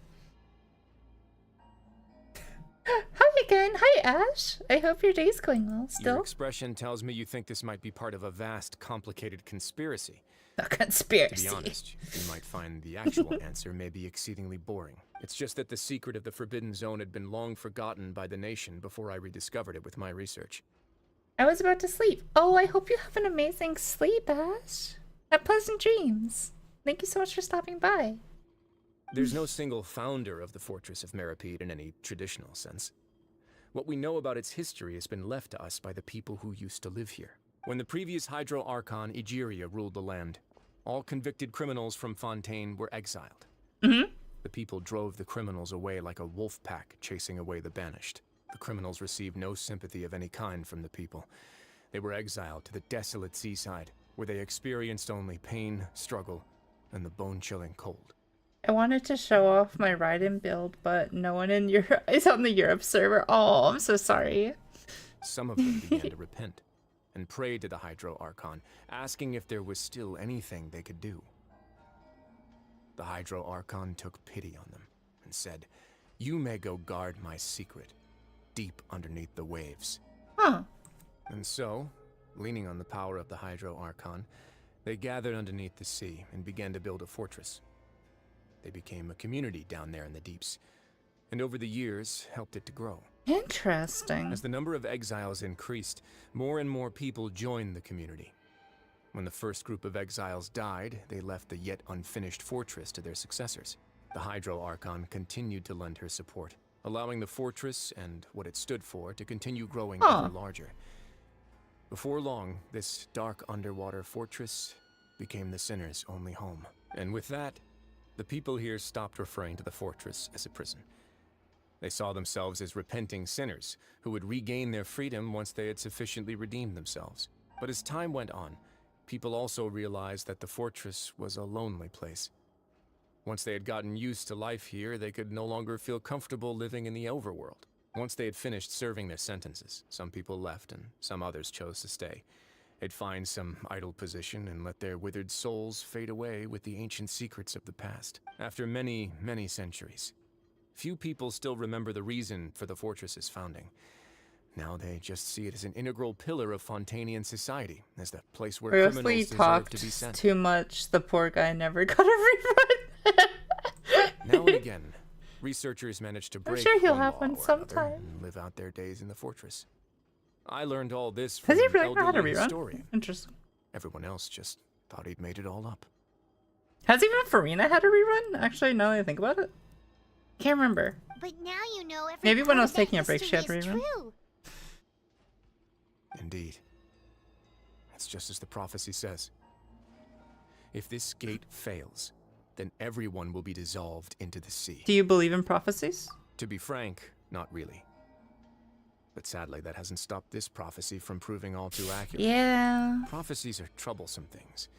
Hi again. Hi, Ash. I hope your day's going well Your still. expression tells me you think this might be part of a vast, complicated conspiracy. A conspiracy. To be honest, you might find the actual answer may be exceedingly boring. It's just that the secret of the Forbidden Zone had been long forgotten by the nation before I rediscovered it with my research. I was about to sleep. Oh, I hope you have an amazing sleep, Ash. Have pleasant dreams. Thank you so much for stopping by. There's no single founder of the Fortress of Meripede in any traditional sense. What we know about its history has been left to us by the people who used to live here. When the previous Hydro Archon Egeria ruled the land, all convicted criminals from Fontaine were exiled. The people drove the criminals away like a wolf pack chasing away the banished. The criminals received no sympathy of any kind from the people. They were exiled to the desolate seaside, where they experienced only pain, struggle, and the bone-chilling cold. I wanted to show off my Raiden build, but no one in Europe is on the Europe server. Oh, I'm so sorry. Some of them began to repent and prayed to the Hydro Archon, asking if there was still anything they could do. The Hydro Archon took pity on them and said, You may go guard my secret, deep underneath the waves. Huh. And so, leaning on the power of the Hydro Archon, they gathered underneath the sea and began to build a fortress. They became a community down there in the deeps, and over the years helped it to grow. Interesting. As the number of exiles increased, more and more people joined the community. When the first group of exiles died, they left the yet unfinished fortress to their successors. The Hydro Archon continued to lend her support, allowing the fortress and what it stood for to continue growing ever larger. Before long, this dark underwater fortress became the sinner's only home. And with that, the people here stopped referring to the fortress as a prison. They saw themselves as repenting sinners who would regain their freedom once they had sufficiently redeemed themselves. But as time went on, people also realized that the fortress was a lonely place. Once they had gotten used to life here, they could no longer feel comfortable living in the overworld. Once they had finished serving their sentences, some people left and some others chose to stay. They'd find some idle position and let their withered souls fade away with the ancient secrets of the past. After many, many centuries, few people still remember the reason for the fortress's founding. Now they just see it as an integral pillar of Fontainian society, as the place where Or if we criminals deserve talked to be sent. too much, the poor guy never got a refund. Now and again, researchers manage to break sure he'll one have law one or another sometime. and live out their days in the fortress. I learned all this Does from he an really know how to elderly rerun? historian. Interesting. Everyone else just thought he'd made it all up. Has even Farina had a rerun? Actually, now that I think about it. Can't remember. But now you know every Maybe when I part was of that taking a break, she had history is rerun. true. Indeed. It's just as the prophecy says. If this gate fails, then everyone will be dissolved into the sea. Do you believe in prophecies? To be frank, not really. But sadly, that hasn't stopped this prophecy from proving all too accurate. Yeah. Prophecies are troublesome things.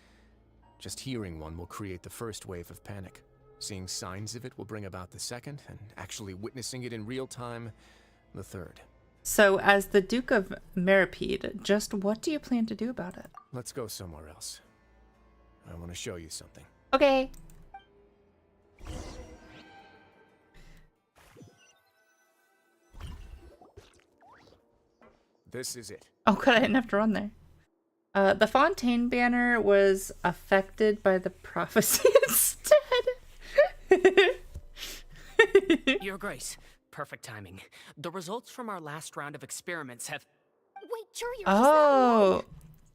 Just hearing one will create the first wave of panic. Seeing signs of it will bring about the second, and actually witnessing it in real time, the third. So, as the Duke of Meripede, just what do you plan to do about it? Let's go somewhere else. I want to show you something. Okay. This is it. Oh, good, I didn't have to run there. The Fontaine banner was affected by the prophecy instead. Your Grace, perfect timing. The results from our last round of experiments have... Wait, Jurier, Oh,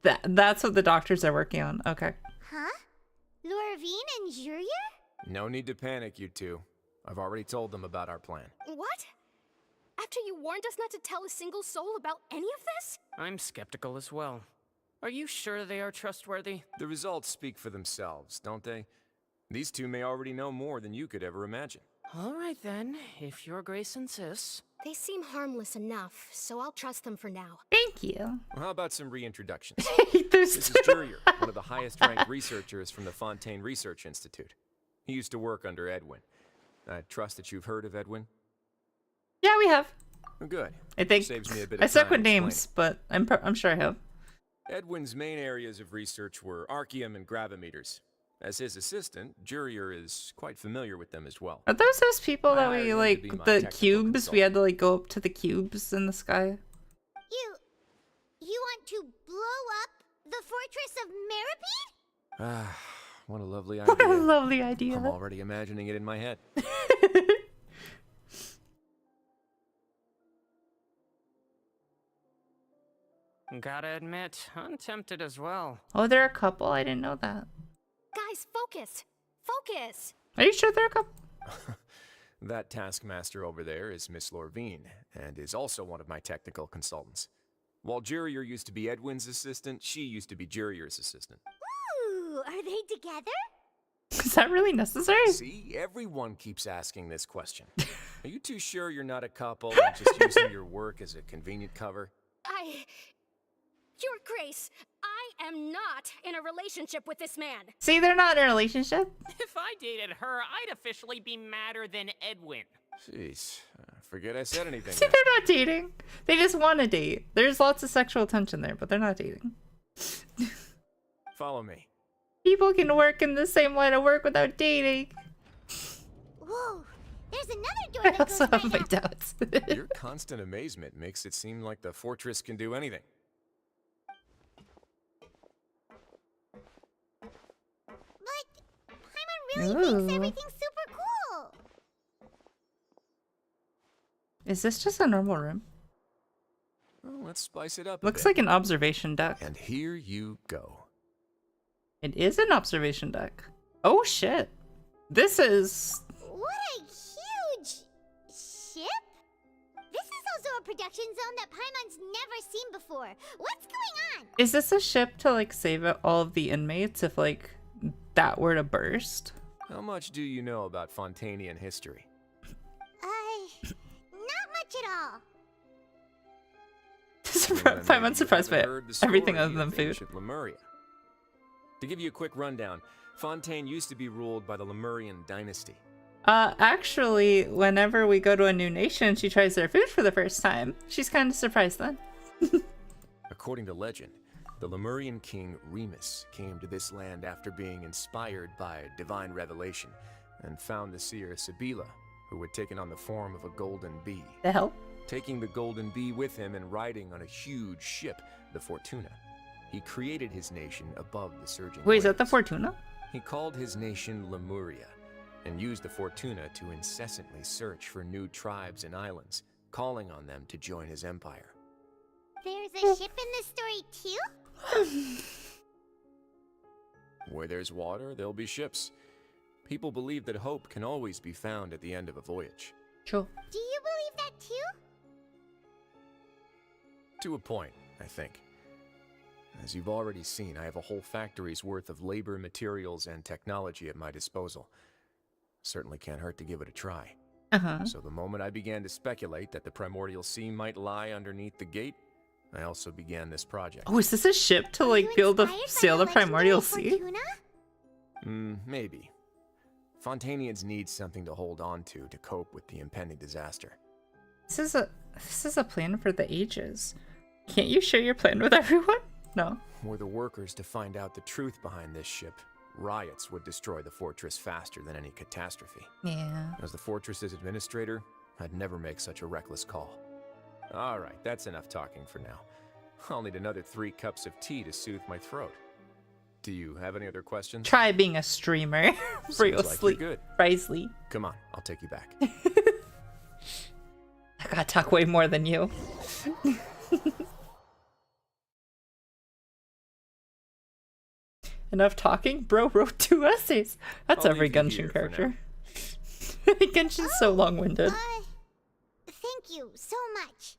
that's what the doctors are working on. Okay. Huh? Lorvine and Jurier? No need to panic, you two. I've already told them about our plan. What? After you warned us not to tell a single soul about any of this? I'm skeptical as well. Are you sure they are trustworthy? The results speak for themselves, don't they? These two may already know more than you could ever imagine. All right then, if Your Grace insists. They seem harmless enough, so I'll trust them for now. Thank you. Well, how about some reintroductions? This is Jurier, one of the highest-ranked researchers from the Fontaine Research Institute. He used to work under Edwin. I trust that you've heard of Edwin? Yeah, we have. Oh, good. I think Saves me a bit I of suck time with explaining. names, but I'm sure I have. Edwin's main areas of research were archaeum and gravimeters. As his assistant, Jurier is quite familiar with them as well. Are those people that I we hired him to be like my the technical cubes? We had to like go up to the cubes in the sky. You want to blow up the fortress of Meripede? Ah, what a lovely idea. What a lovely idea. I'm already imagining it in my head. Gotta admit, I'm tempted as well. Oh, there are a couple. I didn't know that. Guys, focus! Focus! Are you sure there are a couple? That taskmaster over there is Miss Lorvine, and is also one of my technical consultants. While Jurier used to be Edwin's assistant, she used to be Jurier's assistant. Ooh, are they together? Is that really necessary? See, everyone keeps asking this question. Are you too sure you're not a couple and just using your work as a convenient cover? Your Grace, I am not in a relationship with this man. See, they're not in a relationship. If I dated her, I'd officially be madder than Edwin. Jeez, forget I said anything. See, they're not dating. They just want to date. There's lots of sexual tension there, but they're not dating. Follow me. People can work in the same line of work without dating. Whoa, there's there's another door I that also goes have right my up. doubts. Your constant amazement makes it seem like the fortress can do anything. But Paimon really thinks Ooh. everything's super cool. Is this just a normal room? Well, let's spice it up a Looks bit. like an observation deck. And here you go. It is an observation deck. Oh shit. This is... What a huge ship! This is also a production zone that Paimon's never seen before. What's going on? Is this a ship to like save all of the inmates if like that were to burst? How much do you know about Fontainian history? Not much at all. I'm surprised by everything other than food. Ancient Lemuria. To give you a quick rundown, Fontaine used to be ruled by the Lemurian dynasty. Actually, whenever we go to a new nation, she tries their food for the first time. She's kind of surprised then. According to legend, the Lemurian king Remus came to this land after being inspired by divine revelation and found the seer Sibila, who had taken on the form of a golden bee. The hell? Taking the golden bee with him and riding on a huge ship, the Fortuna, he created his nation above the surging Wait, is that the waves. Fortuna? He called his nation Lemuria and used the Fortuna to incessantly search for new tribes and islands, calling on them to join his empire. There's a ship in this story too? Where there's water, there'll be ships. People believe that hope can always be found at the end of a voyage. Sure. Do you believe that too? To a point, I think. As you've already seen, I have a whole factory's worth of labor, materials, and technology at my disposal. Certainly can't hurt to give it a try. So the moment I began to speculate that the primordial sea might lie underneath the gate, I also began this project. Oh, is this a ship to like be able to sail the primordial sea? Maybe. Fontainians need something to hold on to cope with the impending disaster. This is a plan for the ages. Can't you share your plan with everyone? No. Were the workers to find out the truth behind this ship, riots would destroy the fortress faster than any catastrophe. Yeah. As the fortress's administrator, I'd never make such a reckless call. All right, that's enough talking for now. I'll need another 3 cups of tea to soothe my throat. Do you have any other questions? Try being a streamer. For your Seems like sleep. you're good. Presley. Come on, I'll take you back. I gotta talk way more than you. Enough talking? Bro wrote 2 essays. That's I'll every leave you Genshin here for character. Genshin's so long-winded. Thank you so much.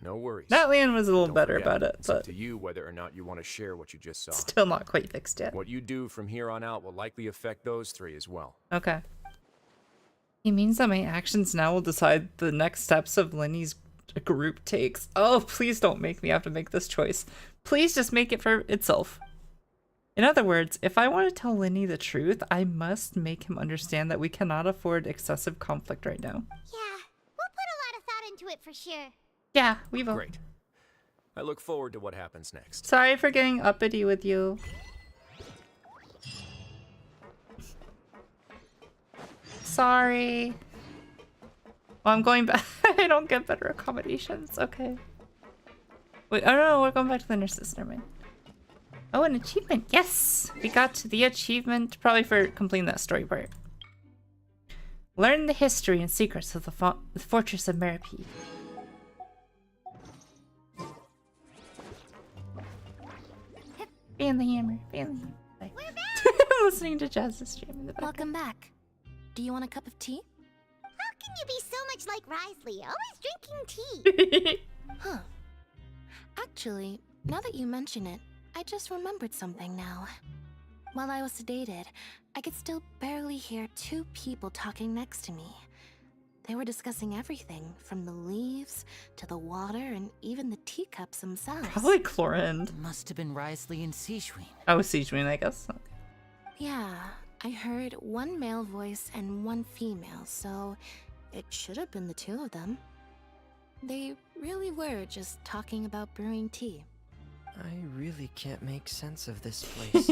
No worries. That land was a little Don't better forget, about it, it's up but to you whether or not you want to share what you just saw. still not quite fixed yet. What you do from here on out will likely affect those 3 as well. Okay. He means that my actions now will decide the next steps of Lenny's group takes. Oh, please don't make me have to make this choice. Please just make it for itself. In other words, if I want to tell Lenny the truth, I must make him understand that we cannot afford excessive conflict right now. Yeah, we'll put a lot of thought into it for sure. Yeah, we will. Great. I look forward to what happens next. Sorry for getting uppity with you. Sorry. Well, I'm going back. I don't get better accommodations. Okay. Wait, oh no, we're going back to the nurses. Never mind. Oh, an achievement. Yes! We got to the achievement. Probably for completing that story part. Learn the history and secrets of the Fortress of Meripede. Fan the hammer. Fan the hammer. I'm listening to Jazz's stream in the background. Welcome back. Do you want a cup of tea? How can you be so much like Risley, always drinking tea? Huh. Actually, now that you mention it, I just remembered something now. While I was sedated, I could still barely hear 2 people talking next to me. They were discussing everything, from the leaves, to the water, and even the teacups themselves. Probably Chlorinde. Must have been Risley and Sijuin. Oh, Sijuin, I guess. Okay. Yeah, I heard 1 male voice and 1 female, so it should have been the 2 of them. They really were just talking about brewing tea. I really can't make sense of this place.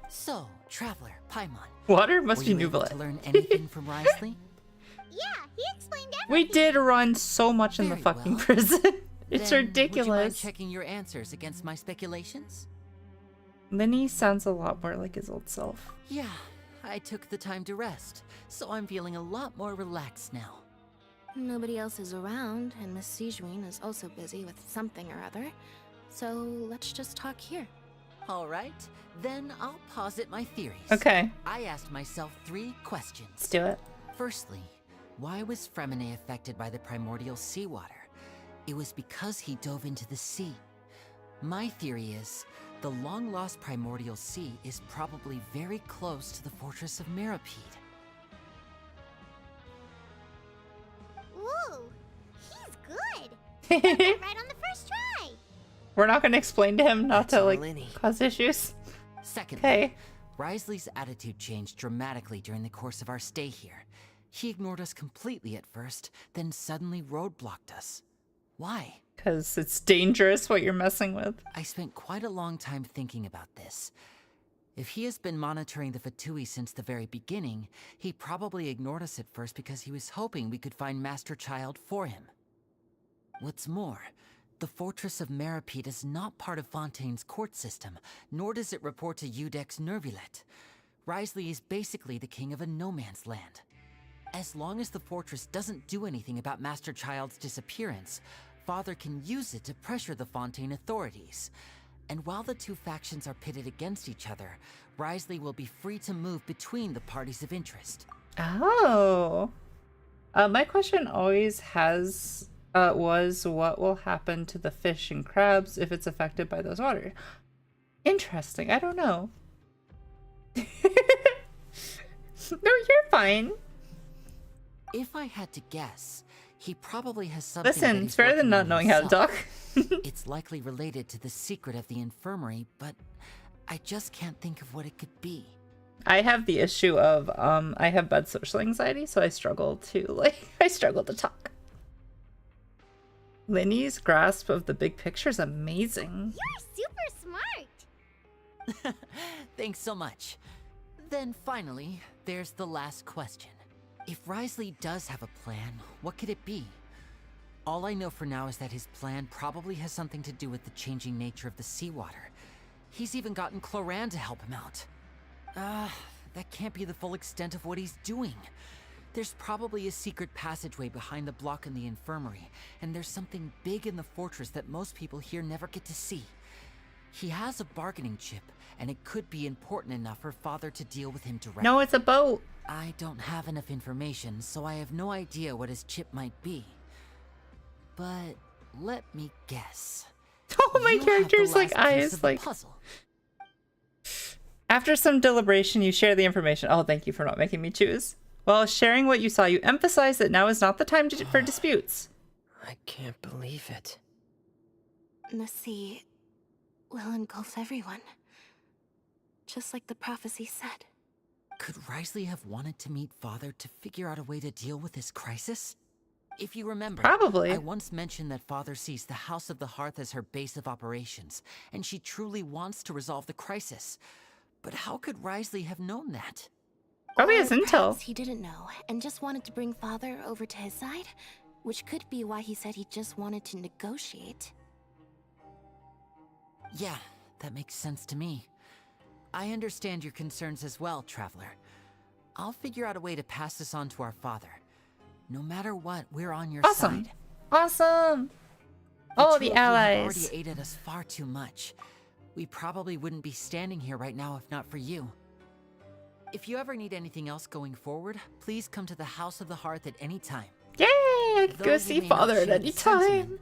So, Traveler, Paimon. Water must were be you able Nuvalet. to learn anything from Risley? Yeah, he explained everything. We did run so much in the Very fucking well. prison. It's Then, ridiculous. Would you mind checking your answers against my speculations? Lenny sounds a lot more like his old self. Yeah, I took the time to rest, so I'm feeling a lot more relaxed now. Nobody else is around, and Miss Sijwin is also busy with something or other. So let's just talk here. All right, then I'll posit my theories. Okay. I asked myself 3 questions. Let's do it. Firstly, why was Fremine affected by the primordial seawater? It was because he dove into the sea. My theory is, the long-lost primordial sea is probably very close to the fortress of Meripede. Ooh, he's good. Got that right on the first try. We're not gonna explain to him not That's to like Lenny. cause issues. Secondly, Okay. Wriothesley's attitude changed dramatically during the course of our stay here. He ignored us completely at first, then suddenly roadblocked us. Why? Because it's dangerous what you're messing with. I spent quite a long time thinking about this. If he has been monitoring the Fatui since the very beginning, he probably ignored us at first because he was hoping we could find Master Childe for him. What's more, the Fortress of Meripede is not part of Fontaine's court system, nor does it report to Iudex Nervulet. Wriothesley is basically the king of a no-man's land. As long as the fortress doesn't do anything about Master Childe's disappearance, Father can use it to pressure the Fontaine authorities. And while the 2 factions are pitted against each other, Wriothesley will be free to move between the parties of interest. Oh. My question always was what will happen to the fish and crabs if it's affected by those waters? Interesting. I don't know. No, you're fine. If I had to guess, he probably has something. Listen, that it's he's better than working not on knowing how to himself. talk. It's likely related to the secret of the infirmary, but I just can't think of what it could be. I have the issue of I have bad social anxiety, so I struggle to talk. Lenny's grasp of the big picture is amazing. You're super smart. Thanks so much. Then finally, there's the last question. If Wriothesley does have a plan, what could it be? All I know for now is that his plan probably has something to do with the changing nature of the seawater. He's even gotten Cloran to help him out. That can't be the full extent of what he's doing. There's probably a secret passageway behind the block in the infirmary, and there's something big in the fortress that most people here never get to see. He has a bargaining chip, and it could be important enough for Father to deal with him directly. No, it's a boat. I don't have enough information, so I have no idea what his chip might be. But let me guess. Oh, my character's like eyes like puzzle. After some deliberation, you share the information. Oh, thank you for not making me choose. While sharing what you saw, you emphasize that now is not the time for disputes. I can't believe it. The sea will engulf everyone. Just like the prophecy said. Could Wriothesley have wanted to meet Father to figure out a way to deal with this crisis? If you remember, Probably. I once mentioned that Father sees the House of the Hearth as her base of operations, and she truly wants to resolve the crisis. But how could Wriothesley have known that? Probably Or has intel. perhaps he didn't know and just wanted to bring Father over to his side, which could be why he said he just wanted to negotiate. Yeah, that makes sense to me. I understand your concerns as well, Traveler. I'll figure out a way to pass this on to our father. No matter what, we're on your Awesome. side. Awesome. Oh, the two of you have allies. already aided us far too much. We probably wouldn't be standing here right now if not for you. If you ever need anything else going forward, please come to the House of the Hearth at any time. Yay! I can Though go you see may not Father at share any the sentiment, time.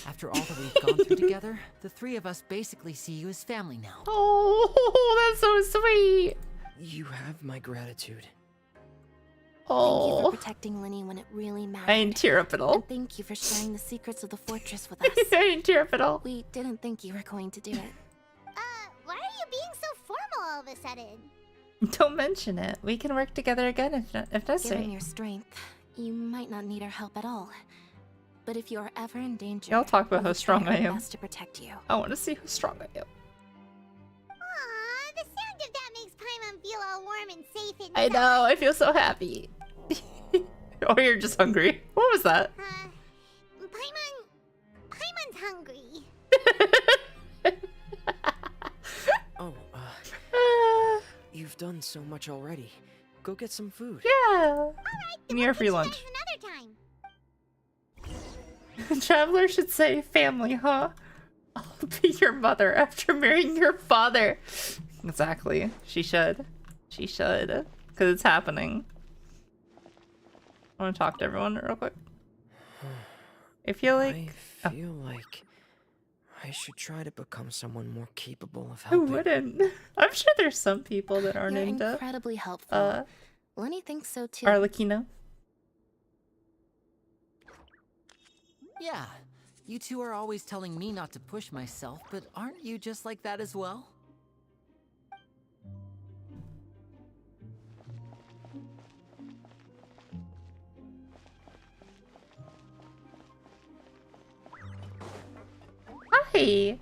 After all that we've gone through together, the 3 of us basically see you as family now. Oh, that's so sweet. You have my gratitude. Thank you Oh, for protecting Lenny when it really mattered. I didn't tear up at all. And thank you for sharing the secrets of the fortress with us. I didn't tear up at all. We didn't think you were going to do it. Why are you being so formal all of a sudden? Don't mention it. We can work together again if Given necessary. your strength, you might not need our help at all. But if you are ever in danger, Y'all talk about we how will strong try I our am. best to protect you. I want to see how strong I am. Aww, the sound of that makes Paimon feel all warm and safe inside. I know. I feel so happy. Or you're just hungry. What was that? Paimon's hungry. Oh, you've done so much already. Go get some food. Yeah. Near free lunch. Traveler should say family, huh? I'll be your mother after marrying your father. Exactly. She should. She should. Because it's happening. I want to talk to everyone real quick. I feel like I should try to become someone more capable of Who helping. wouldn't? I'm sure there's some people that aren't You're into incredibly helpful. Lenny thinks so too. Arlecchino. Yeah, you two are always telling me not to push myself, but aren't you just like that as well? Hi.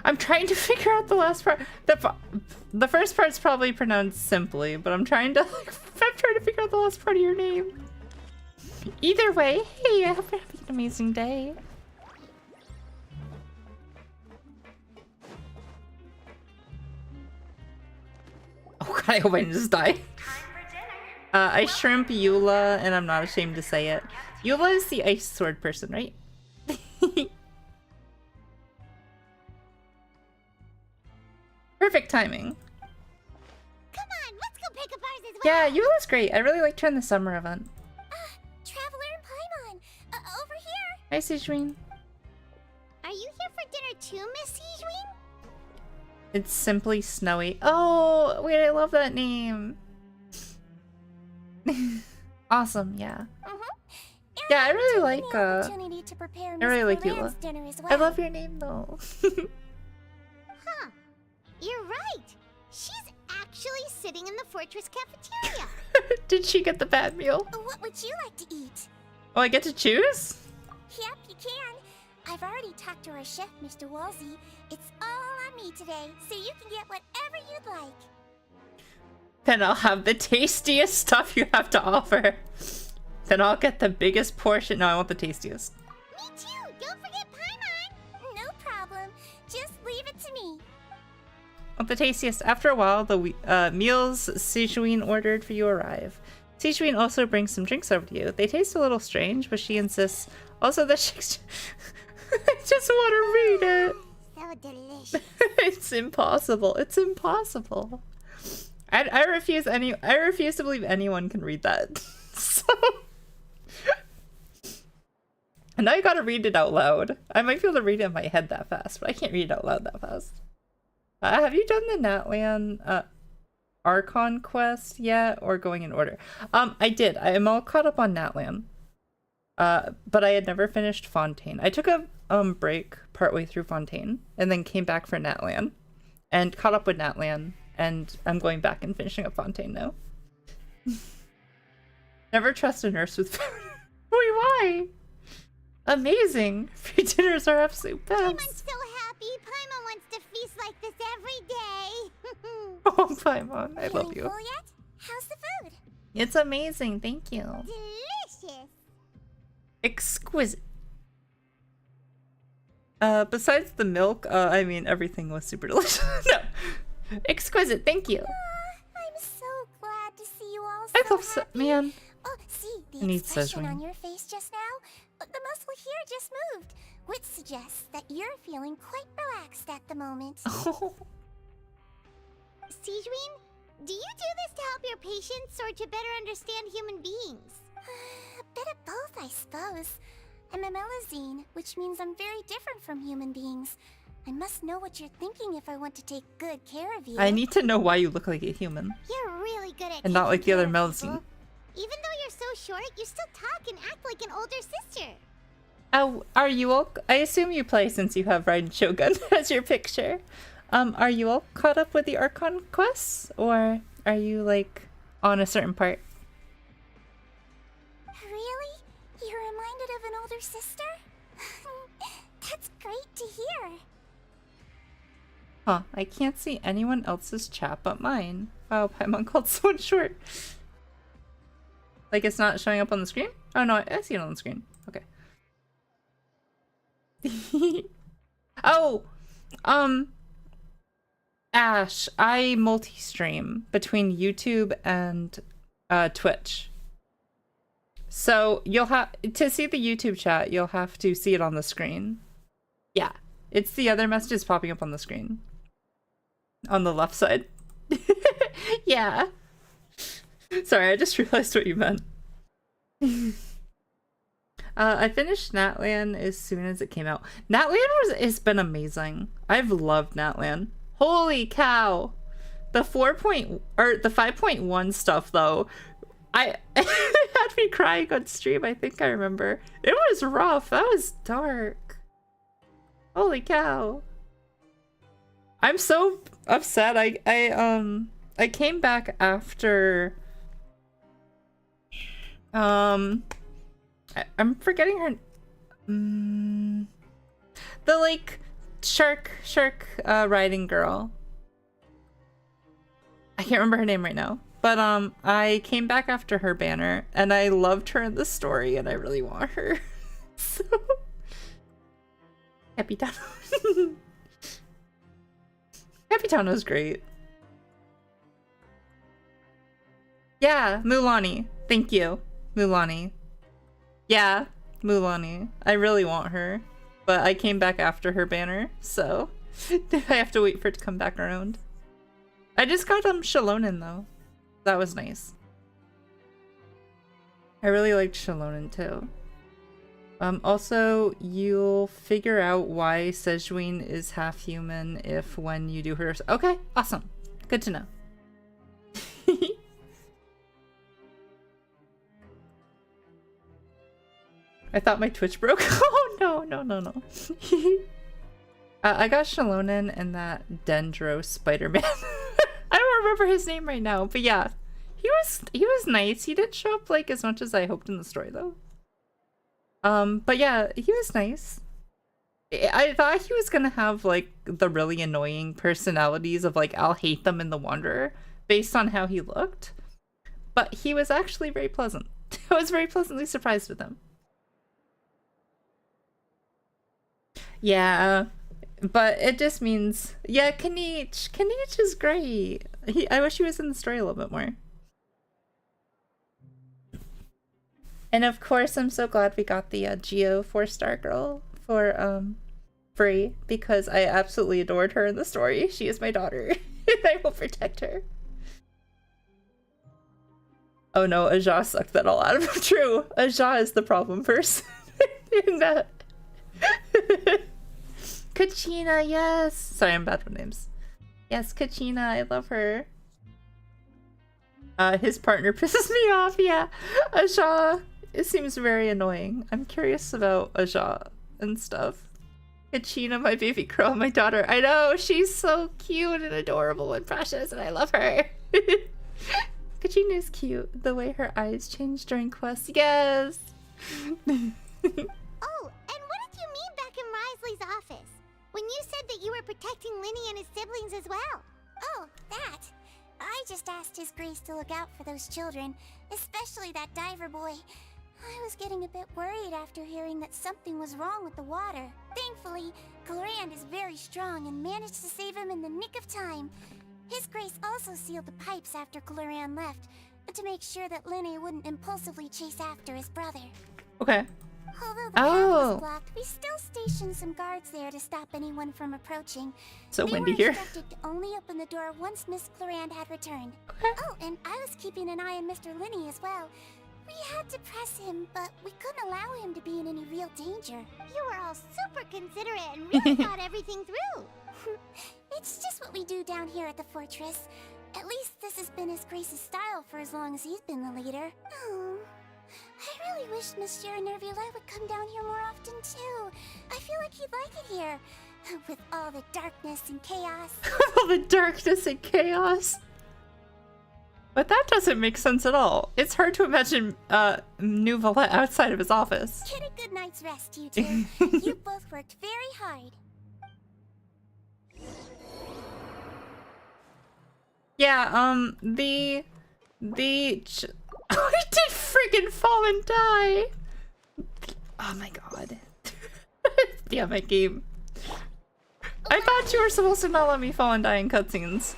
I'm trying to figure out the last part. The first part's probably pronounced simply, but I'm trying to figure out the last part of your name. Either way, hey, I hope you're having an amazing day. Oh god, I hope I didn't just die. I shrimp Eula, and I'm not ashamed to say it. Eula is the ice sword person, right? Perfect timing. Come on, let's go pick up ours as well. Yeah, Eula's great. I really liked her in the summer event. Traveler and Paimon, over here. Hi, Sijween. Are you here for dinner too, Miss Sijween? It's simply snowy. Oh, wait, I love that name. Awesome, yeah. Yeah, I really like I really like Eula. I love your name though. Huh. You're right. She's actually sitting in the fortress cafeteria. Did she get the bad meal? What would you like to eat? Oh, I get to choose? Yep, you can. I've already talked to our chef, Mr. Wolsey. It's all on me today, so you can get whatever you'd like. Then I'll have the tastiest stuff you have to offer. Then I'll get the biggest portion. No, I want the tastiest. Me too. Don't forget Paimon. No problem. Just leave it to me. Want the tastiest. After a while, the meals Sijween ordered for you arrive. Sijween also brings some drinks over to you. They taste a little strange, but she insists also that she... I just want to read it. So delicious. It's impossible. It's impossible. I refuse to believe anyone can read that. So... And now I gotta read it out loud. I might be able to read it in my head that fast, but I can't read it out loud that fast. Have you done the Natlan Archon quest yet, or going in order? I did. I am all caught up on Natlan. But I had never finished Fontaine. I took a break partway through Fontaine, and then came back for Natlan, and caught up with Natlan, and I'm going back and finishing up Fontaine now. Never trust a nurse with food. Wait, why? Amazing. Free dinners are absolute best. Paimon's so happy. Paimon wants to feast like this every day. Oh, Paimon, I love you. Full yet? How's the food? It's amazing, thank you. Delicious. Exquisite. Besides the milk, I mean, everything was super delicious. No. Exquisite, thank you. I'm so glad to see you all so I love happy. man. Oh, see, the I need expression Szechuan. on your face just now? The muscle here just moved, which suggests that you're feeling quite relaxed at the moment. Sijween, do you do this to help your patients or to better understand human beings? A bit of both, I suppose. I'm a Melazine, which means I'm very different from human beings. I must know what you're thinking if I want to take good care of you. I need to know why you look like a human. You're really good at And not like the other taking care of Melazine. people. Even though you're so short, you still talk and act like an older sister. Oh, are you all... I assume you play since you have Raiden Shogun as your picture. Are you all caught up with the Archon quests? Or are you, like, on a certain part? Really? You're reminded of an older sister? That's great to hear. Huh, I can't see anyone else's chat but mine. Wow, Paimon called someone short. Like it's not showing up on the screen? Oh no, I see it on the screen. Okay. Oh, Ash, I multi-stream between YouTube and Twitch. So you'll have to see the YouTube chat, you'll have to see it on the screen. Yeah, it's the other messages popping up on the screen. On the left side. Yeah. Sorry, I just realized what you meant. I finished Natlan as soon as it came out. Natlan has been amazing. I've loved Natlan. Holy cow. The 5.1 stuff though, it had me crying on stream, I think I remember. It was rough. That was dark. Holy cow. I'm so upset. I came back after I'm forgetting her the like shark riding girl. I can't remember her name right now. But I came back after her banner and I loved her in the story and I really want her. So Capitano. Capitano's great. Yeah, Mulani. Thank you. Mulani. Yeah, Mulani. I really want her. But I came back after her banner, so I have to wait for it to come back around. I just got Shalonen though. That was nice. I really liked Shalonen too. Also, you'll figure out why Sejuin is half human if when you do her. Okay, awesome. Good to know. I thought my Twitch broke. Oh no. I got Shalonen and that Dendro Spider-Man. I don't remember his name right now, but yeah. He was nice. He didn't show up like as much as I hoped in the story though. But yeah, he was nice. I thought he was gonna have like the really annoying personalities of like I'll hate them in the Wanderer based on how he looked. But he was actually very pleasant. I was very pleasantly surprised with him. Yeah, but it just means, yeah, Kanich is great. I wish he was in the story a little bit more. And of course, I'm so glad we got the Geo 4-star girl for free because I absolutely adored her in the story. She is my daughter. I will protect her. Oh no, Aja sucked that all out of him. True, Aja is the problem person in that. Kachina, yes. Sorry, I'm bad with names. Yes, Kachina, I love her. His partner pisses me off. Yeah, Aja. It seems very annoying. I'm curious about Aja and stuff. Kachina, my baby girl, my daughter. I know, she's so cute and adorable and precious, and I love her. Kachina is cute. The way her eyes change during quests. Yes. Oh, and what did you mean back in Risley's office? When you said that you were protecting Linny and his siblings as well? Oh, that. I just asked His Grace to look out for those children, especially that diver boy. I was getting a bit worried after hearing that something was wrong with the water. Thankfully, Glorand is very strong and managed to save him in the nick of time. His Grace also sealed the pipes after Glorand left, to make sure that Linny wouldn't impulsively chase after his brother. Okay. Although the path was blocked, we still stationed some guards there to stop anyone from approaching. So they windy were here. instructed to only open the door once Miss Glorand had returned. Okay. Oh, and I was keeping an eye on Mr. Linny as well. We had to press him, but we couldn't allow him to be in any real danger. You were all super considerate and really thought everything through. It's just what we do down here at the fortress. At least this has been His Grace's style for as long as he's been the leader. Oh, I really wish Monsieur Nervula would come down here more often too. I feel like he'd like it here. With all the darkness and chaos. All the darkness and chaos. But that doesn't make sense at all. It's hard to imagine New Valette outside of his office. Get a good night's rest, you two. You both worked very hard. Yeah, Oh, I did friggin' fall and die! Oh my god. Damn it, game. I thought you were supposed to not let me fall and die in cutscenes.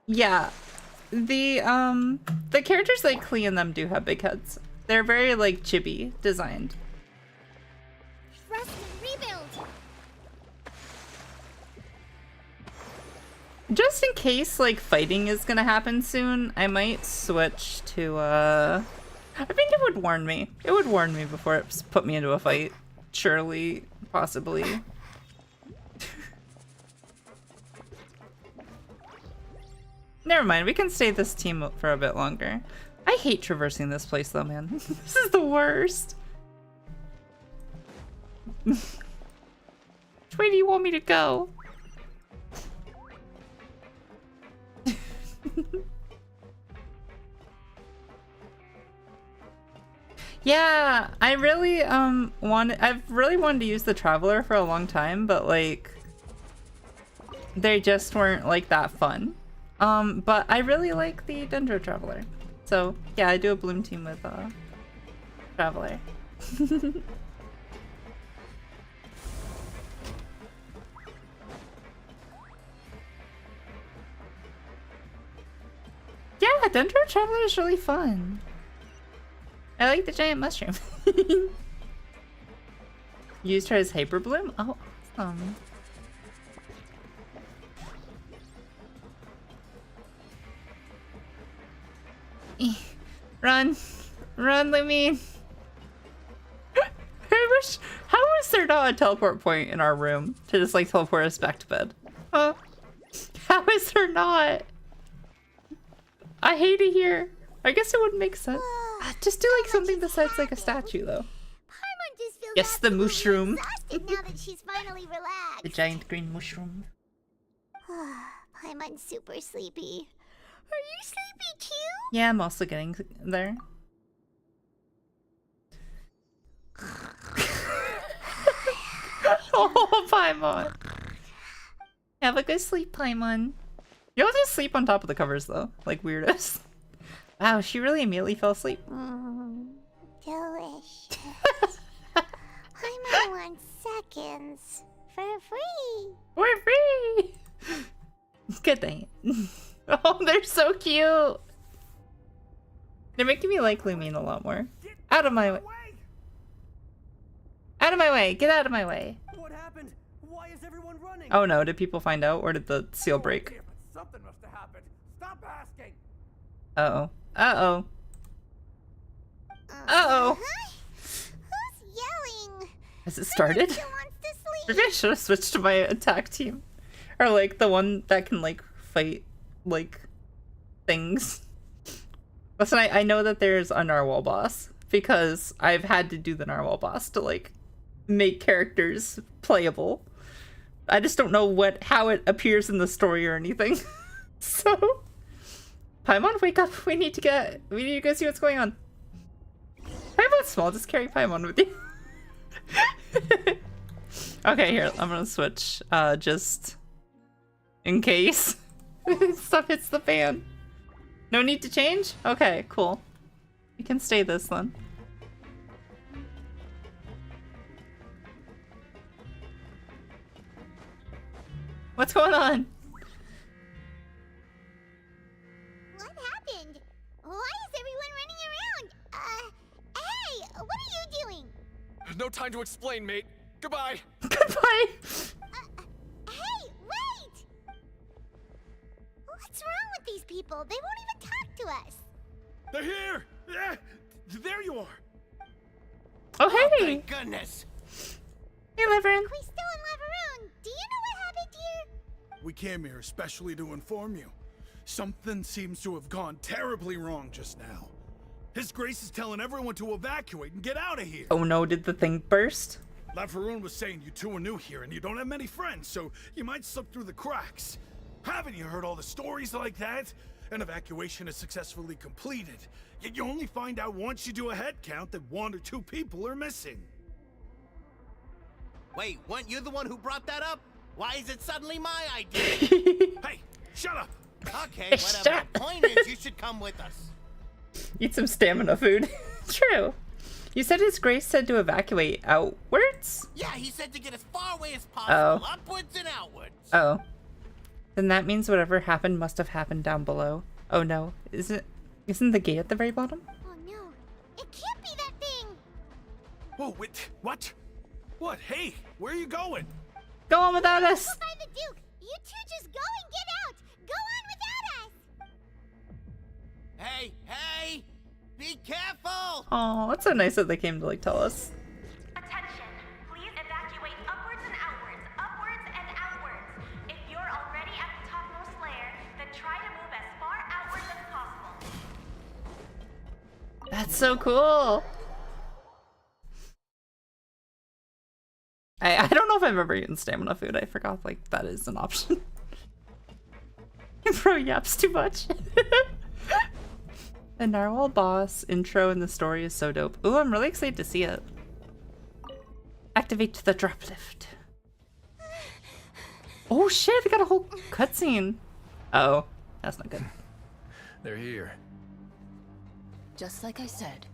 Yeah. The characters like Klee and them do have big heads. They're very like chibi designed. Rest and rebuild. Just in case like fighting is gonna happen soon, I might switch to I think it would warn me. It would warn me before it put me into a fight. Surely, possibly. Never mind, we can stay this team for a bit longer. I hate traversing this place though, man. This is the worst. Which way do you want me to go? Yeah, I really I've really wanted to use the Traveler for a long time, but like they just weren't like that fun. But I really like the Dendro Traveler. So yeah, I do a Bloom team with Traveler. Yeah, Dendro Traveler is really fun. I like the giant mushroom. Used her as Hyper Bloom? Oh, awesome. Run! Run, Lumine! I wish... How is there not a teleport point in our room to just like teleport us back to bed? Huh? How is there not? I hate it here. I guess it would make sense. Just do like something besides like a statue though. Yes, the mushroom. Now that she's finally relaxed. The giant green mushroom. Paimon's super sleepy. Are you sleepy too? Yeah, I'm also getting there. Oh, Paimon. Have a good sleep, Paimon. You'll just sleep on top of the covers though, like weirdos. Wow, she really immediately fell asleep. Delicious. Paimon wants seconds for free. For free. Good thing. Oh, they're so cute. They're making me like Lumine a lot more. Out of my way. Out of my way. Get out of my way. What happened? Why is everyone running? Oh no, did people find out or did the seal break? Something must have happened. Stop asking. Uh-oh. Uh-oh. Uh-oh. Who's yelling? Has it started? Who wants to sleep? Maybe I should have switched to my attack team. Or like the one that can like fight like things. Listen, I know that there's a narwhal boss because I've had to do the narwhal boss to like make characters playable. I just don't know how it appears in the story or anything. So Paimon, wake up. We need to go see what's going on. Paimon's small, just carry Paimon with you. Okay, here, I'm gonna switch just in case stuff hits the fan. No need to change? Okay, cool. We can stay this then. What's going on? What happened? Why is everyone running around? Hey, what are you doing? No time to explain, mate. Goodbye. Goodbye. Hey, wait! What's wrong with these people? They won't even talk to us. They're here! There you are! Oh, hey! Thank goodness! Hey, Liverin. We still in Laveroon. Do you know what happened here? We came here especially to inform you. Something seems to have gone terribly wrong just now. His Grace is telling everyone to evacuate and get out of here. Oh no, did the thing burst? Laveroon was saying you two are new here and you don't have many friends, so you might slip through the cracks. Haven't you heard all the stories like that? An evacuation is successfully completed, yet you only find out once you do a head count that 1 or 2 people are missing. Wait, weren't you the one who brought that up? Why is it suddenly my idea? Hey, shut up! Okay, whatever. The point is, you should come with us. Eat some stamina food. True. You said His Grace said to evacuate outwards? Yeah, he said to get as far away as possible, Oh. upwards and outwards. Oh. Then that means whatever happened must have happened down below. Oh no. Isn't the gate at the very bottom? Oh no, it can't be that thing! Oh, wait, what? What? Hey, where are you going? Go on without us! Go find the Duke! You two just go and get out! Go on without us! Hey, hey! Be careful! Oh, that's so nice that they came to like tell us. Attention, please evacuate upwards and outwards, upwards and outwards. If you're already at the topmost layer, then try to move as far outwards as possible. That's so cool. I don't know if I've ever eaten stamina food. I forgot like that is an option. Bro yaps too much. The narwhal boss intro in the story is so dope. Ooh, I'm really excited to see it. Activate the drop lift. Oh shit, they got a whole cutscene. Oh, that's not good. They're here. Just like I said.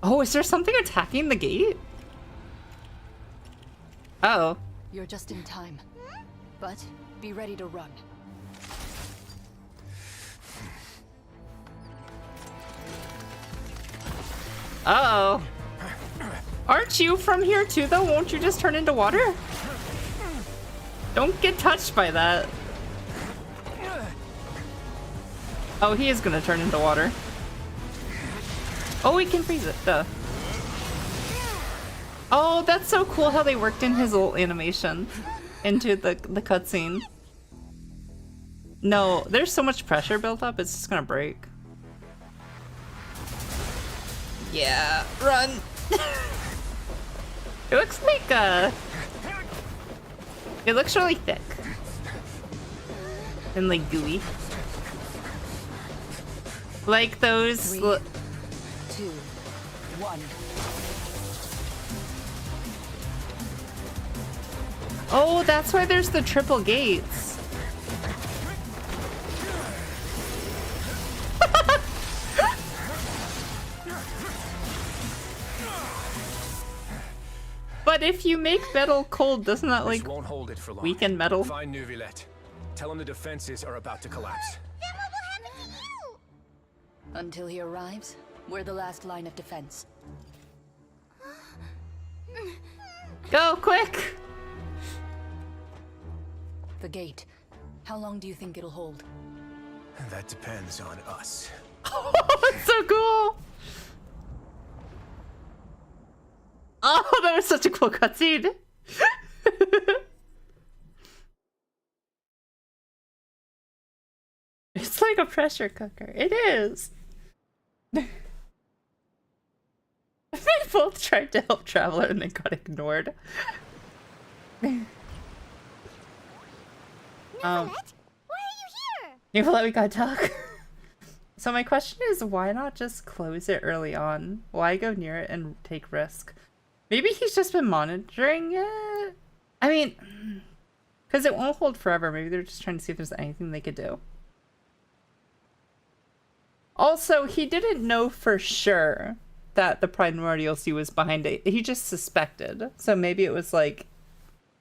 Oh, is there something attacking the gate? Uh-oh. You're just in time. But be ready to run. Uh-oh. Aren't you from here too, though? Won't you just turn into water? Don't get touched by that. Oh, he is gonna turn into water. Oh, he can freeze it, duh. Oh, that's so cool how they worked in his little animation into the cutscene. No, there's so much pressure built up, it's just gonna break. Yeah, run! It looks like, it looks really thick. And like gooey. Like those... 3, 2, 1. Oh, that's why there's the triple gates. But if you make metal cold, doesn't that like Won't hold it for long. weaken metal? Find Neuvillette. Tell him the defenses are about to collapse. Then what will happen to you? Until he arrives, we're the last line of defense. Go, quick! The gate. How long do you think it'll hold? That depends on us. Oh, it's so cool! Oh, that was such a cool cutscene. It's like a pressure cooker. It is. They both tried to help Traveler and they got ignored. Neuvillette? Why are you here? Neuvillette, we gotta talk. So my question is, why not just close it early on? Why go near it and take risk? Maybe he's just been monitoring it? I mean, because it won't hold forever. Maybe they're just trying to see if there's anything they could do. Also, he didn't know for sure that the Primordial Sea was behind it. He just suspected. So maybe it was like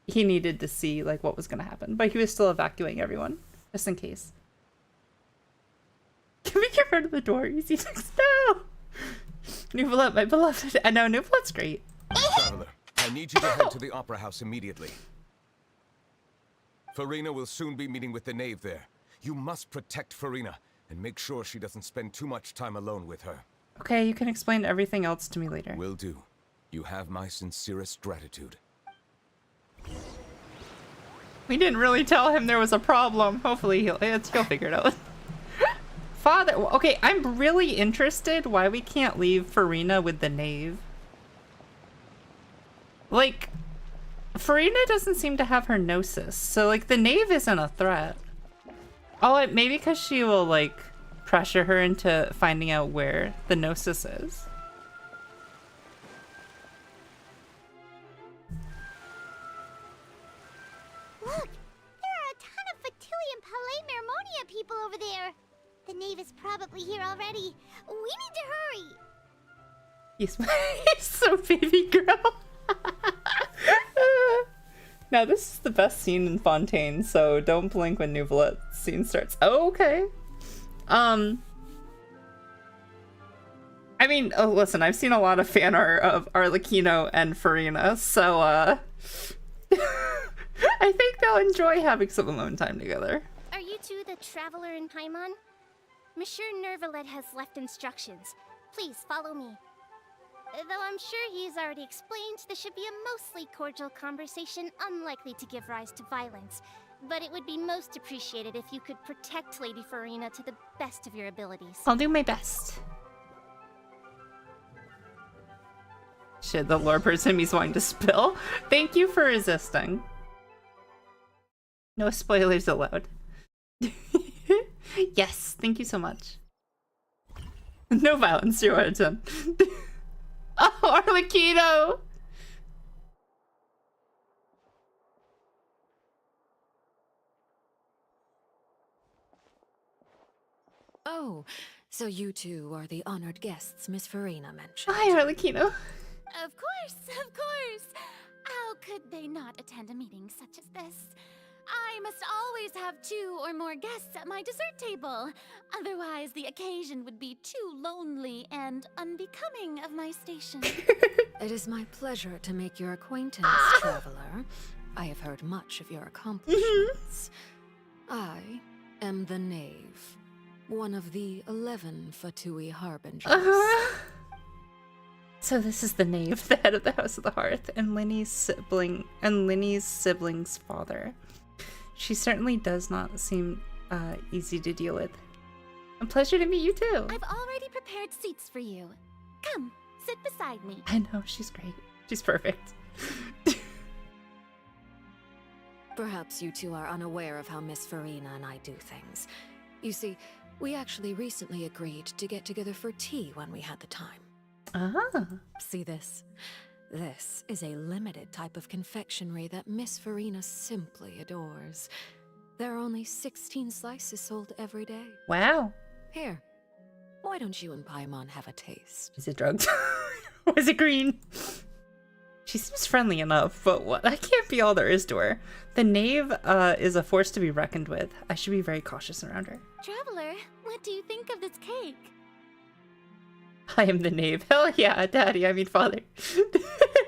he needed to see like what was going to happen. But he was still evacuating everyone, just in case. Can we get rid of the door? Easy text. No! Neuvillette, my beloved. I know, Neuvillette's great. Traveler, I need you to head to the Opera House immediately. Farina will soon be meeting with the knave there. You must protect Farina and make sure she doesn't spend too much time alone with her. Okay, you can explain everything else to me later. Will do. You have my sincerest gratitude. We didn't really tell him there was a problem. Hopefully he'll figure it out. Father, okay, I'm really interested why we can't leave Farina with the knave. Like, Farina doesn't seem to have her gnosis, so like the knave isn't a threat. Oh, maybe because she will like pressure her into finding out where the gnosis is. people over there. The knave is probably here already. We need to hurry. He's so baby girl. Now this is the best scene in Fontaine, so don't blink when Neuvillette scene starts. Oh, okay. I mean, oh, listen, I've seen a lot of fan art of Arlecchino and Farina, so I think they'll enjoy having some alone time together. Are you two the traveler in Paimon? Monsieur Neuvillette has left instructions. Please follow me. Though I'm sure he's already explained, this should be a mostly cordial conversation, unlikely to give rise to violence. But it would be most appreciated if you could protect Lady Farina to the best of your abilities. I'll do my best. Shit, the lore person he's wanting to spill. Thank you for resisting. No spoilers allowed. Yes, thank you so much. No violence, 0 out of 10. Oh, Arlecchino! Oh, so you two are the honored guests Miss Farina mentioned. Hi, Arlecchino. Of course, of course. How could they not attend a meeting such as this? I must always have 2 or more guests at my dessert table. Otherwise, the occasion would be too lonely and unbecoming of my station. It is my pleasure to make your acquaintance, traveler. I have heard much of your accomplishments. I am the Knave, one of the 11 Fatui Harbingers. So this is the Knave, the head of the House of the Hearth, and Linny's sibling's father. She certainly does not seem easy to deal with. A pleasure to meet you too. I've already prepared seats for you. Come, sit beside me. I know, she's great. She's perfect. Perhaps you two are unaware of how Miss Farina and I do things. You see, we actually recently agreed to get together for tea when we had the time. Ah. See this? This is a limited type of confectionery that Miss Farina simply adores. There are only 16 slices sold every day. Wow. Here, why don't you and Paimon have a taste? Is it drugged? Or is it green? She seems friendly enough, but what? That can't be all there is to her. The Knave is a force to be reckoned with. I should be very cautious around her. Traveler, what do you think of this cake? I am the Knave. Hell yeah, daddy, I mean father.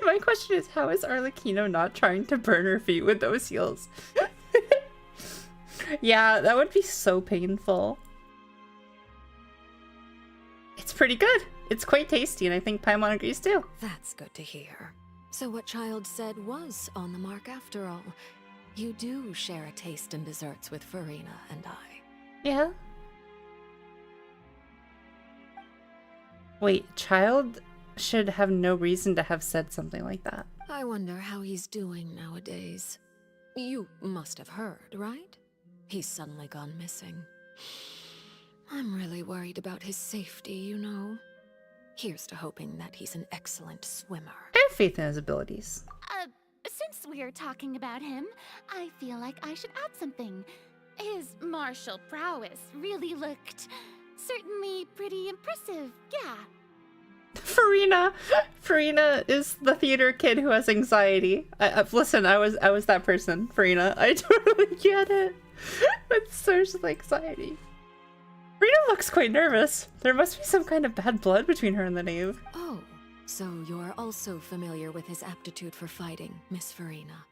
My question is, how is Arlecchino not trying to burn her feet with those heels? Yeah, that would be so painful. It's pretty good. It's quite tasty, and I think Paimon agrees too. That's good to hear. So what Childe said was on the mark after all. You do share a taste in desserts with Farina and I. Yeah. Wait, Childe should have no reason to have said something like that. I wonder how he's doing nowadays. You must have heard, right? He's suddenly gone missing. I'm really worried about his safety, you know. Here's to hoping that he's an excellent swimmer. I have faith in his abilities. Since we're talking about him, I feel like I should add something. His martial prowess really looked certainly pretty impressive, yeah. Farina is the theater kid who has anxiety. Listen, I was that person, Farina. I totally get it. With social anxiety. Farina looks quite nervous. There must be some kind of bad blood between her and the Knave. Oh, so you're also familiar with his aptitude for fighting, Miss Farina.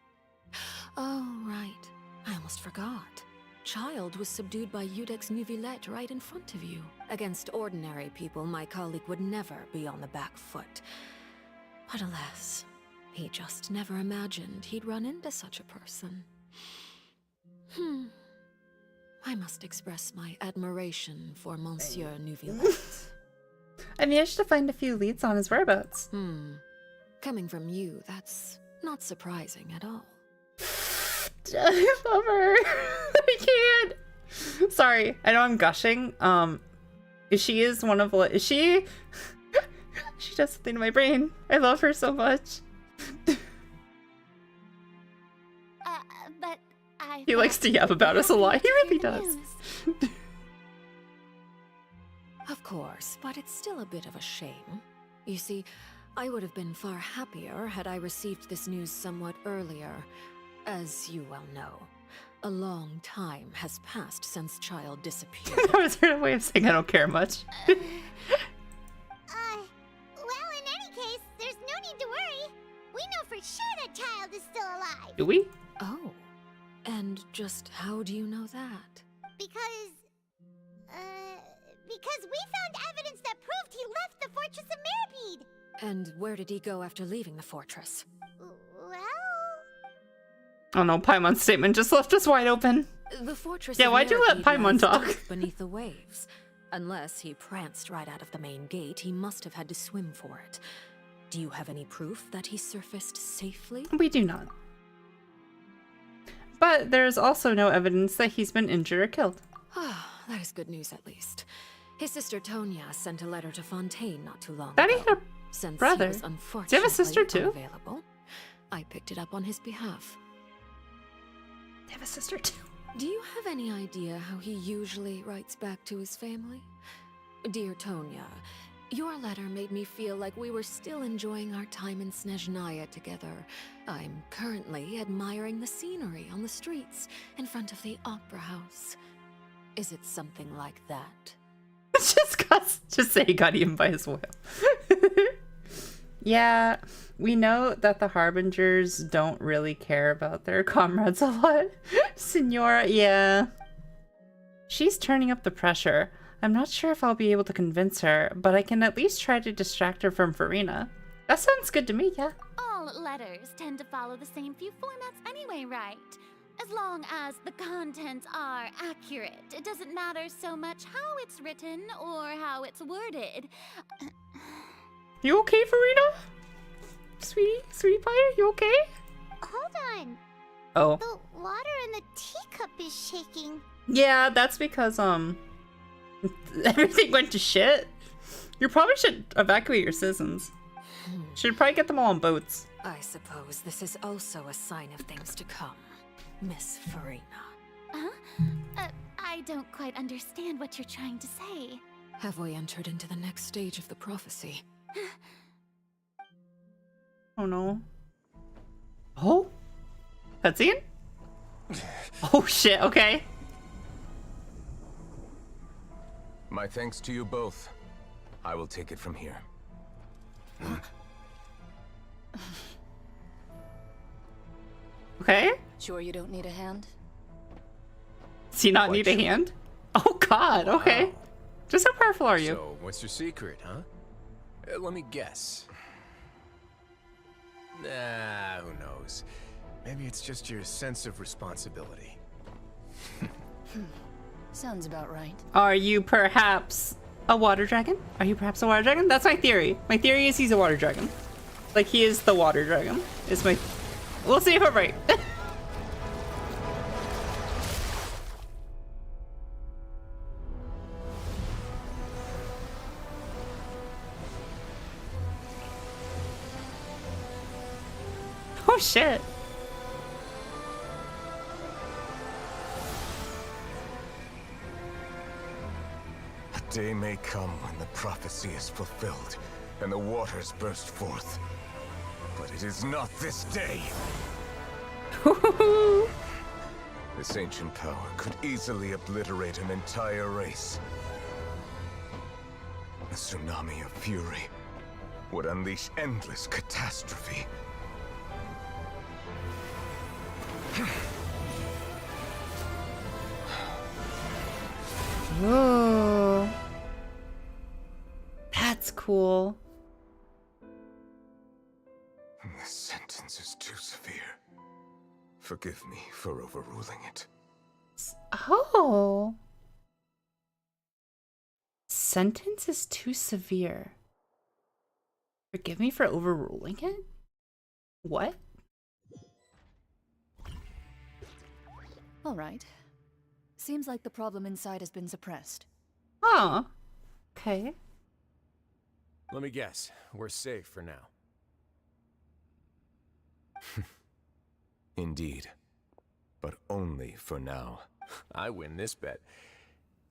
Oh, right. I almost forgot. Childe was subdued by Iudex Neuvillette right in front of you. Against ordinary people, my colleague would never be on the back foot. But alas, he just never imagined he'd run into such a person. I must express my admiration for Monsieur Neuvillette. I managed to find a few leads on his whereabouts. Coming from you, that's not surprising at all. I love her. I can't. Sorry, I know I'm gushing. She is one of she does something to my brain. I love her so much. But He likes to yap about us a lot. He really does. Of course, but it's still a bit of a shame. You see, I would have been far happier had I received this news somewhat earlier. As you well know, a long time has passed since Childe disappeared. That was her way of saying I don't care much. Well, in any case, there's no need to worry. We know for sure that Childe is still alive. Do we? Oh. And just how do you know that? Because we found evidence that proved he left the Fortress of Mirabede. And where did he go after leaving the fortress? Well... Oh no, Paimon's statement just left us wide open. The fortress Yeah, of why'd you let Mirabede Paimon lies talk? deep beneath the waves. Unless he pranced right out of the main gate, he must have had to swim for it. Do you have any proof that he surfaced safely? We do not. But there is also no evidence that he's been injured or killed. That is good news at least. His sister Tonya sent a letter to Fontaine not too long That ago. ain't her Since brother. he was Do you have a unfortunately sister too? unavailable, I picked it up on his behalf. They have a sister too. Do you have any idea how he usually writes back to his family? Dear Tonya, your letter made me feel like we were still enjoying our time in Snezhnaya together. I'm currently admiring the scenery on the streets in front of the opera house. Is it something like that? Just say he got eaten by his whale. Yeah, we know that the Harbingers don't really care about their comrades a lot. Senora, yeah. She's turning up the pressure. I'm not sure if I'll be able to convince her, but I can at least try to distract her from Farina. That sounds good to me, yeah. All letters tend to follow the same few formats anyway, right? As long as the contents are accurate, it doesn't matter so much how it's written or how it's worded. You okay, Farina? Sweetie pie, you okay? Hold on. Oh. The water in the teacup is shaking. Yeah, that's because, everything went to shit. You probably should evacuate your citizens. Should probably get them all on boats. I suppose this is also a sign of things to come, Miss Farina. Huh? I don't quite understand what you're trying to say. Have we entered into the next stage of the prophecy? Oh no. Oh? Cutscene? Oh shit, okay. My thanks to you both. I will take it from here. Okay. Sure you don't need a hand? Does he not need a hand? Oh god, okay. Wow. Just how powerful are you? So, what's your secret, huh? Let me guess. Nah, who knows? Maybe it's just your sense of responsibility. Sounds about right. Are you perhaps a water dragon? Are you perhaps a water dragon? That's my theory. My theory is he's a water dragon. Like, he is the water dragon. Is my... We'll see if I'm right. Oh shit. A day may come when the prophecy is fulfilled and the waters burst forth. But it is not this day. This ancient power could easily obliterate an entire race. A tsunami of fury would unleash endless catastrophe. Whoa. That's cool. This sentence is too severe. Forgive me for overruling it. Oh. Sentence is too severe. Forgive me for overruling it? What? All right. Seems like the problem inside has been suppressed. Huh. Okay. Let me guess. We're safe for now. Indeed. but only for now. I win this bet.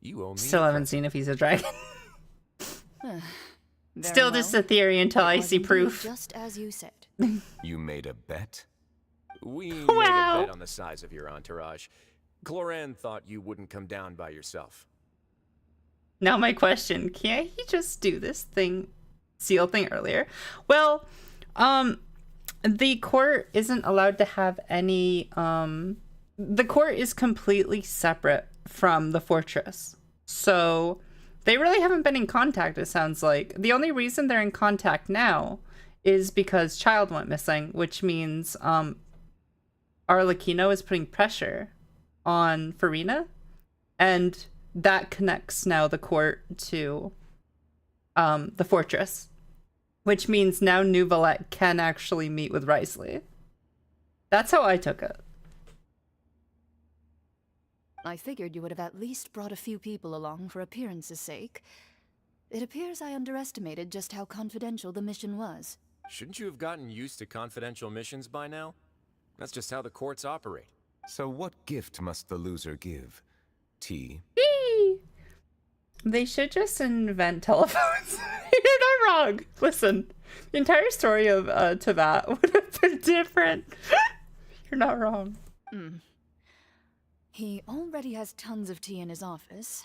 You owe me. Still haven't seen if he's a dragon. Very Still just a theory until I was see indeed proof. Just as you said. You made a bet? We made Wow. a bet on the size of your entourage. Cloran thought you wouldn't come down by yourself. Now my question, can't he just do this seal thing earlier? Well, the court isn't allowed to have any, the court is completely separate from the fortress. So they really haven't been in contact, it sounds like. The only reason they're in contact now is because Childe went missing, which means Arlecchino is putting pressure on Farina, and that connects now the court to the fortress, which means now Neuvillette can actually meet with Wriothesley. That's how I took it. I figured you would have at least brought a few people along for appearance's sake. It appears I underestimated just how confidential the mission was. Shouldn't you have gotten used to confidential missions by now? That's just how the courts operate. So what gift must the loser give? Tea? They should just invent telephones. You're not wrong. Listen, the entire story of Teyvat would have been different. You're not wrong. He already has tons of tea in his office.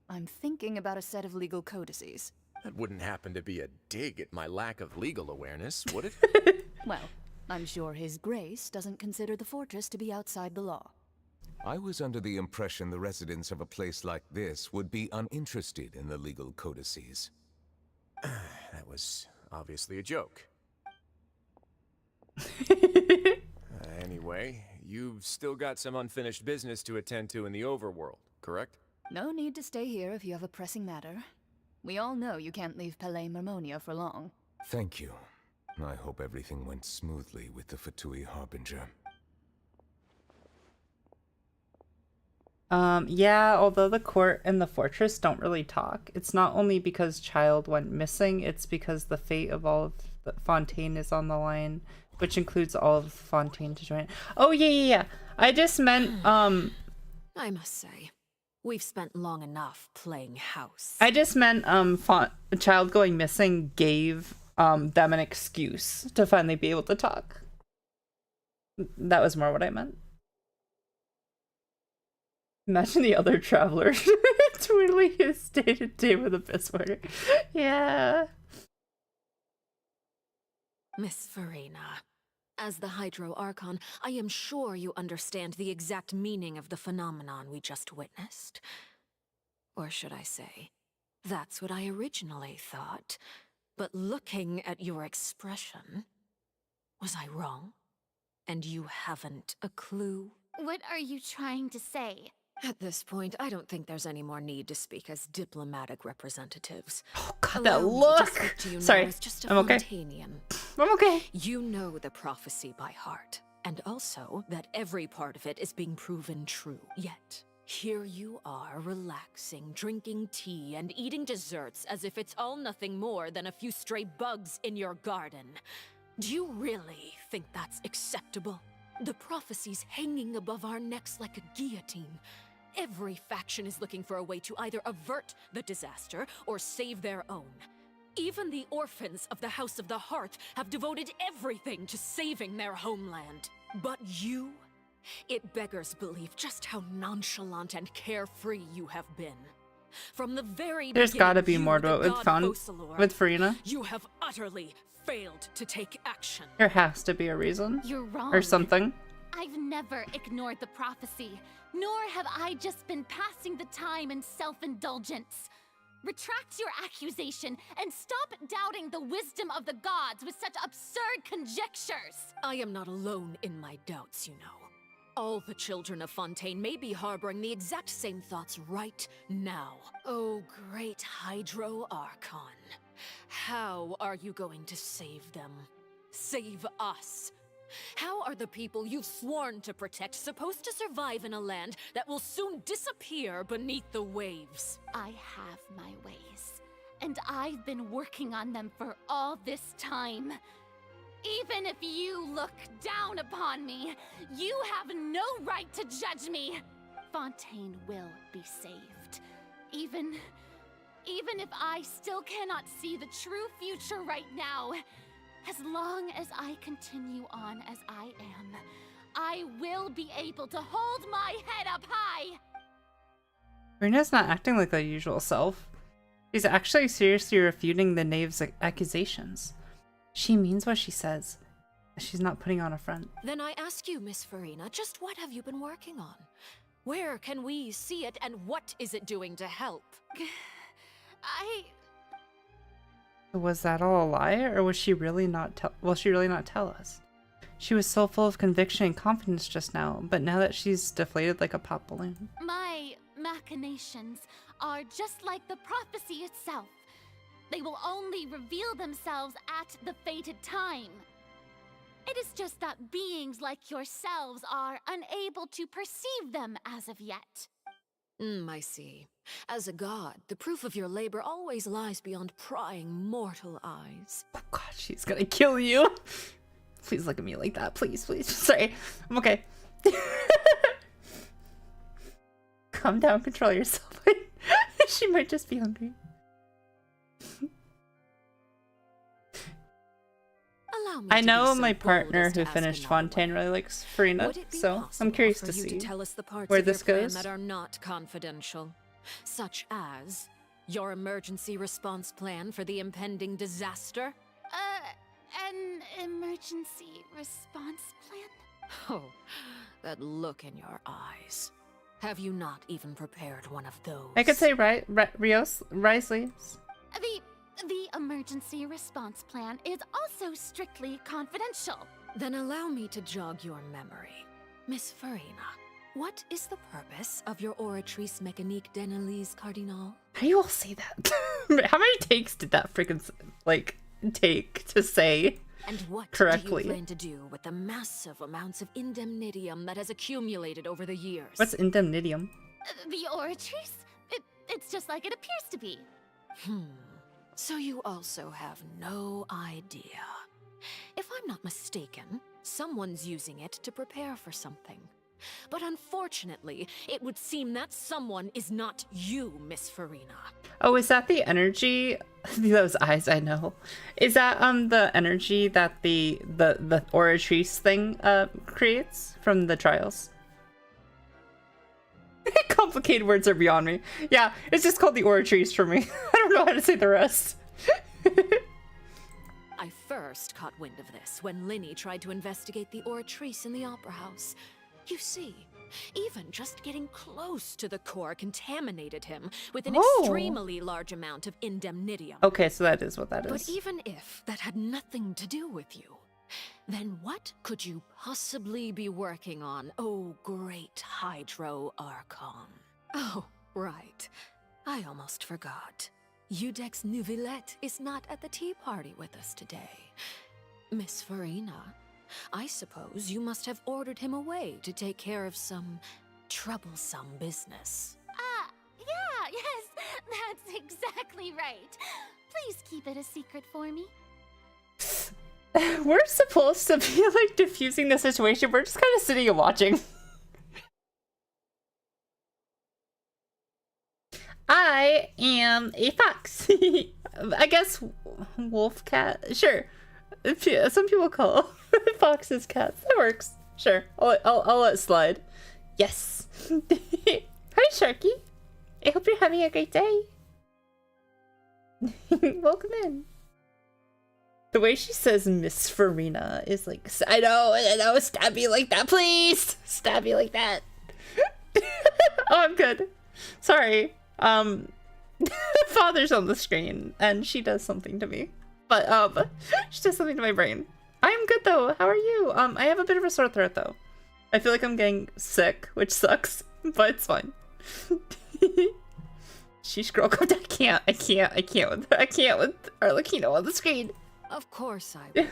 I'm thinking about a set of legal codices. That wouldn't happen to be a dig at my lack of legal awareness, would it? Well, I'm sure His Grace doesn't consider the fortress to be outside the law. I was under the impression the residents of a place like this would be uninterested in the legal codices. That was obviously a joke. Anyway, you've still got some unfinished business to attend to in the overworld, correct? No need to stay here if you have a pressing matter. We all know you can't leave Palais Mermonia for long. Thank you. I hope everything went smoothly with the Fatui Harbinger. Yeah, although the court and the fortress don't really talk, it's not only because Childe went missing, it's because the fate of all of the Fontaine is on the line, which includes all of Fontaine to join. Oh, yeah. I just meant, I must say, we've spent long enough playing house. I just meant, Childe going missing gave, them an excuse to finally be able to talk. That was more what I meant. Imagine the other traveler twiddling his day-to-day with a Biswarder. Yeah. Miss Farina, as the Hydro Archon, I am sure you understand the exact meaning of the phenomenon we just witnessed. Or should I say, that's what I originally thought. But looking at your expression, was I wrong? And you haven't a clue? What are you trying to say? At this point, I don't think there's any more need to speak as diplomatic representatives. Oh god, Allow that me to look! speak to you Sorry, now as just a I'm okay. Fontainian. I'm okay. You know the prophecy by heart, and also that every part of it is being proven true. Yet, here you are relaxing, drinking tea, and eating desserts as if it's all nothing more than a few stray bugs in your garden. Do you really think that's acceptable? The prophecy's hanging above our necks like a guillotine. Every faction is looking for a way to either avert the disaster or save their own. Even the orphans of the House of the Hearth have devoted everything to saving their homeland. But you? It beggars belief just how nonchalant and carefree you have been. From the very There's beginning, gotta be you, more the to it god with Focalor, Farina. You have utterly failed to take action. There has to be a reason. You're wrong. Or something. I've never ignored the prophecy, nor have I just been passing the time in self-indulgence. Retract your accusation and stop doubting the wisdom of the gods with such absurd conjectures. I am not alone in my doubts, you know. All the children of Fontaine may be harboring the exact same thoughts right now. Oh, great Hydro Archon. How are you going to save them? Save us? How are the people you've sworn to protect supposed to survive in a land that will soon disappear beneath the waves? I have my ways, and I've been working on them for all this time. Even if you look down upon me, you have no right to judge me. Fontaine will be saved. Even if I still cannot see the true future right now, as long as I continue on as I am, I will be able to hold my head up high. Rena's not acting like their usual self. She's actually seriously refuting the knave's accusations. She means what she says. She's not putting on a front. Then I ask you, Miss Farina, just what have you been working on? Where can we see it, and what is it doing to help? Was that all a lie, or was she really not will she really not tell us? She was so full of conviction and confidence just now, but now that she's deflated like a pop balloon. My machinations are just like the prophecy itself. They will only reveal themselves at the fated time. It is just that beings like yourselves are unable to perceive them as of yet. I see. As a god, the proof of your labor always lies beyond prying mortal eyes. Oh god, she's gonna kill you. Please look at me like that, please, please. Sorry, I'm okay. Calm down, control yourself. She might just be hungry. I know my partner who finished Fontaine really likes Farina, so I'm curious to see where this goes. That are not confidential, such as your emergency response plan for the impending disaster. An emergency response plan? Oh, that look in your eyes. Have you not even prepared one of those? I could say rice leaves. The emergency response plan is also strictly confidential. Then allow me to jog your memory. Miss Farina, what is the purpose of your oratrice mécanique d'analyse cardinal? How do you all say that? How many takes did that freaking take to say and what correctly? Do you plan to do with the massive amounts of indemnitium that has accumulated over the years? What's indemnitium? The oratrice? It's just like it appears to be. So you also have no idea. If I'm not mistaken, someone's using it to prepare for something. But unfortunately, it would seem that someone is not you, Miss Farina. Oh, is that the energy? Those eyes, I know. Is that the energy that the oratrice thing creates from the trials? Complicated words are beyond me. Yeah, it's just called the oratrice for me. I don't know how to say the rest. I first caught wind of this when Linny tried to investigate the oratrice in the opera house. You see, even just getting close to the core contaminated him with an extremely large amount of indemnitium. Okay, so that is what that is. But even if that had nothing to do with you, then what could you possibly be working on, oh great Hydro Archon? Oh, right. I almost forgot. Udex Nouvillette is not at the tea party with us today. Miss Farina, I suppose you must have ordered him away to take care of some troublesome business. Yeah, yes, that's exactly right. Please keep it a secret for me. We're supposed to be like diffusing the situation. We're just kind of sitting and watching. I am a fox. I guess wolf cat. Sure. Some people call foxes cats. That works. Sure. I'll let it slide. Yes. Hi, Sharky. I hope you're having a great day. Welcome in. The way she says Miss Farina is like, I know, stab me like that, please. Stab me like that. Oh, I'm good. Sorry. Father's on the screen and she does something to me. But she does something to my brain. I am good though. How are you? I have a bit of a sore throat though. I feel like I'm getting sick, which sucks, but it's fine. Sheesh, girl, I can't with Arlecchino on the screen. Of course I will.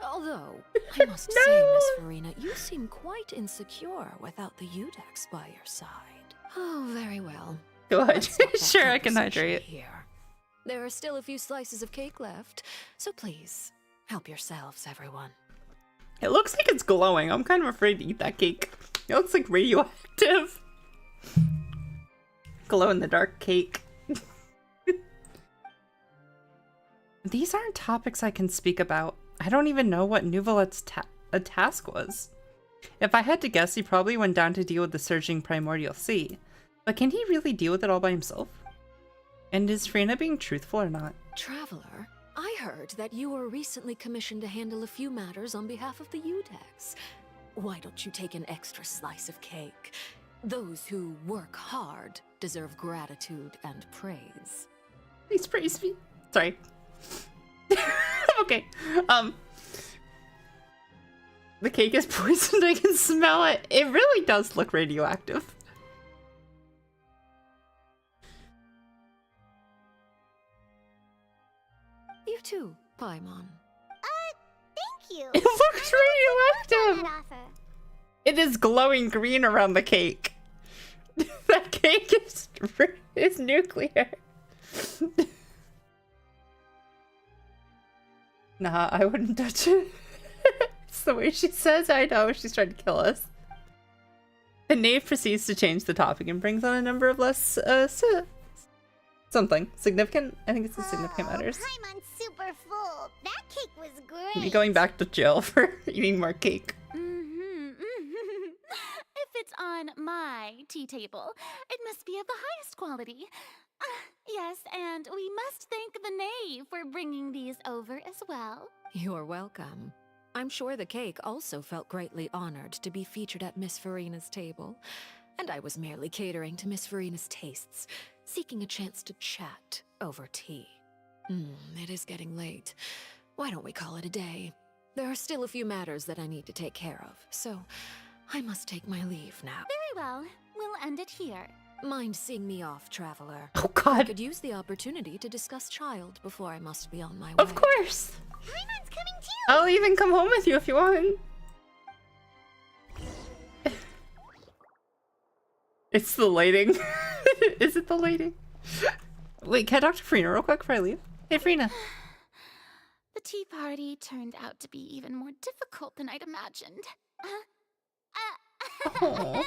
Although, I must say, Miss Farina, you seem quite insecure without the Udex by your side. Oh, very well. Go ahead. Sure, I can hydrate. Here. There are still a few slices of cake left, so please, Help yourselves, everyone. It looks like it's glowing. I'm kind of afraid to eat that cake. It looks like radioactive. Glow in the dark cake. These aren't topics I can speak about. I don't even know what Nouvelette's task was. If I had to guess, he probably went down to deal with the surging primordial sea. But can he really deal with it all by himself? And is Frina being truthful or not? Traveler, I heard that you were recently commissioned to handle a few matters on behalf of the Udex. Why don't you take an extra slice of cake? Those who work hard deserve gratitude and praise. Please praise me. Sorry. Okay. The cake is poisoned. I can smell it. It really does look radioactive. You too, Paimon. Thank you. It looks radioactive. It is glowing green around the cake. That cake is nuclear. Nah, I wouldn't touch it. It's the way she says. I know she's trying to kill us. The knave proceeds to change the topic and brings on a number of less something significant. I think it's the significant matters. I'm super full. That cake was great. Be going back to jail for eating more cake. If it's on my tea table, it must be of the highest quality. Yes, and we must thank the knave for bringing these over as well. You're welcome. I'm sure the cake also felt greatly honored to be featured at Miss Farina's table. And I was merely catering to Miss Farina's tastes, seeking a chance to chat over tea. It is getting late. Why don't we call it a day? There are still a few matters that I need to take care of, so I must take my leave now. Very well. We'll end it here. Mind seeing me off, traveler? Oh God. I could use the opportunity to discuss Childe before I must be on my way. Of course. Paimon's coming too. I'll even come home with you if you want. It's the lighting. Is it the lighting? Wait, can I talk to Frina real quick before I leave? Hey, Frina. The tea party turned out to be even more difficult than I'd imagined. Why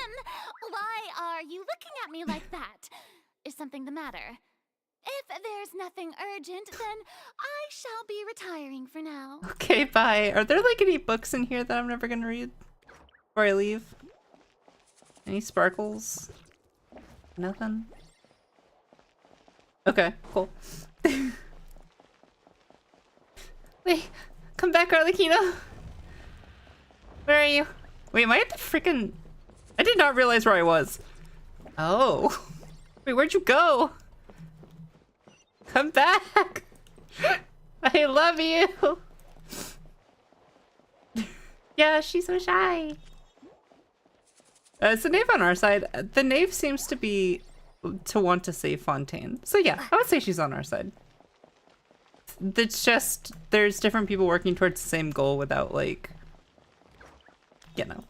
are you looking at me like that? Is something the matter? If there's nothing urgent, then I shall be retiring for now. Okay, bye. Are there like any books in here that I'm never gonna read before I leave? Any sparkles? Nothing? Okay, cool. Wait, come back, Arlecchino. Where are you? Wait, am I at the freaking... I did not realize where I was. Oh. Wait, where'd you go? Come back. I love you. Yeah, she's so shy. It's the knave on our side. The knave seems to want to save Fontaine. So yeah, I would say she's on our side. It's just, there's different people working towards the same goal without, like, you know,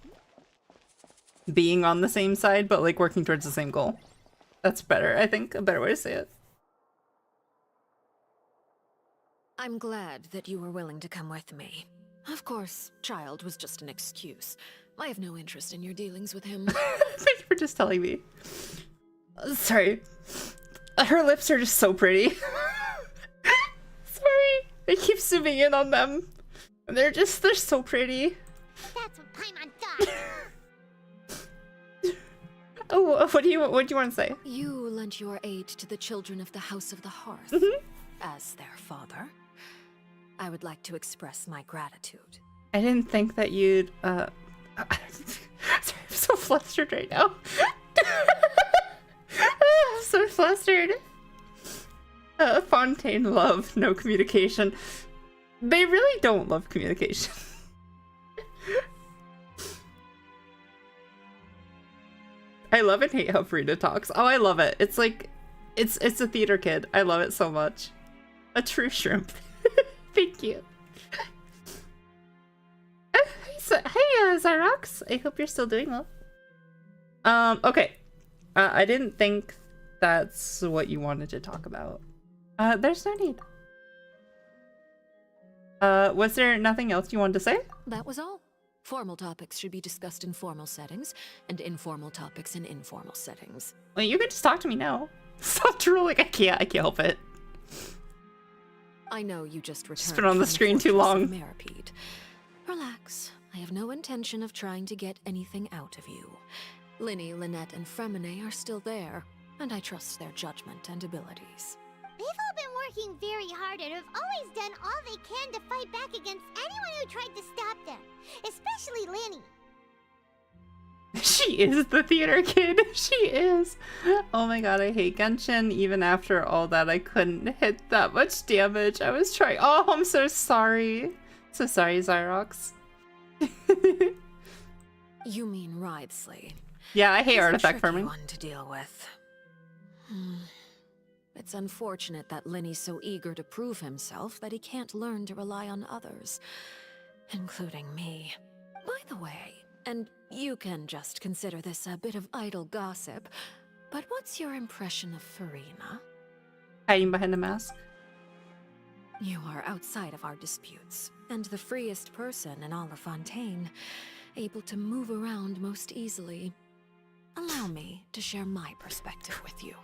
being on the same side, but like working towards the same goal. That's better, I think, a better way to say it. I'm glad that you were willing to come with me. Of course, Childe was just an excuse. I have no interest in your dealings with him. Thank you for just telling me. Sorry. Her lips are just so pretty. Sorry. I keep zooming in on them. And they're so pretty. That's what Paimon does. Oh, what do you want to say? You lent your aid to the children of the House of the Hearth. As their father, I would like to express my gratitude. I didn't think that you'd, Sorry, I'm so flustered right now. I'm so flustered. Fontaine love, no communication. They really don't love communication. I love and hate how Frida talks. Oh, I love it. It's like, it's a theater kid. I love it so much. A true shrimp. Thank you. Hey, Zyrox. I hope you're still doing well. Okay. I didn't think that's what you wanted to talk about. There's no need. Was there nothing else you wanted to say? That was all. Formal topics should be discussed in formal settings, and informal topics in informal settings. Well, you can just talk to me now. Stop drooling. I can't help it. I know you just returned. It's been on the screen too long. Maripede. Relax. I have no intention of trying to get anything out of you. Linny, Lynette, and Fremine are still there, and I trust their judgment and abilities. They've all been working very hard and have always done all they can to fight back against anyone who tried to stop them, especially Linny. She is the theater kid. She is. Oh my god, I hate Genshin. Even after all that, I couldn't hit that much damage. I was trying. Oh, I'm so sorry. So sorry, Zyrox. You mean Writhsley? Yeah, I hate He's artifact a tricky farming. one to deal with. It's unfortunate that Linny's so eager to prove himself that he can't learn to rely on others, including me. By the way, and you can just consider this a bit of idle gossip, but what's your impression of Farina? Hiding behind a mask. You are outside of our disputes, and the freest person in all of Fontaine, able to move around most easily. Allow me to share my perspective with you.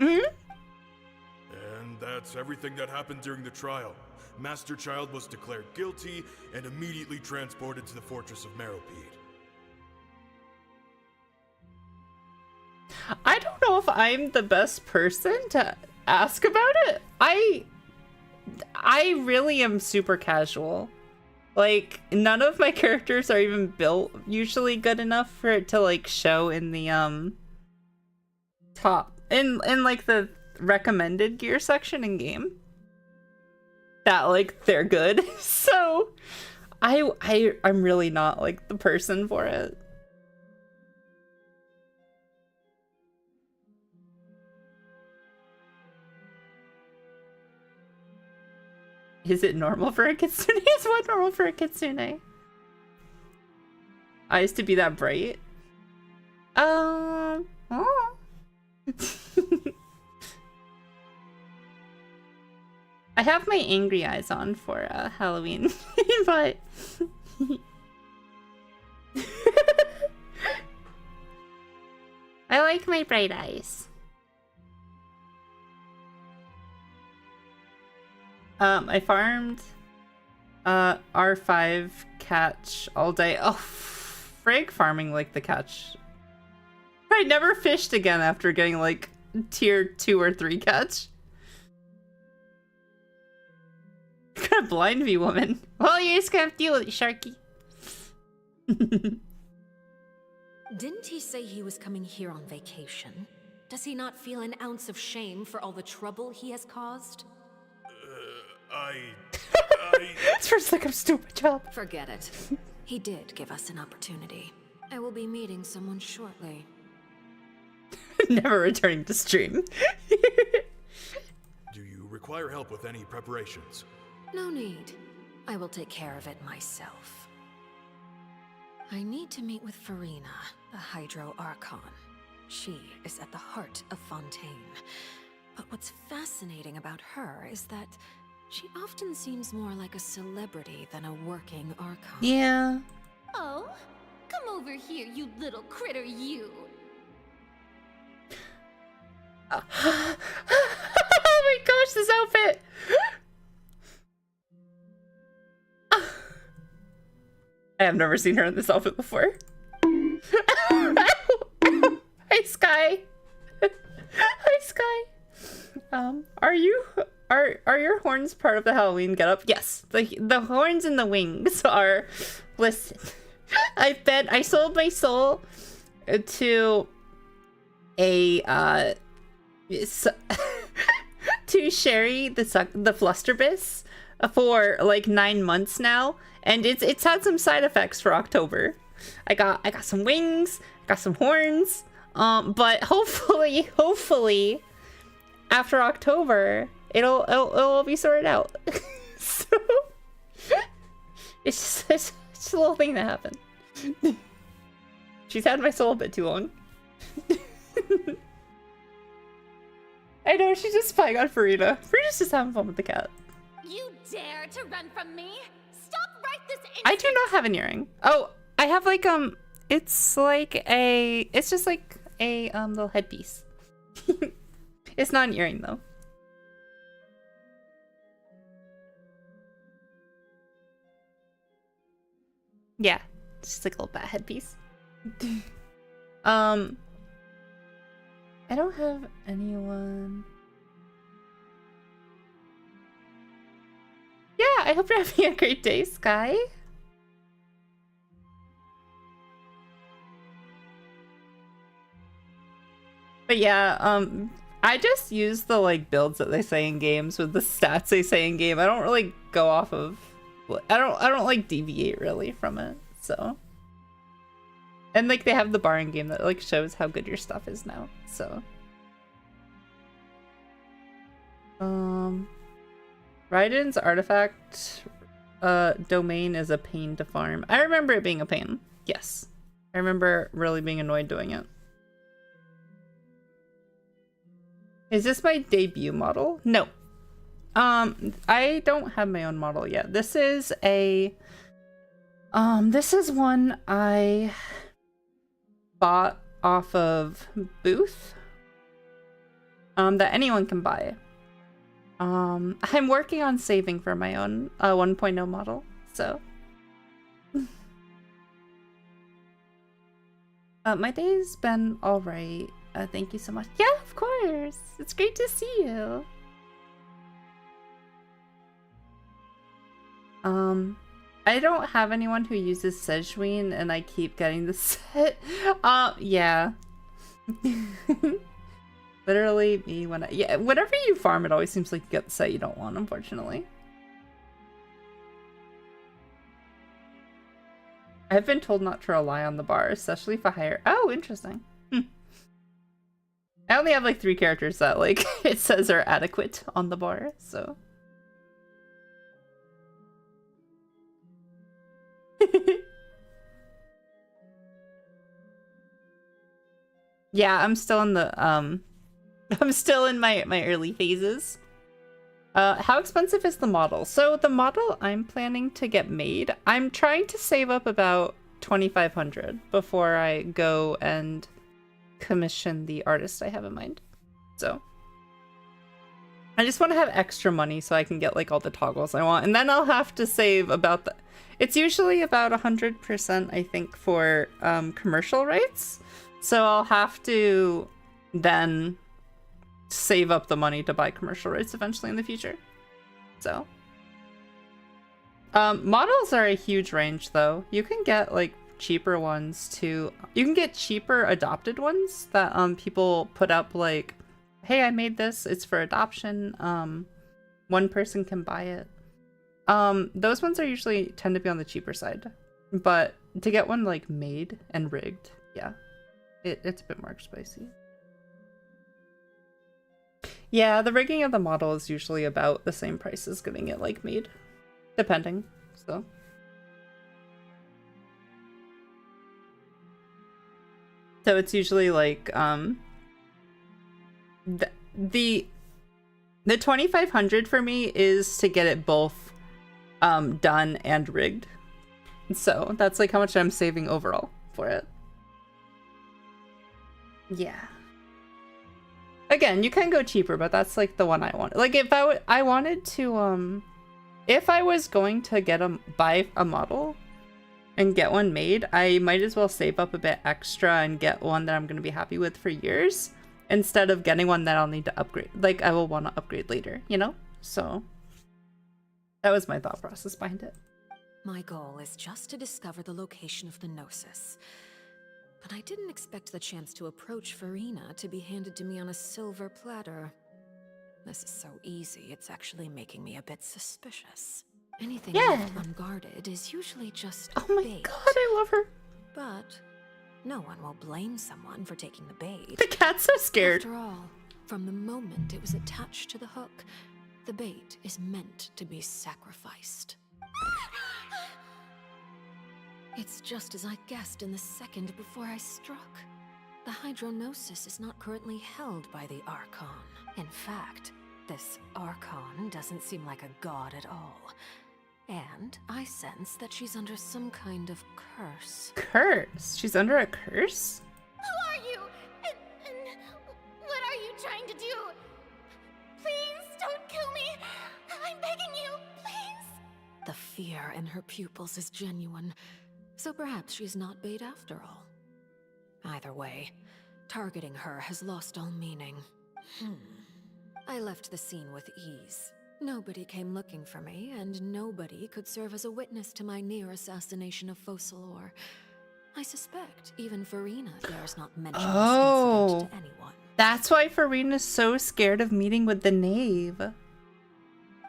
And that's everything that happened during the trial. Master Childe was declared guilty and immediately transported to the fortress of Maripede. I don't know if I'm the best person to ask about it. I really am super casual. Like, none of my characters are even built usually good enough for it to like show in the top in like the recommended gear section in game that like they're good. So I'm really not like the person for it. Is it normal for a kitsune? Is what normal for a kitsune? Eyes to be that bright? Oh. I have my angry eyes on for Halloween, but I like my bright eyes. I farmed R5 catch all day. Oh, frig farming like the catch. I never fished again after getting like tier 2 or 3 catch. Gonna blind me, woman. Well, you just gonna have to deal with it, Sharky. Didn't he say he was coming here on vacation? Does he not feel an ounce of shame for all the trouble he has caused? It's first like I'm stupid, job. Forget it. He did give us an opportunity. I will be meeting someone shortly. Never returning to stream. Do you require help with any preparations? No need. I will take care of it myself. I need to meet with Farina, the Hydro Archon. She is at the heart of Fontaine. But what's fascinating about her is that she often seems more like a celebrity than a working Archon. Yeah. Oh, come over here, you little critter, you. Oh my gosh, this outfit! I have never seen her in this outfit before. Hi, Sky. Hi, Sky. Are your horns part of the Halloween getup? Yes. The horns and the wings are. Listen, I sold my soul to a to Sherry the Flusterbiss for like 9 months now, and it's had some side effects for October. I got some wings, got some horns, but hopefully after October it'll all be sorted out. So it's just a little thing that happened. She's had my soul a bit too long. I know, she's just spying on Farina. Farina's just having fun with the cat. You dare to run from me? Stop right this instant! I do not have an earring. Oh, I have like it's like it's just like a little headpiece. It's not an earring though. Yeah, just like a little bat headpiece. I don't have anyone. Yeah, I hope you're having a great day, Sky. But yeah, I just use the like builds that they say in games with the stats they say in game. I don't really go off of I don't like deviate really from it. So and like they have the bar in game that like shows how good your stuff is now. So Raiden's artifact domain is a pain to farm. I remember it being a pain. Yes. I remember really being annoyed doing it. Is this my debut model? No. I don't have my own model yet. This is a this is one I bought off of Booth that anyone can buy. I'm working on saving for my own 1.0 model, so my day's been all right. Thank you so much. Yeah, of course. It's great to see you. I don't have anyone who uses Sejuin, and I keep getting the set. Yeah. Literally me when yeah, whenever you farm, it always seems like you get the set you don't want, unfortunately. I've been told not to rely on the bar, especially for higher. Oh, interesting. I only have like 3 characters that like it says are adequate on the bar, so. Yeah, I'm still in the I'm still in my early phases. How expensive is the model? So the model I'm planning to get made, I'm trying to save up about 2,500 before I go and commission the artist I have in mind. So I just want to have extra money so I can get like all the toggles I want, and then I'll have to save about the it's usually about 100% I think for commercial rights, so I'll have to then save up the money to buy commercial rights eventually in the future. So models are a huge range though. You can get like cheaper ones too. You can get cheaper adopted ones that people put up like, hey, I made this, it's for adoption, one person can buy it. Those ones are usually tend to be on the cheaper side, but to get one like made and rigged, yeah, it's a bit more spicy. Yeah, the rigging of the model is usually about the same price as getting it like made, depending. So it's usually like the 2,500 for me is to get it both done and rigged. So that's like how much I'm saving overall for it. Yeah. Again, you can go cheaper, but that's like the one I want. Like if I wanted to if I was going to buy a model and get one made, I might as well save up a bit extra and get one that I'm going to be happy with for years instead of getting one that I'll need to upgrade. Like I will want to upgrade later, you know? So that was my thought process behind it. My goal is just to discover the location of the Gnosis. But I didn't expect the chance to approach Farina to be handed to me on a silver platter. This is so easy, it's actually making me a bit suspicious. Anything left unguarded is usually just oh my bait. God, I love her. But no one will blame someone for taking the bait. The cat's so scared. After all, from the moment it was attached to the hook, the bait is meant to be sacrificed. It's just as I guessed in the second before I struck. The Hydronosis is not currently held by the Archon. In fact, This Archon doesn't seem like a god at all. And I sense that she's under some kind of curse. Curse? She's under a curse? Who are you? And what are you trying to do? Please don't kill me. I'm begging you, please. The fear in her pupils is genuine, so perhaps she's not bait after all. Either way, targeting her has lost all meaning. I left the scene with ease. Nobody came looking for me, and nobody could serve as a witness to my near assassination of Focalor. I suspect even Farina dares not mention this incident to anyone. That's why Farina's so scared of meeting with the knave.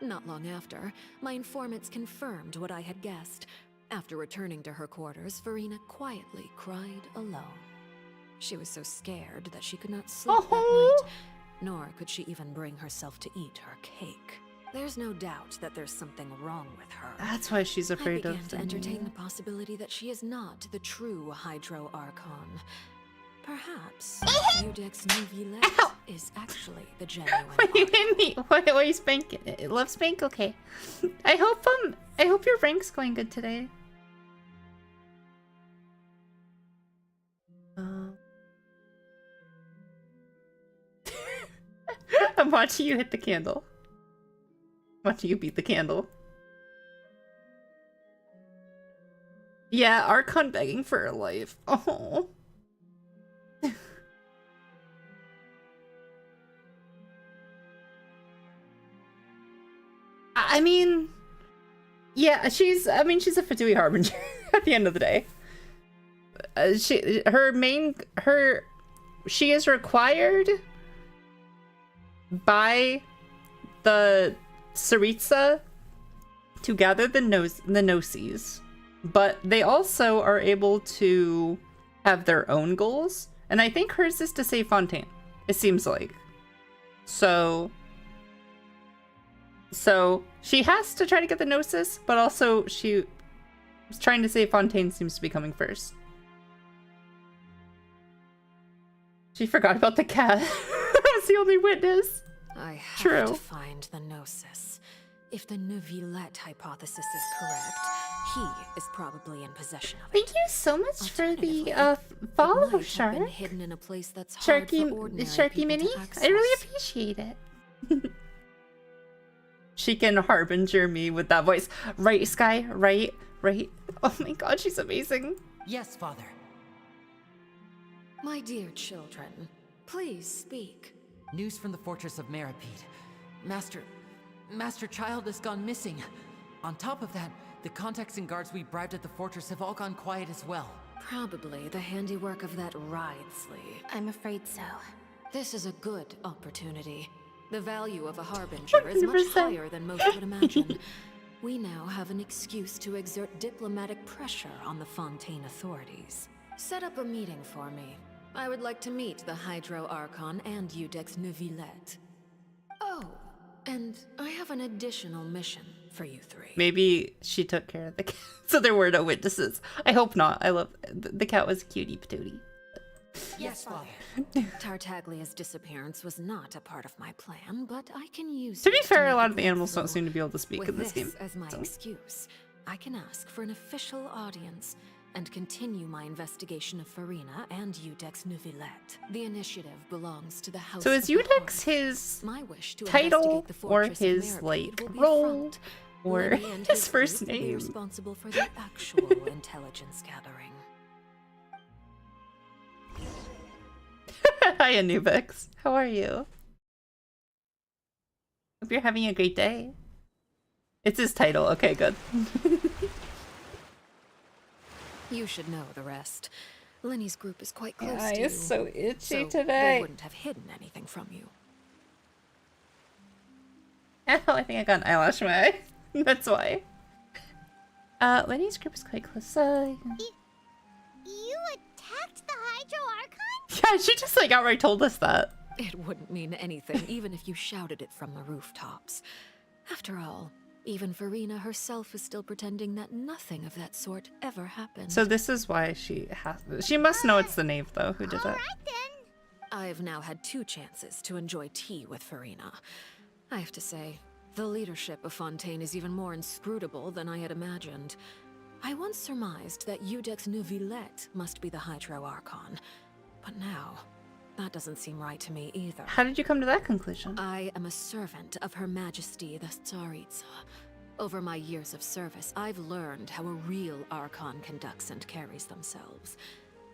Not long after, my informants confirmed what I had guessed. After returning to her quarters, Farina quietly cried alone. She was so scared that she could not sleep that night, nor could she even bring herself to eat her cake. There's no doubt that there's something wrong with her. That's why she's afraid of I began to entertain the possibility that she is not the true Hydro Archon. Perhaps Eudex Neuvillette is actually the genuine. Why you hit me? Why are you spanking? Love spank? Okay. I hope your rank's going good today. I'm watching you hit the candle. Watching you beat the candle. Yeah, Archon begging for her life. Oh. I mean, yeah, she's a Fatui Harbinger at the end of the day. She is required by the Tsaritsa to gather the Gnosis, but they also are able to have their own goals, and I think hers is to save Fontaine, it seems like. So she has to try to get the Gnosis, but also she was trying to save Fontaine seems to be coming first. She forgot about the cat. That was the only witness. I have True. to find the Gnosis. If the Neuvillette hypothesis is correct, he is probably in possession of it. Thank you so much for the follow, Shark. Been hidden in a place that's hard for ordinary Sharky people Mini. to access. I really appreciate it. She can harbinger me with that voice. Right, Sky? Right? Oh my god, she's amazing. Yes, Father. My dear children, please speak. News from the fortress of Meripede. Master Childe has gone missing. On top of that, the contacts and guards we bribed at the fortress have all gone quiet as well. Probably the handiwork of that Ridesley. I'm afraid so. This is a good opportunity. The value of a harbinger is much 100%. higher than most would imagine. We now have an excuse to exert diplomatic pressure on the Fontaine authorities. Set up a meeting for me. I would like to meet the Hydro Archon and Eudex Neuvillette. Oh, and I have an additional mission for you three. Maybe she took care of the cat, so there were no witnesses. I hope not. I love the cat was a cutie patootie. Yes, Father. Tartaglia's disappearance was not a part of my plan, but I can use To it be fair, make a lot it of the animals worthwhile. don't seem to be able to speak With in this game. as my so. excuse, I can ask for an official audience and continue my investigation of Farina and Eudex Neuvillette. The initiative belongs to the House So is of Eudex his My wish to title investigate the or fortress of his Meripede like will be a role front. or Lenny and his first group will be name? responsible for the actual intelligence gathering. Hi, Anubix. How are you? Hope you're having a great day. It's his title. Okay, good. You should know the rest. Lenny's group is quite close Yeah, to you. it's so itchy so today. They wouldn't have hidden anything from you. Oh, I think I got an eyelash in my eye. That's why. Lenny's group is quite close. You attacked the Hydro Archon? Yeah, she just like outright told us that. It wouldn't mean anything even if you shouted it from the rooftops. After all, even Farina herself is still pretending that nothing of that sort ever happened. So this is why she has. She must know it's the knave though who did that. I've now had 2 chances to enjoy tea with Farina. I have to say, the leadership of Fontaine is even more inscrutable than I had imagined. I once surmised that Iudex Neuvillette must be the Hydro Archon, but now, that doesn't seem right to me either. How did you come to that conclusion? I am a servant of Her Majesty the Tsaritsa. Over my years of service, I've learned how a real Archon conducts and carries themselves.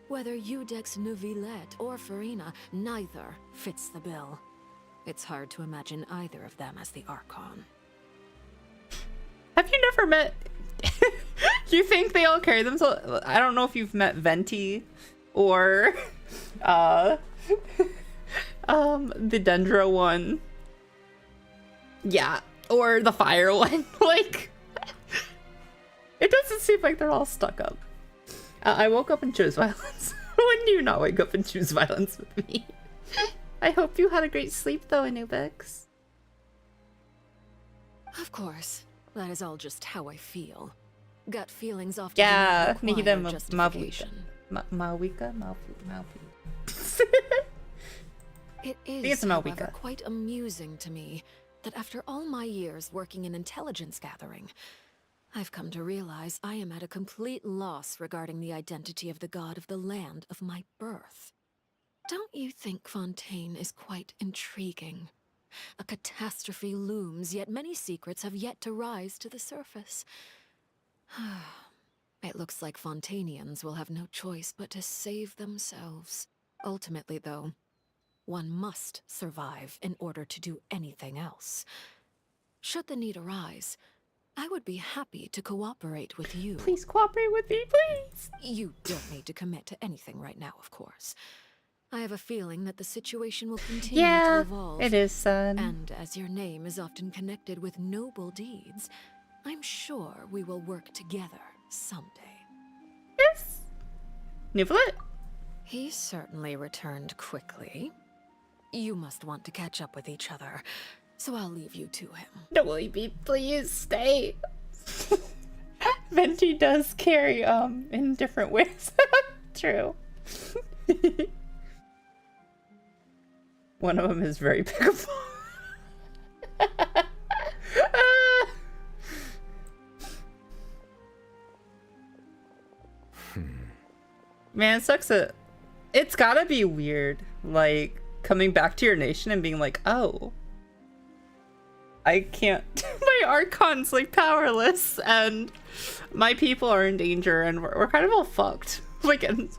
Whether Iudex Neuvillette or Farina, neither fits the bill. It's hard to imagine either of them as the Archon. Have you never met... You think they all carry themselves? I don't know if you've met Venti or the Dendro one. Yeah, or the fire one. Like, it doesn't seem like they're all stuck up. I woke up and chose violence. When you not wake up and choose violence with me? I hope you had a great sleep though, Anubis. Of course, that is all just how I feel. Gut feelings often require justification. Mawika? It it's is, however, Mawika. quite amusing to me that after all my years working in intelligence gathering, I've come to realize I am at a complete loss regarding the identity of the god of the land of my birth. Don't you think Fontaine is quite intriguing? A catastrophe looms, yet many secrets have yet to rise to the surface. It looks like Fontainians will have no choice but to save themselves. Ultimately, though, one must survive in order to do anything else. Should the need arise, I would be happy to cooperate with you. Please cooperate with me, please. You don't need to commit to anything right now, of course. I have a feeling that the situation will continue to evolve. It is sad. And as your name is often connected with noble deeds, I'm sure we will work together someday. Yes. Neuvillette. He certainly returned quickly. You must want to catch up with each other, so I'll leave you to him. No, will you be? Please stay. Venti does carry in different ways. True. One of them is very pickable. Man, it sucks that it's gotta be weird, like coming back to your nation and being like, oh, I can't, my Archon's like powerless and my people are in danger and we're kind of all fucked. Like, and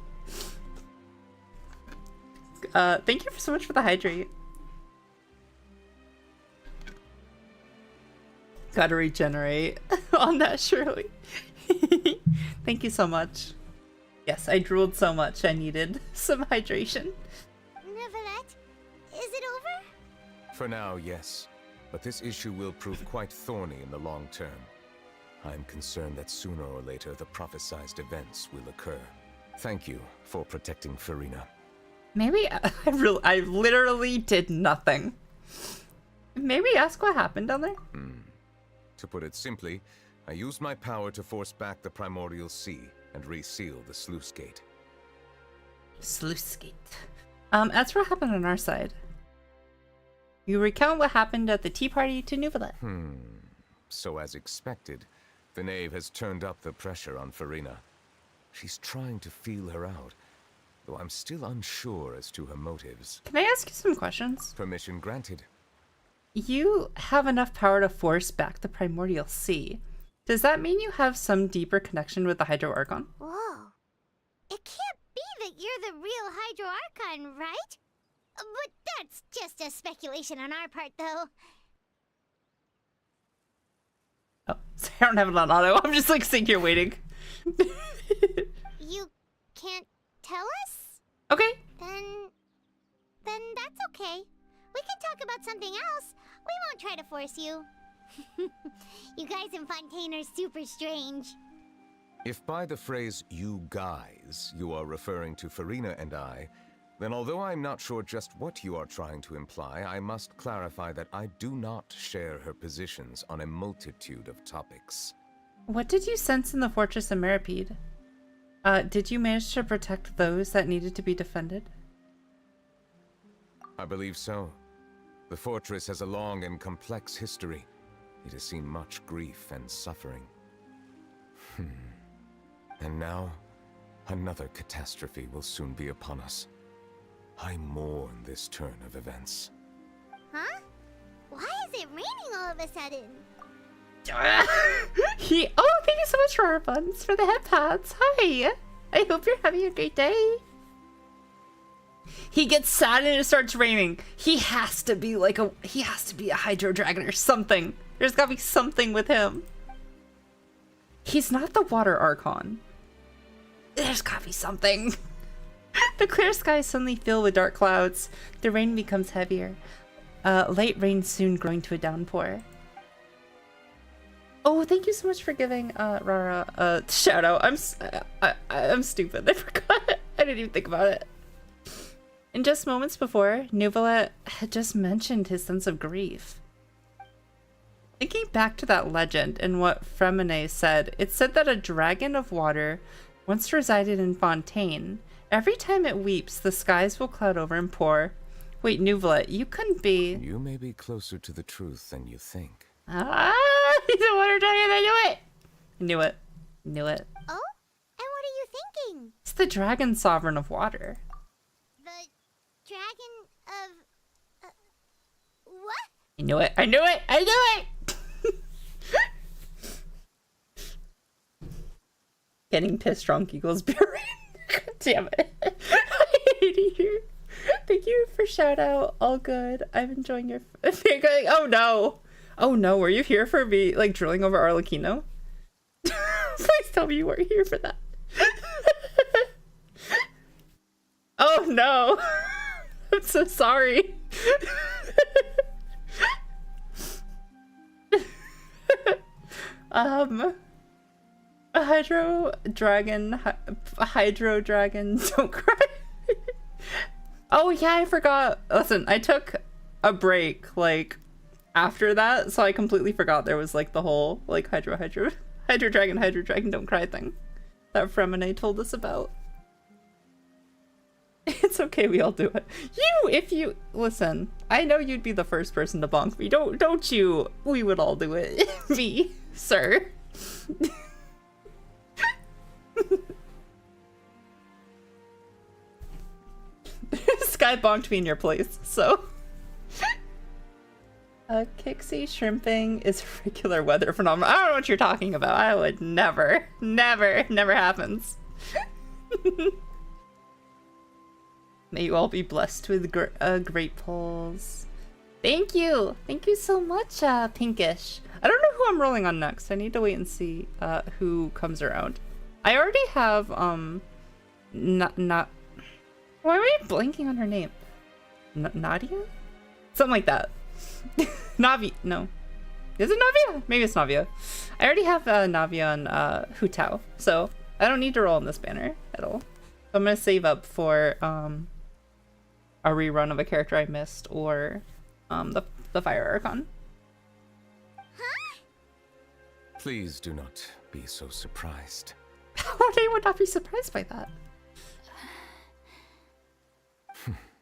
thank you so much for the hydrate. Gotta regenerate on that, surely. Thank you so much. Yes, I drooled so much I needed some hydration. Neuvillette, is it over? For now, yes. But this issue will prove quite thorny in the long term. I'm concerned that sooner or later the prophesized events will occur. Thank you for protecting Farina. Maybe I literally did nothing. Maybe ask what happened down there? To put it simply, I used my power to force back the primordial sea and reseal the sluice gate. Sluice gate. That's what happened on our side. You recount what happened at the tea party to Neuvillette. So as expected, the knave has turned up the pressure on Farina. She's trying to feel her out, though I'm still unsure as to her motives. Can I ask you some questions? Permission granted. You have enough power to force back the primordial sea. Does that mean you have some deeper connection with the Hydro Archon? Whoa. It can't be that you're the real Hydro Archon, right? But that's just a speculation on our part, though. Oh, sorry, I don't have it on auto. I'm just like sitting here waiting. You can't tell us? Okay. Then that's okay. We can talk about something else. We won't try to force you. You guys in Fontaine are super strange. If by the phrase "you guys" you are referring to Farina and I, then although I'm not sure just what you are trying to imply, I must clarify that I do not share her positions on a multitude of topics. What did you sense in the fortress of Meripede? Did you manage to protect those that needed to be defended? I believe so. The fortress has a long and complex history. It has seen much grief and suffering. And now, another catastrophe will soon be upon us. I mourn this turn of events. Huh? Why is it raining all of a sudden? Oh, thank you so much for our buns for the head pads. Hi. I hope you're having a great day. He gets sad and it starts raining. He has to be a hydro dragon or something. There's gotta be something with him. He's not the water archon. There's gotta be something. The clear skies suddenly fill with dark clouds. The rain becomes heavier. Light rain soon growing to a downpour. Oh, thank you so much for giving Rara a shout out. I'm stupid. I forgot. I didn't even think about it. And just moments before, Neuvillette had just mentioned his sense of grief. Thinking back to that legend and what Fremine said, it said that a dragon of water once resided in Fontaine. Every time it weeps, the skies will cloud over and pour. Wait, Neuvillette, you couldn't be... You may be closer to the truth than you think. Ah, he's a water dragon, I knew it! Knew it. Knew it. Oh? And what are you thinking? It's the dragon sovereign of water. The dragon of... what? I knew it, I knew it, I knew it! Getting pissed drunk equals beer. God damn it. I hate you. Thank you for shout out. All good. I'm enjoying your oh no. Oh no, were you here for me like drilling over Arlecchino? Please tell me you weren't here for that. Oh no. I'm so sorry. A hydro dragon, don't cry. Oh yeah, I forgot. Listen, I took a break like after that, so I completely forgot there was like the whole like hydro dragon don't cry thing that Fremine told us about. It's okay, we all do it. If you listen, I know you'd be the first person to bonk me. Don't you? We would all do it. Me, sir. Sky bonked me in your place, so. Kixie shrimping is regular weather phenomenon. I don't know what you're talking about. I would never happens. May you all be blessed with great polls. Thank you so much, Pinkish. I don't know who I'm rolling on next. I need to wait and see who comes around. I already have not. Why am I blanking on her name? Nadia? Something like that. Navi. No. Is it Navia? Maybe it's Navia. I already have Navia and Hu-Tao, so I don't need to roll on this banner at all. So I'm gonna save up for a rerun of a character I missed or the Fire Archon. Please do not be so surprised. They would not be surprised by that.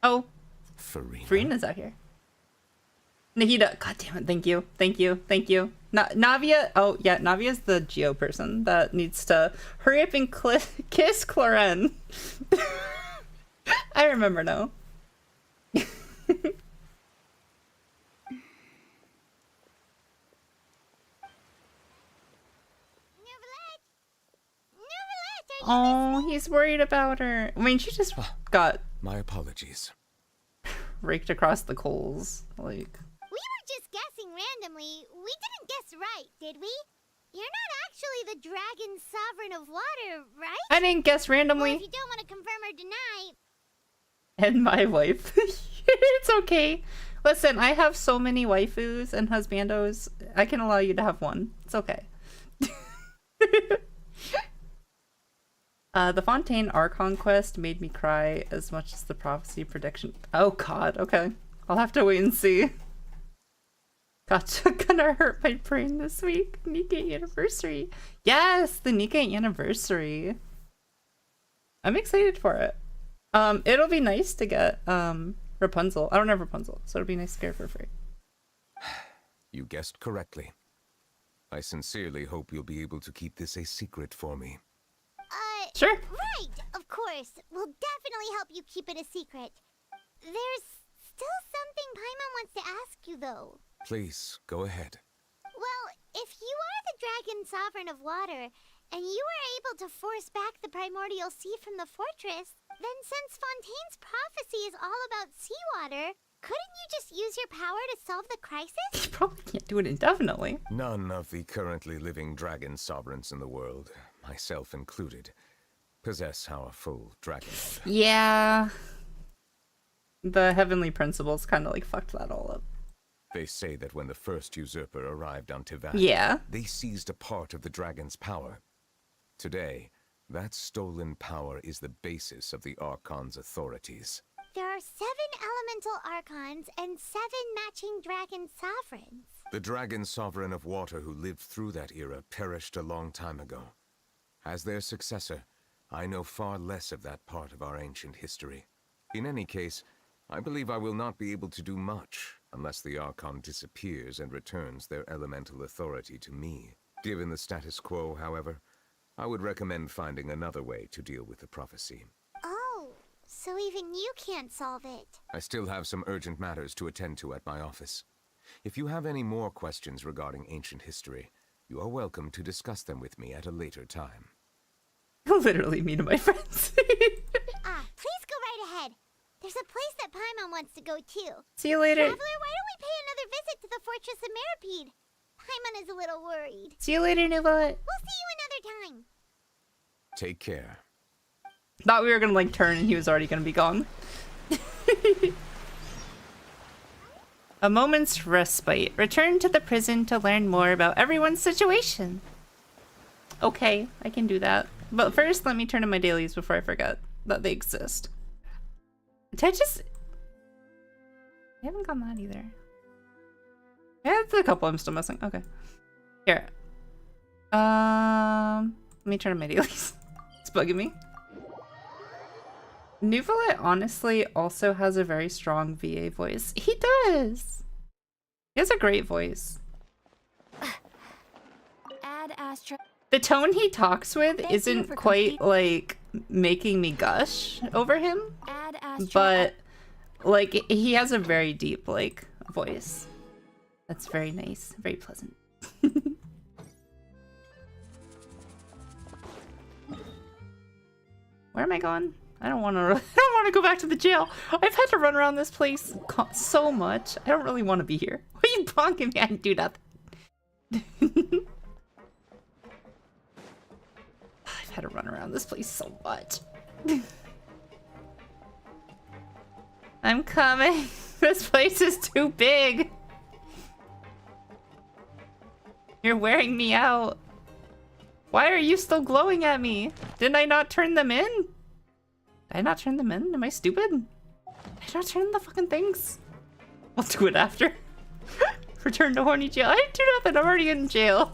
Oh, Farina's out here. Nahida, god damn it, thank you. Navia, oh yeah, Navia's the Geo person that needs to hurry up and kiss Cloren. I remember now. Oh, he's worried about her. I mean, she just got... My apologies. Raked across the coals, like... We were just guessing randomly. We didn't guess right, did we? You're not actually the dragon sovereign of water, right? I didn't guess randomly. Well, if you don't want to confirm or deny... And my wife. It's okay. Listen, I have so many waifus and husbandos. I can allow you to have one. It's okay. The Fontaine Archon quest made me cry as much as the prophecy prediction. Oh god, okay. I'll have to wait and see. Gotcha, gonna hurt my brain this week. Nikkei anniversary. Yes, the Nikkei anniversary. I'm excited for it. It'll be nice to get Rapunzel. I don't have Rapunzel, so it'd be nice to get her for free. You guessed correctly. I sincerely hope you'll be able to keep this a secret for me. Sure. Right, of course. We'll definitely help you keep it a secret. There's still something Paimon wants to ask you, though. Please, go ahead. Well, if you are the Dragon Sovereign of Water, and you were able to force back the primordial sea from the fortress, then since Fontaine's prophecy is all about seawater, couldn't you just use your power to solve the crisis? You probably can't do it indefinitely. None of the currently living dragon sovereigns in the world, myself included, possess our full dragon mode. Yeah. The heavenly principles kind of like fucked that all up. They say that when the first usurper arrived on Tivat, Yeah. they seized a part of the dragon's power. Today, that stolen power is the basis of the Archon's authorities. There are 7 elemental archons and 7 matching dragon sovereigns. The dragon sovereign of water who lived through that era perished a long time ago. As their successor, I know far less of that part of our ancient history. In any case, I believe I will not be able to do much unless the Archon disappears and returns their elemental authority to me. Given the status quo, however, I would recommend finding another way to deal with the prophecy. Oh, so even you can't solve it. I still have some urgent matters to attend to at my office. If you have any more questions regarding ancient history, you are welcome to discuss them with me at a later time. Literally me to my friends. Please go right ahead. There's a place that Paimon wants to go too. See you later. Traveler, why don't we pay another visit to the Fortress of Meropide? Paimon is a little worried. See you later, Nubot. We'll see you another time. Take care. Thought we were gonna like turn and he was already gonna be gone. A moment's respite. Return to the prison to learn more about everyone's situation. Okay, I can do that. But first, let me turn in my dailies before I forget that they exist. Did I just... I haven't gotten that either. Yeah, it's a couple I'm still missing. Okay. Here. Let me turn in my dailies. It's bugging me. Nuvalet honestly also has a very strong VA voice. He does! He has a great voice. Add Astra. The tone he talks with isn't quite like making me gush over him, but like he has a very deep like voice. That's very nice, very pleasant. Where am I going? I don't want to. I don't want to go back to the jail. I've had to run around this place so much. I don't really want to be here. Why are you bonking me? I didn't do nothing. I've had to run around this place so much. I'm coming. This place is too big. You're wearing me out. Why are you still glowing at me? Didn't I not turn them in? Did I not turn them in? Am I stupid? Did I not turn the fucking things? I'll do it after. Return to horny jail. I didn't do nothing. I'm already in jail.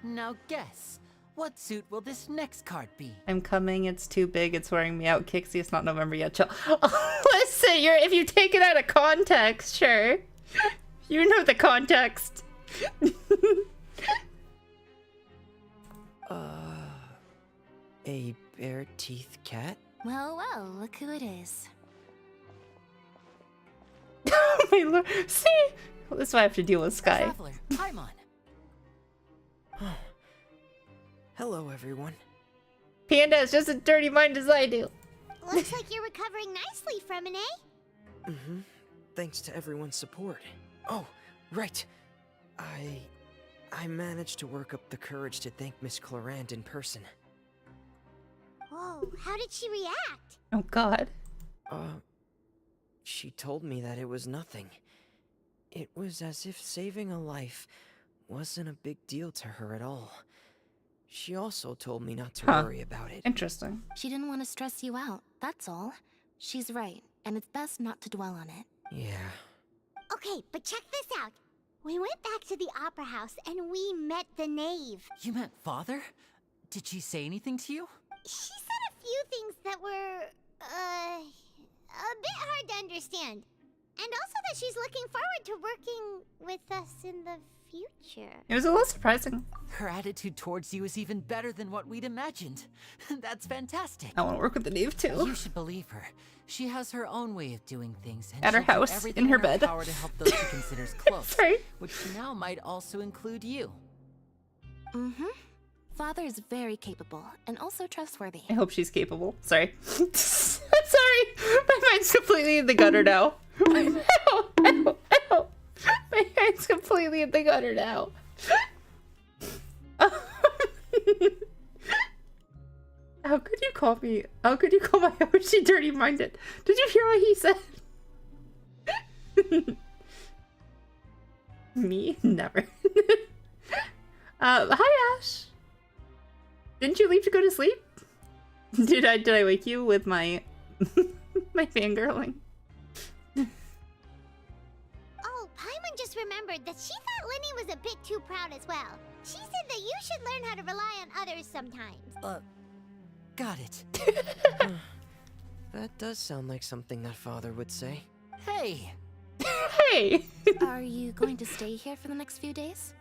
Now guess, what suit will this next card be? I'm coming. It's too big. It's wearing me out. Kixie, it's not November yet. Chill. Oh, listen, if you take it out of context, sure. You know the context. A bare-teeth cat? Well, well, look who it is. Oh my lord. See? Well, this is why I have to deal with Sky. Traveler, Paimon. Hello, everyone. Panda has just as dirty mind as I do. Looks like you're recovering nicely from an A. Mm-hmm. Thanks to everyone's support. Oh, right. I managed to work up the courage to thank Miss Clorand in person. Whoa, how did she react? Oh god. She told me that it was nothing. It was as if saving a life wasn't a big deal to her at all. She also told me not to worry about it. Interesting. She didn't want to stress you out, that's all. She's right. and it's best not to dwell on it. Yeah. Okay, but check this out. We went back to the opera house and we met the knave. You met Father? Did she say anything to you? She said a few things that were, a bit hard to understand. And also that she's looking forward to working with us in the future. It was a little surprising. Her attitude towards you is even better than what we'd imagined. That's fantastic. I want to work with the knave too. You should believe her. She has her own way of doing things, and At her she'll do house, everything in her her bed. power to help those she considers close. Sorry. Which now might also include you. Mm-hmm. Father is very capable and also trustworthy. I hope she's capable. Sorry. Sorry. My mind's completely in the gutter now. Ow. My mind's completely in the gutter now. How could you call me? How could you call my Yoshi dirty-minded? Did you hear what he said? Me? Never. Hi, Ash. Didn't you leave to go to sleep? Did I wake you with my my fangirling? Oh, Paimon just remembered that she thought Linny was a bit too proud as well. She said that you should learn how to rely on others sometimes. Got it. That does sound like something that Father would say. Hey! Hey! Are you going to stay here for the next few days?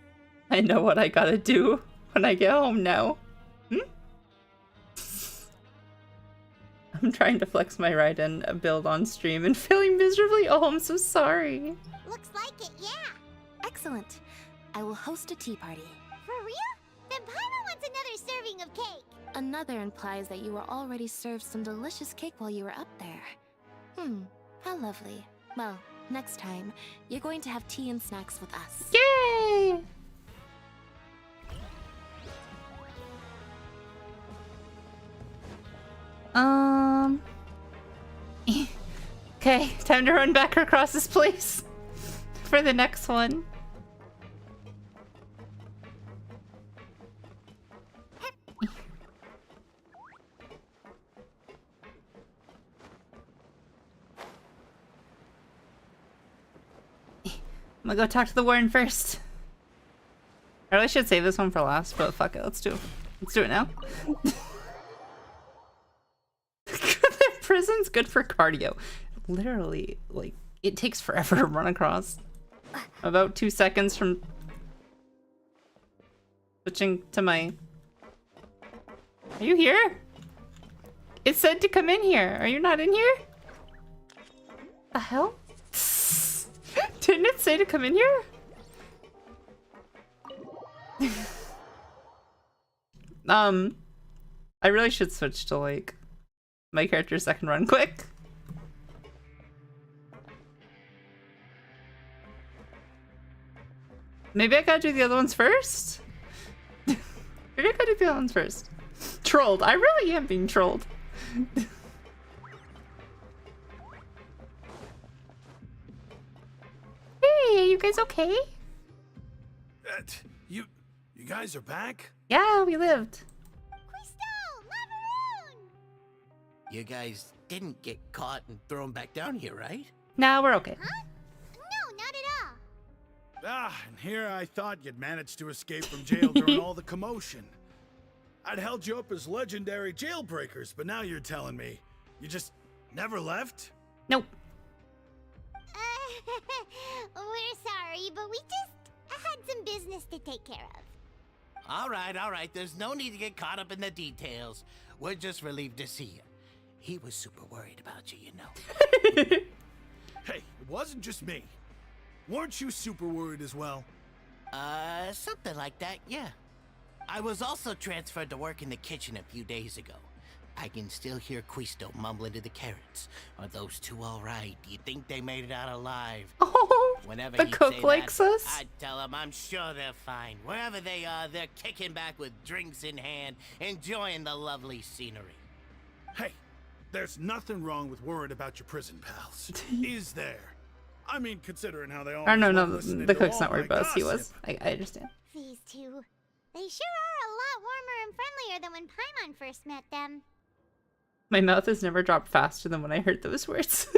I know what I gotta do when I get home now. I'm trying to flex my ride and build on stream and failing miserably. Oh, I'm so sorry. Looks like it, yeah. Excellent. I will host a tea party. For real? Then Paimon wants another serving of cake. Another implies that you were already served some delicious cake while you were up there. How lovely. Well, next time, you're going to have tea and snacks with us. Yay! Okay, time to run back across this place for the next one. I'm gonna go talk to the warden first. I really should save this one for last, but fuck it, let's do it. Let's do it now. The prison's good for cardio. Literally, like, it takes forever to run across. About 2 seconds from switching to my... Are you here? It said to come in here. Are you not in here? The hell? Didn't it say to come in here? I really should switch to, like, my characters that can run quick. Maybe I gotta do the other ones first? Maybe I gotta do the other ones first. Trolled. I really am being trolled. Hey, you guys okay? You guys are back? Yeah, we lived. You guys didn't get caught and thrown back down here, right? Nah, we're okay. Huh? No, not at all. And here I thought you'd managed to escape from jail during all the commotion. I'd held you up as legendary jailbreakers, but now you're telling me you just never left? Nope. We're sorry, but we just had some business to take care of. All right. There's no need to get caught up in the details. We're just relieved to see you. He was super worried about you, you know. Hey, it wasn't just me. Weren't you super worried as well? Something like that, yeah. I was also transferred to work in the kitchen a few days ago. I can still hear Quisto mumbling to the carrots. Are those two all right? Do you think they made it out alive? Oh, whenever the he'd cook say likes that, us. I'd tell him I'm sure they're fine. Wherever they are, they're kicking back with drinks in hand, enjoying the lovely scenery. Hey, there's nothing wrong with worrying about your prison pals. Is there? I mean, considering how they all. Oh, no, the cook's not worried about us. He was. I understand. These two. They sure are a lot warmer and friendlier than when Paimon first met them. My mouth has never dropped faster than when I heard those words.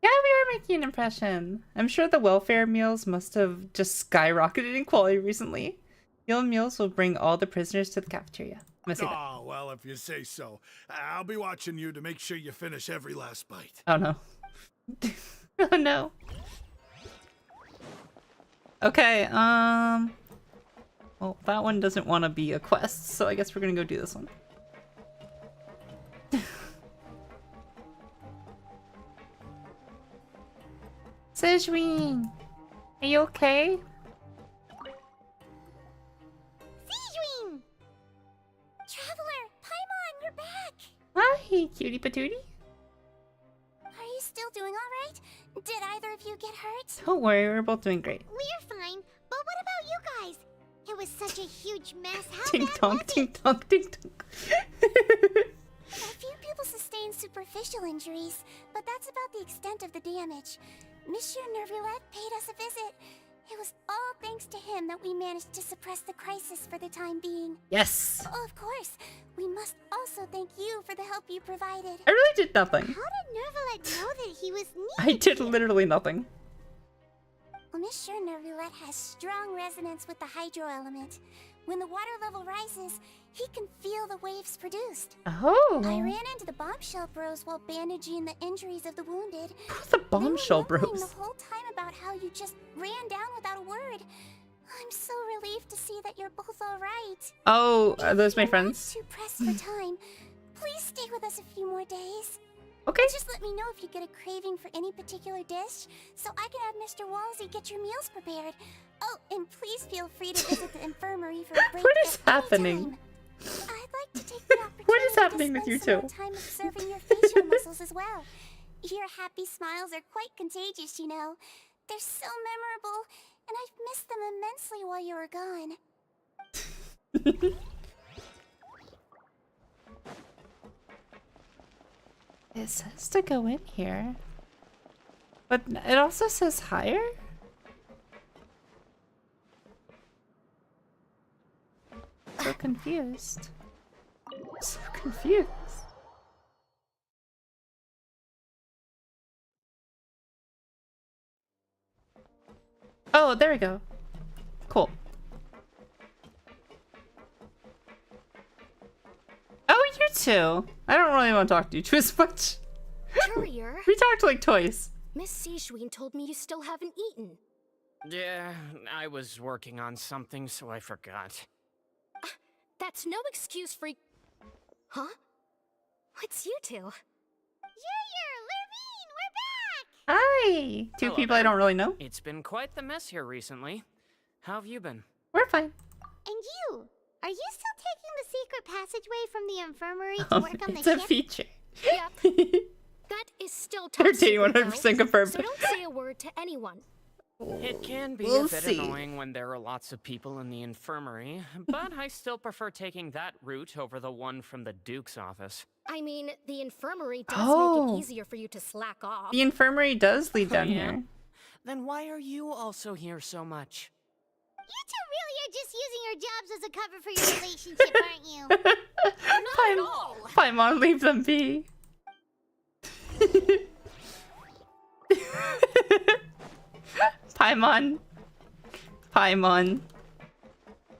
Yeah, we are making an impression. I'm sure the welfare meals must have just skyrocketed in quality recently. Meal meals will bring all the prisoners to the cafeteria. I'm gonna say that. Oh, well, if you say so. I'll be watching you to make sure you finish every last bite. Oh no. Oh no. Okay, well, that one doesn't want to be a quest, so I guess we're gonna go do this one. Sejwin! Are you okay? Sejwin! Traveler, Paimon, you're back! Hi, cutie patootie. Are you still doing alright? Did either of you get hurt? Don't worry, we're both doing great. We're fine, but what about you guys? It was such a huge mess. How Ding bad dong, was ding it? dong, ding dong. A few people sustained superficial injuries, but that's about the extent of the damage. Monsieur Nervulette paid us a visit. It was all thanks to him that we managed to suppress the crisis for the time being. Yes! Oh, of course. We must also thank you for the help you provided. I really did nothing. How did Nervulette know that he was needed? I did literally nothing. Well, Monsieur Nervulette has strong resonance with the hydro element. When the water level rises, he can feel the waves produced. Oh. I ran into the bombshell bros while bandaging the injuries of the wounded. Who's the bombshell They were bros? the whole time about how you just ran down without a word. I'm so relieved to see that you're both all right. Oh, are those my friends? Too pressed for time. Please stay with us a few more days. Okay. Just let me know if you get a craving for any particular dish, so I can have Mr. Wolsey get your meals prepared. Oh, and please feel free to visit the infirmary for a break. What is at any happening? time. I'd like to take the opportunity What is happening to with you spend two? some more time observing your facial muscles as well. Your happy smiles are quite contagious, you know. They're so memorable, and I've missed them immensely while you were gone. It says to go in here. But it also says higher? So confused. So confused. Oh, there we go. Cool. Oh, you too. I don't really want to talk to you too as much. Courier, We talked like twice. Miss Sejwin told me you still haven't eaten. Yeah, I was working on something, so I forgot. That's no excuse for... Huh? It's you two. Lurvine, we're back! Hi! Two Hello people I there. don't really know. It's been quite the mess here recently. How have you been? We're fine. And you? Are you still taking the secret passageway from the infirmary to work on the It's a ship? feature. Yep. That is still top 13, secret, though, 100% confirmed. So don't say a word to anyone. It can be We'll a bit see. annoying when there are lots of people in the infirmary, but I still prefer taking that route over the one from the Duke's office. I mean, the infirmary does Oh. make it easier for you to slack off. The infirmary does lead down yeah? here. Then why are you also here so much? You two really are just using your jobs as a cover for your relationship, aren't you? Not at all. Paimon, leave them be. Paimon. Paimon.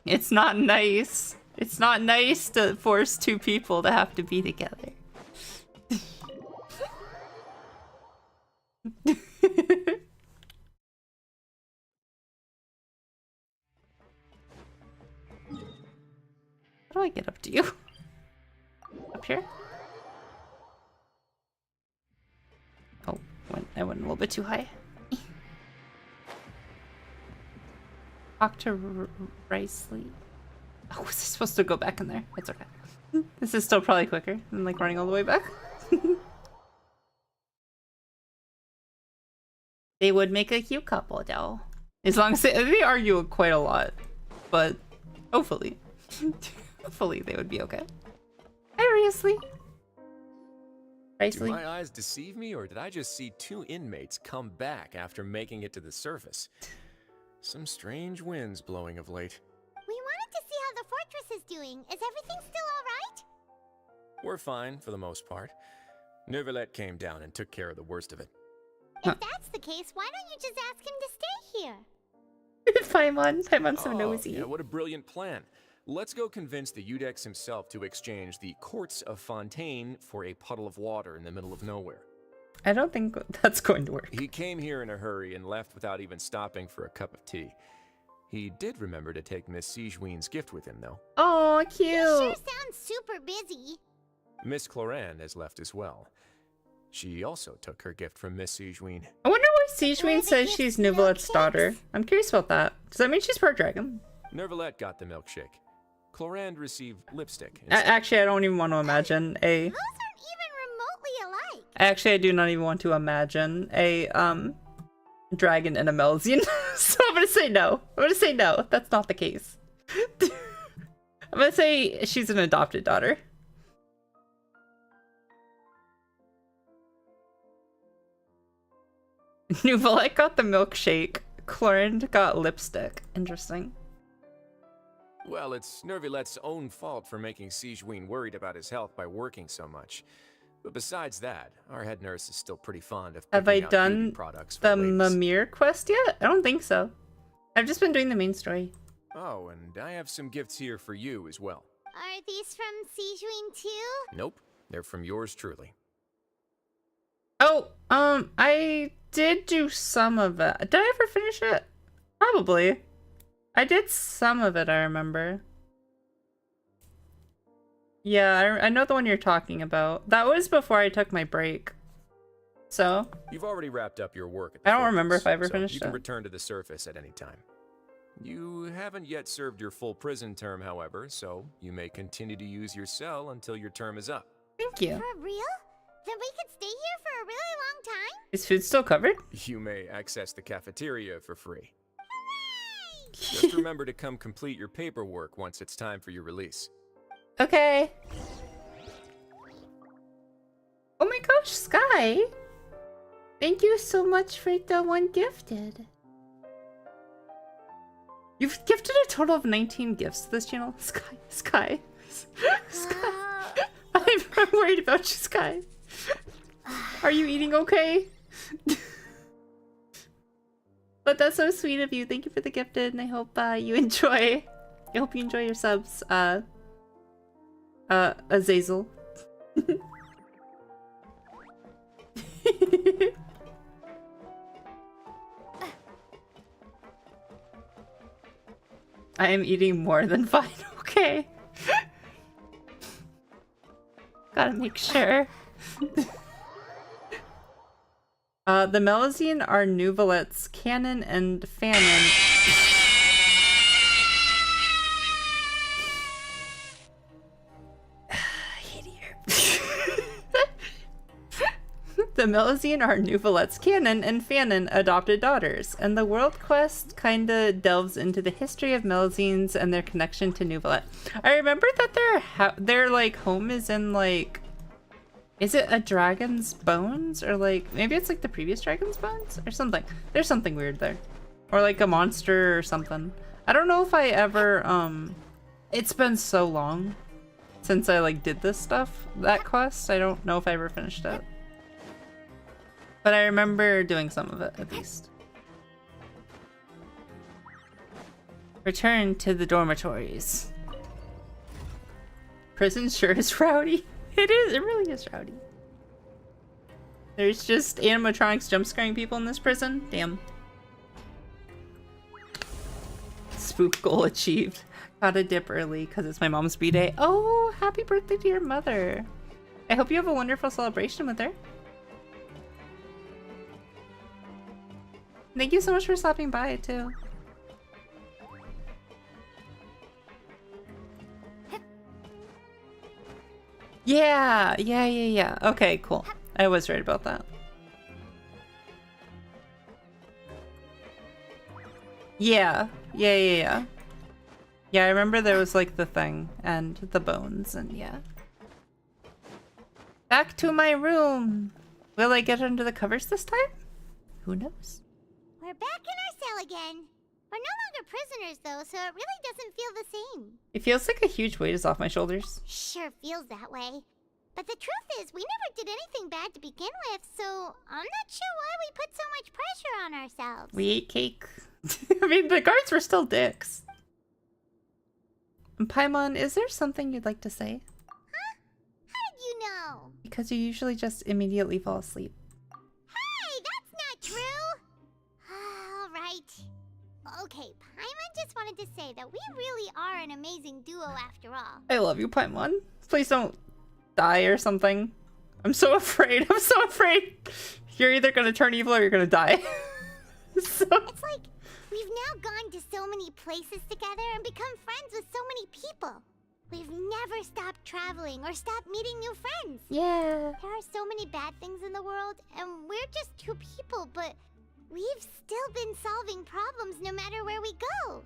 It's not nice. It's not nice to force two people to have to be together. How do I get up to you? Up here? Oh, I went a little bit too high. Talk to Riceley. Oh, was I supposed to go back in there? It's okay. This is still probably quicker than like running all the way back. They would make a cute couple though. As long as they argue quite a lot. But hopefully. Hopefully they would be okay. Hi, Risley. Do my eyes deceive me, or did I just see two inmates come back after making it to the surface? Some strange winds blowing of late. We wanted to see how the fortress is doing. Is everything still alright? We're fine for the most part. Neuvillette came down and took care of the worst of it. If that's the case, why don't you just ask him to stay here? Paimon's so nosy. Yeah, what a brilliant plan. Let's go convince the Eudex himself to exchange the courts of Fontaine for a puddle of water in the middle of nowhere. I don't think that's going to work. He came here in a hurry and left without even stopping for a cup of tea. He did remember to take Miss Sigewinne's gift with him, though. Oh, cute. He sure sounds super busy. Miss Cloran has left as well. She also took her gift from Miss Sigewinne. I wonder why Sigewinne says she's Neuvillette's daughter. I'm curious about that. Does that mean she's part dragon? Neuvillette got the milkshake. Cloran received lipstick. Actually, I don't even want to imagine a... Those aren't even remotely alike. Actually, I do not even want to imagine a, dragon and a Melzian. So I'm gonna say no. I'm gonna say no. That's not the case. I'm gonna say she's an adopted daughter. Neuvillette got the milkshake. Cloran got lipstick. Interesting. Well, it's Neuvillette's own fault for making Sigewinne worried about his health by working so much. But besides that, our head nurse is still pretty fond of Have I picking out beauty done products for the ladies. Mimir quest yet? I don't think so. I've just been doing the main story. Oh, and I have some gifts here for you as well. Are these from Sigewinne too? Nope, they're from yours truly. Oh, I did do some of it. Did I ever finish it? Probably. I did some of it, I remember. Yeah, I know the one you're talking about. That was before I took my break. So... You've already wrapped up your work at I the don't remember if I ever so finished you can it. return to the surface at any time. You haven't yet served your full prison term, however, so you may continue to use your cell until your term is up. Thank you. For real? Then we could stay here for a really long time? Is food still covered? You may access the cafeteria for free. Just remember to come complete your paperwork once it's time for your release. Okay. Oh my gosh, Sky! Thank you so much for the one gifted. You've gifted a total of 19 gifts to this channel. Sky. I'm worried about you, Sky. Are you eating okay? But that's so sweet of you. Thank you for the gifted, and I hope you enjoy. I hope you enjoy your subs, Azazel. I am eating more than fine. Okay. Gotta make sure. The Melzian are Neuvillette's canon and fanon. The Melzian are Neuvillette's canon and fanon adopted daughters, and the world quest kinda delves into the history of Melzians and their connection to Neuvillette. I remember that their like home is in like, is it a dragon's bones, or like maybe it's like the previous dragon's bones or something. There's something weird there, or like a monster or something. I don't know if I ever it's been so long since I like did this stuff, that quest. I don't know if I ever finished it. But I remember doing some of it, at least. Return to the dormitories. Prison sure is rowdy. It is, it really is rowdy. There's just animatronics jump scaring people in this prison? Damn. Spook goal achieved. Gotta dip early because it's my mom's b-day. Oh, happy birthday to your mother. I hope you have a wonderful celebration with her. Thank you so much for stopping by, too. Yeah. Okay, cool. I was right about that. Yeah, I remember there was, like, the thing, and the bones, and yeah. Back to my room! Will I get under the covers this time? Who knows? We're back in our cell again. We're no longer prisoners, though, so it really doesn't feel the same. It feels like a huge weight is off my shoulders. Sure feels that way. But the truth is, we never did anything bad to begin with, so I'm not sure why we put so much pressure on ourselves. We ate cake. I mean, the guards were still dicks. And Paimon, is there something you'd like to say? Huh? How did you know? Because you usually just immediately fall asleep. Hey, that's not true! Alright. Okay, Paimon just wanted to say that we really are an amazing duo after all. I love you, Paimon. Please don't die or something. I'm so afraid. I'm so afraid. You're either gonna turn evil or you're gonna die. It's like we've now gone to so many places together and become friends with so many people. We've never stopped traveling or stopped meeting new friends. Yeah. There are so many bad things in the world, and we're just two people, but we've still been solving problems no matter where we go.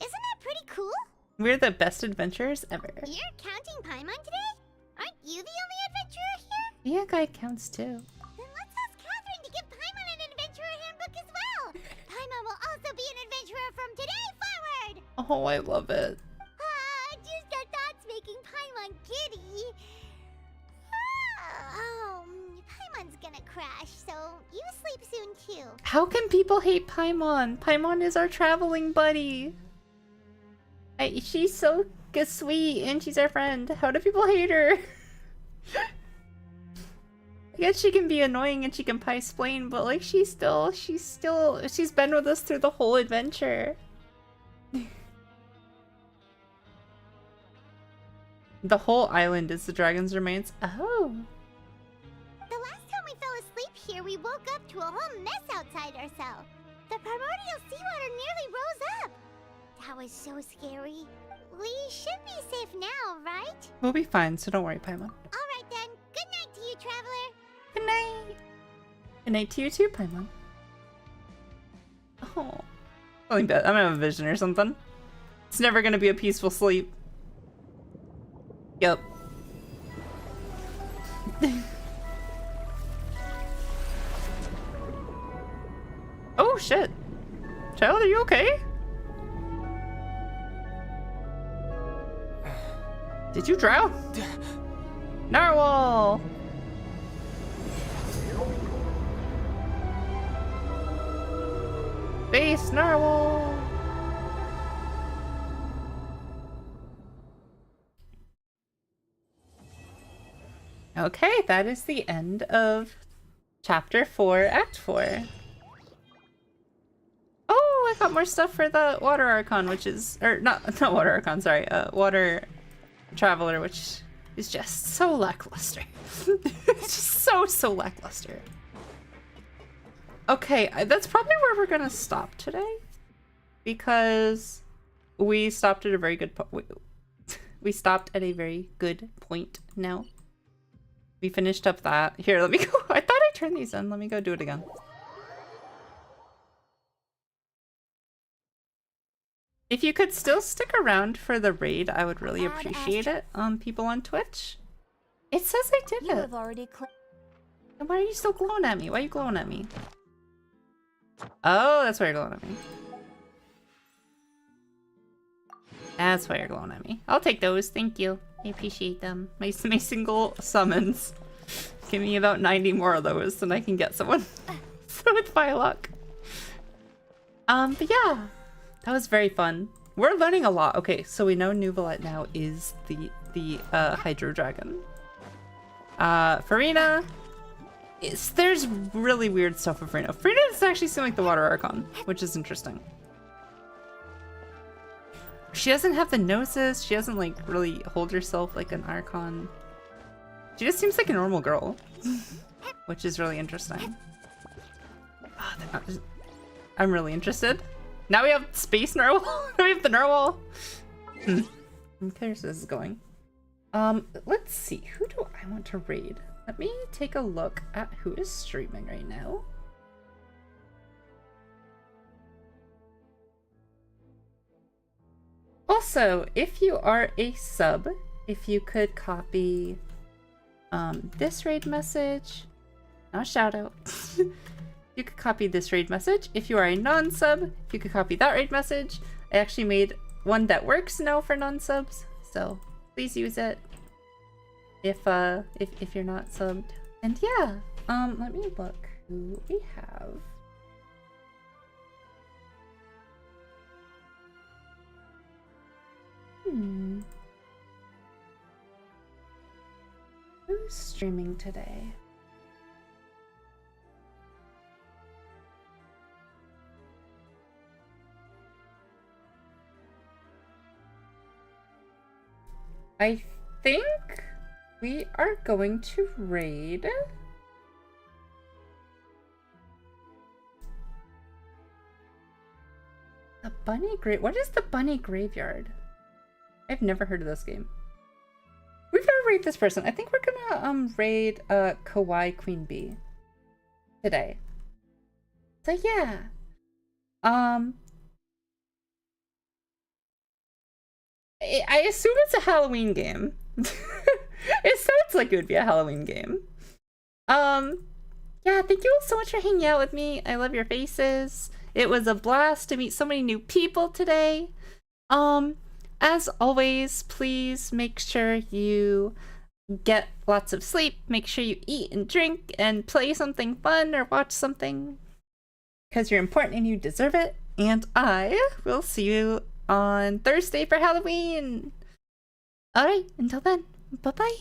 Isn't that pretty cool? We're the best adventurers ever. You're counting Paimon today? Aren't you the only adventurer here? Yeah, guy counts too. Then let's ask Catherine to give Paimon an adventurer handbook as well. Paimon will also be an adventurer from today forward. Oh, I love it. Just the thoughts making Paimon giddy. Paimon's gonna crash, so you sleep soon too. How can people hate Paimon? Paimon is our traveling buddy. She's so sweet and she's our friend. How do people hate her? I guess she can be annoying and she can pie-splain, but like she's been with us through the whole adventure. The whole island is the dragon's remains. Oh. The last time we fell asleep here, we woke up to a whole mess outside our cell. The primordial seawater nearly rose up. That was so scary. We should be safe now, right? We'll be fine, so don't worry, Paimon. Alright then. Good night to you, traveler. Good night. Good night to you too, Paimon. Oh. I think that I'm gonna have a vision or something. It's never gonna be a peaceful sleep. Yep. Oh shit. Childe, are you okay? Did you drown? Narwhal! Base Narwhal! Okay, that is the end of Chapter 4, Act 4. Oh, I got more stuff for the Water Archon, which is... Or, not Water Archon, sorry. Water Traveler, which is just so lackluster. It's just so lackluster. Okay, that's probably where we're gonna stop today. Because we stopped at a very good point. We stopped at a very good point now. We finished up that. Here, let me go. I thought I turned these in. Let me go do it again. If you could still stick around for the raid, I would really appreciate it. People on Twitch. It says I did it. have already And why are you still glowing at me? Why are you glowing at me? Oh, that's why you're glowing at me. That's why you're glowing at me. I'll take those. Thank you. I appreciate them. My single summons. Give me about 90 more of those and I can get someone. So with my luck. But yeah. That was very fun. We're learning a lot. Okay, so we know Nuvalet now is the Hydro Dragon. Farina. There's really weird stuff with Farina. Farina does actually seem like the Water Archon, which is interesting. She doesn't have the noses. She doesn't like really hold herself like an Archon. She just seems like a normal girl, which is really interesting. Oh, I'm really interested. Now we have Space Narwhal. Now we have the Narwhal. I'm curious where this is going. Let's see. Who do I want to raid? Let me take a look at who is streaming right now. Also, if you are a sub, if you could copy this raid message, not shout out. You could copy this raid message. If you are a non-sub, you could copy that raid message. I actually made one that works now for non-subs, so please use it. if you're not subbed. And yeah, let me look who we have. Who's streaming today? I think we are going to raid the bunny grave. What is the bunny graveyard? I've never heard of this game. We've never raided this person. I think we're gonna raid Kawaii Queen Bee today. So yeah. I assume it's a Halloween game. It sounds like it would be a Halloween game. Yeah, thank you all so much for hanging out with me. I love your faces. It was a blast to meet so many new people today. As always, please make sure you get lots of sleep. Make sure you eat and drink and play something fun or watch something, because you're important and you deserve it. And I will see you on Thursday for Halloween. Alright, until then, bye-bye.